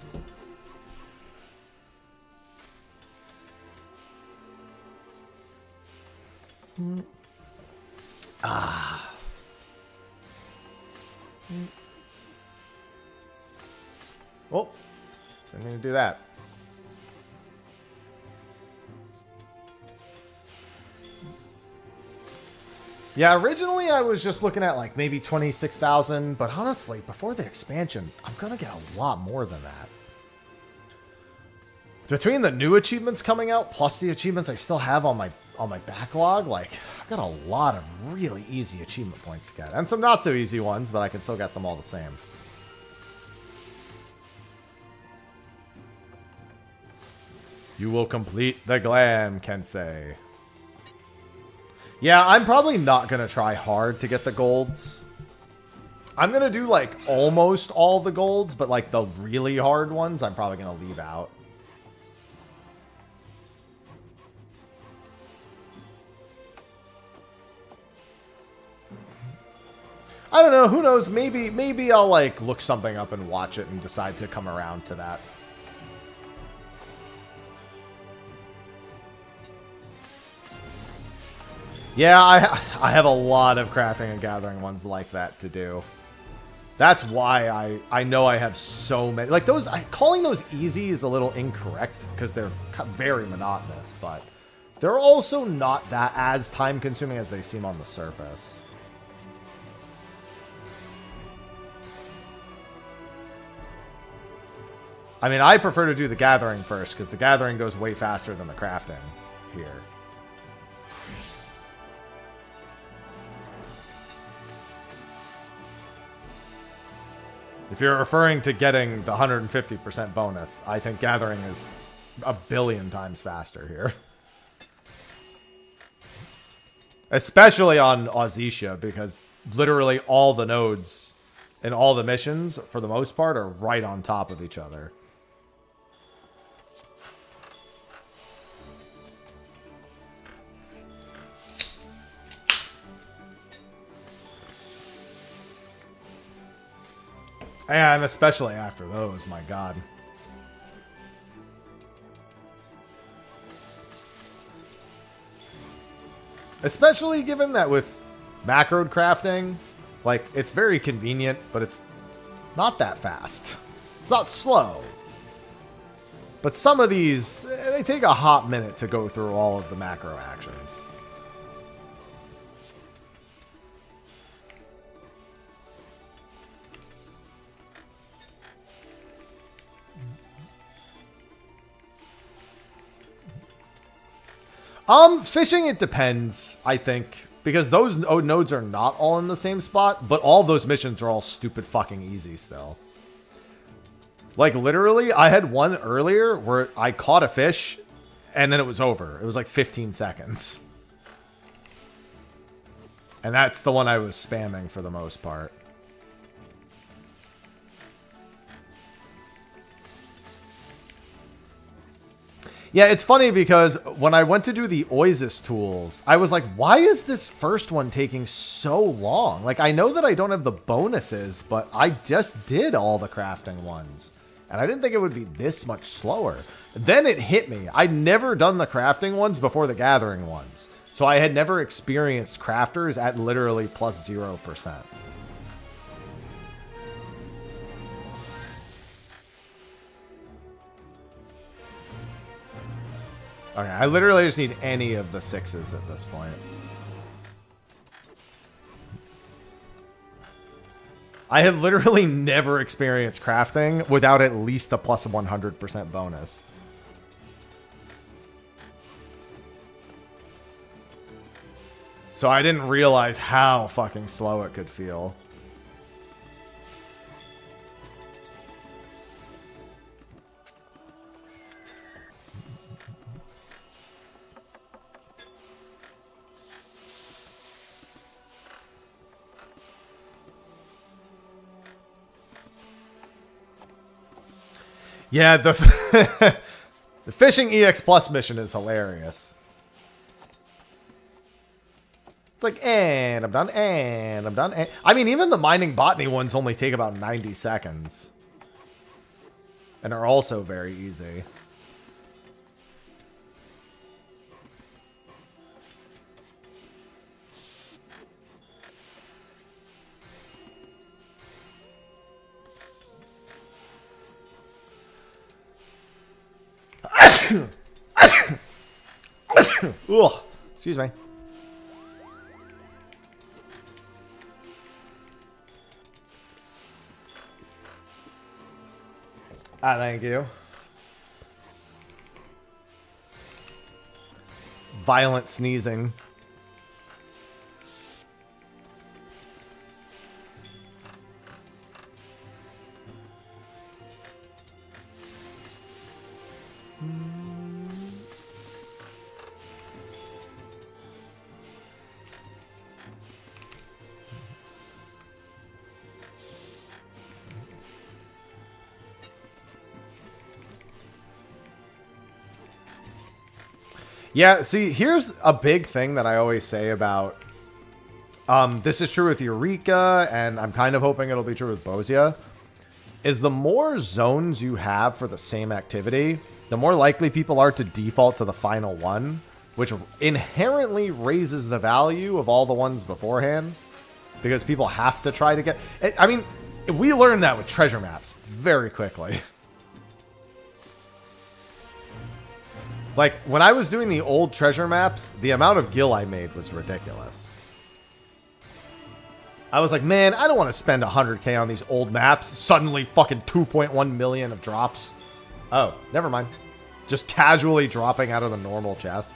Oh, didn't mean to do that. Yeah, originally I was just looking at like maybe 26,000, but honestly, before the expansion, I'm gonna get a lot more than that. Between the new achievements coming out, plus the achievements I still have on my backlog, like I've got a lot of really easy achievement points to get, and some not so easy ones, but I can still get them all the same. You will complete the glam, Kensei. Yeah, I'm probably not going to try hard to get the golds. I'm going to do, like, almost all the golds, but, like, the really hard ones, I'm probably going to leave out. I don't know. Who knows? Maybe I'll like look something up and watch it and decide to come around to that. Yeah, I have a lot of crafting and gathering ones like that to do. That's why I know I have so many. Like those, calling those easy is a little incorrect because they're very monotonous, but they're also not that as time consuming as they seem on the surface. I mean, I prefer to do the gathering first because the gathering goes way faster than the crafting here. If you're referring to getting the 150% bonus, I think gathering is a billion times faster here. Especially on Ozisha, because literally all the nodes and all the missions, for the most part, are right on top of each other. And especially after those, my god. Especially given that with macro crafting, like, it's very convenient, but it's not that fast. It's not slow. But some of these, they take a hot minute to go through all of the macro actions. Fishing, it depends, I think. Because those nodes are not all in the same spot, but all those missions are all stupid fucking easy still. Like, literally, I had one earlier where I caught a fish, and then it was over. It was like 15 seconds. And that's the one I was spamming for the most part. Yeah, it's funny because when I went to do the Oasis tools, I was like, why is this first one taking so long? Like, I know that I don't have the bonuses, but I just did all the crafting ones. And I didn't think it would be this much slower. Then it hit me. I'd never done the crafting ones before the gathering ones. So I had never experienced crafters at literally plus 0%. Okay, I literally just need any of the 6s at this point. I have literally never experienced crafting without at least a plus 100% bonus. So I didn't realize how fucking slow it could feel. Yeah, the fishing EX Plus mission is hilarious. It's like, and I'm done, and I'm done. And I mean, even the mining botany ones only take about 90 seconds. And are also very easy. Ugh, excuse me. Ah, thank you. Violent sneezing. Yeah, see, here's a big thing that I always say about this is true with Eureka, and I'm kind of hoping it'll be true with Bozia, is the more zones you have for the same activity, the more likely people are to default to the final one, which inherently raises the value of all the ones beforehand, because people have to try to get... I mean, we learned that with treasure maps very quickly. Like, when I was doing the old treasure maps, the amount of gil I made was ridiculous. I was like, man, I don't want to spend 100k on these old maps. Suddenly fucking 2.1 million of drops. Oh, never mind. Just casually dropping out of the normal chest.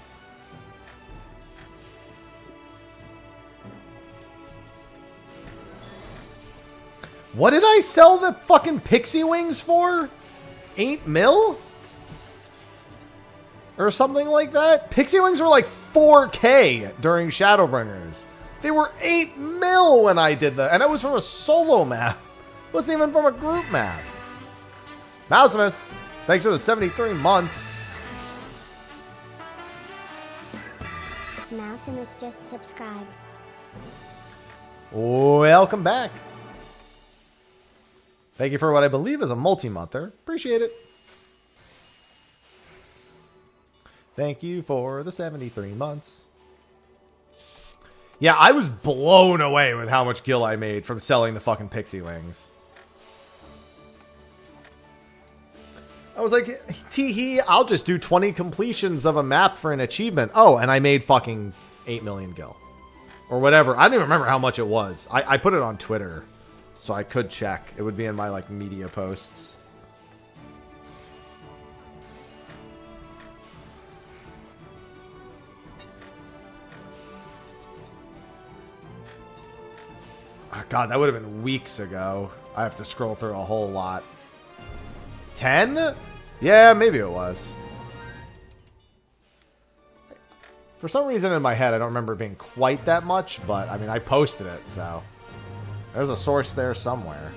What did I sell the fucking pixie wings for? 8 mil? Or something like that? Pixie wings were like 4k during Shadowbringers. They were 8 mil when I did that. And it was from a solo map. It wasn't even from a group map. Mousimus, thanks for the 73 months. Mousimus just subscribed. Welcome back. Thank you for what I believe is a multi-monther. Appreciate it. Thank you for the 73 months. Yeah, I was blown away with how much gil I made from selling the fucking pixie wings. I was like, tee-hee, I'll just do 20 completions of a map for an achievement. Oh, and I made fucking 8 million gil. Or whatever. I don't even remember how much it was. I put it on Twitter, so I could check. It would be in my, like, media posts. Oh, God, that would have been weeks ago. I have to scroll through a whole lot. 10? Yeah, maybe it was. For some reason in my head, I don't remember it being quite that much, but, I mean, I posted it, so... There's a source there somewhere.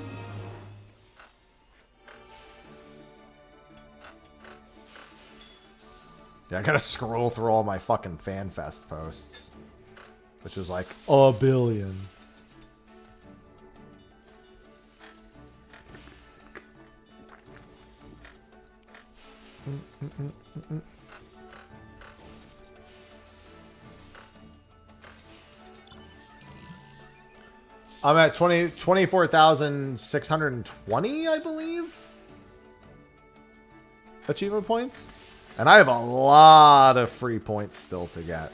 Yeah, I gotta scroll through all my fucking FanFest posts. Which was like, a billion. I'm at 24,620, I believe. Achievement points. And I have a lot of free points still to get.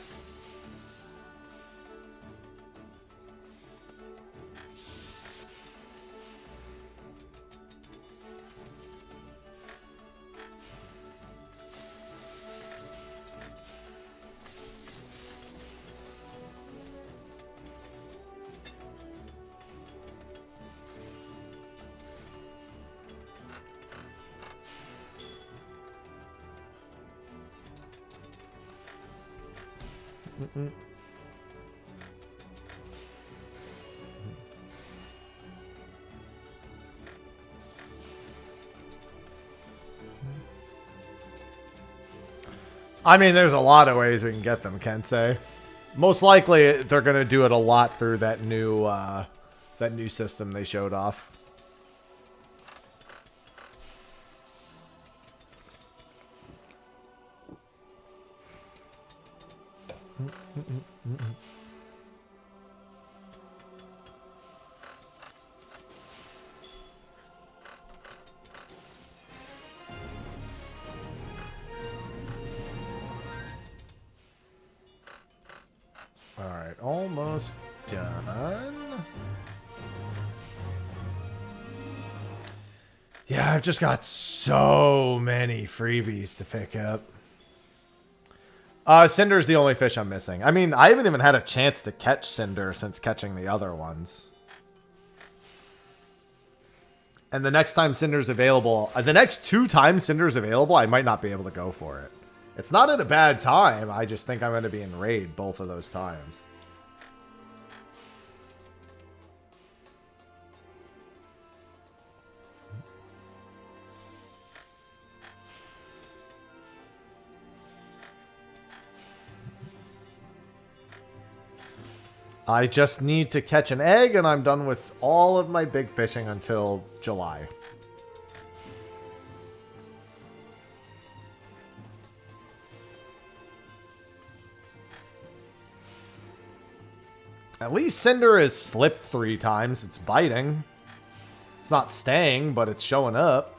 I mean, there's a lot of ways we can get them, Kensei. Most likely, they're going to do it a lot through that new system they showed off. Alright, almost done. Yeah, I've just got so many freebies to pick up. Cinder's the only fish I'm missing. I mean, I haven't even had a chance to catch Cinder since catching the other ones. And the next time Cinder's available, the next 2 times Cinder's available, I might not be able to go for it. It's not at a bad time. I just think I'm going to be in raid both of those times. I just need to catch an egg, and I'm done with all of my big fishing until July. At least Cinder has slipped 3 times. It's biting. It's not staying, but it's showing up.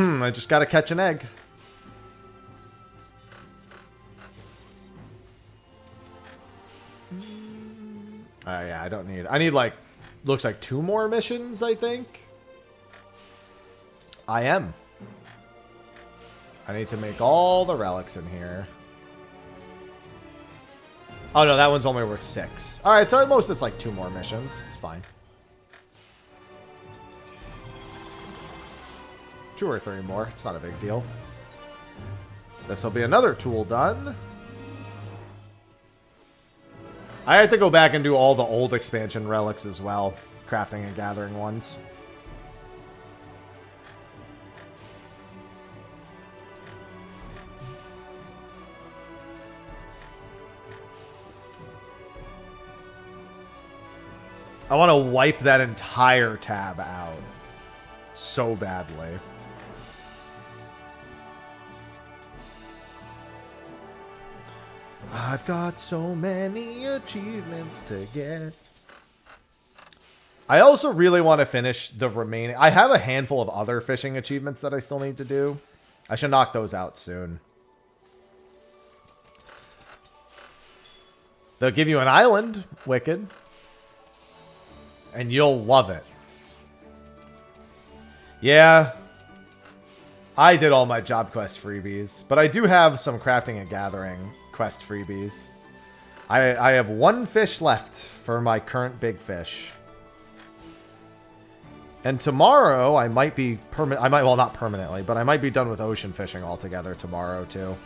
I just gotta catch an egg. Oh yeah, I don't need... I need like... Looks like 2 more missions, I think. I am. I need to make all the relics in here. Oh no, that one's only worth 6. Alright, so at most it's like 2 more missions. It's fine. 2 or 3 more. It's not a big deal. This will be another tool done. I had to go back and do all the old expansion relics as well. Crafting and gathering ones. I want to wipe that entire tab out so badly. I've got so many achievements to get. I also really want to finish the remaining... I have a handful of other fishing achievements that I still need to do. I should knock those out soon. They'll give you an island, Wicked. And you'll love it. Yeah. I did all my job quest freebies. But I do have some crafting and gathering quest freebies. I have 1 fish left for my current big fish. And tomorrow I might be well, not permanently, but I might be done with ocean fishing altogether tomorrow too.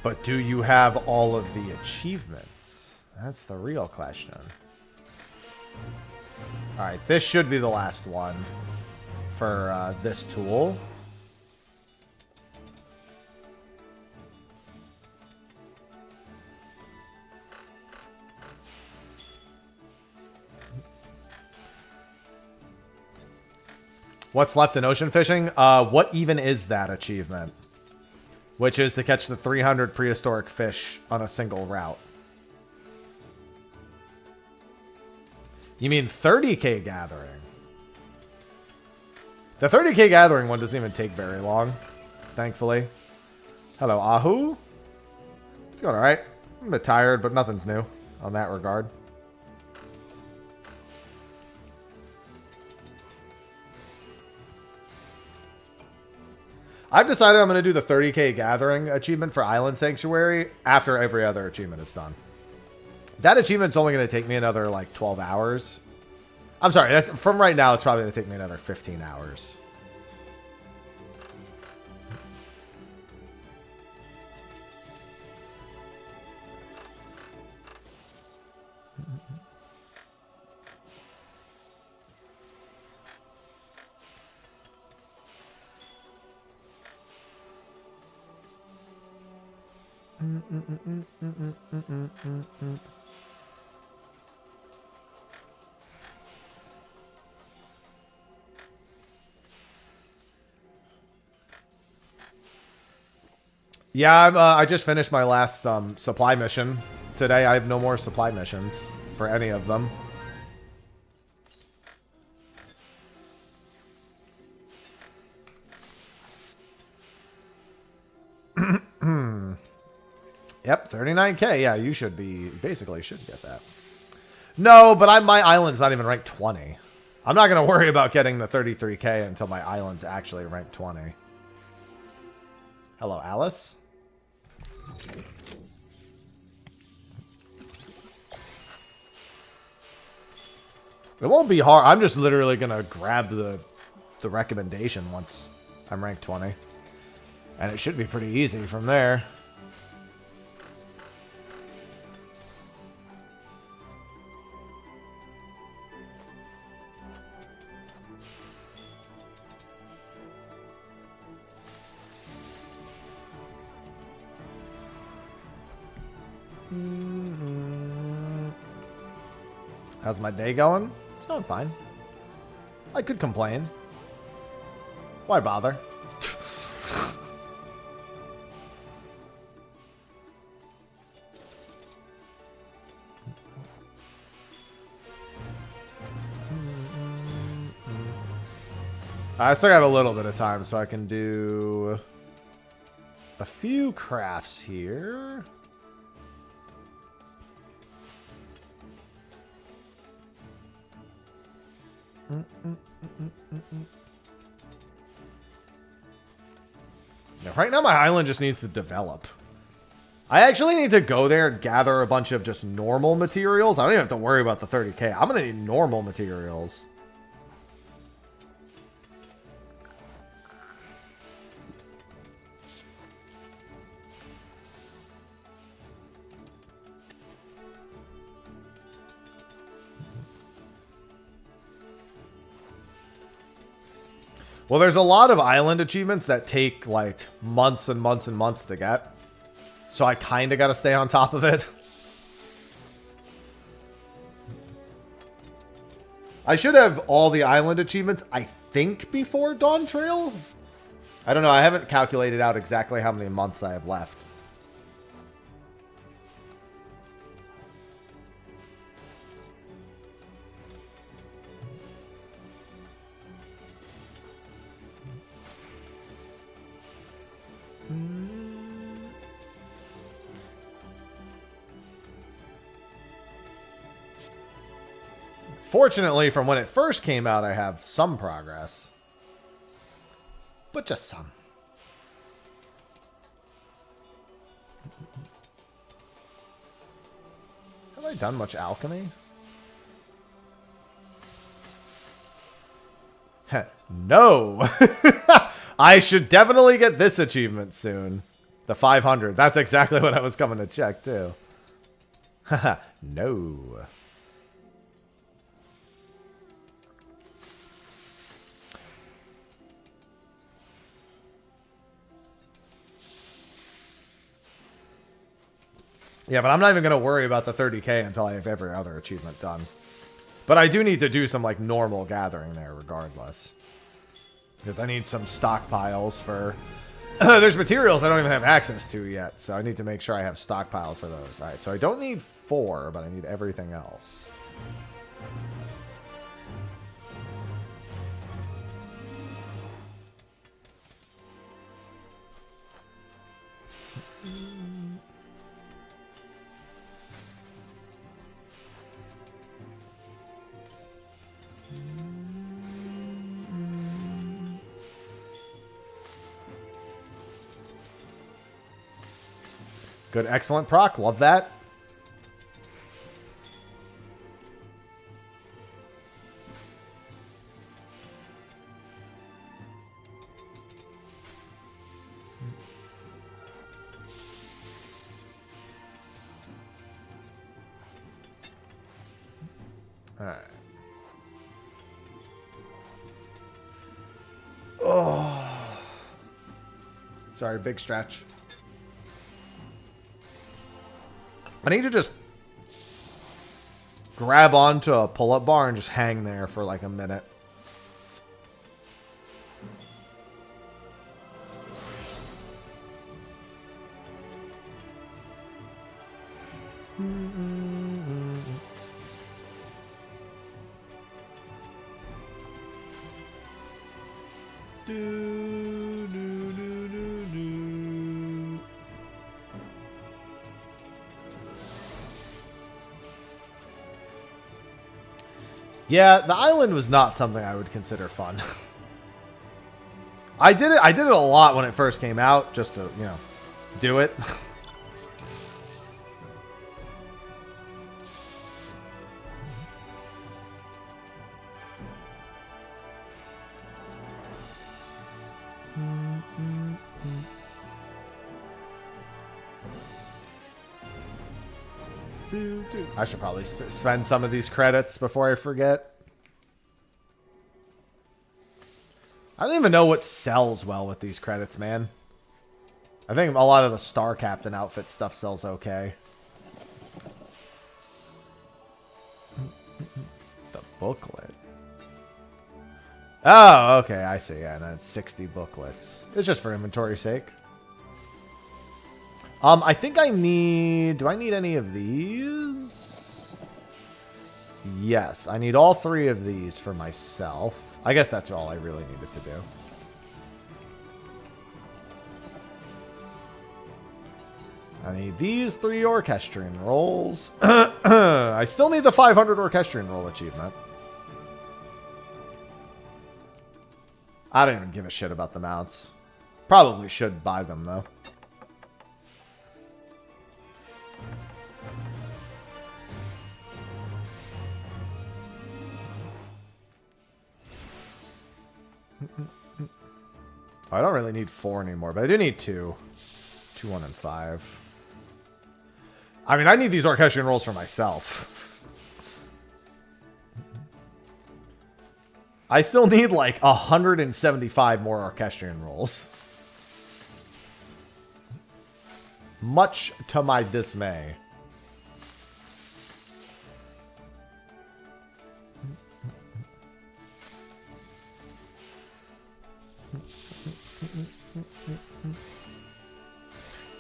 But do you have all of the achievements? That's the real question. Alright, this should be the last one for this tool. What's left in ocean fishing? What even is that achievement? Which is to catch the 300 prehistoric fish on a single route. You mean 30k gathering? The 30k gathering one doesn't even take very long, thankfully. Hello, Ahu. It's going alright. I'm a bit tired, but nothing's new on that regard. I've decided I'm going to do the 30k gathering achievement for Island Sanctuary after every other achievement is done. That achievement's only going to take me another, like, 12 hours. I'm sorry, that's from right now, it's probably going to take me another 15 hours. Yeah, I just finished my last supply mission today. I have no more supply missions for any of them. Yep, 39k. Yeah, you should be, basically should get that. No, but my island's not even ranked 20. I'm not going to worry about getting the 33k until my island's actually ranked 20. Hello, Alice. It won't be hard. I'm just literally going to grab the recommendation once I'm ranked 20. And it should be pretty easy from there. How's my day going? It's going fine. I could complain. Why bother? I still got a little bit of time, so I can do a few crafts here. Yeah, right now my island just needs to develop. I actually need to go there and gather a bunch of just normal materials. I don't even have to worry about the 30k. I'm going to need normal materials. Well, there's a lot of island achievements that take like months and months and months to get. So I kind of got to stay on top of it. I should have all the island achievements, I think, before Dawn Trail. I don't know. I haven't calculated out exactly how many months I have left. Fortunately, from when it first came out, I have some progress. But just some. Have I done much alchemy? No! I should definitely get this achievement soon. The 500. That's exactly what I was coming to check, too. Haha, no. Yeah, but I'm not even going to worry about the 30k until I have every other achievement done. But I do need to do some, like, normal gathering there regardless. Because I need some stockpiles for... There's materials I don't even have access to yet, so I need to make sure I have stockpiles for those. Alright, so I don't need 4, but I need everything else. Good, excellent proc. Love that. All right. Oh. Sorry, big stretch. I need to just grab onto a pull-up bar and just hang there for like a minute. Yeah, the island was not something I would consider fun. I did it a lot when it first came out, just to, you know, do it. I should probably spend some of these credits before I forget. I don't even know what sells well with these credits, man. I think a lot of the Star Captain outfit stuff sells okay. The booklet. Oh, okay, I see. Yeah, and that's 60 booklets. It's just for inventory's sake. I think I need... Do I need any of these? Yes, I need all 3 of these for myself. I guess that's all I really needed to do. I need these 3 orchestrion rolls. I still need the 500 orchestrion roll achievement. I don't even give a shit about the mounts. Probably should buy them, though. I don't really need 4 anymore, but I do need 2. 2, 1, and 5. I mean, I need these orchestrion rolls for myself. I still need like 175 more orchestrion rolls. Much to my dismay.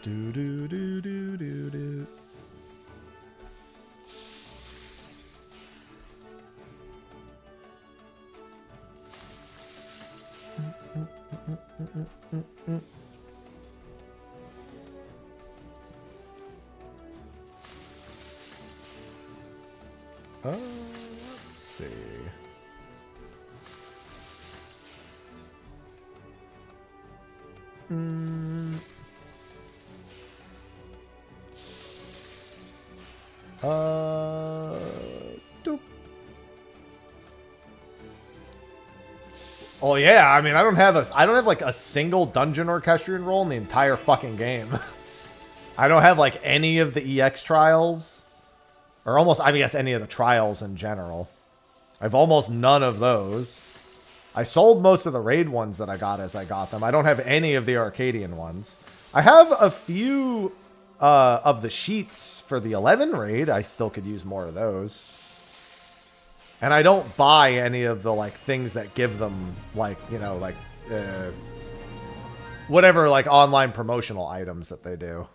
Do do do do do do. Let's see. Doop. Oh yeah, I mean, I don't have like a single dungeon orchestrion roll in the entire fucking game. I don't have like any of the EX trials, or almost, I guess, any of the trials in general. I've almost none of those. I sold most of the raid ones that I got as I got them. I don't have any of the Arcadian ones. I have a few of the sheets for the 11 raid. I still could use more of those. And I don't buy any of the like things that give them like, you know, like whatever like online promotional items that they do.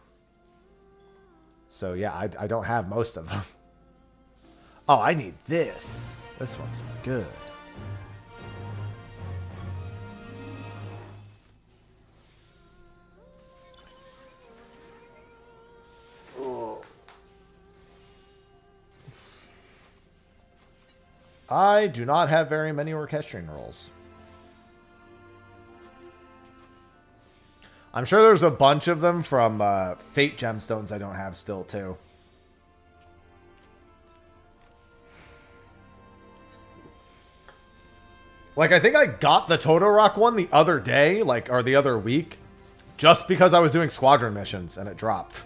So yeah, I don't have most of them. Oh, I need this. This one's good. I do not have very many orchestrion rolls. I'm sure there's a bunch of them from Fate gemstones I don't have still, too. Like, I think I got the Totorock one the other day, like, or the other week, just because I was doing squadron missions, and it dropped.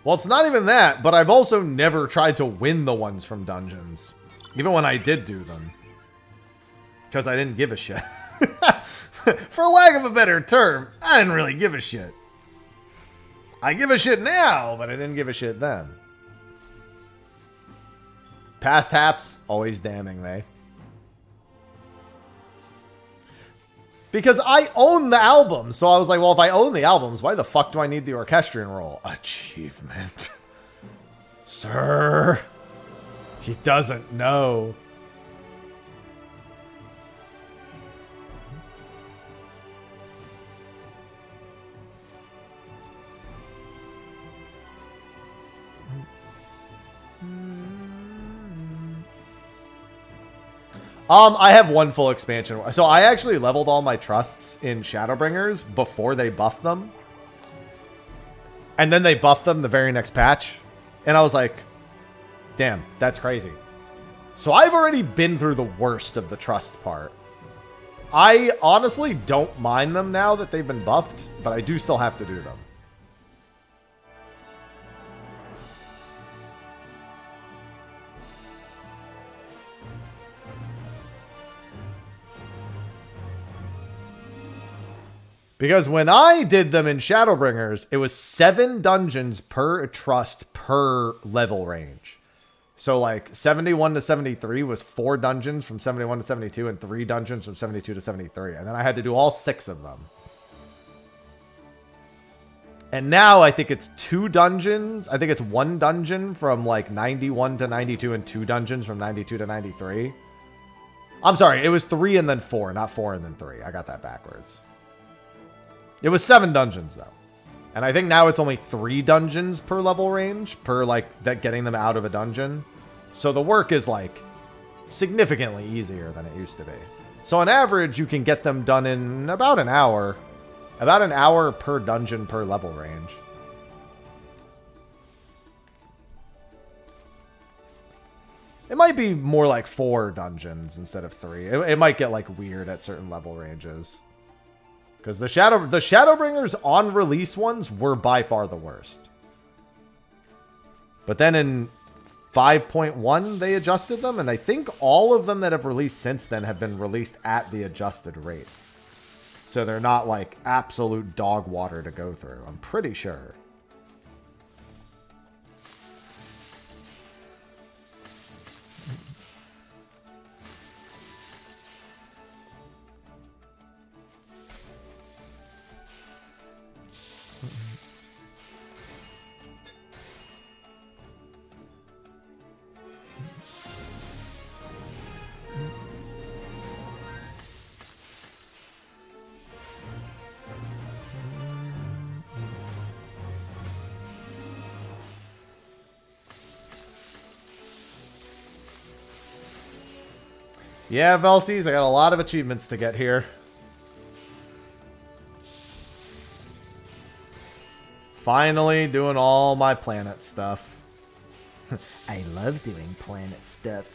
Well, it's not even that, but I've also never tried to win the ones from dungeons. Even when I did do them. Because I didn't give a shit. For lack of a better term, I didn't really give a shit. I give a shit now, but I didn't give a shit then. Past haps, always damning me. Because I own the album, so I was like, well, if I own the albums, why the fuck do I need the orchestrion roll? Achievement. Sir. He doesn't know. I have one full expansion. So I actually leveled all my trusts in Shadowbringers before they buffed them. And then they buffed them the very next patch. And I was like, damn, that's crazy. So I've already been through the worst of the trust part. I honestly don't mind them now that they've been buffed, but I do still have to do them. Because when I did them in Shadowbringers, it was 7 dungeons per trust per level range. So like 71 to 73 was 4 dungeons from 71 to 72 and 3 dungeons from 72 to 73. And then I had to do all 6 of them. And now I think it's 2 dungeons. I think it's 1 dungeon from like 91 to 92 and 2 dungeons from 92 to 93. I'm sorry, it was 3 and then 4, not 4 and then 3. I got that backwards. It was 7 dungeons, though. And I think now it's only 3 dungeons per level range, per, like, that getting them out of a dungeon. So the work is, like, significantly easier than it used to be. So on average, you can get them done in about an hour. About an hour per dungeon per level range. It might be more like 4 dungeons instead of 3. It might get, like, weird at certain level ranges. Because the Shadowbringers on release ones were by far the worst. But then in 5.1 they adjusted them, and I think all of them that have released since then have been released at the adjusted rates. So they're not like absolute dog water to go through, I'm pretty sure. Yeah, Velsies, I got a lot of achievements to get here. Finally doing all my planet stuff. I love doing planet stuff.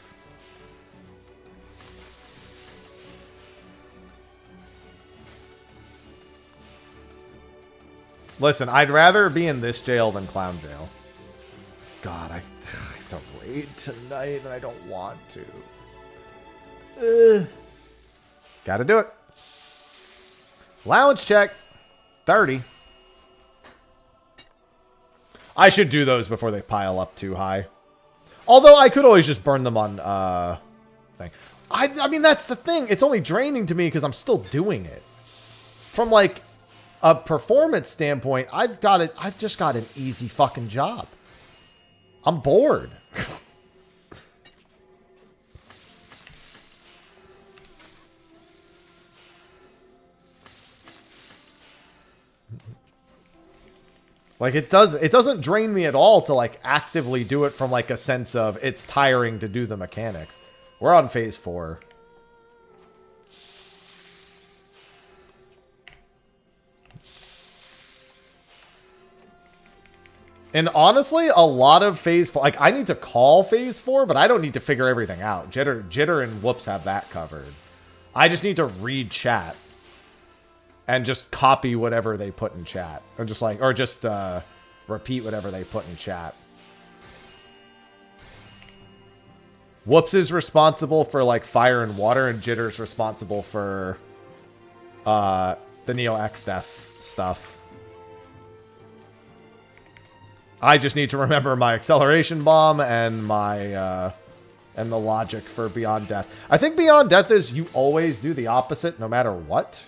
Listen, I'd rather be in this jail than clown jail. God, I have to raid tonight and I don't want to. Gotta do it. Allowance check. 30. I should do those before they pile up too high. Although I could always just burn them on thing. I mean, that's the thing. It's only draining to me because I'm still doing it. From like a performance standpoint, I've just got an easy fucking job. I'm bored. Like it doesn't drain me at all to like actively do it from like a sense of it's tiring to do the mechanics. We're on phase 4. And honestly, a lot of phase 4, like I need to call phase 4, but I don't need to figure everything out. Jitter and Whoops have that covered. I just need to read chat. And just copy whatever they put in chat. Or just like, repeat whatever they put in chat. Whoops is responsible for like fire and water, and Jitter's responsible for the Neo X Death stuff. I just need to remember my acceleration bomb and my and the logic for Beyond Death. I think Beyond Death is you always do the opposite no matter what.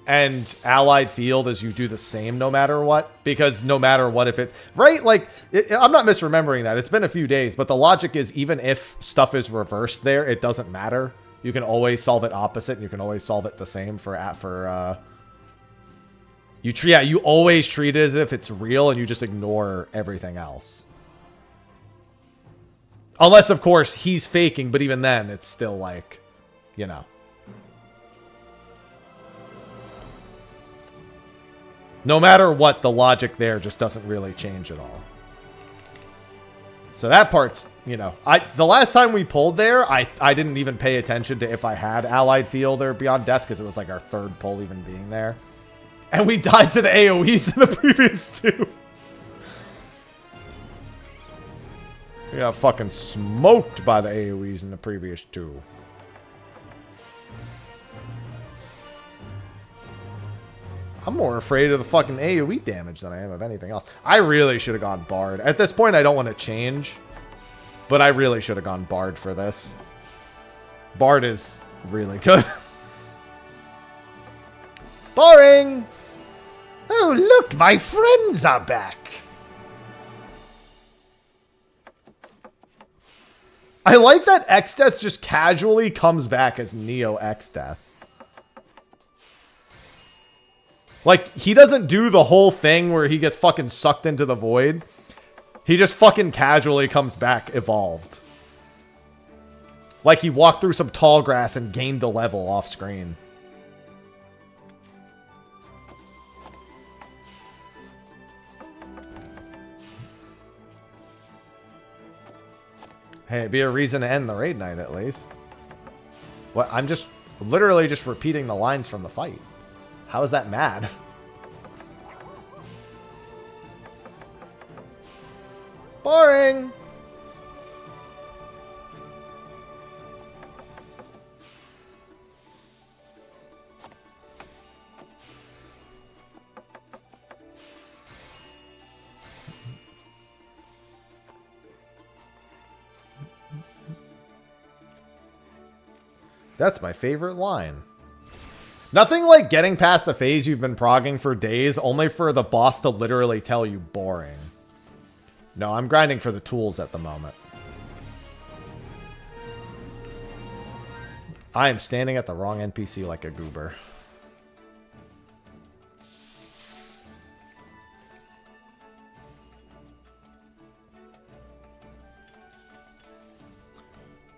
And allied field is you do the same no matter what, because no matter what, if it's right, like I'm not misremembering that. It's been a few days, but the logic is even if stuff is reversed there, it doesn't matter. You can always solve it opposite, and you can always solve it the same you always treat it as if it's real, and you just ignore everything else. Unless, of course, he's faking, but even then, it's still like, you know. No matter what, the logic there just doesn't really change at all. So that part's, you know, the last time we pulled there, I didn't even pay attention to if I had Allied Field or Beyond Death, because it was like our third pull even being there. And we died to the AoEs in the previous two. We got fucking smoked by the AoEs in the previous two. I'm more afraid of the fucking AoE damage than I am of anything else. I really should have gone Bard. At this point, I don't want to change. But I really should have gone Bard for this. Bard is really good. Boring! Oh, look, my friends are back. I like that X-Death just casually comes back as Neo X-Death. Like, he doesn't do the whole thing where he gets fucking sucked into the void. He just fucking casually comes back evolved. Like he walked through some tall grass and gained a level off screen. Hey, it'd be a reason to end the raid night at least. What? I'm just literally just repeating the lines from the fight. How is that mad? Boring. That's my favorite line. Nothing like getting past the phase you've been progging for days, only for the boss to literally tell you boring. No, I'm grinding for the tools at the moment. I am standing at the wrong NPC like a goober.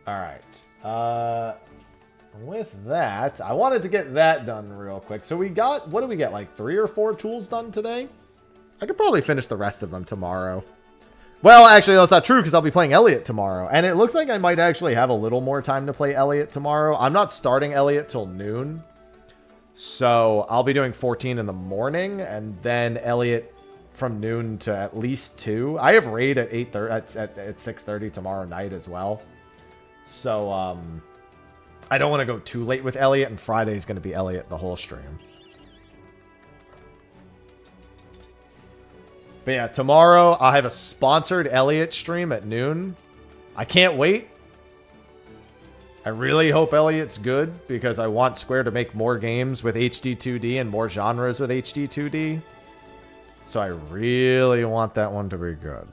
Alright. With that, I wanted to get that done real quick. So we got, what do we get, like 3 or 4 tools done today? I could probably finish the rest of them tomorrow. Well, actually, that's not true because I'll be playing Elliot tomorrow. And it looks like I might actually have a little more time to play Elliot tomorrow. I'm not starting Elliot till noon. So I'll be doing 14 in the morning and then Elliot from noon to at least 2. I have raid at 8:30 at 6:30 tomorrow night as well. So I don't want to go too late with Elliot, and Friday's going to be Elliot the whole stream. But yeah, tomorrow I'll have a sponsored Elliot stream at noon. I can't wait. I really hope Elliot's good because I want Square to make more games with HD2D and more genres with HD2D. So I really want that one to be good.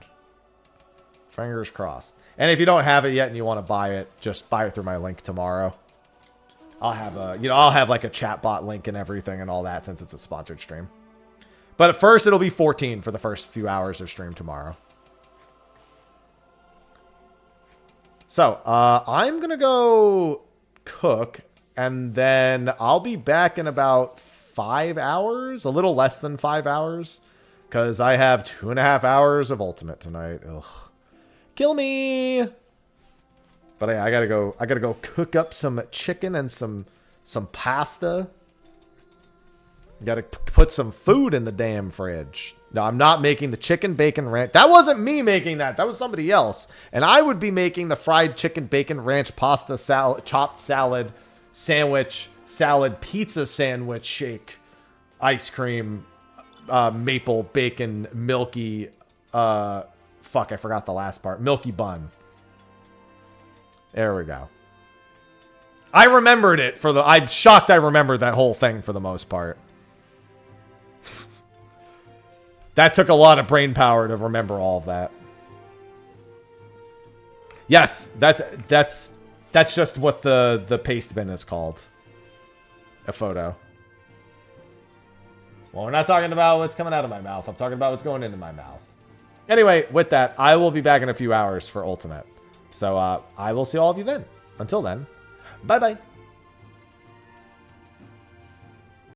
Fingers crossed. And if you don't have it yet and you want to buy it, just buy it through my link tomorrow. I'll have a, I'll have like a chatbot link and everything and all that since it's a sponsored stream. But at first, it'll be 14 for the first few hours of stream tomorrow. So, I'm going to go cook, and then I'll be back in about 5 hours, a little less than 5 hours, because I have 2.5 hours of Ultimate tonight. Ugh. Kill me! But yeah, I gotta go cook up some chicken and some pasta. Got to put some food in the damn fridge. No, I'm not making the chicken bacon ranch. That wasn't me making that. That was somebody else. And I would be making the fried chicken bacon ranch pasta salad, chopped salad, sandwich, salad, pizza sandwich, shake, ice cream, maple bacon, milky, fuck, I forgot the last part. Milky bun. There we go. I remembered it for the... I'm shocked I remembered that whole thing for the most part. That took a lot of brain power to remember all of that. Yes, that's just what the paste bin is called. A photo. Well, we're not talking about what's coming out of my mouth. I'm talking about what's going into my mouth. Anyway, with that, I will be back in a few hours for Ultimate. So, I will see all of you then. Until then, bye-bye.